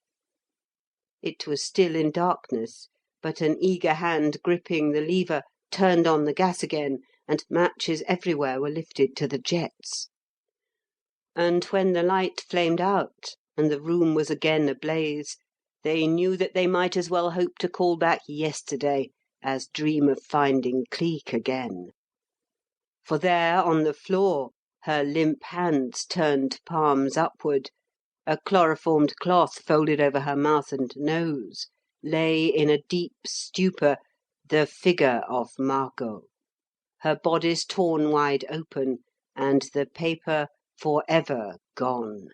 It was still in darkness, but an eager hand gripping the lever turned on the gas again, and matches everywhere were lifted to the jets. And when the light flamed out and the room was again ablaze, they knew that they might as well hope to call back yesterday as dream of finding Cleek again. For there on the floor, her limp hands turned palms upward, a chloroformed cloth folded over her mouth and nose, lay in a deep stupor the figure of Margot, her bodice torn wide open, and the paper for ever gone.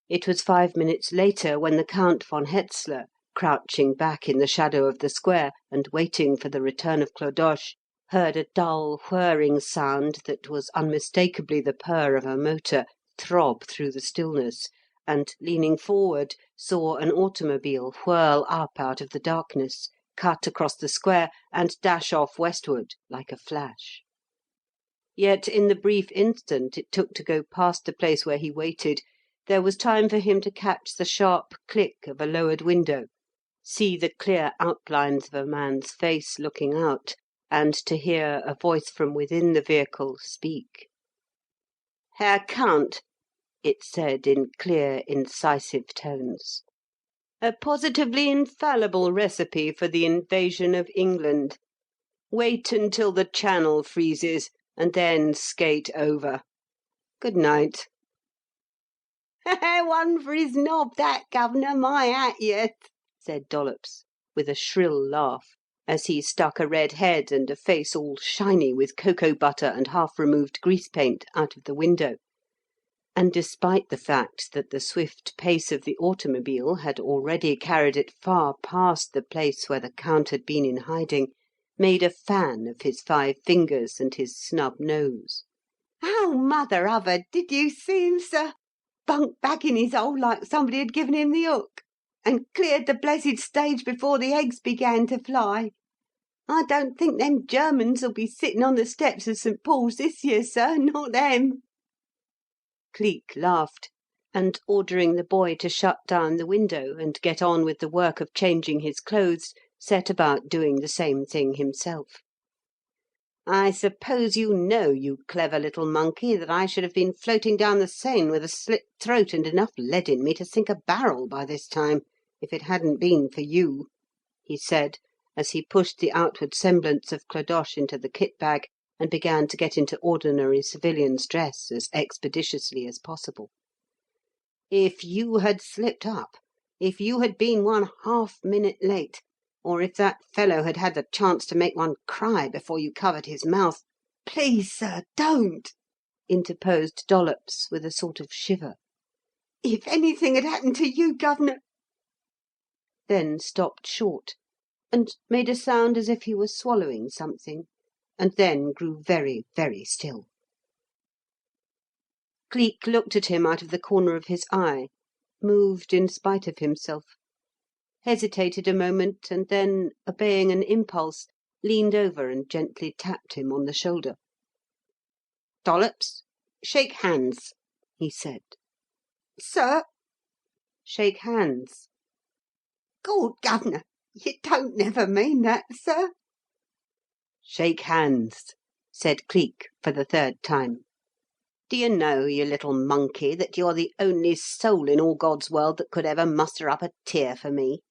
It was 5 minutes later when the Count von Hetzler, crouching back in the shadow of the square and waiting for the return of Clodoche, heard a dull whirring sound that was unmistakably the purr of a motor throb through the stillness, and, leaning forward, saw an automobile whirl up out of the darkness, cut across the square, and dash off westward like a flash. Yet in the brief instant it took to go past the place where he waited, there was time for him to catch the sharp click of a lowered window, see the clear outlines of a man's face looking out, and to hear a voice from within the vehicle speak. "Herr Count," it said in clear, incisive tones, "a positively infallible recipe for the invasion of England. Wait until the Channel freezes, and then skate over. Good night." "One for his knob, that, governor, my hat, yes," said Dollops, with a shrill laugh, as he stuck a red head and a face all shiny with cocoa butter and half-removed grease paint out of the window; and despite the fact that the swift pace of the automobile had already carried it far past the place where the Count had been in hiding, made a fan of his 5 fingers and his snub nose. "Oh, mother uver, did you see him, sir? Bunked back in his hole like somebody had given him the hook, and cleared the blessed stage before the eggs began to fly. I don't think them Germans'll be sitting on the steps of St. Paul's this year, sir, not them." Cleek laughed, and ordering the boy to shut down the window and get on with the work of changing his clothes, set about doing the same thing himself. "I suppose you know, you clever little monkey, that I should have been floating down the Seine with a slit throat and enough lead in me to sink a barrel by this time, if it hadn't been for you," he said, as he pushed the outward semblance of Clodoche into the kit-bag and began to get into ordinary civilian's dress as expeditiously as possible. "If you had slipped up, if you had been 1/2 minute late, or if that fellow had had the chance to make one cry before you covered his mouth—" "Please, sir, don't," interposed Dollops with a sort of shiver. "If anything had happened to you, governor—" then stopped short, and made a sound as if he were swallowing something, and then grew very, very still. Cleek looked at him out of the corner of his eye, moved in spite of himself, hesitated a moment, and then, obeying an impulse, leaned over and gently tapped him on the shoulder. "Dollops, shake hands," he said. "Sir?" "Shake hands." "Gawd, governor, you don't never mean that, sir?" "Shake hands," said Cleek for the 3rd time. "Do you know, you little monkey, that you're the only soul in all God's world that could ever muster up a tear for me?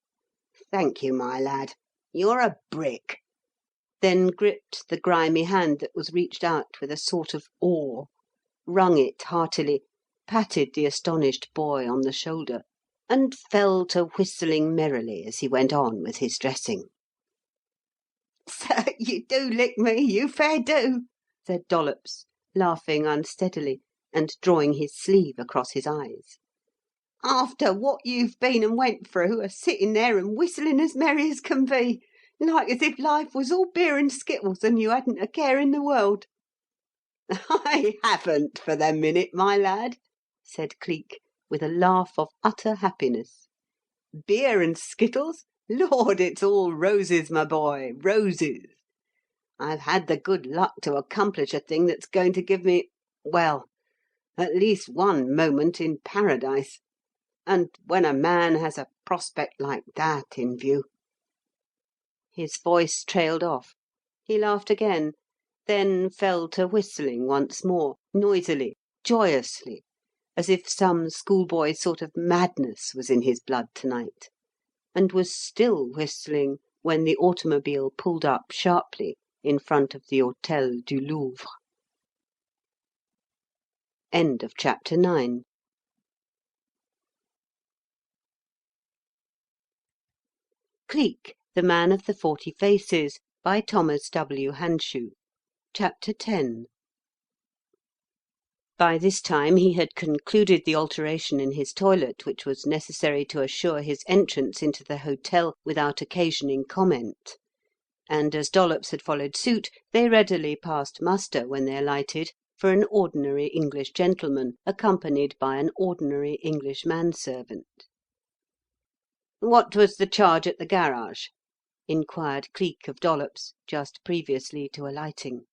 Thank you, my lad. You're a brick." Then gripped the grimy hand that was reached out with a sort of awe, wrung it heartily, patted the astonished boy on the shoulder, and fell to whistling merrily as he went on with his dressing. "Sir, you do lick me, you fair do," said Dollops, laughing unsteadily, and drawing his sleeve across his eyes. "After what you've been and went through, a sitting there and whistling as merry as can be, like as if life was all beer and skittles and you hadn't a care in the world." "I haven't for the minute, my lad," said Cleek, with a laugh of utter happiness. "Beer and skittles? Lord, it's all roses, my boy, roses. I've had the good luck to accomplish a thing that's going to give me, well, at least one moment in paradise. And when a man has a prospect like that in view—" His voice trailed off. He laughed again, then fell to whistling once more, noisily, joyously, as if some schoolboy sort of madness was in his blood to-night, and was still whistling when the automobile pulled up sharply in front of the Hôtel du Louvre. End of chapter 9. Cleek, the Man of the 40 Faces, by Thomas W. Hanshew. Chapter 10. By this time he had concluded the alteration in his toilet which was necessary to assure his entrance into the hotel without occasioning comment, and as Dollops had followed suit, they readily passed muster when they alighted for an ordinary English gentleman accompanied by an ordinary English manservant. "What was the charge at the garage?" inquired Cleek of Dollops, just previously to alighting.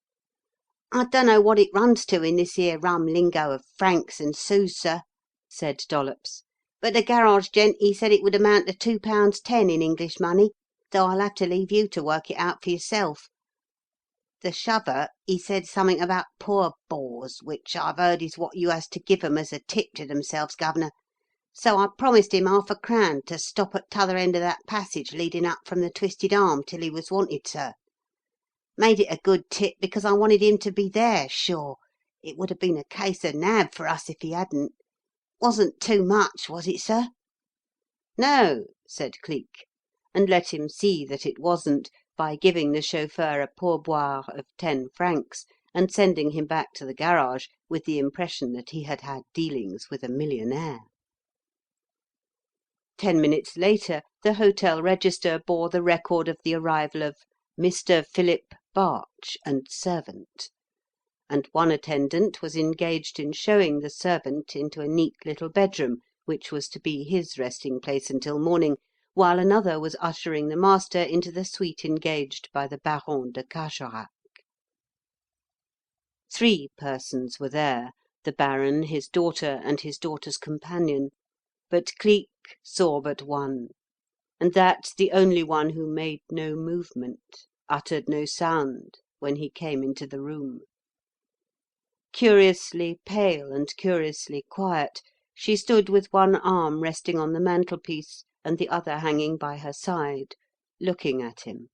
"I dunno what it runs to in this here rum lingo of francs and sous, sir," said Dollops, "but the garage gent he said it would amount to £2.10 in English money, so I'll have to leave you to work it out for yourself. The shover, he said something about poor bores, which I've heard is what you has to give 'em as a tip to themselves, governor. So I promised him £half to stop at t'other end of that passage leading up from the Twisted Arm till he was wanted, sir. Made it a good tip because I wanted him to be there, sure. It would have been a case of nab for us if he hadn't. Wasn't too much, was it, sir?" "No," said Cleek, and let him see that it wasn't by giving the chauffeur a pourboire of 10 francs and sending him back to the garage with the impression that he had had dealings with a millionaire. 10 minutes later the hotel register bore the record of the arrival of Mr. Philip Barch and servant, and one attendant was engaged in showing the servant into a neat little bedroom which was to be his resting place until morning, while another was ushering the master into the suite engaged by the Baron de Carjorac. 3 persons were there, the Baron, his daughter, and his daughter's companion, but Cleek saw but one, and that the only one who made no movement, uttered no sound, when he came into the room. Curiously pale and curiously quiet, she stood with one arm resting on the mantelpiece and the other hanging by her side, looking at him.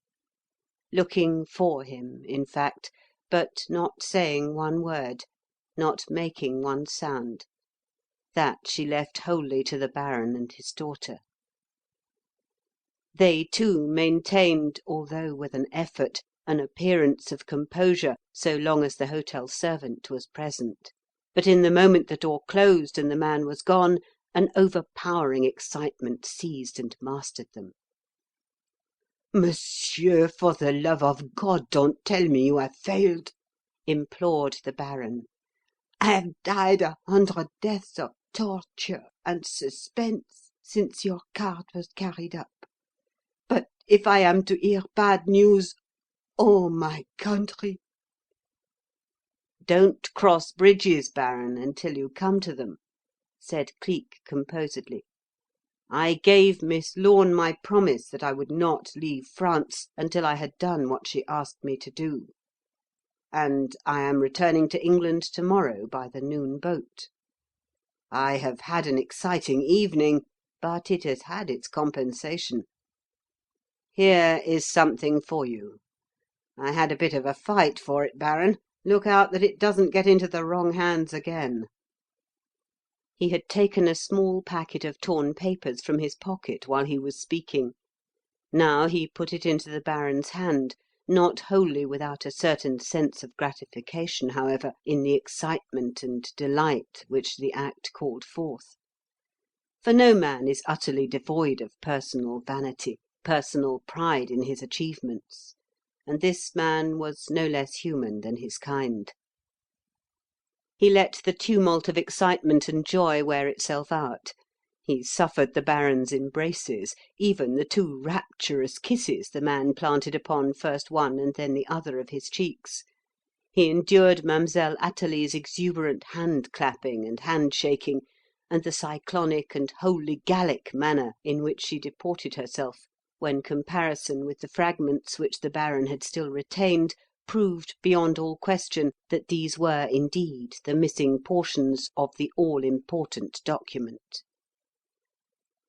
Looking for him, in fact, but not saying one word, not making one sound. That she left wholly to the Baron and his daughter. They, too, maintained, although with an effort, an appearance of composure so long as the hotel servant was present. But in the moment the door closed and the man was gone, an overpowering excitement seized and mastered them. "Monsieur, for the love of God, don't tell me you have failed," implored the Baron. "I have died 100 deaths of torture and suspense since your card was carried up. But if I am to hear bad news, oh, my country!" "Don't cross bridges, Baron, until you come to them," said Cleek composedly. "I gave Miss Lorne my promise that I would not leave France until I had done what she asked me to do. And I am returning to England to-morrow by the noon boat. I have had an exciting evening, but it has had its compensation. Here is something for you. I had a bit of a fight for it, Baron. Look out that it doesn't get into the wrong hands again." He had taken a small packet of torn papers from his pocket while he was speaking. Now he put it into the Baron's hand, not wholly without a certain sense of gratification, however, in the excitement and delight which the act called forth. For no man is utterly devoid of personal vanity, personal pride in his achievements, and this man was no less human than his kind. He let the tumult of excitement and joy wear itself out. He suffered the Baron's embraces, even the 2 rapturous kisses the man planted upon first one and then the other of his cheeks. He endured Mademoiselle Athalie's exuberant hand-clapping and hand-shaking, and the cyclonic and wholly Gallic manner in which she deported herself, when comparison with the fragments which the Baron had still retained proved beyond all question that these were indeed the missing portions of the all-important document.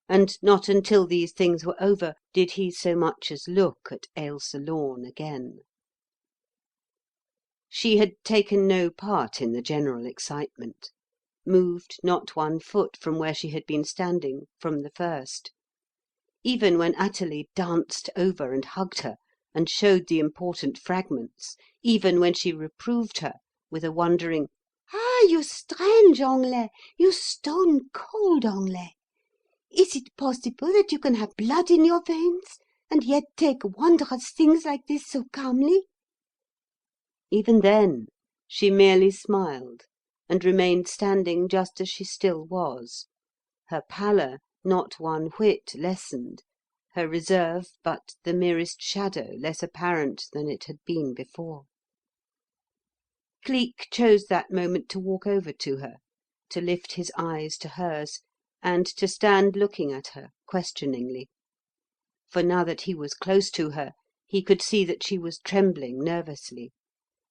And not until these things were over did he so much as look at Ailsa Lorne again. She had taken no part in the general excitement, moved not one foot from where she had been standing from the first. Even when Athalie danced over and hugged her, and showed the important fragments, even when she reproved her with a wondering, "Ah, you strange Anglais! You stone cold Anglais! Is it possible that you can have blood in your veins and yet take wondrous things like this so calmly?" even then she merely smiled, and remained standing just as she still was, her pallor not one whit lessened, her reserve but the merest shadow less apparent than it had been before. Cleek chose that moment to walk over to her, to lift his eyes to hers, and to stand looking at her questioningly. For now that he was close to her, he could see that she was trembling nervously,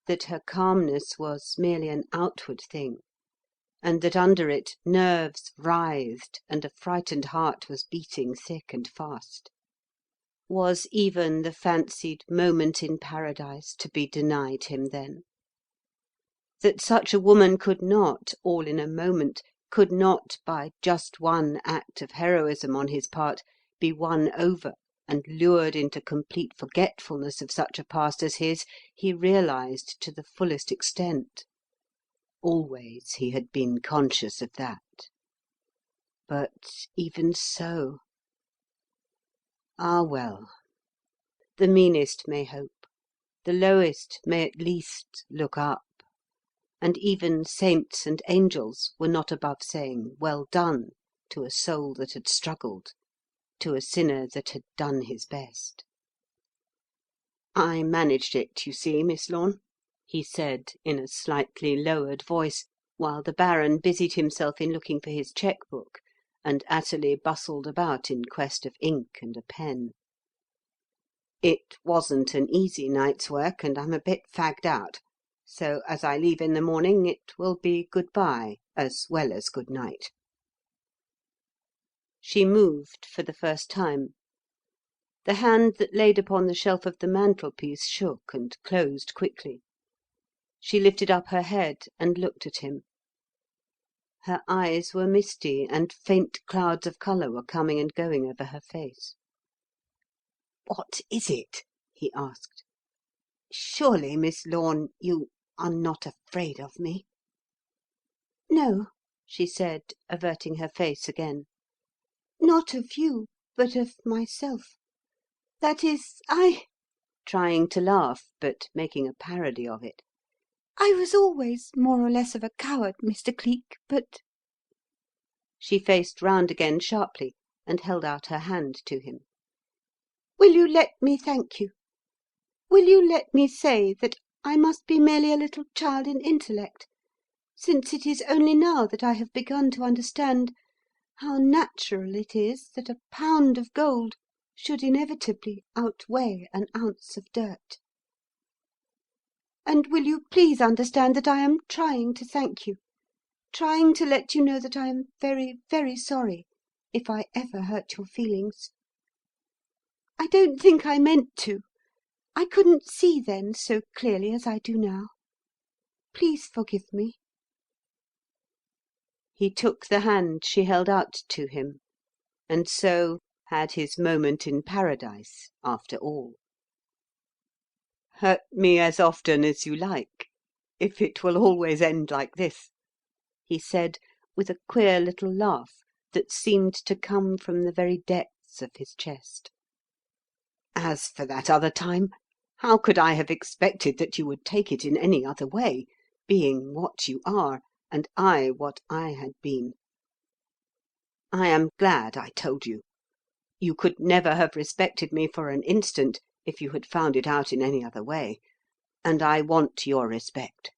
that her calmness was merely an outward thing, and that under it nerves writhed and a frightened heart was beating thick and fast. Was even the fancied moment in paradise to be denied him then? That such a woman could not, all in a moment, could not, by just one act of heroism on his part, be won over and lured into complete forgetfulness of such a past as his, he realized to the fullest extent. Always he had been conscious of that. But even so... Ah, well. The meanest may hope, the lowest may at least look up, and even saints and angels were not above saying "well done" to a soul that had struggled, to a sinner that had done his best. "I managed it, you see, Miss Lorne," he said in a slightly lowered voice, while the Baron busied himself in looking for his cheque book, and Athalie bustled about in quest of ink and a pen. "It wasn't an easy night's work, and I'm a bit fagged out. So as I leave in the morning, it will be good-bye as well as good-night." She moved for the first time. The hand that laid upon the shelf of the mantelpiece shook and closed quickly. She lifted up her head and looked at him. Her eyes were misty, and faint clouds of colour were coming and going over her face. "What is it?" he asked. "Surely, Miss Lorne, you are not afraid of me?" No, she said, averting her face again. not of you, but of myself. That is, trying to laugh, but making a parody of it. I was always more or less of a coward, Mr. Cleek, but—" She faced round again sharply and held out her hand to him. "Will you let me thank you? Will you let me say that I must be merely a little child in intellect, since it is only now that I have begun to understand how natural it is that a pound of gold should inevitably outweigh an ounce of dirt? And will you please understand that I am trying to thank you, trying to let you know that I am very, very sorry if I ever hurt your feelings. I don't think I meant to. I couldn't see then so clearly as I do now. Please forgive me." He took the hand she held out to him, and so had his moment in paradise, after all. "Hurt me as often as you like, if it will always end like this," he said, with a queer little laugh that seemed to come from the very depths of his chest. "As for that other time, how could I have expected that you would take it in any other way, being what you are, and I what I had been? I am glad I told you. You could never have respected me for an instant if you had found it out in any other way, and I want your respect.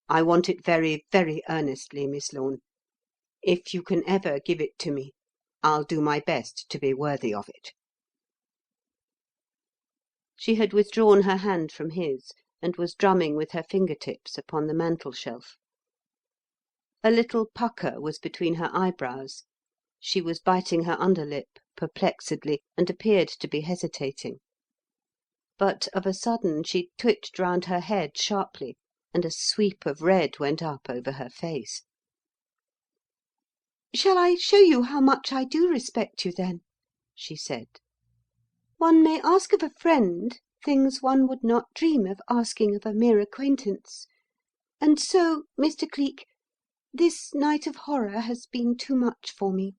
I want it very, very earnestly, Miss Lorne. If you can ever give it to me, I'll do my best to be worthy of it." She had withdrawn her hand from his, and was drumming with her finger-tips upon the mantel-shelf. A little pucker was between her eyebrows. She was biting her underlip, perplexedly, and appeared to be hesitating. But of a sudden she twitched round her head sharply, and a sweep of red went up over her face. "Shall I show you how much I do respect you, then?" she said. "One may ask of a friend things one would not dream of asking of a mere acquaintance. And so, Mr. Cleek, this night of horror has been too much for me.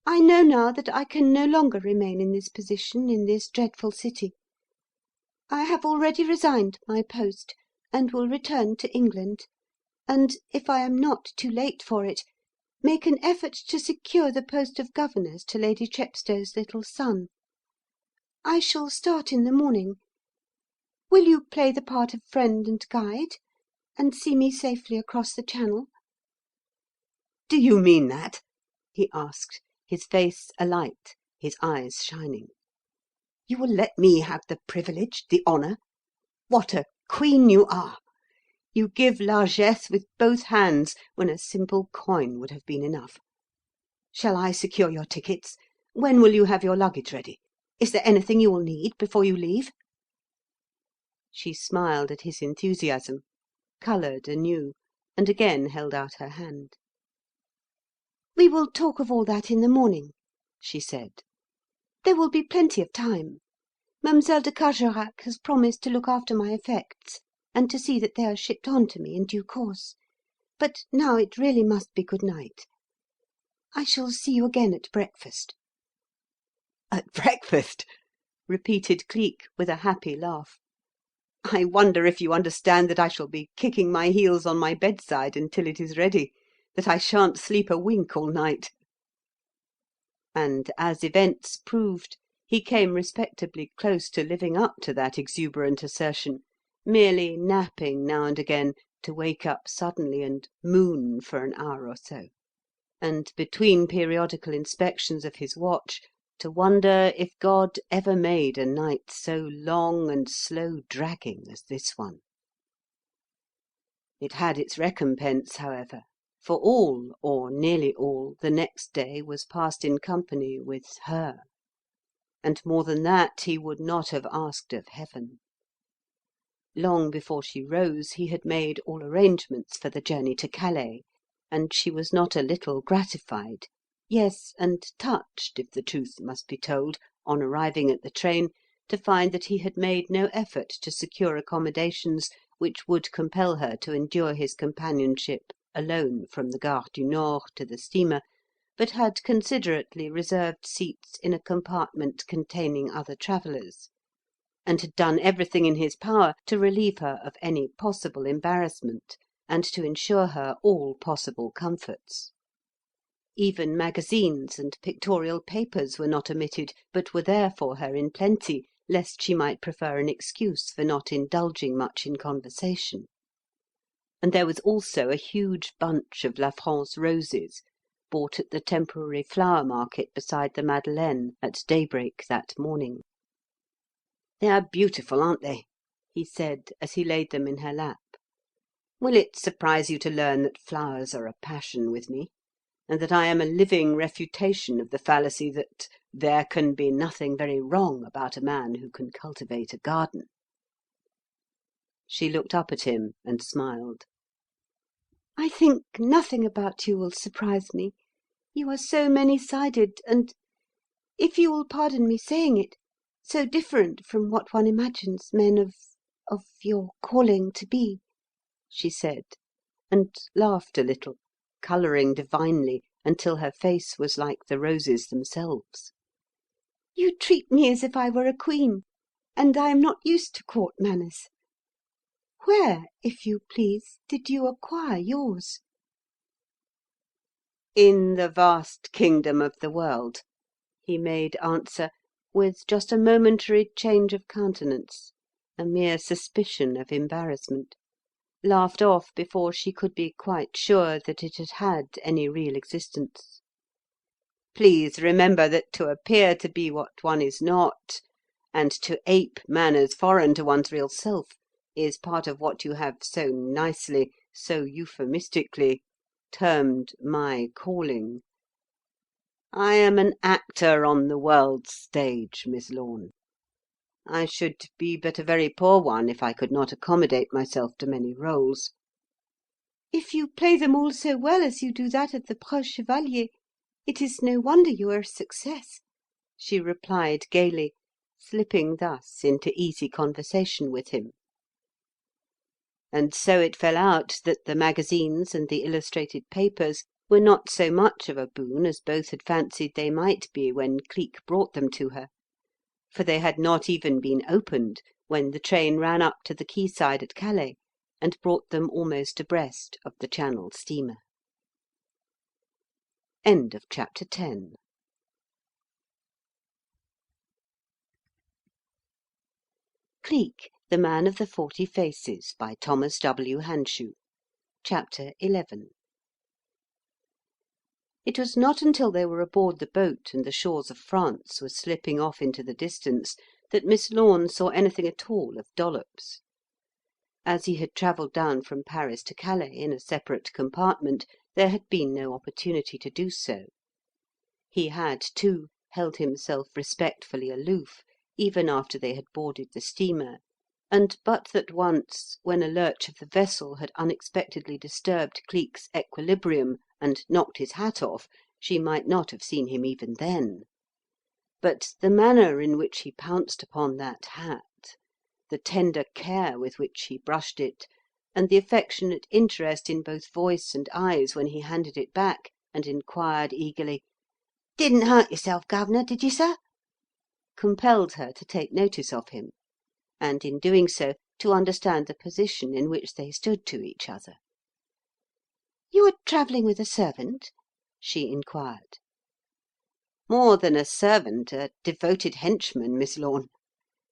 I know now that I can no longer remain in this position in this dreadful city. I have already resigned my post, and will return to England, and, if I am not too late for it, make an effort to secure the post of governess to Lady Chepstow's little son. I shall start in the morning. Will you play the part of friend and guide, and see me safely across the Channel?" "Do you mean that?" he asked, his face alight, his eyes shining. "You will let me have the privilege, the honour? What a queen you are! You give largesse with both hands when a simple coin would have been enough. Shall I secure your tickets? When will you have your luggage ready? Is there anything you will need before you leave?" She smiled at his enthusiasm, coloured anew, and again held out her hand. "We will talk of all that in the morning," she said. "There will be plenty of time. Mademoiselle de Carjorac has promised to look after my effects, and to see that they are shipped on to me in due course. But now it really must be good night. I shall see you again at breakfast." "At breakfast?" repeated Cleek, with a happy laugh. "I wonder if you understand that I shall be kicking my heels on my bedside until it is ready, that I shan't sleep a wink all night." And, as events proved, he came respectably close to living up to that exuberant assertion, merely napping now and again to wake up suddenly and "moon" for an hour or so, and, between periodical inspections of his watch, to wonder if God ever made a night so long and slow-dragging as this one. It had its recompense, however, for all, or nearly all, the next day was passed in company with her, and more than that he would not have asked of heaven. Long before she rose he had made all arrangements for the journey to Calais, and she was not a little gratified, yes, and touched, if the truth must be told, on arriving at the train, to find that he had made no effort to secure accommodations which would compel her to endure his companionship alone from the Gare du Nord to the steamer, but had considerately reserved seats in a compartment containing other travellers, and had done everything in his power to relieve her of any possible embarrassment, and to ensure her all possible comforts. Even magazines and pictorial papers were not omitted, but were there for her in plenty, lest she might prefer an excuse for not indulging much in conversation. And there was also a huge bunch of La France roses, bought at the temporary flower market beside the Madeleine at daybreak that morning. "They are beautiful, aren't they?" he said, as he laid them in her lap. "Will it surprise you to learn that flowers are a passion with me, and that I am a living refutation of the fallacy that there can be nothing very wrong about a man who can cultivate a garden?" She looked up at him and smiled. I think nothing about you will surprise me. You are so many-sided and, if you will pardon me saying it, so different from what one imagines men of your calling to be," she said, and laughed a little, colouring divinely until her face was like the roses themselves. "You treat me as if I were a queen, and I am not used to court manners. Where, if you please, did you acquire yours?" "In the vast kingdom of the world," he made answer, with just a momentary change of countenance, a mere suspicion of embarrassment, laughed off before she could be quite sure that it had had any real existence. "Please remember that to appear to be what one is not, and to ape manners foreign to one's real self, is part of what you have so nicely, so euphemistically, termed my calling. I am an actor on the world's stage, Miss Lorne. I should be but a very poor one if I could not accommodate myself to many rôles." "If you play them all so well as you do that of the Preux Chevalier, it is no wonder you are a success," she replied gaily, slipping thus into easy conversation with him. And so it fell out that the magazines and the illustrated papers were not so much of a boon as both had fancied they might be when Cleek brought them to her, for they had not even been opened when the train ran up to the quayside at Calais and brought them almost abreast of the Channel steamer. End of chapter 10. Cleek, the Man of the 40 Faces, by Thomas W. Hanshew. Chapter 11. It was not until they were aboard the boat and the shores of France were slipping off into the distance that Miss Lorne saw anything at all of Dollops. As he had travelled down from Paris to Calais in a separate compartment, there had been no opportunity to do so. He had, too, held himself respectfully aloof, even after they had boarded the steamer, and but that once, when a lurch of the vessel had unexpectedly disturbed Cleek's equilibrium and knocked his hat off, she might not have seen him even then. But the manner in which he pounced upon that hat, the tender care with which he brushed it, and the affectionate interest in both voice and eyes when he handed it back and inquired eagerly, "Didn't hurt yourself, Governor, did you, sir?" compelled her to take notice of him, and in doing so to understand the position in which they stood to each other. "You are travelling with a servant?" she inquired. More than a servant, a devoted henchman, Miss Lorne.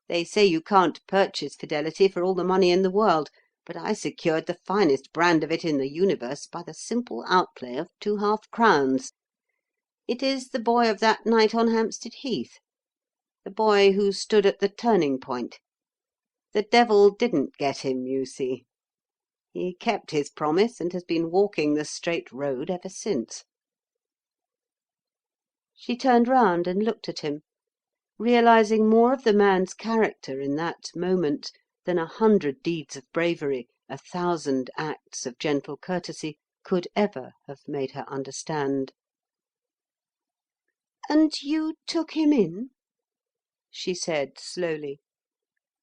They say you can't purchase fidelity for all the money in the world, but I secured the finest brand of it in the universe by the simple outlay of 2 half-crowns. It is the boy of that night on Hampstead Heath. The boy who stood at the turning point. The devil didn't get him, you see. He kept his promise and has been walking the straight road ever since." She turned round and looked at him, realising more of the man's character in that moment than 100 deeds of bravery, 1,000 acts of gentle courtesy, could ever have made her understand. "And you took him in?" she said slowly.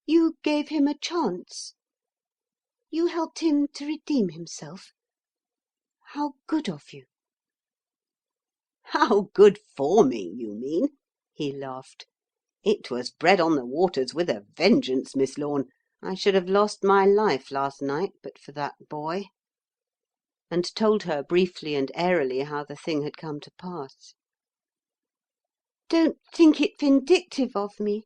"You gave him a chance? You helped him to redeem himself? How good of you!" "How good for me, you mean?" he laughed. "It was bread on the waters with a vengeance, Miss Lorne. I should have lost my life last night but for that boy." And told her briefly and airily how the thing had come to pass. "Don't think it vindictive of me,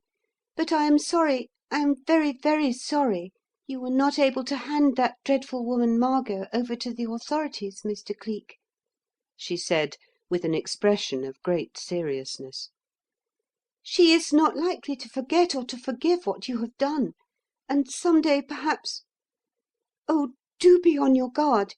but I am sorry, I am very, very sorry you were not able to hand that dreadful woman Margot over to the authorities, Mr. Cleek," she said, with an expression of great seriousness. "She is not likely to forget or to forgive what you have done, and some day, perhaps... Oh, do be on your guard!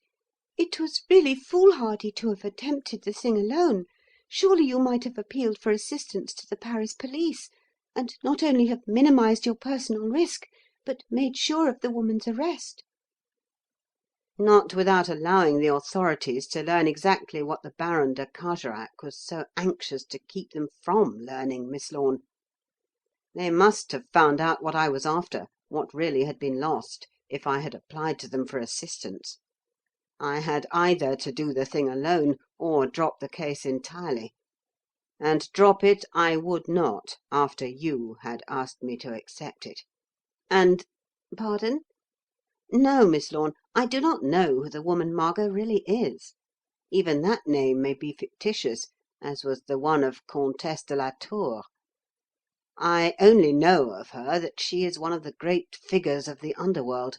It was really foolhardy to have attempted the thing alone. Surely you might have appealed for assistance to the Paris police, and not only have minimised your personal risk, but made sure of the woman's arrest." "Not without allowing the authorities to learn exactly what the Baron de Carjorac was so anxious to keep them from learning, Miss Lorne. They must have found out what I was after, what really had been lost, if I had applied to them for assistance. I had either to do the thing alone, or drop the case entirely. And drop it I would not, after you had asked me to accept it. And—" "Pardon?" "No, Miss Lorne, I do not know who the woman Margot really is. Even that name may be fictitious, as was the one of Comtesse de la Tour. I only know of her that she is one of the great figures of the underworld,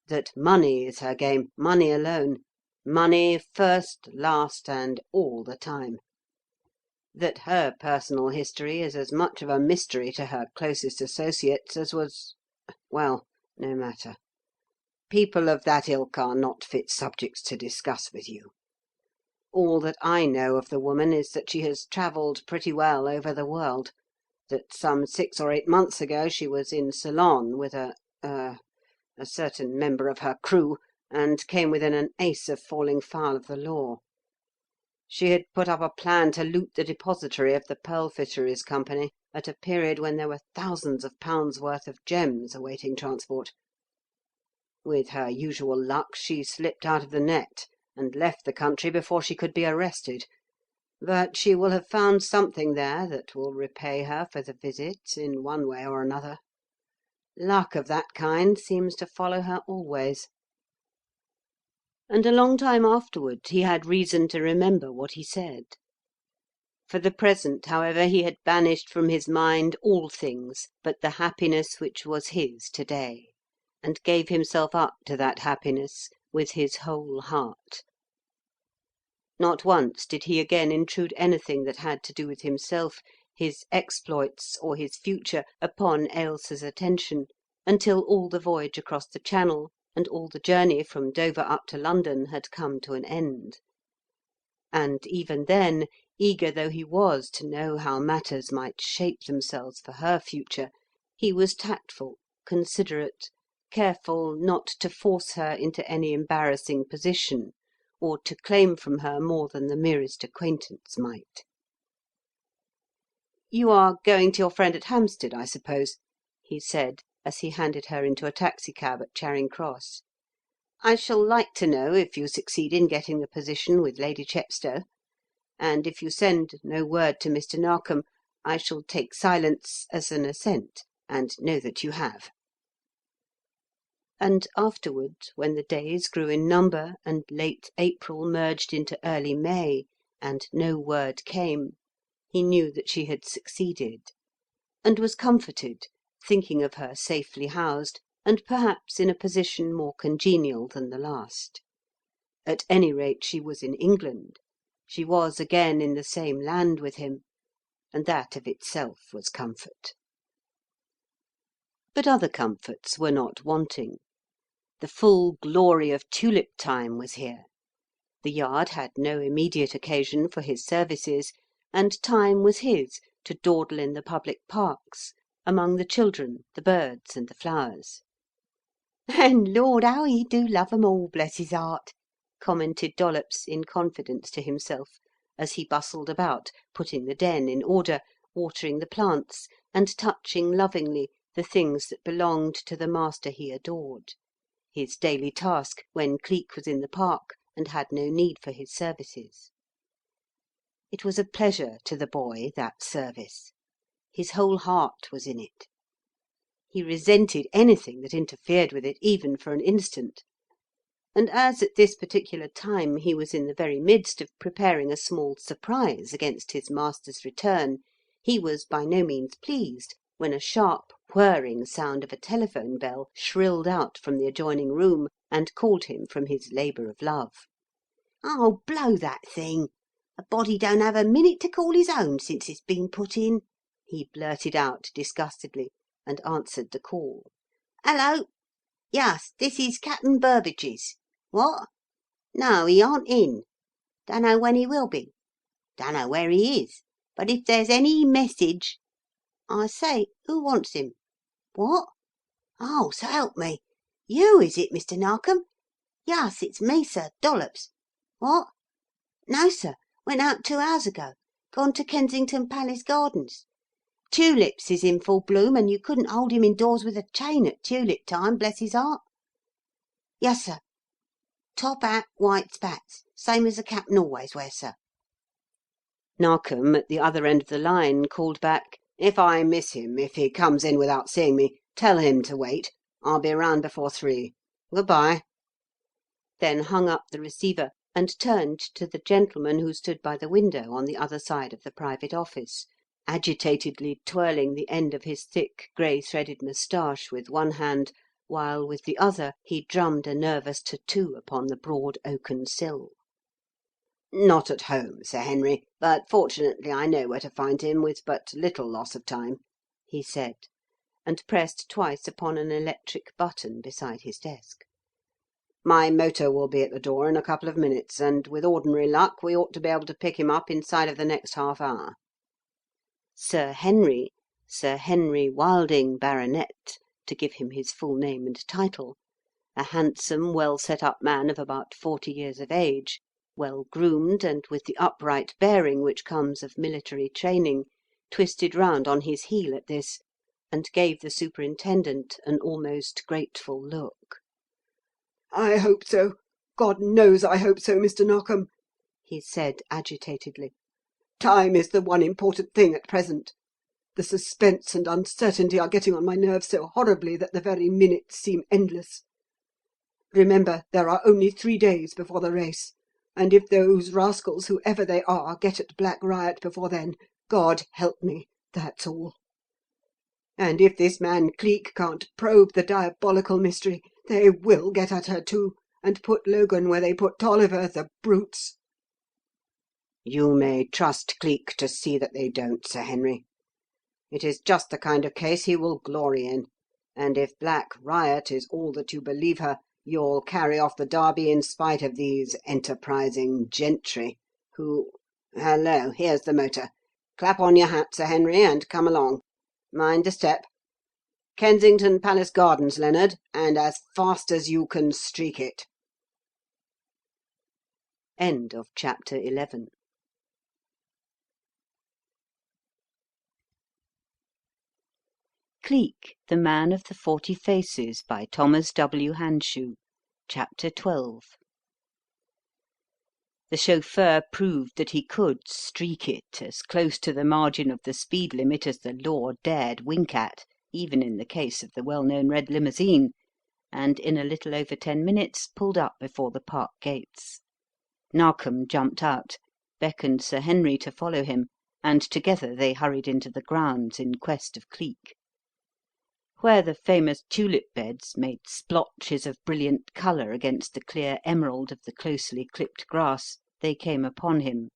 that money is her game, money alone, money first, last, and all the time. That her personal history is as much of a mystery to her closest associates as was—well, no matter. People of that ilk are not fit subjects to discuss with you. All that I know of the woman is that she has travelled pretty well over the world, that some 6 or 8 months ago she was in Ceylon with a certain member of her crew, and came within an ace of falling foul of the law. She had put up a plan to loot the depository of the Pearl Fisheries Company at a period when there were thousands of pounds' worth of gems awaiting transport. With her usual luck, she slipped out of the net and left the country before she could be arrested. But she will have found something there that will repay her for the visit in one way or another. Luck of that kind seems to follow her always." And a long time afterward he had reason to remember what he said. For the present, however, he had banished from his mind all things but the happiness which was his today, and gave himself up to that happiness with his whole heart. Not once did he again intrude anything that had to do with himself, his exploits, or his future, upon Ailsa's attention, until all the voyage across the Channel, and all the journey from Dover up to London, had come to an end. And even then, eager though he was to know how matters might shape themselves for her future, he was tactful, considerate, careful not to force her into any embarrassing position, or to claim from her more than the merest acquaintance might. "You are going to your friend at Hampstead, I suppose?" he said, as he handed her into a taxicab at Charing Cross. "I shall like to know if you succeed in getting the position with Lady Chepstow; and if you send no word to Mr. Narkom, I shall take silence as an assent, and know that you have." And afterward, when the days grew in number, and late April merged into early May, and no word came, he knew that she had succeeded, and was comforted, thinking of her safely housed, and perhaps in a position more congenial than the last. At any rate, she was in England. She was again in the same land with him, and that of itself was comfort. But other comforts were not wanting. The full glory of tulip time was here. The Yard had no immediate occasion for his services, and time was his to dawdle in the public parks, among the children, the birds, and the flowers. "And Lord, how he do love 'em all, bless his heart!" commented Dollops in confidence to himself, as he bustled about, putting the den in order, watering the plants, and touching lovingly the things that belonged to the master he adored, his daily task when Cleek was in the park and had no need for his services. It was a pleasure to the boy, that service. His whole heart was in it. He resented anything that interfered with it, even for an instant. And as at this particular time he was in the very midst of preparing a small surprise against his master's return, he was by no means pleased when a sharp whirring sound of a telephone bell shrilled out from the adjoining room and called him from his labour of love. "Oh, blow that thing! A body don't have a minute to call his own since it's been put in," he blurted out disgustedly, and answered the call. "Hello! Yus, this is Captain Burbage's. What? No, he aren't in. Dunno when he will be. Dunno where he is. But if there's any message... I say, who wants him? What? Oh, so help me. You, is it, Mr. Narkom? Yus, it's me, sir, Dollops. What? No, sir. Went out 2 hours ago. Gone to Kensington Palace Gardens. Tulips is in full bloom, and you couldn't hold him indoors with a chain at tulip time, bless his heart. Yes, sir. Top hat, white spats, same as the captain always wears, sir." Narkom, at the other end of the line, called back, "If I miss him, if he comes in without seeing me, tell him to wait. I'll be round before 3. Good-bye." Then hung up the receiver and turned to the gentleman who stood by the window on the other side of the private office, agitatedly twirling the end of his thick, grey-threaded moustache with one hand, while with the other he drummed a nervous tattoo upon the broad oaken sill. "Not at home, Sir Henry, but fortunately I know where to find him with but little loss of time," he said, and pressed twice upon an electric button beside his desk. "My motor will be at the door in a couple of minutes, and with ordinary luck we ought to be able to pick him up inside of the next half-hour." Sir Henry Wilding, Baronet, to give him his full name and title, a handsome, well-set-up man of about 40 years of age, well-groomed, and with the upright bearing which comes of military training, twisted round on his heel at this, and gave the superintendent an almost grateful look. "I hope so. God knows I hope so, Mr. Narkom," he said agitatedly. "Time is the one important thing at present. The suspense and uncertainty are getting on my nerves so horribly that the very minutes seem endless. Remember, there are only 3 days before the race, and if those rascals, whoever they are, get at Black Riot before then, God help me, that's all. And if this man Cleek can't probe the diabolical mystery, they will get at her too, and put Logan where they put Tolliver, the brutes." "You may trust Cleek to see that they don't, Sir Henry. It is just the kind of case he will glory in, and if Black Riot is all that you believe her, you'll carry off the Derby in spite of these enterprising gentry who... Hello, here's the motor. Clap on your hat, Sir Henry, and come along. Mind the step. Kensington Palace Gardens, Leonard, and as fast as you can streak it." End of chapter 11. Cleek, the Man of the 40 Faces, by Thomas W. Hanshew. Chapter 12. The chauffeur proved that he could streak it as close to the margin of the speed limit as the law dared wink at, even in the case of the well-known red limousine, and in a little over 10 minutes pulled up before the park gates. Narkom jumped out, beckoned Sir Henry to follow him, and together they hurried into the grounds in quest of Cleek. Where the famous tulip beds made splotches of brilliant colour against the clear emerald of the closely clipped grass, they came upon him,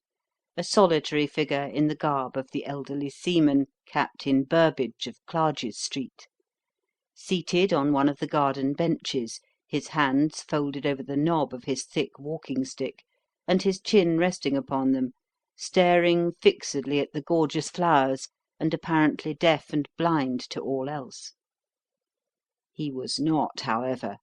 a solitary figure in the garb of the elderly seaman, Captain Burbage of Clarges Street. Seated on one of the garden benches, his hands folded over the knob of his thick walking-stick, and his chin resting upon them, staring fixedly at the gorgeous flowers, and apparently deaf and blind to all else. He was not, however,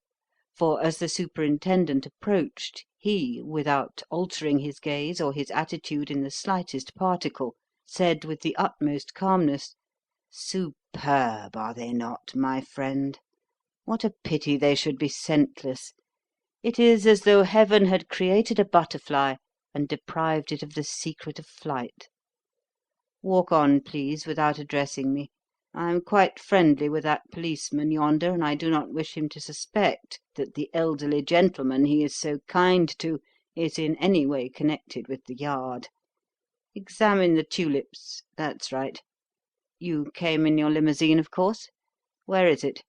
for as the superintendent approached, he, without altering his gaze or his attitude in the slightest particle, said with the utmost calmness, "Superb, are they not, my friend? What a pity they should be scentless! It is as though heaven had created a butterfly and deprived it of the secret of flight. Walk on, please, without addressing me. I am quite friendly with that policeman yonder, and I do not wish him to suspect that the elderly gentleman he is so kind to is in any way connected with the Yard. Examine the tulips. That's right. You came in your limousine, of course? Where is it?"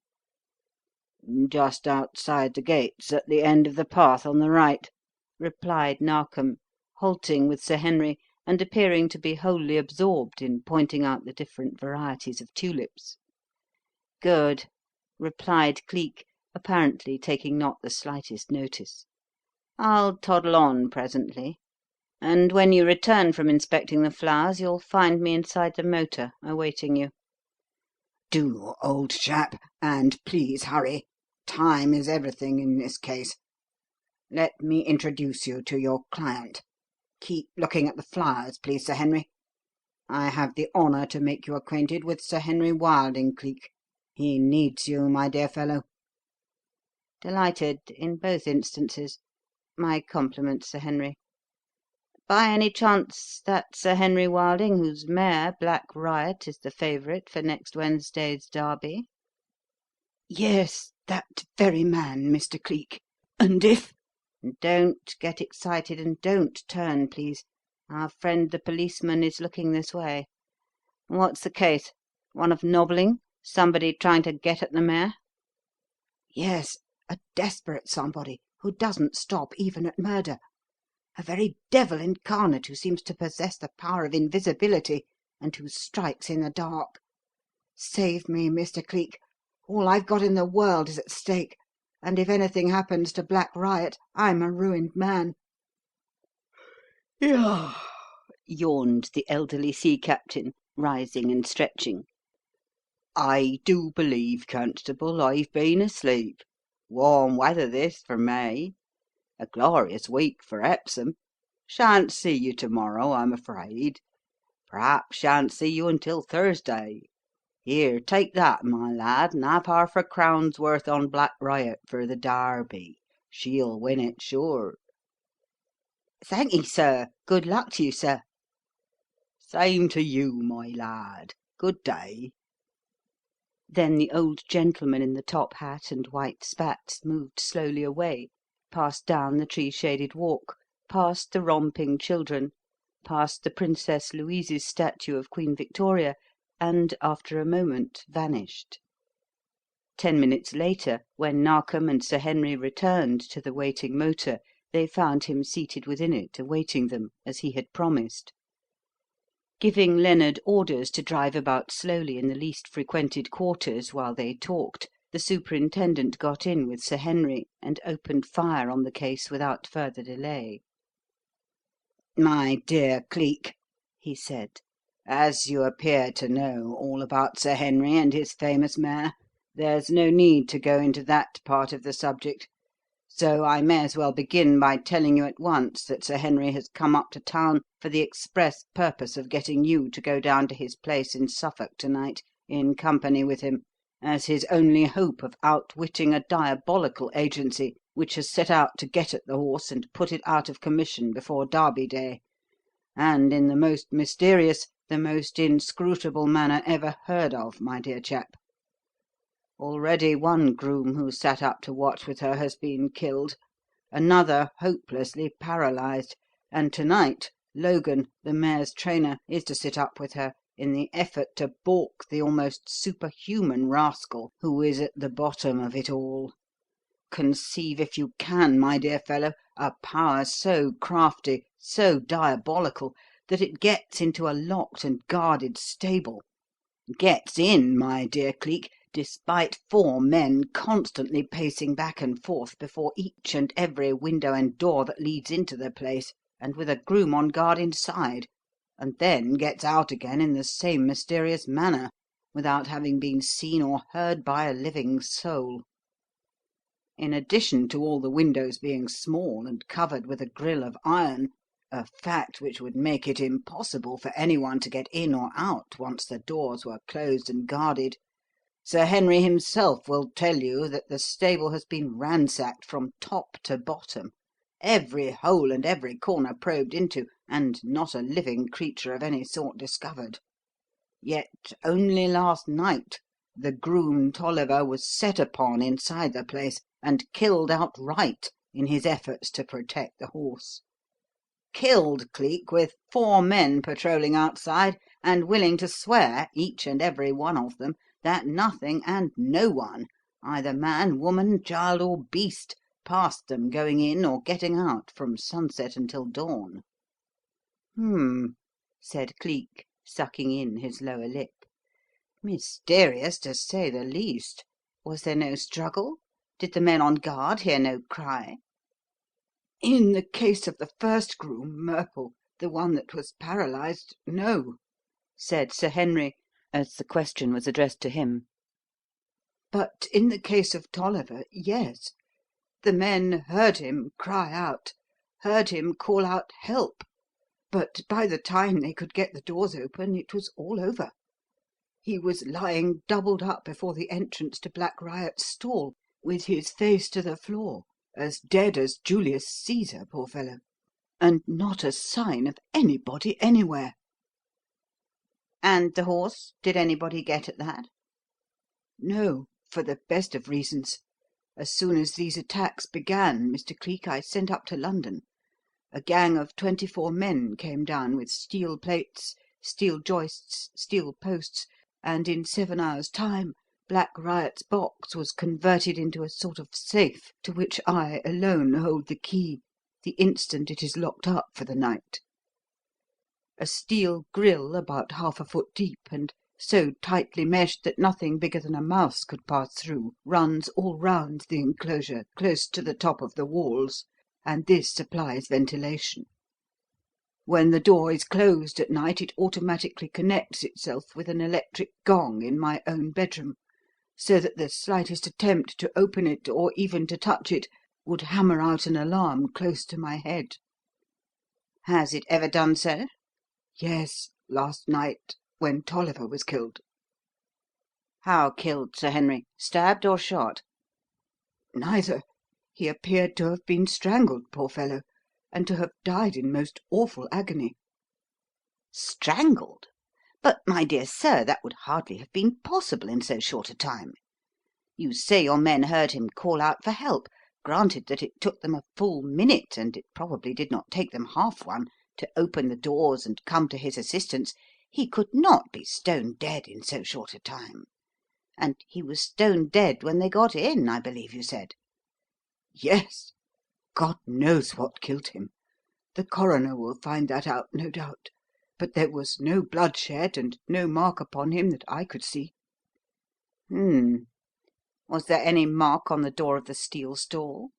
"Just outside the gates, at the end of the path on the right," replied Narkom, halting with Sir Henry, and appearing to be wholly absorbed in pointing out the different varieties of tulips. "Good," replied Cleek, apparently taking not the slightest notice. "I'll toddle on presently, and when you return from inspecting the flowers you'll find me inside the motor, awaiting you." "Do, old chap, and please hurry. Time is everything in this case. Let me introduce you to your client. Keep looking at the flowers, please, Sir Henry. I have the honour to make you acquainted with Sir Henry Wilding, Cleek. He needs you, my dear fellow." "Delighted in both instances. My compliments, Sir Henry. By any chance that Sir Henry Wilding whose mare, Black Riot, is the favourite for next Wednesday's Derby?" "Yes, that very man, Mr. Cleek. And if—" "Don't get excited, and don't turn, please. Our friend the policeman is looking this way. What's the case? One of nobbling? Somebody trying to get at the mare?" "Yes, a desperate somebody who doesn't stop even at murder. A very devil incarnate who seems to possess the power of invisibility and who strikes in the dark. Save me, Mr. Cleek. All I've got in the world is at stake, and if anything happens to Black Riot, I'm a ruined man." "Yah!" yawned the elderly sea captain, rising and stretching. "I do believe, constable, I've been asleep. Warm weather this for May. A glorious week for Epsom. Shan't see you to-morrow, I'm afraid. Perhaps shan't see you until Thursday. Here, take that, my lad, and have half a crown's worth on Black Riot for the Derby. She'll win it, sure." "Thank'ee, sir. Good luck to you, sir." "Same to you, my lad. Good day." Then the old gentleman in the top hat and white spats moved slowly away, passed down the tree-shaded walk, past the romping children, past the Princess Louise's statue of Queen Victoria, and, after a moment, vanished. 10 minutes later, when Narkom and Sir Henry returned to the waiting motor, they found him seated within it, awaiting them, as he had promised. Giving Lennard orders to drive about slowly in the least frequented quarters while they talked, the superintendent got in with Sir Henry and opened fire on the case without further delay. "My dear Cleek," he said, "as you appear to know all about Sir Henry and his famous mare, there's no need to go into that part of the subject. So I may as well begin by telling you at once that Sir Henry has come up to town for the express purpose of getting you to go down to his place in Suffolk to-night, in company with him, as his only hope of outwitting a diabolical agency which has set out to get at the horse and put it out of commission before Derby Day, and in the most mysterious, the most inscrutable manner ever heard of, my dear chap. Already one groom who sat up to watch with her has been killed, another hopelessly paralysed, and to-night Logan, the mare's trainer, is to sit up with her in the effort to baulk the almost superhuman rascal who is at the bottom of it all. Conceive, if you can, my dear fellow, a power so crafty, so diabolical, that it gets into a locked and guarded stable. Gets in, my dear Cleek, despite 4 men constantly pacing back and forth before each and every window and door that leads into the place, and with a groom on guard inside, and then gets out again in the same mysterious manner, without having been seen or heard by a living soul. In addition to all the windows being small and covered with a grille of iron, a fact which would make it impossible for anyone to get in or out once the doors were closed and guarded, Sir Henry himself will tell you that the stable has been ransacked from top to bottom, every hole and every corner probed into, and not a living creature of any sort discovered. Yet only last night the groom Tolliver was set upon inside the place and killed outright in his efforts to protect the horse. Killed, Cleek, with 4 men patrolling outside and willing to swear, each and every one of them, that nothing and no one, either man, woman, child, or beast, passed them going in or getting out from sunset until dawn." Said Cleek, sucking in his lower lip. "Mysterious, to say the least. Was there no struggle? Did the men on guard hear no cry?" In the case of the first groom, Murple, the one that was paralysed, no," said Sir Henry, as the question was addressed to him. "but in the case of Tolliver, yes. The men heard him cry out, heard him call out 'help,' but by the time they could get the doors open it was all over. He was lying doubled up before the entrance to Black Riot's stall, with his face to the floor, as dead as Julius Caesar, poor fellow, and not a sign of anybody anywhere." "And the horse? Did anybody get at that?" "No, for the best of reasons. As soon as these attacks began, Mr. Cleek, I sent up to London. A gang of 24 men came down with steel plates, steel joists, steel posts, and in 7 hours' time Black Riot's box was converted into a sort of safe to which I alone hold the key the instant it is locked up for the night. A steel grille about half a foot deep and so tightly meshed that nothing bigger than a mouse could pass through, runs all round the enclosure close to the top of the walls, and this supplies ventilation. When the door is closed at night it automatically connects itself with an electric gong in my own bedroom, so that the slightest attempt to open it or even to touch it would hammer out an alarm close to my head." "Has it ever done so?" "Yes, last night, when Tolliver was killed." "How killed, Sir Henry? Stabbed or shot?" "Neither. He appeared to have been strangled, poor fellow, and to have died in most awful agony." "Strangled? But, my dear sir, that would hardly have been possible in so short a time. You say your men heard him call out for help. Granted that it took them a full minute, and it probably did not take them half one, to open the doors and come to his assistance, he could not be stone dead in so short a time. And he was stone dead when they got in, I believe you said?" "Yes. God knows what killed him. The coroner will find that out, no doubt. But there was no blood shed and no mark upon him that I could see." Was there any mark on the door of the steel stall?"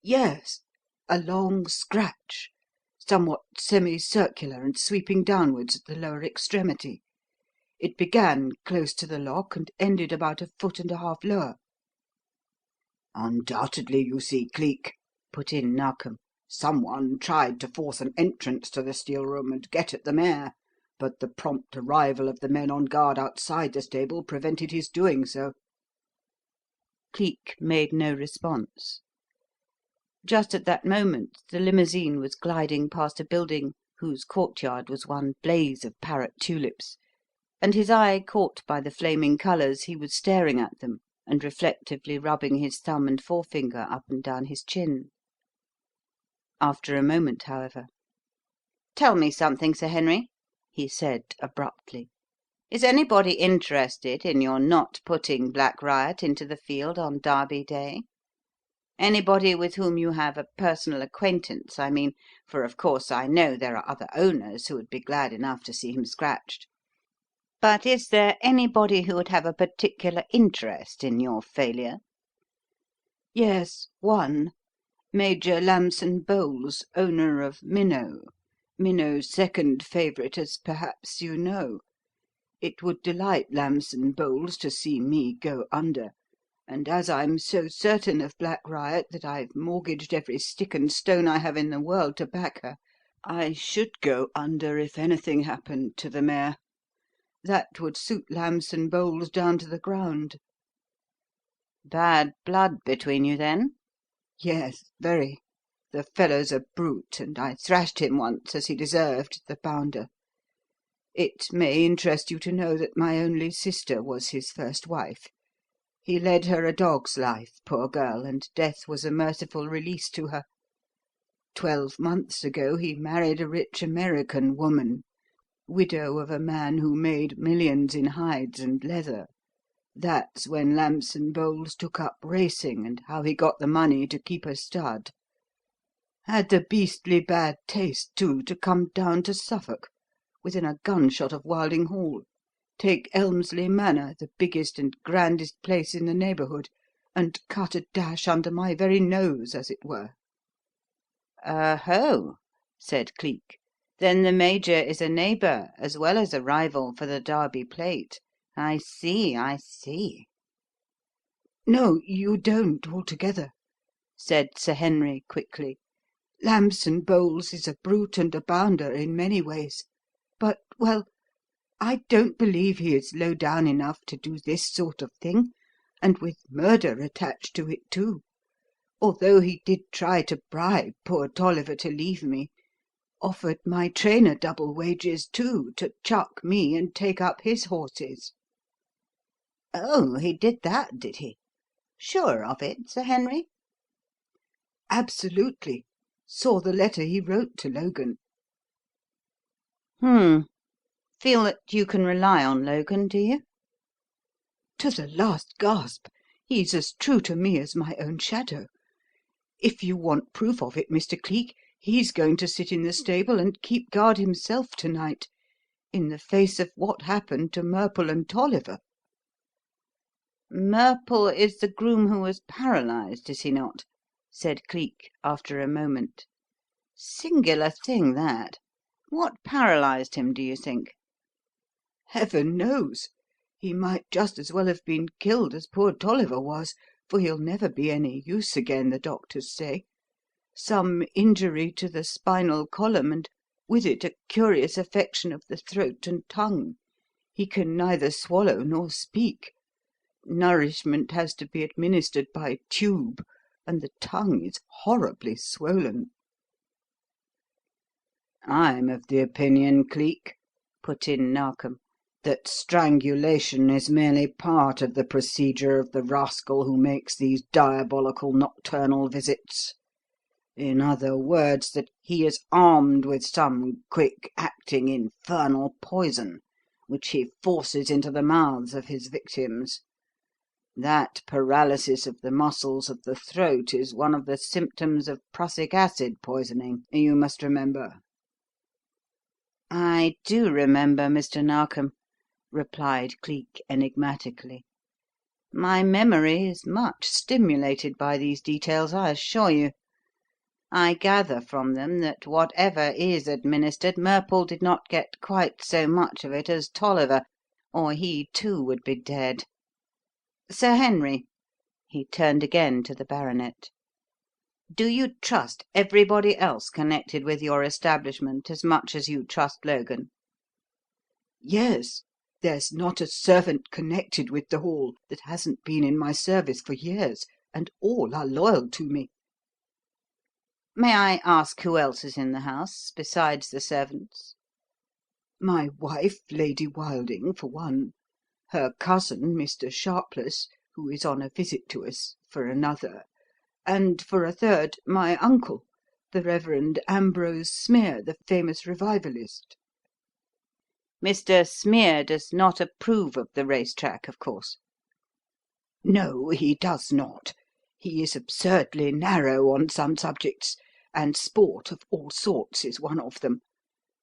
"Yes. A long scratch, somewhat semicircular and sweeping downwards at the lower extremity. It began close to the lock and ended about 1.5 feet lower." "Undoubtedly, you see, Cleek," put in Narkom, "someone tried to force an entrance to the steel room and get at the mare, but the prompt arrival of the men on guard outside the stable prevented his doing so." Cleek made no response. Just at that moment the limousine was gliding past a building whose courtyard was one blaze of parrot tulips, and his eye caught by the flaming colours he was staring at them and reflectively rubbing his thumb and forefinger up and down his chin. After a moment, however, Tell me something, Sir Henry," he said abruptly. "Is anybody interested in your not putting Black Riot into the field on Derby Day? Anybody with whom you have a personal acquaintance, I mean, for of course I know there are other owners who would be glad enough to see him scratched. But is there anybody who would have a particular interest in your failure?" Yes, one. Major Lamson Bowles, owner of Minnow. Minnow's second favourite, as perhaps you know. It would delight Lamson Bowles to see me go under, and as I'm so certain of Black Riot that I've mortgaged every stick and stone I have in the world to back her, I should go under if anything happened to the mare. That would suit Lamson Bowles down to the ground." "Bad blood between you, then?" "Yes, very. The fellow's a brute, and I thrashed him once, as he deserved, the bounder. It may interest you to know that my only sister was his first wife. He led her a dog's life, poor girl, and death was a merciful release to her. 12 months ago he married a rich American woman, widow of a man who made millions in hides and leather. That's when Lamson Bowles took up racing, and how he got the money to keep a stud. Had the beastly bad taste, too, to come down to Suffolk, within a gunshot of Wilding Hall, take Elmsley Manor, the biggest and grandest place in the neighbourhood, and cut a dash under my very nose, as it were." "Ho!" said Cleek. "Then the Major is a neighbour as well as a rival for the Derby plate. I see, I see." "No, you don't altogether," said Sir Henry quickly. "Lamson Bowles is a brute and a bounder in many ways, but, well, I don't believe he is low down enough to do this sort of thing, and with murder attached to it, too, although he did try to bribe poor Tolliver to leave me. Offered my trainer double wages, too, to chuck me and take up his horses." "Oh, he did that, did he? Sure of it, Sir Henry?" "Absolutely. Saw the letter he wrote to Logan." Feel that you can rely on Logan, do you?" "To the last gasp. He's as true to me as my own shadow. If you want proof of it, Mr. Cleek, he's going to sit in the stable and keep guard himself to night, in the face of what happened to Murple and Tolliver." "Murple is the groom who was paralysed, is he not?" said Cleek, after a moment. "Singular thing, that. What paralysed him, do you think?" "Heaven knows. He might just as well have been killed as poor Tolliver was, for he'll never be any use again, the doctors say. Some injury to the spinal column, and with it a curious affection of the throat and tongue. He can neither swallow nor speak. Nourishment has to be administered by tube, and the tongue is horribly swollen." "I'm of the opinion, Cleek," put in Narkom, "that strangulation is merely part of the procedure of the rascal who makes these diabolical nocturnal visits. In other words, that he is armed with some quick-acting infernal poison, which he forces into the mouths of his victims. That paralysis of the muscles of the throat is one of the symptoms of prussic acid poisoning, you must remember." "I do remember, Mr. Narkom," replied Cleek enigmatically. "My memory is much stimulated by these details, I assure you. I gather from them that whatever is administered, Murple did not get quite so much of it as Tolliver, or he, too, would be dead. Sir Henry," he turned again to the baronet, "do you trust everybody else connected with your establishment as much as you trust Logan?" "Yes. There's not a servant connected with the Hall that hasn't been in my service for years, and all are loyal to me." "May I ask who else is in the house besides the servants?" "My wife, Lady Wilding, for one; her cousin, Mr. Sharpless, who is on a visit to us, for another; and, for a third, my uncle, the Reverend Ambrose Smear, the famous revivalist." Mr. Smear does not approve of the race-track, of course. "No, he does not. He is absurdly narrow on some subjects, and sport of all sorts is one of them.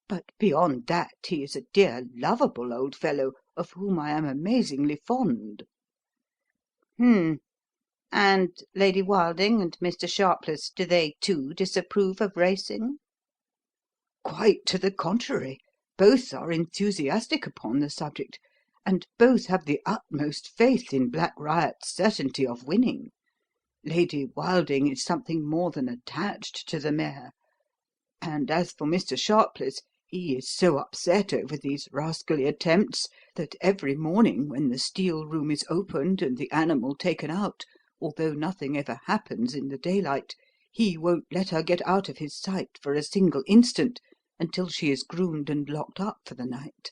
But beyond that, he is a dear, lovable old fellow, of whom I am amazingly fond." And Lady Wilding and Mr. Sharpless, do they too disapprove of racing? "Quite to the contrary. Both are enthusiastic upon the subject, and both have the utmost faith in Black Riot's certainty of winning. Lady Wilding is something more than attached to the mare; and as for Mr. Sharpless, he is so upset over these rascally attempts that every morning when the steel room is opened and the animal taken out, although nothing ever happens in the daylight, he won't let her get out of his sight for a single instant until she is groomed and locked up for the night.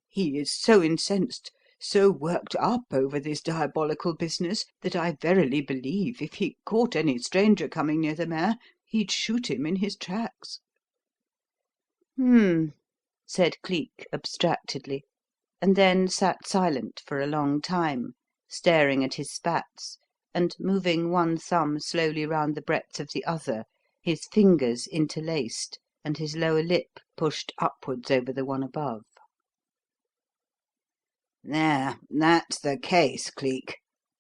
He is so incensed, so worked up over this diabolical business, that I verily believe if he caught any stranger coming near the mare, he'd shoot him in his tracks." Said Cleek abstractedly, and then sat silent for a long time, staring at his spats and moving one thumb slowly round the breadth of the other, his fingers interlaced and his lower lip pushed upwards over the one above. "There, that's the case, Cleek,"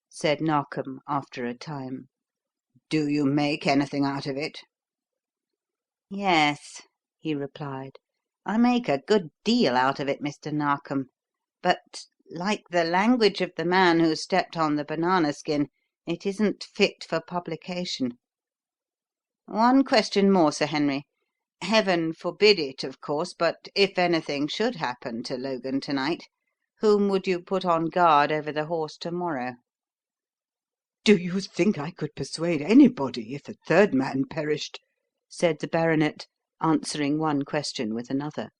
said Narkom after a time. "Do you make anything out of it?" "Yes," he replied. "I make a good deal out of it, Mr. Narkom. But, like the language of the man who stepped on the banana skin, it isn't fit for publication. One question more, Sir Henry. Heaven forbid it, of course, but if anything should happen to Logan to night, whom would you put on guard over the horse to morrow?" "Do you think I could persuade anybody if a third man perished?" said the baronet, answering one question with another.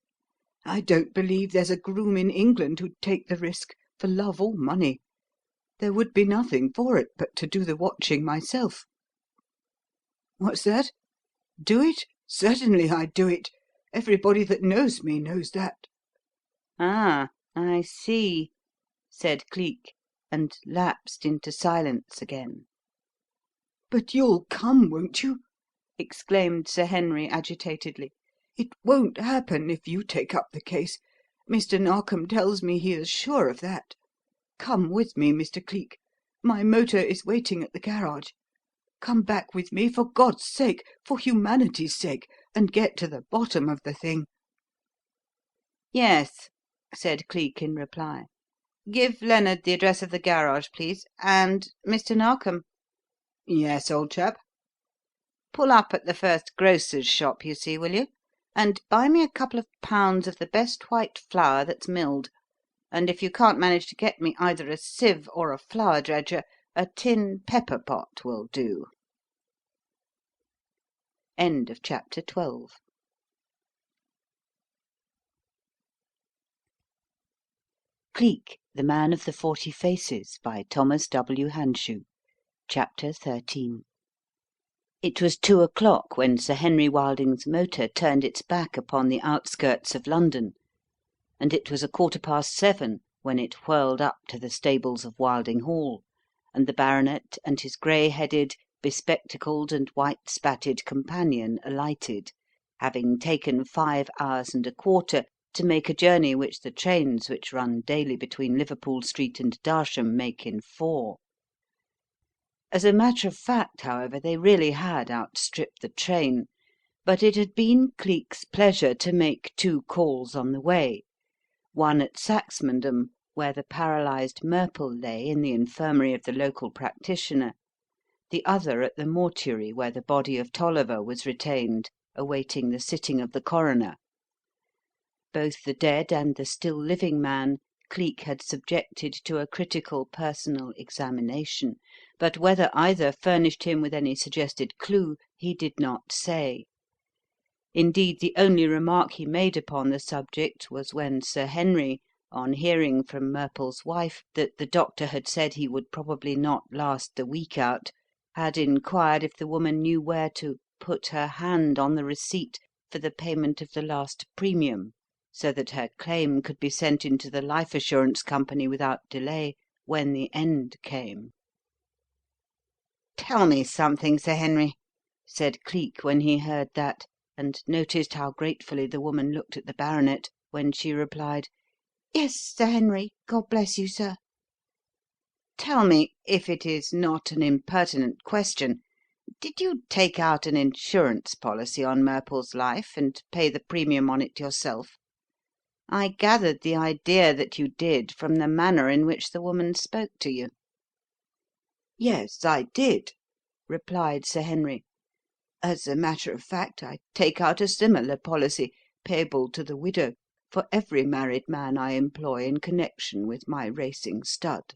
"I don't believe there's a groom in England who'd take the risk for love or money. There would be nothing for it but to do the watching myself." "What's that? Do it? Certainly I'd do it. Everybody that knows me knows that." "Ah, I see," said Cleek, and lapsed into silence again. "But you'll come, won't you?" exclaimed Sir Henry agitatedly. "It won't happen if you take up the case. Mr. Narkom tells me he is sure of that. Come with me, Mr. Cleek. My motor is waiting at the garage. Come back with me, for God's sake, for humanity's sake, and get to the bottom of the thing." "Yes," said Cleek in reply. "Give Lennard the address of the garage, please. And Mr. Narkom?" "Yes, old chap?" "Pull up at the first grocer's shop you see, will you? And buy me a couple of pounds of the best white flour that's milled. And if you can't manage to get me either a sieve or a flour dredger, a tin pepper pot will do." End of chapter 12. Cleek, the Man of the 40 Faces, by Thomas W. Hanshew. Chapter 13. It was 2 o'clock when Sir Henry Wilding's motor turned its back upon the outskirts of London, and it was 7:15 when it whirled up to the stables of Wilding Hall, and the baronet and his grey-headed, bespectacled, and white-spatted companion alighted, having taken 5 hours and a quarter to make a journey which the trains which run daily between Liverpool Street and Darsham make in 4. As a matter of fact, however, they really had outstripped the train, but it had been Cleek's pleasure to make 2 calls on the way, one at Saxmundham, where the paralysed Murple lay in the infirmary of the local practitioner, the other at the mortuary where the body of Tolliver was retained, awaiting the sitting of the coroner. Both the dead and the still living man Cleek had subjected to a critical personal examination, but whether either furnished him with any suggested clue he did not say. Indeed, the only remark he made upon the subject was when Sir Henry, on hearing from Murple's wife that the doctor had said he would probably not last the week out, had inquired if the woman knew where to put her hand on the receipt for the payment of the last premium, so that her claim could be sent into the life assurance company without delay when the end came. "Tell me something, Sir Henry," said Cleek when he heard that, and noticed how gratefully the woman looked at the baronet when she replied, Yes, Sir Henry. God bless you, sir. "Tell me, if it is not an impertinent question, did you take out an insurance policy on Murple's life and pay the premium on it yourself? I gathered the idea that you did from the manner in which the woman spoke to you." "Yes, I did," replied Sir Henry. "As a matter of fact, I take out a similar policy, payable to the widow, for every married man I employ in connection with my racing stud."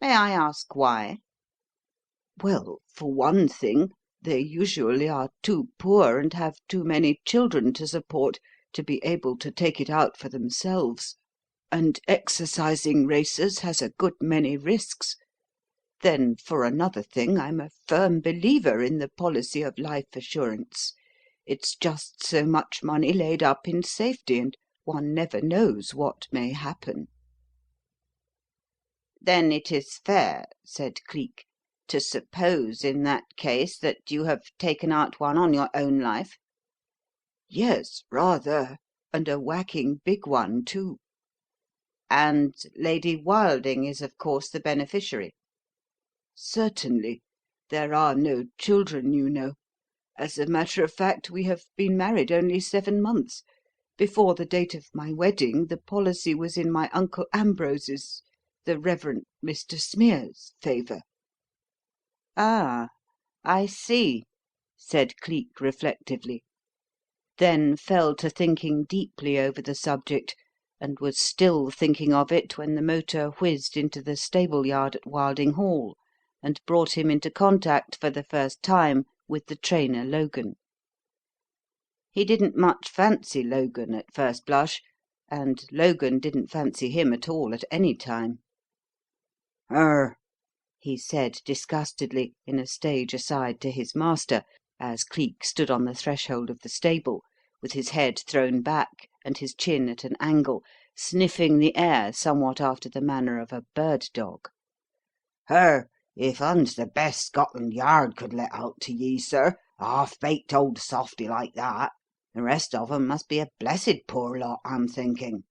"May I ask why?" "Well, for one thing, they usually are too poor and have too many children to support to be able to take it out for themselves, and exercising racers has a good many risks. Then, for another thing, I'm a firm believer in the policy of life assurance. It's just so much money laid up in safety, and one never knows what may happen." "Then it is fair," said Cleek, "to suppose in that case that you have taken out one on your own life?" "Yes, rather, and a whacking big one, too." "And Lady Wilding is, of course, the beneficiary?" "Certainly. There are no children, you know. As a matter of fact, we have been married only 7 months. Before the date of my wedding, the policy was in my Uncle Ambrose's, the Reverend Mr. Smear's, favour." "Ah, I see," said Cleek reflectively; then fell to thinking deeply over the subject, and was still thinking of it when the motor whizzed into the stable yard at Wilding Hall and brought him into contact for the first time with the trainer Logan. He didn't much fancy Logan at first blush, and Logan didn't fancy him at all at any time. "Er," he said disgustedly, in a stage aside to his master, as Cleek stood on the threshold of the stable, with his head thrown back and his chin at an angle, sniffing the air somewhat after the manner of a bird dog. If un's the best Scotland Yard could let out to ye, sir, a half-baked old softy like that, the rest of 'em must be a blessed poor lot, I'm thinking.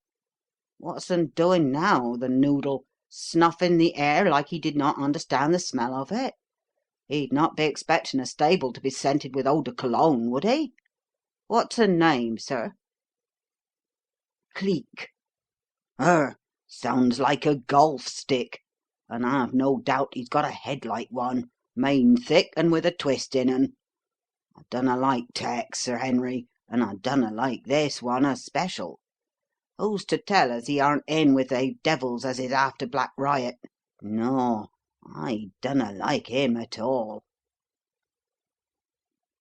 What's un doing now, the noodle? Snuffing the air like he did not understand the smell of it? He'd not be expecting a stable to be scented with eau de cologne, would he? What's her name, sir?" "Cleek." Sounds like a golf stick, and I've no doubt he's got a head like one, main thick and with a twist in un. I dunna like Tex, Sir Henry, and I dunna like this one especial. Who's to tell as he aren't in with they devils as is after Black Riot? No, I dunna like him at all."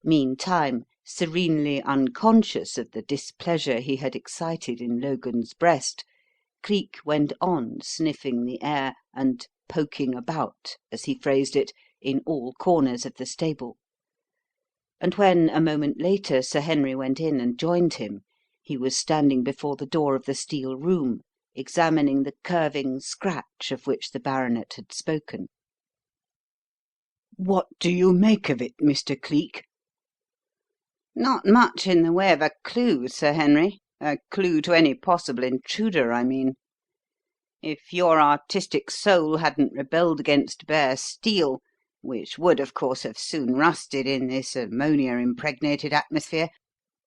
Meantime, serenely unconscious of the displeasure he had excited in Logan's breast, Cleek went on sniffing the air and "poking about," as he phrased it, in all corners of the stable; and when, a moment later, Sir Henry went in and joined him, he was standing before the door of the steel room, examining the curving scratch of which the baronet had spoken. "What do you make of it, Mr. Cleek?" "Not much in the way of a clue, Sir Henry. A clue to any possible intruder, I mean. If your artistic soul hadn't rebelled against bare steel, which would, of course, have soon rusted in this ammonia-impregnated atmosphere,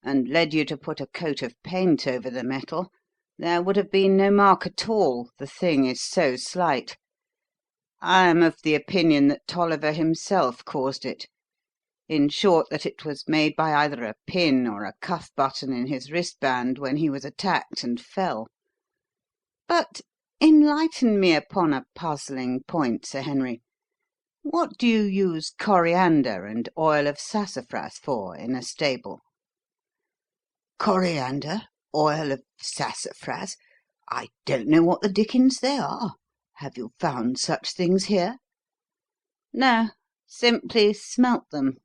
and led you to put a coat of paint over the metal, there would have been no mark at all, the thing is so slight. I am of the opinion that Tolliver himself caused it. In short, that it was made by either a pin or a cuff button in his wristband when he was attacked and fell. But enlighten me upon a puzzling point, Sir Henry. What do you use coriander and oil of sassafras for in a stable?" Coriander? Oil of sassafras? I don't know what the dickens they are. Have you found such things here?" "No, simply smelt them.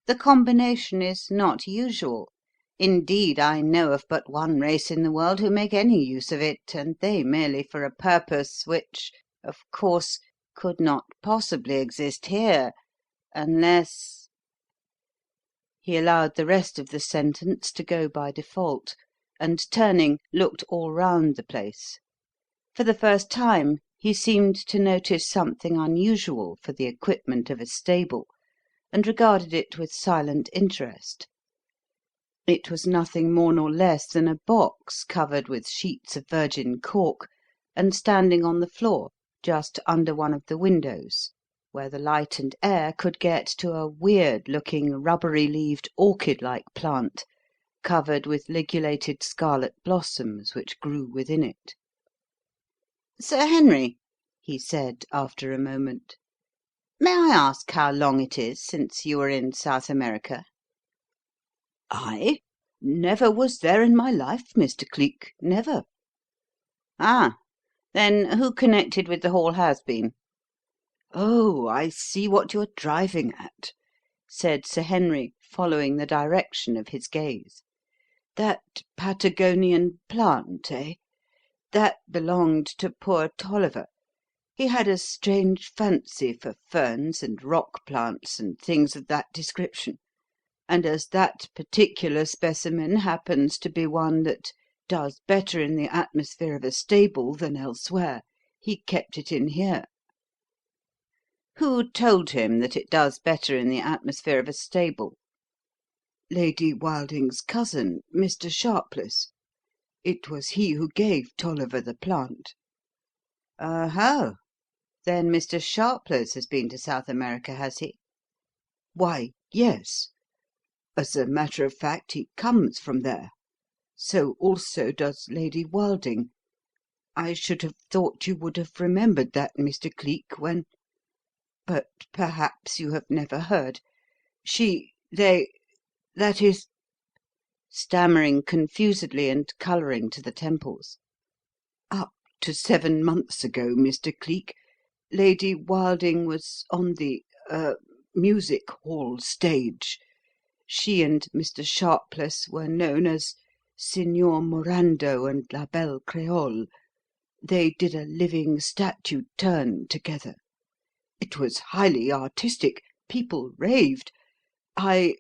The combination is not usual. Indeed, I know of but one race in the world who make any use of it, and they merely for a purpose which, of course, could not possibly exist here, unless—" He allowed the rest of the sentence to go by default, and turning, looked all round the place. For the first time he seemed to notice something unusual for the equipment of a stable, and regarded it with silent interest. It was nothing more nor less than a box covered with sheets of virgin cork, and standing on the floor just under one of the windows, where the light and air could get to a weird-looking, rubbery-leaved, orchid-like plant, covered with ligulated scarlet blossoms which grew within it. "Sir Henry," he said, after a moment, "may I ask how long it is since you were in South America?" "I? Never was there in my life, Mr. Cleek, never." "Ah, then who connected with the Hall has been?" Oh, I see what you are driving at," said Sir Henry, following the direction of his gaze. "That Patagonian plant, eh? That belonged to poor Tolliver. He had a strange fancy for ferns and rock plants and things of that description, and as that particular specimen happens to be one that does better in the atmosphere of a stable than elsewhere, he kept it in here." "Who told him that it does better in the atmosphere of a stable?" "Lady Wilding's cousin, Mr. Sharpless. It was he who gave Tolliver the plant." "Oho! Then Mr. Sharpless has been to South America, has he?" "Why, yes. As a matter of fact, he comes from there. So also does Lady Wilding. I should have thought you would have remembered that, Mr. Cleek, when— But perhaps you have never heard. That is—" stammering confusedly and colouring to the temples. "Up to 7 months ago, Mr. Cleek, Lady Wilding was on the music hall stage. She and Mr. Sharpless were known as Signor Morando and La Belle Creole. They did a living statue turn together. It was highly artistic. People raved. I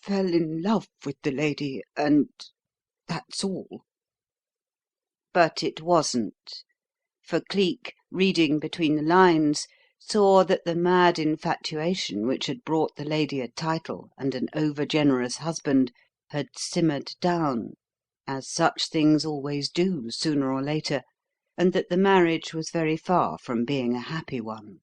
fell in love with the lady, and that's all." But it wasn't. For Cleek, reading between the lines, saw that the mad infatuation which had brought the lady a title and an over generous husband had simmered down, as such things always do sooner or later, and that the marriage was very far from being a happy one.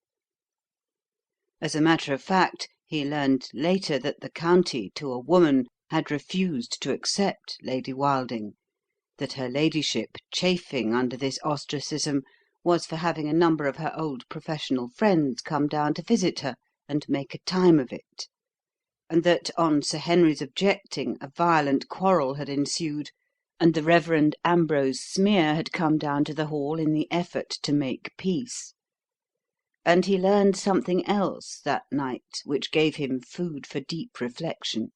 As a matter of fact, he learned later that the county, to a woman, had refused to accept Lady Wilding, that her ladyship, chafing under this ostracism, was for having a number of her old professional friends come down to visit her and make a time of it, and that, on Sir Henry's objecting, a violent quarrel had ensued, and the Reverend Ambrose Smeer had come down to the Hall in the effort to make peace. And he learned something else that night which gave him food for deep reflection.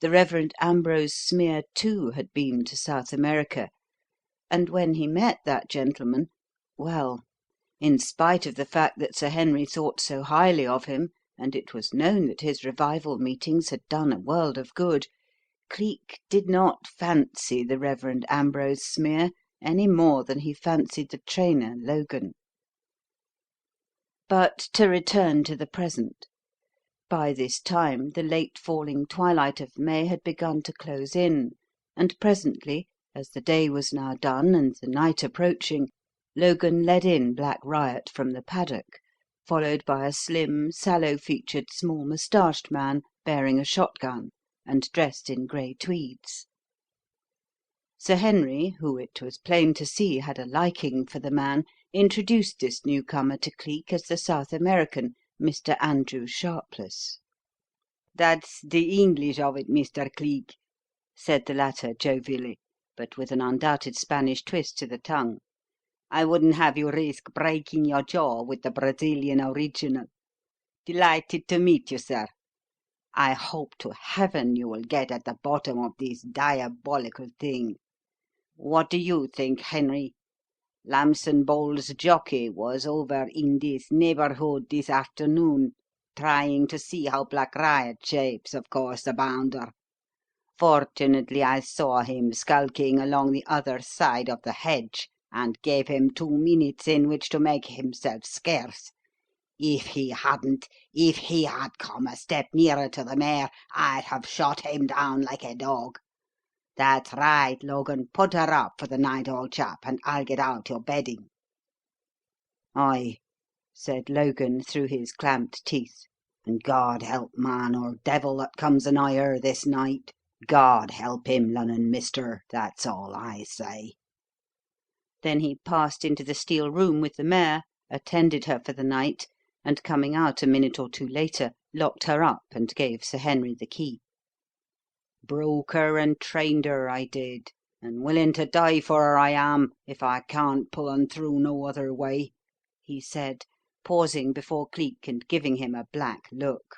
The Reverend Ambrose Smeer, too, had been to South America, and when he met that gentleman, well, in spite of the fact that Sir Henry thought so highly of him, and it was known that his revival meetings had done a world of good, Cleek did not fancy the Reverend Ambrose Smeer any more than he fancied the trainer, Logan. But to return to the present. By this time the late falling twilight of May had begun to close in, and presently, as the day was now done and the night approaching, Logan led in Black Riot from the paddock, followed by a slim, sallow-featured, small moustached man bearing a shotgun and dressed in grey tweeds. Sir Henry, who it was plain to see had a liking for the man, introduced this newcomer to Cleek as the South American, Mr. Andrew Sharpless. "That's the English of it, Mr. Cleek," said the latter jovially, but with an undoubted Spanish twist to the tongue. "I wouldn't have you risk breaking your jaw with the Brazilian original. Delighted to meet you, sir." I hope to heaven you will get at the bottom of this diabolical thing. What do you think, Henry? Lamson Bowles' jockey was over in this neighbourhood this afternoon, trying to see how Black Riot shapes, of course, the bounder. Fortunately, I saw him skulking along the other side of the hedge, and gave him 2 minutes in which to make himself scarce. If he had come a step nearer to the mare, I'd have shot him down like a dog. That's right, Logan. Put her up for the night, old chap, and I'll get out your bedding." "Aye," said Logan through his clamped teeth. "And God help man or devil that comes anigh her this night. God help him, Lunnon mister, that's all I say." Then he passed into the steel room with the mare, attended her for the night, and coming out a minute or two later, locked her up and gave Sir Henry the key. "Broke her and trained her, I did, and willing to die for her I am, if I can't pull un through no other way," he said, pausing before Cleek and giving him a black look.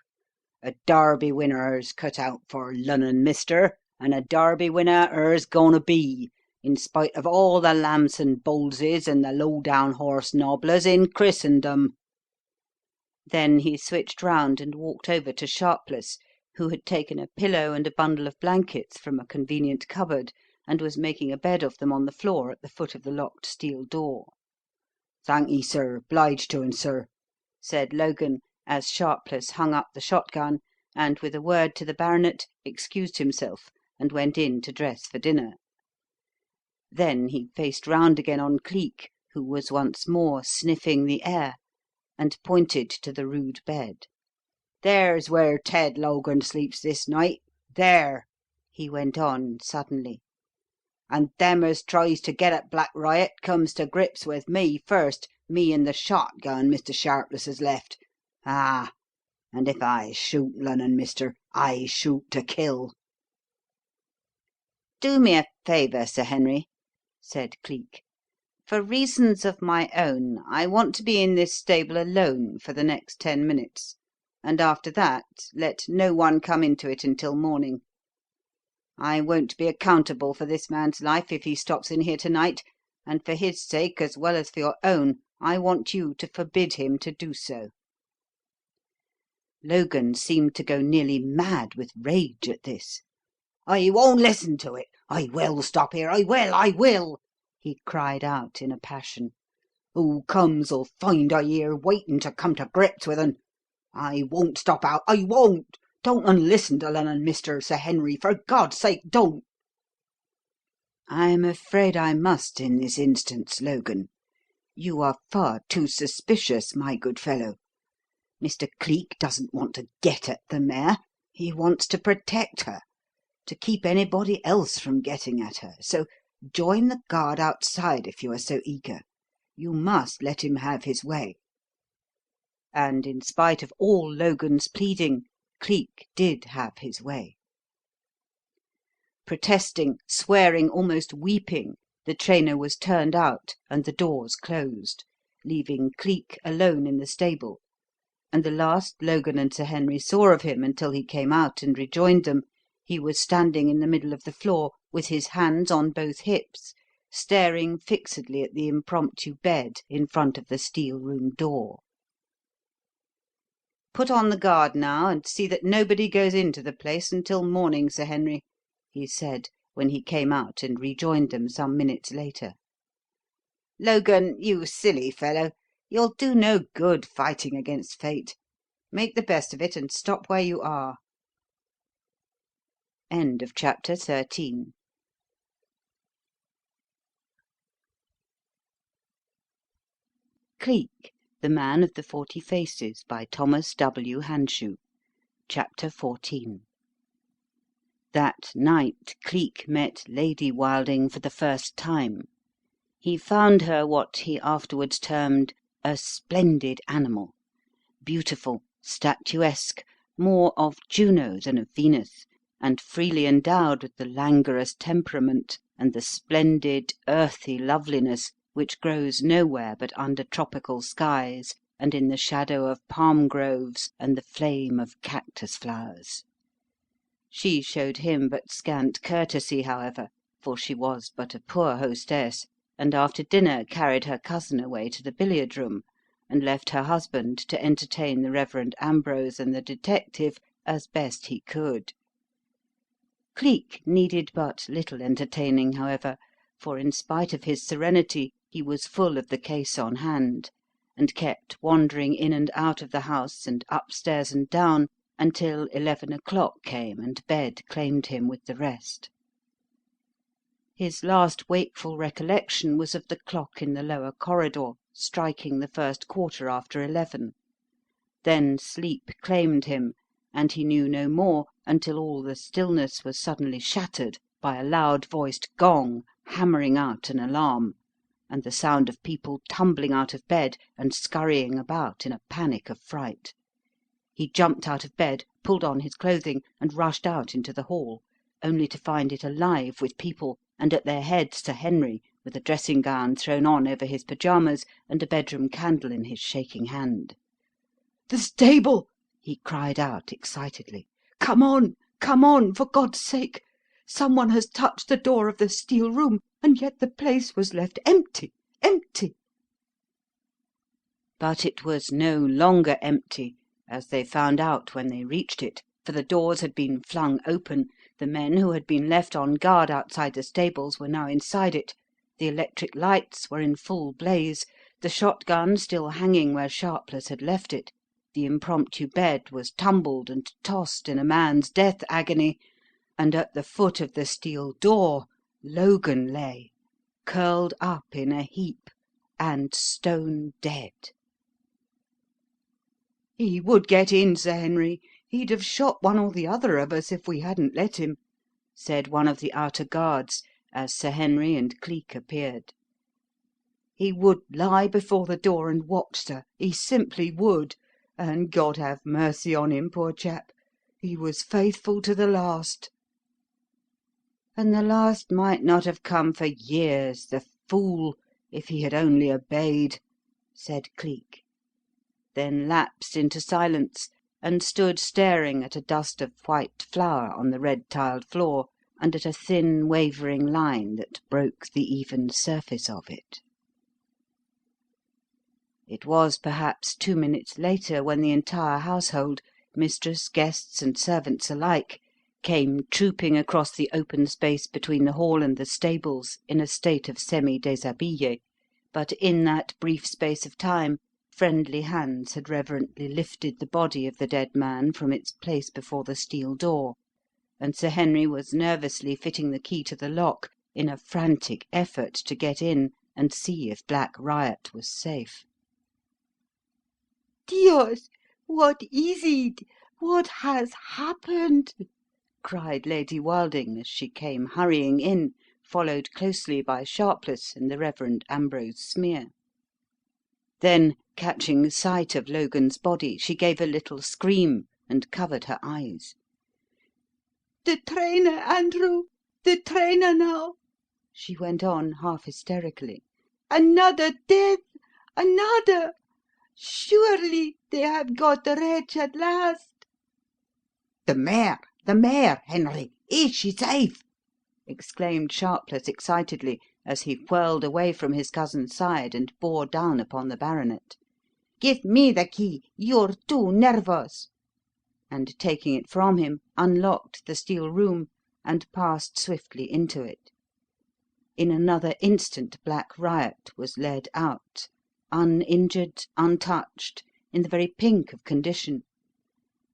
"A Derby winner her's cut out for, Lunnon mister, and a Derby winner her's goin' to be, in spite of all the Lamson Bowleses and the low-down horse nobblers in Christendom." Then he switched round and walked over to Sharpless, who had taken a pillow and a bundle of blankets from a convenient cupboard and was making a bed of them on the floor at the foot of the locked steel door. "Thank'ee, sir. 'Bliged to un, sir," said Logan, as Sharpless hung up the shotgun and, with a word to the baronet, excused himself and went in to dress for dinner. Then he faced round again on Cleek, who was once more sniffing the air, and pointed to the rude bed. "There's where Ted Logan sleeps this night. There!" he went on suddenly. "And them as tries to get at Black Riot comes to grips with me first, me and the shotgun Mr. Sharpless has left. Ah! And if I shoot, Lunnon mister, I shoot to kill." "Do me a favour, Sir Henry," said Cleek. "For reasons of my own, I want to be in this stable alone for the next 10 minutes, and after that let no one come into it until morning. I won't be accountable for this man's life if he stops in here to night, and for his sake as well as for your own, I want you to forbid him to do so." Logan seemed to go nearly mad with rage at this. "I won't listen to it. I will stop here. I will!" he cried out in a passion. "Who comes'll find I here waiting to come to grips with un. I won't stop out. I won't! Don't un listen to Lunnon mister, Sir Henry. For God's sake, don't!" "I'm afraid I must in this instance, Logan. You are far too suspicious, my good fellow. Mr. Cleek doesn't want to get at the mare. He wants to protect her, to keep anybody else from getting at her. So join the guard outside if you are so eager. You must let him have his way." And in spite of all Logan's pleading, Cleek did have his way. Protesting, swearing, almost weeping, the trainer was turned out and the doors closed, leaving Cleek alone in the stable, and the last Logan and Sir Henry saw of him until he came out and rejoined them, he was standing in the middle of the floor with his hands on both hips, staring fixedly at the impromptu bed in front of the steel room door. "Put on the guard now, and see that nobody goes into the place until morning, Sir Henry," he said, when he came out and rejoined them some minutes later. "Logan, you silly fellow, you'll do no good fighting against fate. Make the best of it and stop where you are." End of chapter 13. Cleek, the Man of the 40 Faces, by Thomas W. Hanshew. Chapter 14. That night Cleek met Lady Wilding for the first time. He found her what he afterwards termed a splendid animal, beautiful, statuesque, more of Juno than of Venus, and freely endowed with the languorous temperament and the splendid earthy loveliness which grows nowhere but under tropical skies and in the shadow of palm groves and the flame of cactus flowers. She showed him but scant courtesy, however, for she was but a poor hostess, and after dinner carried her cousin away to the billiard room, and left her husband to entertain the Reverend Ambrose and the detective as best he could. Cleek needed but little entertaining, however, for in spite of his serenity he was full of the case on hand, and kept wandering in and out of the house and upstairs and down until 11 o'clock came and bed claimed him with the rest. His last wakeful recollection was of the clock in the lower corridor striking the first quarter after 11. Then sleep claimed him, and he knew no more until all the stillness was suddenly shattered by a loud-voiced gong hammering out an alarm, and the sound of people tumbling out of bed and scurrying about in a panic of fright. He jumped out of bed, pulled on his clothing, and rushed out into the hall, only to find it alive with people, and at their head Sir Henry, with a dressing-gown thrown on over his pyjamas and a bedroom candle in his shaking hand. "The stable!" he cried out excitedly. "Come on, for God's sake! Someone has touched the door of the steel room, and yet the place was left empty, empty!" But it was no longer empty, as they found out when they reached it, for the doors had been flung open, the men who had been left on guard outside the stables were now inside it, the electric lights were in full blaze, the shotgun still hanging where Sharpless had left it, the impromptu bed was tumbled and tossed in a man's death agony, and at the foot of the steel door Logan lay, curled up in a heap and stone dead. "He would get in, Sir Henry. He'd have shot one or the other of us if we hadn't let him," said one of the outer guards, as Sir Henry and Cleek appeared. "He would lie before the door and watch, sir. He simply would. And God have mercy on him, poor chap. He was faithful to the last." "And the last might not have come for years, the fool, if he had only obeyed," said Cleek, then lapsed into silence and stood staring at a dust of white flour on the red-tiled floor and at a thin wavering line that broke the even surface of it. It was perhaps 2 minutes later when the entire household, mistress, guests, and servants alike, came trooping across the open space between the hall and the stables in a state of semi-déshabillé, but in that brief space of time friendly hands had reverently lifted the body of the dead man from its place before the steel door, and Sir Henry was nervously fitting the key to the lock in a frantic effort to get in and see if Black Riot was safe. "Dios! What is it? What has happened?" cried Lady Wilding as she came hurrying in, followed closely by Sharpless and the Reverend Ambrose Smeer. Then, catching sight of Logan's body, she gave a little scream and covered her eyes. "The trainer, Andrew! The trainer now!" she went on half hysterically. "Another death! Another! Surely they have got the wretch at last!" The mare, Henry! Is she safe?" exclaimed Sharpless excitedly as he whirled away from his cousin's side and bore down upon the baronet. "Give me the key. You're too nervous." And taking it from him, unlocked the steel room and passed swiftly into it. In another instant Black Riot was led out, uninjured, untouched, in the very pink of condition,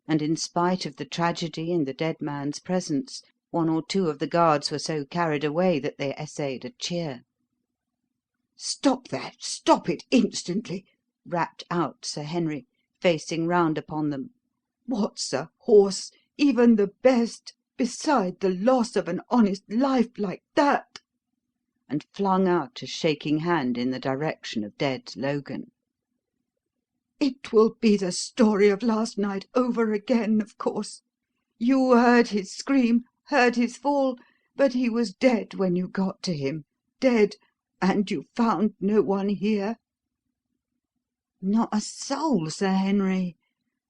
and in spite of the tragedy in the dead man's presence, one or two of the guards were so carried away that they essayed a cheer. "Stop that! Stop it instantly!" rapped out Sir Henry, facing round upon them. "What's a horse, even the best, beside the loss of an honest life like that?" and flung out a shaking hand in the direction of dead Logan. "It will be the story of last night over again, of course. You heard his scream, heard his fall, but he was dead when you got to him. Dead, and you found no one here." Not a soul, Sir Henry.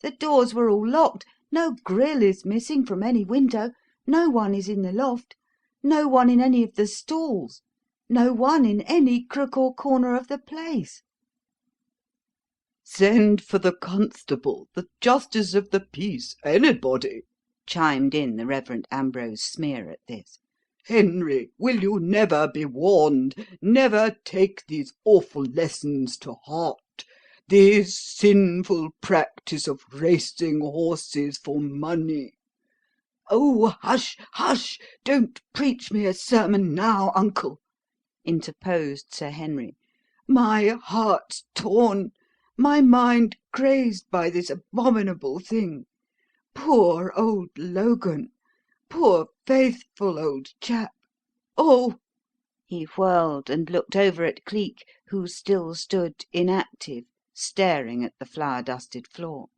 The doors were all locked. No grill is missing from any window. No one is in the loft. No one in any of the stalls. No one in any crook or corner of the place." "Send for the constable, the justice of the peace, anybody," chimed in the Reverend Ambrose Smeer at this. "Henry, will you never be warned, never take these awful lessons to heart, this sinful practice of racing horses for money?" "Oh, hush, hush! Don't preach me a sermon now, uncle," interposed Sir Henry. "My heart's torn, my mind crazed by this abominable thing. Poor old Logan! Poor faithful old chap! Oh!" He whirled and looked over at Cleek, who still stood inactive, staring at the flour-dusted floor.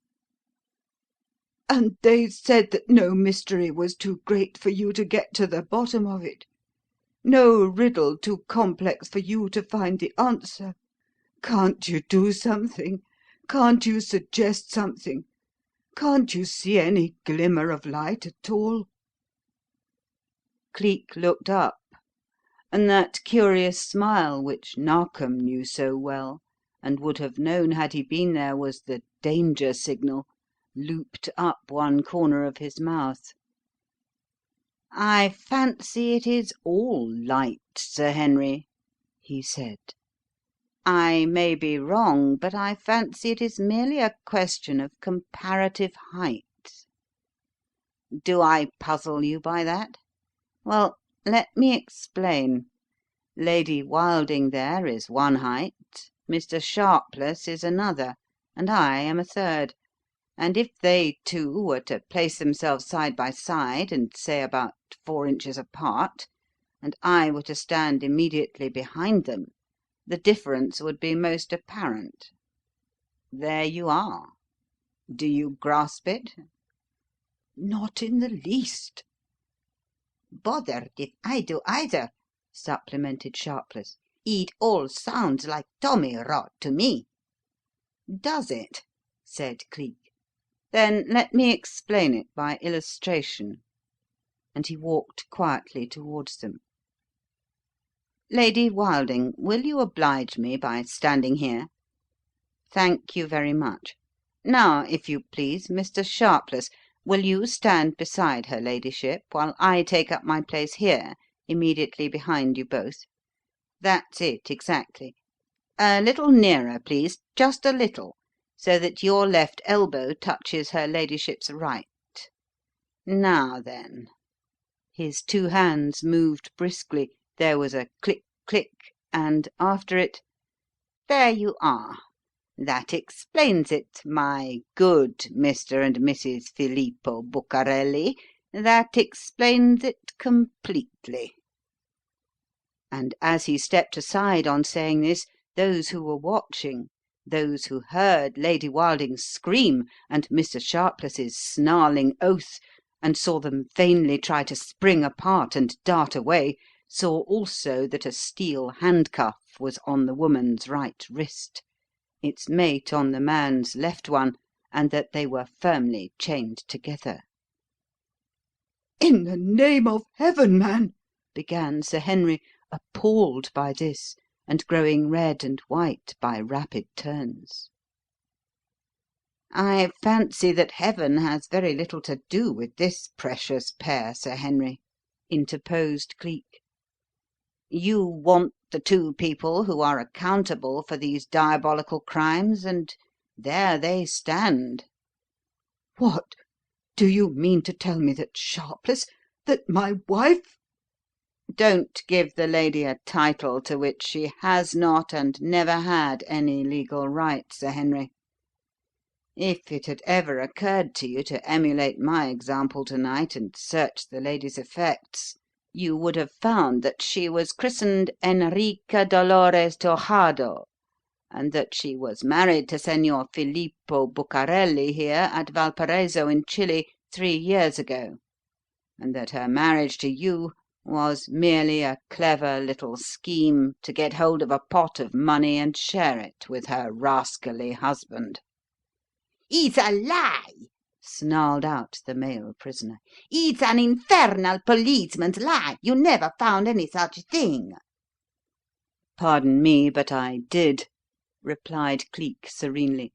"And they said that no mystery was too great for you to get to the bottom of it, no riddle too complex for you to find the answer. Can't you do something? Can't you suggest something? Can't you see any glimmer of light at all?" Cleek looked up, and that curious smile which Narkom knew so well, and would have known had he been there was the danger signal, looped up one corner of his mouth. "I fancy it is all light, Sir Henry," he said. "I may be wrong, but I fancy it is merely a question of comparative height. Do I puzzle you by that? Well, let me explain. Lady Wilding there is one height, Mr. Sharpless is another, and I am a third, and if they two were to place themselves side by side and say about 4 inches apart, and I were to stand immediately behind them, the difference would be most apparent. There you are. Do you grasp it?" "Not in the least." "Bothered if I do either," supplemented Sharpless. "It all sounds like tommy rot to me." "Does it?" said Cleek. "Then let me explain it by illustration." And he walked quietly towards them. "Lady Wilding, will you oblige me by standing here? Thank you very much. Now, if you please, Mr. Sharpless, will you stand beside her ladyship while I take up my place here, immediately behind you both? That's it, exactly. A little nearer, please, just a little, so that your left elbow touches her ladyship's right. Now then." His two hands moved briskly, there was a click, click, and after it, "There you are. That explains it, my good Mr. and Mrs. Filippo Bucarelli, that explains it completely." And as he stepped aside on saying this, those who were watching, those who heard Lady Wilding's scream and Mr. Sharpless's snarling oath, and saw them vainly try to spring apart and dart away, saw also that a steel handcuff was on the woman's right wrist, its mate on the man's left one, and that they were firmly chained together. "In the name of heaven, man," began Sir Henry, appalled by this, and growing red and white by rapid turns. "I fancy that heaven has very little to do with this precious pair, Sir Henry," interposed Cleek. "You want the two people who are accountable for these diabolical crimes, and there they stand." "What? Do you mean to tell me that Sharpless, that my wife—" "Don't give the lady a title to which she has not and never had any legal right, Sir Henry. If it had ever occurred to you to emulate my example to night and search the lady's effects, you would have found that she was christened Enrica Dolores Torjado, and that she was married to Senor Filippo Bucarelli here at Valparaiso in Chile 3 years ago, and that her marriage to you was merely a clever little scheme to get hold of a pot of money and share it with her rascally husband." "It's a lie!" snarled out the male prisoner. "It's an infernal policeman's lie! You never found any such thing!" "Pardon me, but I did," replied Cleek serenely.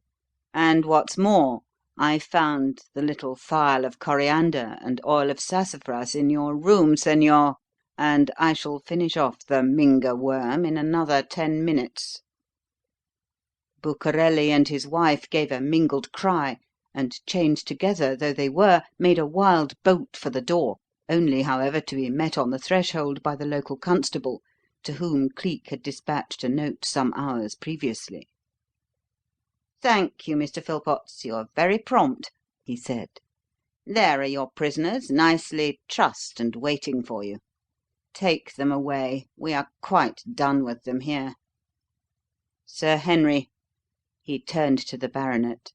"And what's more, I found the little phial of coriander and oil of sassafras in your room, señor, and I shall finish off the Minga worm in another 10 minutes." Bucarelli and his wife gave a mingled cry, and, chained together though they were, made a wild bolt for the door, only, however, to be met on the threshold by the local constable, to whom Cleek had dispatched a note some hours previously. "Thank you, Mr. Philpotts, you're very prompt," he said. "There are your prisoners, nicely trussed and waiting for you. Take them away. We are quite done with them here. Sir Henry," he turned to the baronet,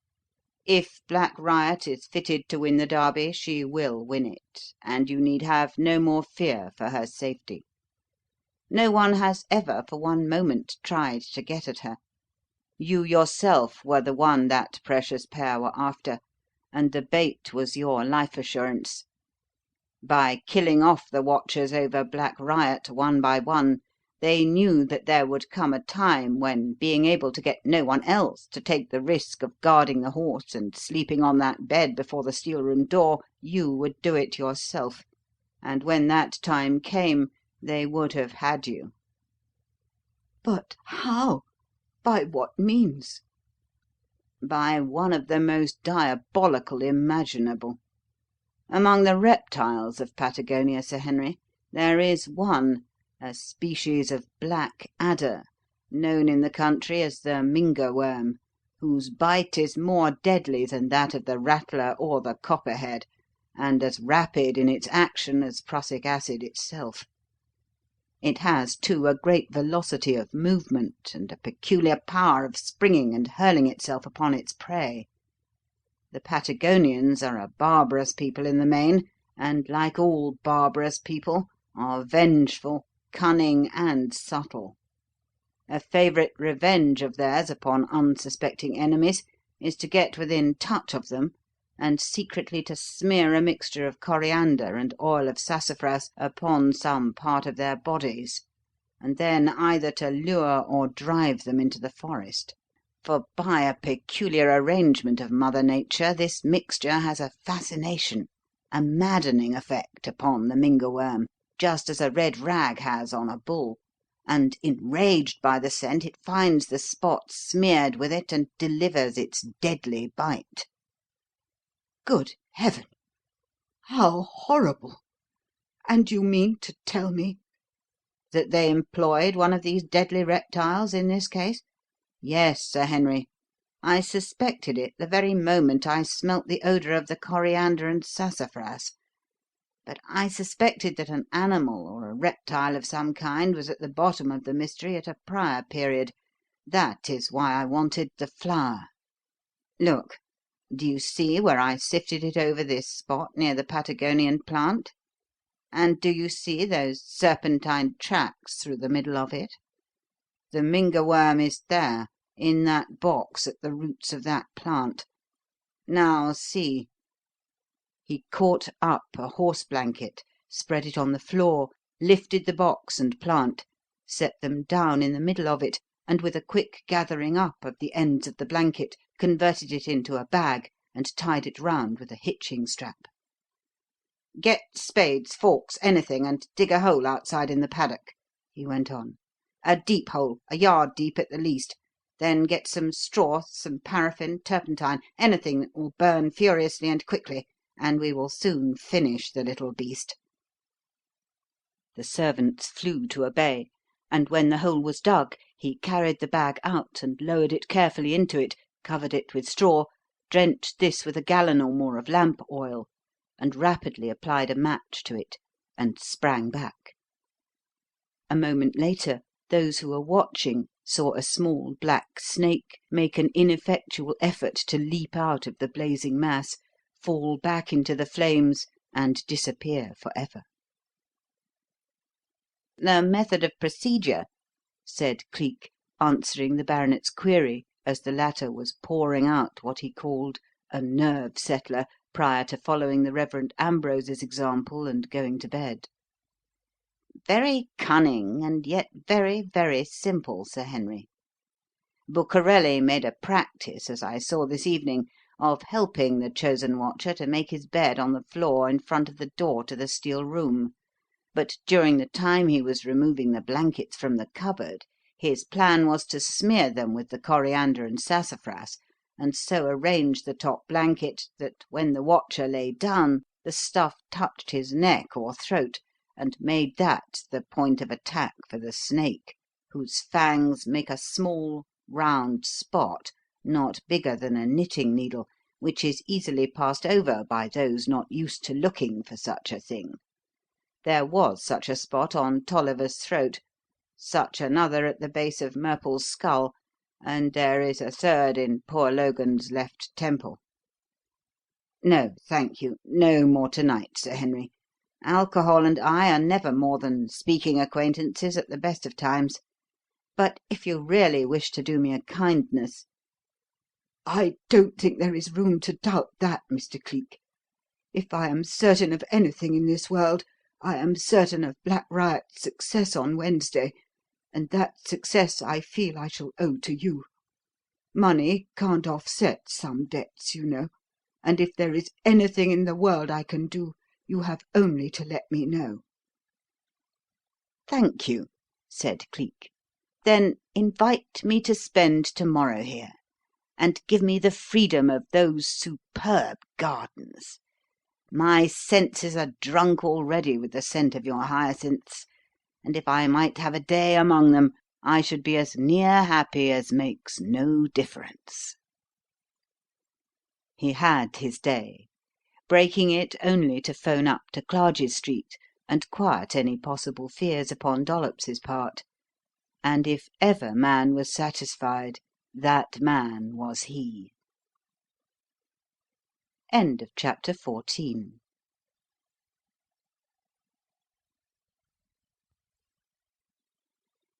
"if Black Riot is fitted to win the Derby, she will win it, and you need have no more fear for her safety. No one has ever for one moment tried to get at her. You yourself were the one that precious pair were after, and the bait was your life assurance. By killing off the watchers over Black Riot one by one, they knew that there would come a time when, being able to get no one else to take the risk of guarding the horse and sleeping on that bed before the steel room door, you would do it yourself, and when that time came they would have had you." "But how? By what means?" "By one of the most diabolical imaginable. Among the reptiles of Patagonia, Sir Henry, there is one, a species of black adder, known in the country as the Minga worm, whose bite is more deadly than that of the rattler or the copperhead, and as rapid in its action as prussic acid itself. It has, too, a great velocity of movement and a peculiar power of springing and hurling itself upon its prey. The Patagonians are a barbarous people in the main, and, like all barbarous people, are vengeful, cunning, and subtle. A favourite revenge of theirs upon unsuspecting enemies is to get within touch of them and secretly to smear a mixture of coriander and oil of sassafras upon some part of their bodies, and then either to lure or drive them into the forest. For by a peculiar arrangement of Mother Nature this mixture has a fascination, a maddening effect upon the Minga worm, just as a red rag has on a bull, and, enraged by the scent, it finds the spot smeared with it and delivers its deadly bite." "Good heaven! How horrible! And you mean to tell me—" "That they employed one of these deadly reptiles in this case? Yes, Sir Henry. I suspected it the very moment I smelt the odour of the coriander and sassafras. But I suspected that an animal or a reptile of some kind was at the bottom of the mystery at a prior period. That is why I wanted the flour. Look, do you see where I sifted it over this spot near the Patagonian plant? And do you see those serpentine tracks through the middle of it? The Minga worm is there, in that box at the roots of that plant. Now see." He caught up a horse blanket, spread it on the floor, lifted the box and plant, set them down in the middle of it, and with a quick gathering up of the ends of the blanket, converted it into a bag and tied it round with a hitching strap. "Get spades, forks, anything, and dig a hole outside in the paddock," he went on. "A deep hole, a yard deep at the least. Then get some straw, some paraffin, turpentine, anything that will burn furiously and quickly, and we will soon finish the little beast." The servants flew to obey, and when the hole was dug, he carried the bag out and lowered it carefully into it, covered it with straw, drenched this with a gallon or more of lamp oil, and rapidly applied a match to it, and sprang back. A moment later, those who were watching saw a small black snake make an ineffectual effort to leap out of the blazing mass, fall back into the flames, and disappear for ever. "The method of procedure," said Cleek, answering the baronet's query as the latter was pouring out what he called a nerve settler prior to following the Reverend Ambrose's example and going to bed. "Very cunning, and yet very, very simple, Sir Henry. Bucarelli made a practice, as I saw this evening, of helping the chosen watcher to make his bed on the floor in front of the door to the steel room, but during the time he was removing the blankets from the cupboard, his plan was to smear them with the coriander and sassafras, and so arrange the top blanket that when the watcher lay down the stuff touched his neck or throat, and made that the point of attack for the snake, whose fangs make a small round spot not bigger than a knitting needle, which is easily passed over by those not used to looking for such a thing. There was such a spot on Tolliver's throat, such another at the base of Murple's skull, and there is a third in poor Logan's left temple. No, thank you, no more to-night, Sir Henry. Alcohol and I are never more than speaking acquaintances at the best of times. But if you really wish to do me a kindness—" "I don't think there is room to doubt that, Mr. Cleek. If I am certain of anything in this world, I am certain of Black Riot's success on Wednesday, and that success I feel I shall owe to you. Money can't offset some debts, you know, and if there is anything in the world I can do, you have only to let me know." "Thank you," said Cleek. "Then invite me to spend to-morrow here, and give me the freedom of those superb gardens. My senses are drunk already with the scent of your hyacinths, and if I might have a day among them, I should be as near happy as makes no difference." He had his day, breaking it only to phone up to Clarges Street and quiet any possible fears upon Dollops's part. And if ever man was satisfied, that man was he. End of chapter 14.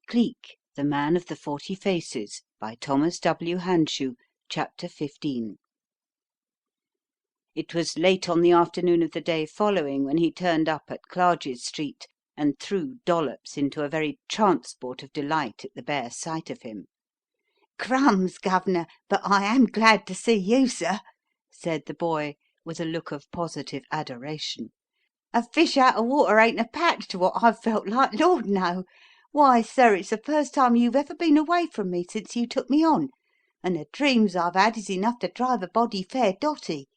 Cleek, the Man of the 40 Faces, by Thomas W. Hanshew, Chapter 15. It was late on the afternoon of the day following when he turned up at Clarges Street and threw Dollops into a very transport of delight at the bare sight of him. "Crumbs, Governor, but I am glad to see you, sir," said the boy, with a look of positive adoration. "A fish out of water ain't a patch to what I've felt like, Lord, no. Why, sir, it's the first time you've ever been away from me since you took me on, and the dreams I've had is enough to drive a body fair dotty.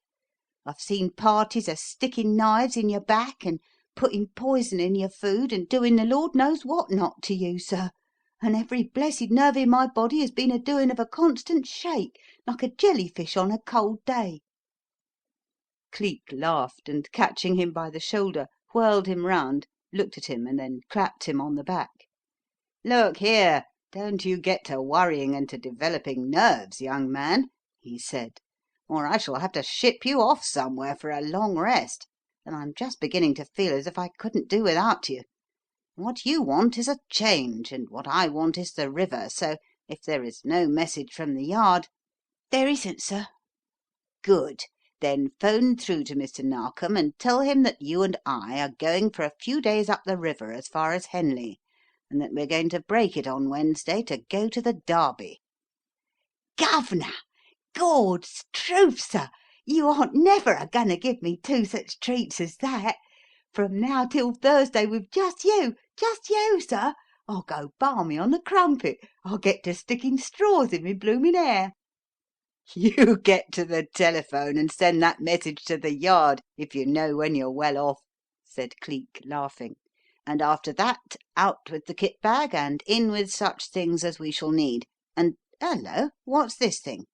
I've seen parties a sticking knives in your back and putting poison in your food and doing the Lord knows what not to you, sir, and every blessed nerve in my body has been a doing of a constant shake, like a jellyfish on a cold day." Cleek laughed, and catching him by the shoulder, whirled him round, looked at him, and then clapped him on the back. "Look here, don't you get to worrying and to developing nerves, young man," he said, "or I shall have to ship you off somewhere for a long rest, and I'm just beginning to feel as if I couldn't do without you. What you want is a change, and what I want is the river, so if there is no message from the Yard—" "There isn't, sir." "Good. Then phone through to Mr. Narkom and tell him that you and I are going for a few days up the river as far as Henley, and that we're going to break it on Wednesday to go to the Derby." "Governor! Gawd's truth, sir, you aren't never a going to give me two such treats as that. From now till Thursday with just you, sir, I'll go balmy on the crumpet. I'll get to sticking straws in me bloomin' hair." "You get to the telephone and send that message to the Yard, if you know when you're well off," said Cleek, laughing. "And after that, out with the kit bag and in with such things as we shall need. And hullo, what's this thing?"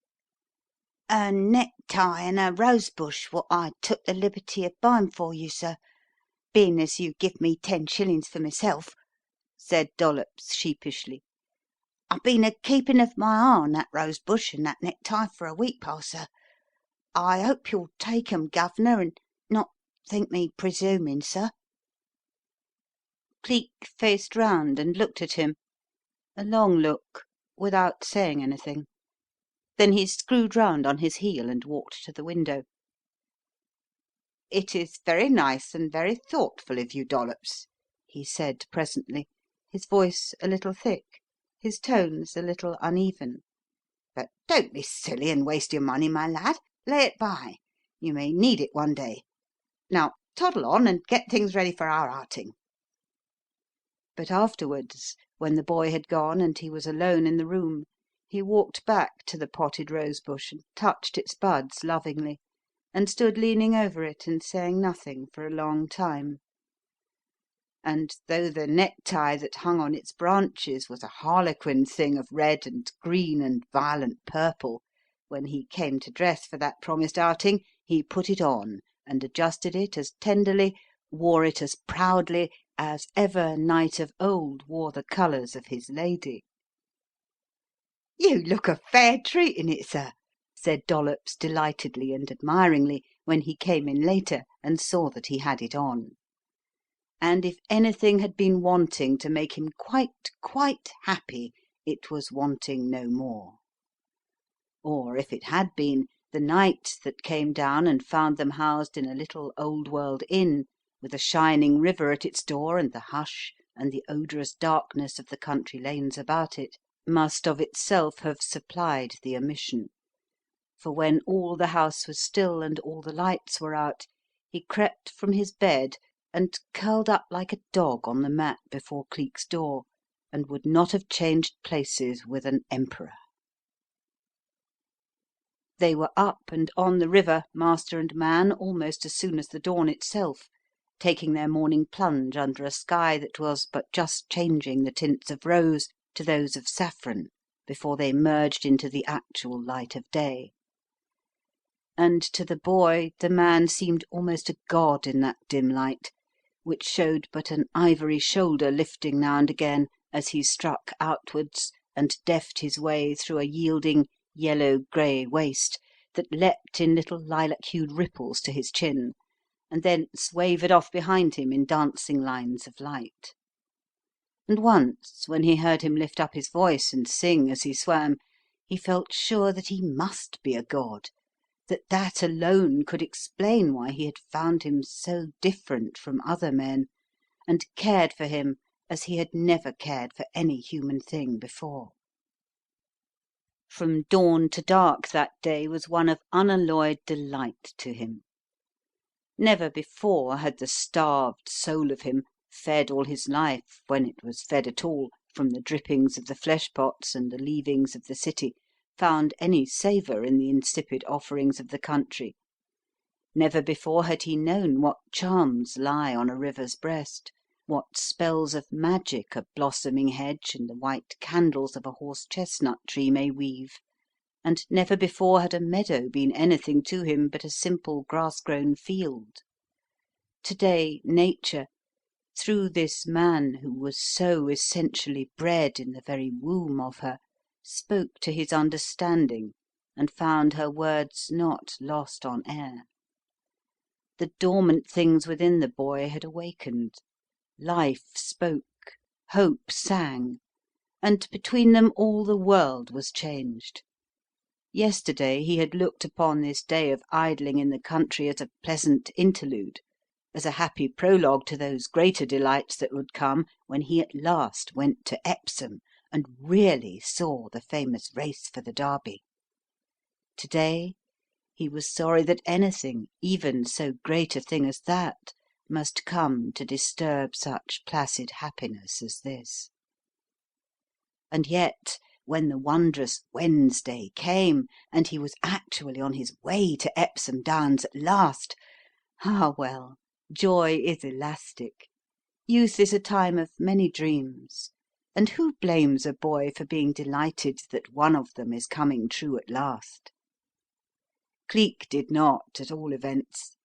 "A necktie and a rosebush wot I took the liberty of buyin' for you, sir, bein' as you give me 10 shillings for myself," said Dollops sheepishly. "I've been a keepin' of my eye on that rosebush and that necktie for a week past, sir. I hope you'll take 'em, Governor, and not think me presumin', sir." Cleek faced round and looked at him, a long look, without saying anything. Then he screwed round on his heel and walked to the window. "It is very nice and very thoughtful of you, Dollops," he said presently, his voice a little thick, his tones a little uneven. "But don't be silly and waste your money, my lad. Lay it by. You may need it one day. Now toddle on and get things ready for our outing." But afterwards, when the boy had gone and he was alone in the room, he walked back to the potted rose bush and touched its buds lovingly, and stood leaning over it and saying nothing for a long time. And though the necktie that hung on its branches was a harlequin thing of red and green and violent purple, when he came to dress for that promised outing, he put it on and adjusted it as tenderly, wore it as proudly, as ever knight of old wore the colours of his lady. "You look a fair treat in it, sir," said Dollops delightedly and admiringly, when he came in later and saw that he had it on. And if anything had been wanting to make him quite happy, it was wanting no more. Or if it had been, the night that came down and found them housed in a little old world inn, with a shining river at its door and the hush and the odorous darkness of the country lanes about it, must of itself have supplied the omission. For when all the house was still and all the lights were out, he crept from his bed and curled up like a dog on the mat before Cleek's door, and would not have changed places with an emperor. They were up and on the river, master and man, almost as soon as the dawn itself, taking their morning plunge under a sky that was but just changing the tints of rose to those of saffron before they merged into the actual light of day. And to the boy the man seemed almost a god in that dim light, which showed but an ivory shoulder lifting now and again as he struck outwards and deft his way through a yielding yellow-grey waste that leapt in little lilac-hued ripples to his chin, and thence wavered off behind him in dancing lines of light. And once, when he heard him lift up his voice and sing as he swam, he felt sure that he must be a god, that that alone could explain why he had found him so different from other men, and cared for him as he had never cared for any human thing before. From dawn to dark that day was one of unalloyed delight to him. Never before had the starved soul of him, fed all his life, when it was fed at all, from the drippings of the flesh-pots and the leavings of the city, found any savour in the insipid offerings of the country. Never before had he known what charms lie on a river's breast, what spells of magic a blossoming hedge and the white candles of a horse-chestnut tree may weave, and never before had a meadow been anything to him but a simple grass-grown field. To-day nature, through this man who was so essentially bred in the very womb of her, spoke to his understanding and found her words not lost on air. The dormant things within the boy had awakened. Life spoke, hope sang, and between them all the world was changed. Yesterday he had looked upon this day of idling in the country as a pleasant interlude, as a happy prologue to those greater delights that would come when he at last went to Epsom and really saw the famous race for the Derby. To-day he was sorry that anything, even so great a thing as that, must come to disturb such placid happiness as this. And yet, when the wondrous Wednesday came, and he was actually on his way to Epsom Downs at last, ah well, joy is elastic. Youth is a time of many dreams, and who blames a boy for being delighted that one of them is coming true at last? Cleek did not, at all events.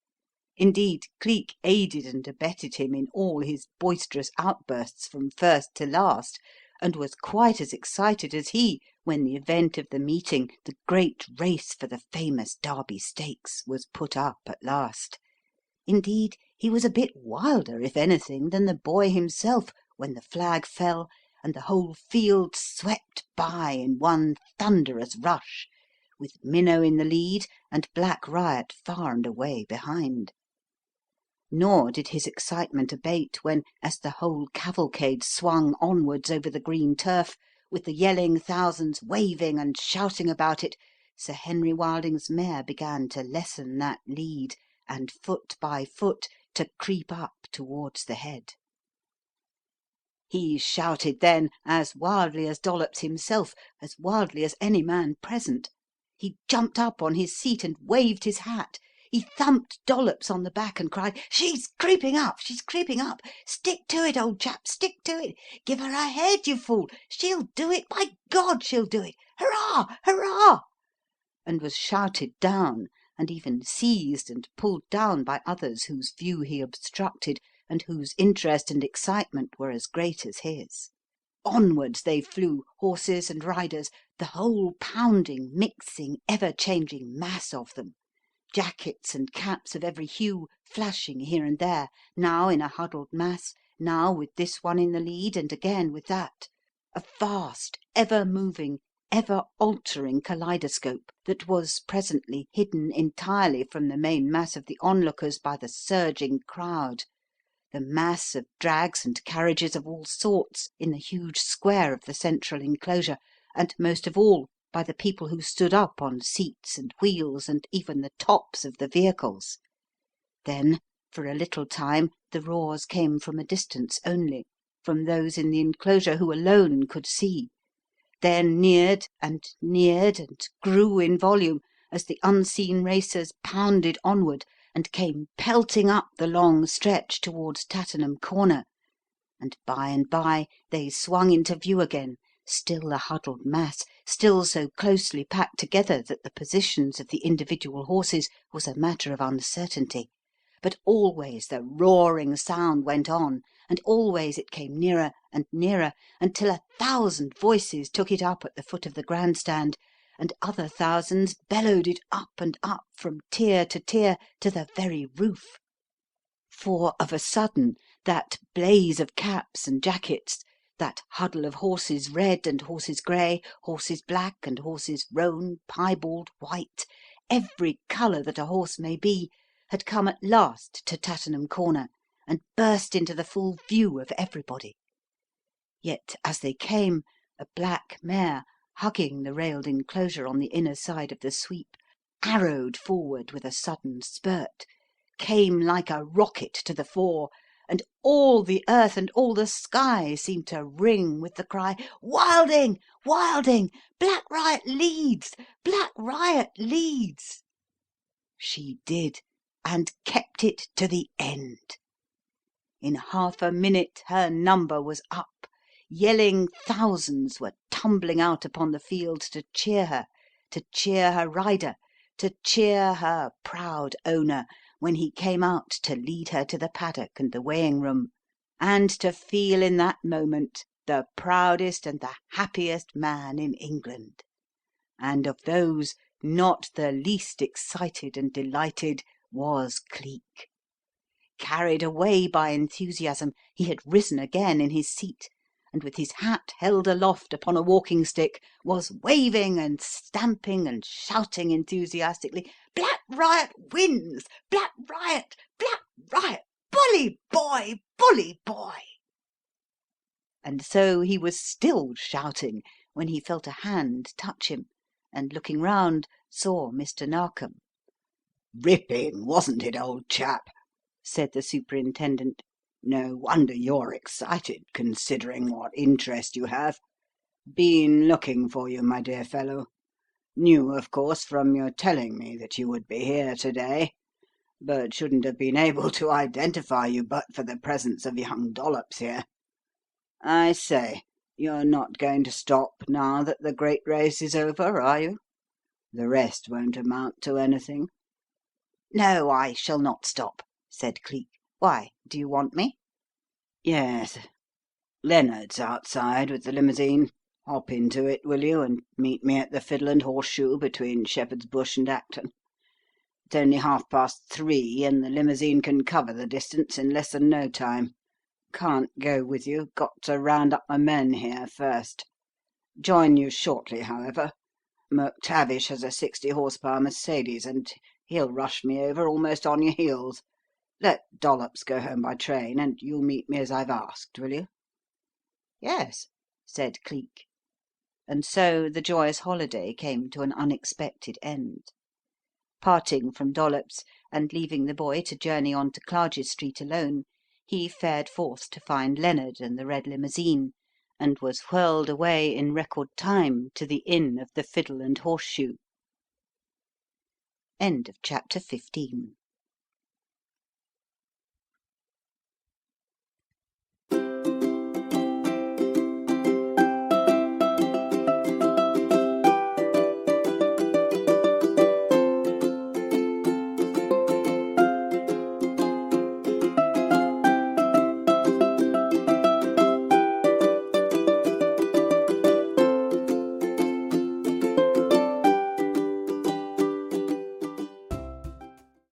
Indeed, Cleek aided and abetted him in all his boisterous outbursts from first to last, and was quite as excited as he when the event of the meeting, the great race for the famous Derby Stakes, was put up at last. Indeed, he was a bit wilder, if anything, than the boy himself when the flag fell and the whole field swept by in one thunderous rush, with Minnow in the lead and Black Riot far and away behind. Nor did his excitement abate when, as the whole cavalcade swung onwards over the green turf, with the yelling thousands waving and shouting about it, Sir Henry Wilding's mare began to lessen that lead, and foot by foot to creep up towards the head. He shouted then as wildly as Dollops himself, as wildly as any man present. He jumped up on his seat and waved his hat. He thumped Dollops on the back and cried, "She's creeping up! She's creeping up! Stick to it, old chap, stick to it! Give her a head, you fool! She'll do it! By God, she'll do it! Hurrah! Hurrah!" and was shouted down, and even seized and pulled down by others whose view he obstructed, and whose interest and excitement were as great as his. Onwards they flew, horses and riders, the whole pounding, mixing, ever-changing mass of them, jackets and caps of every hue flashing here and there, now in a huddled mass, now with this one in the lead, and again with that, a vast, ever-moving, ever-altering kaleidoscope that was presently hidden entirely from the main mass of the onlookers by the surging crowd, the mass of drags and carriages of all sorts in the huge square of the central enclosure, and most of all by the people who stood up on seats and wheels and even the tops of the vehicles. Then, for a little time, the roars came from a distance only, from those in the enclosure who alone could see, then neared and grew in volume as the unseen racers pounded onward and came pelting up the long stretch towards Tattenham Corner, and by they swung into view again, still a huddled mass, still so closely packed together that the positions of the individual horses was a matter of uncertainty. But always the roaring sound went on, and always it came nearer and nearer, until 1,000 voices took it up at the foot of the grandstand, and other thousands bellowed it up and up from tier to tier to the very roof. For of a sudden that blaze of caps and jackets, that huddle of horses red and horses grey, horses black and horses roan, piebald, white, every colour that a horse may be, had come at last to Tattenham Corner and burst into the full view of everybody. Yet as they came, a black mare, hugging the railed enclosure on the inner side of the sweep, arrowed forward with a sudden spurt, came like a rocket to the fore, and all the earth and all the sky seemed to ring with the cry, "Wilding! Wilding! Black Riot leads! Black Riot leads!" She did, and kept it to the end. In half a minute her number was up. Yelling thousands were tumbling out upon the field to cheer her rider, to cheer her proud owner when he came out to lead her to the paddock and the weighing room, and to feel in that moment the proudest and the happiest man in England. And of those, not the least excited and delighted was Cleek. Carried away by enthusiasm, he had risen again in his seat, and with his hat held aloft upon a walking stick, was waving and stamping and shouting enthusiastically, "Black Riot wins! Black Riot! Black Riot! Bully boy! Bully boy!" And so he was still shouting when he felt a hand touch him, and looking round, saw Mr. Narkom. "Ripping, wasn't it, old chap?" said the superintendent. "No wonder you're excited, considering what interest you have. Been looking for you, my dear fellow. Knew, of course, from your telling me that you would be here to-day, but shouldn't have been able to identify you but for the presence of young Dollops here. I say, you're not going to stop now that the great race is over, are you? The rest won't amount to anything." "No, I shall not stop," said Cleek. "Why, do you want me?" "Yes. Lennard's outside with the limousine. Hop into it, will you, and meet me at the Fiddle and Horseshoe between Shepherd's Bush and Acton. It's only 3:30, and the limousine can cover the distance in less than no time. Can't go with you. Got to round up my men here first. Join you shortly, however. McTavish has a 60 horsepower Mercedes, and he'll rush me over almost on your heels. Let Dollops go home by train, and you'll meet me as I've asked, will you?" "Yes," said Cleek. And so the joyous holiday came to an unexpected end. Parting from Dollops, and leaving the boy to journey on to Clarges Street alone, he fared forth to find Lennard and the red limousine, and was whirled away in record time to the Inn of the Fiddle and Horseshoe. Chapter 16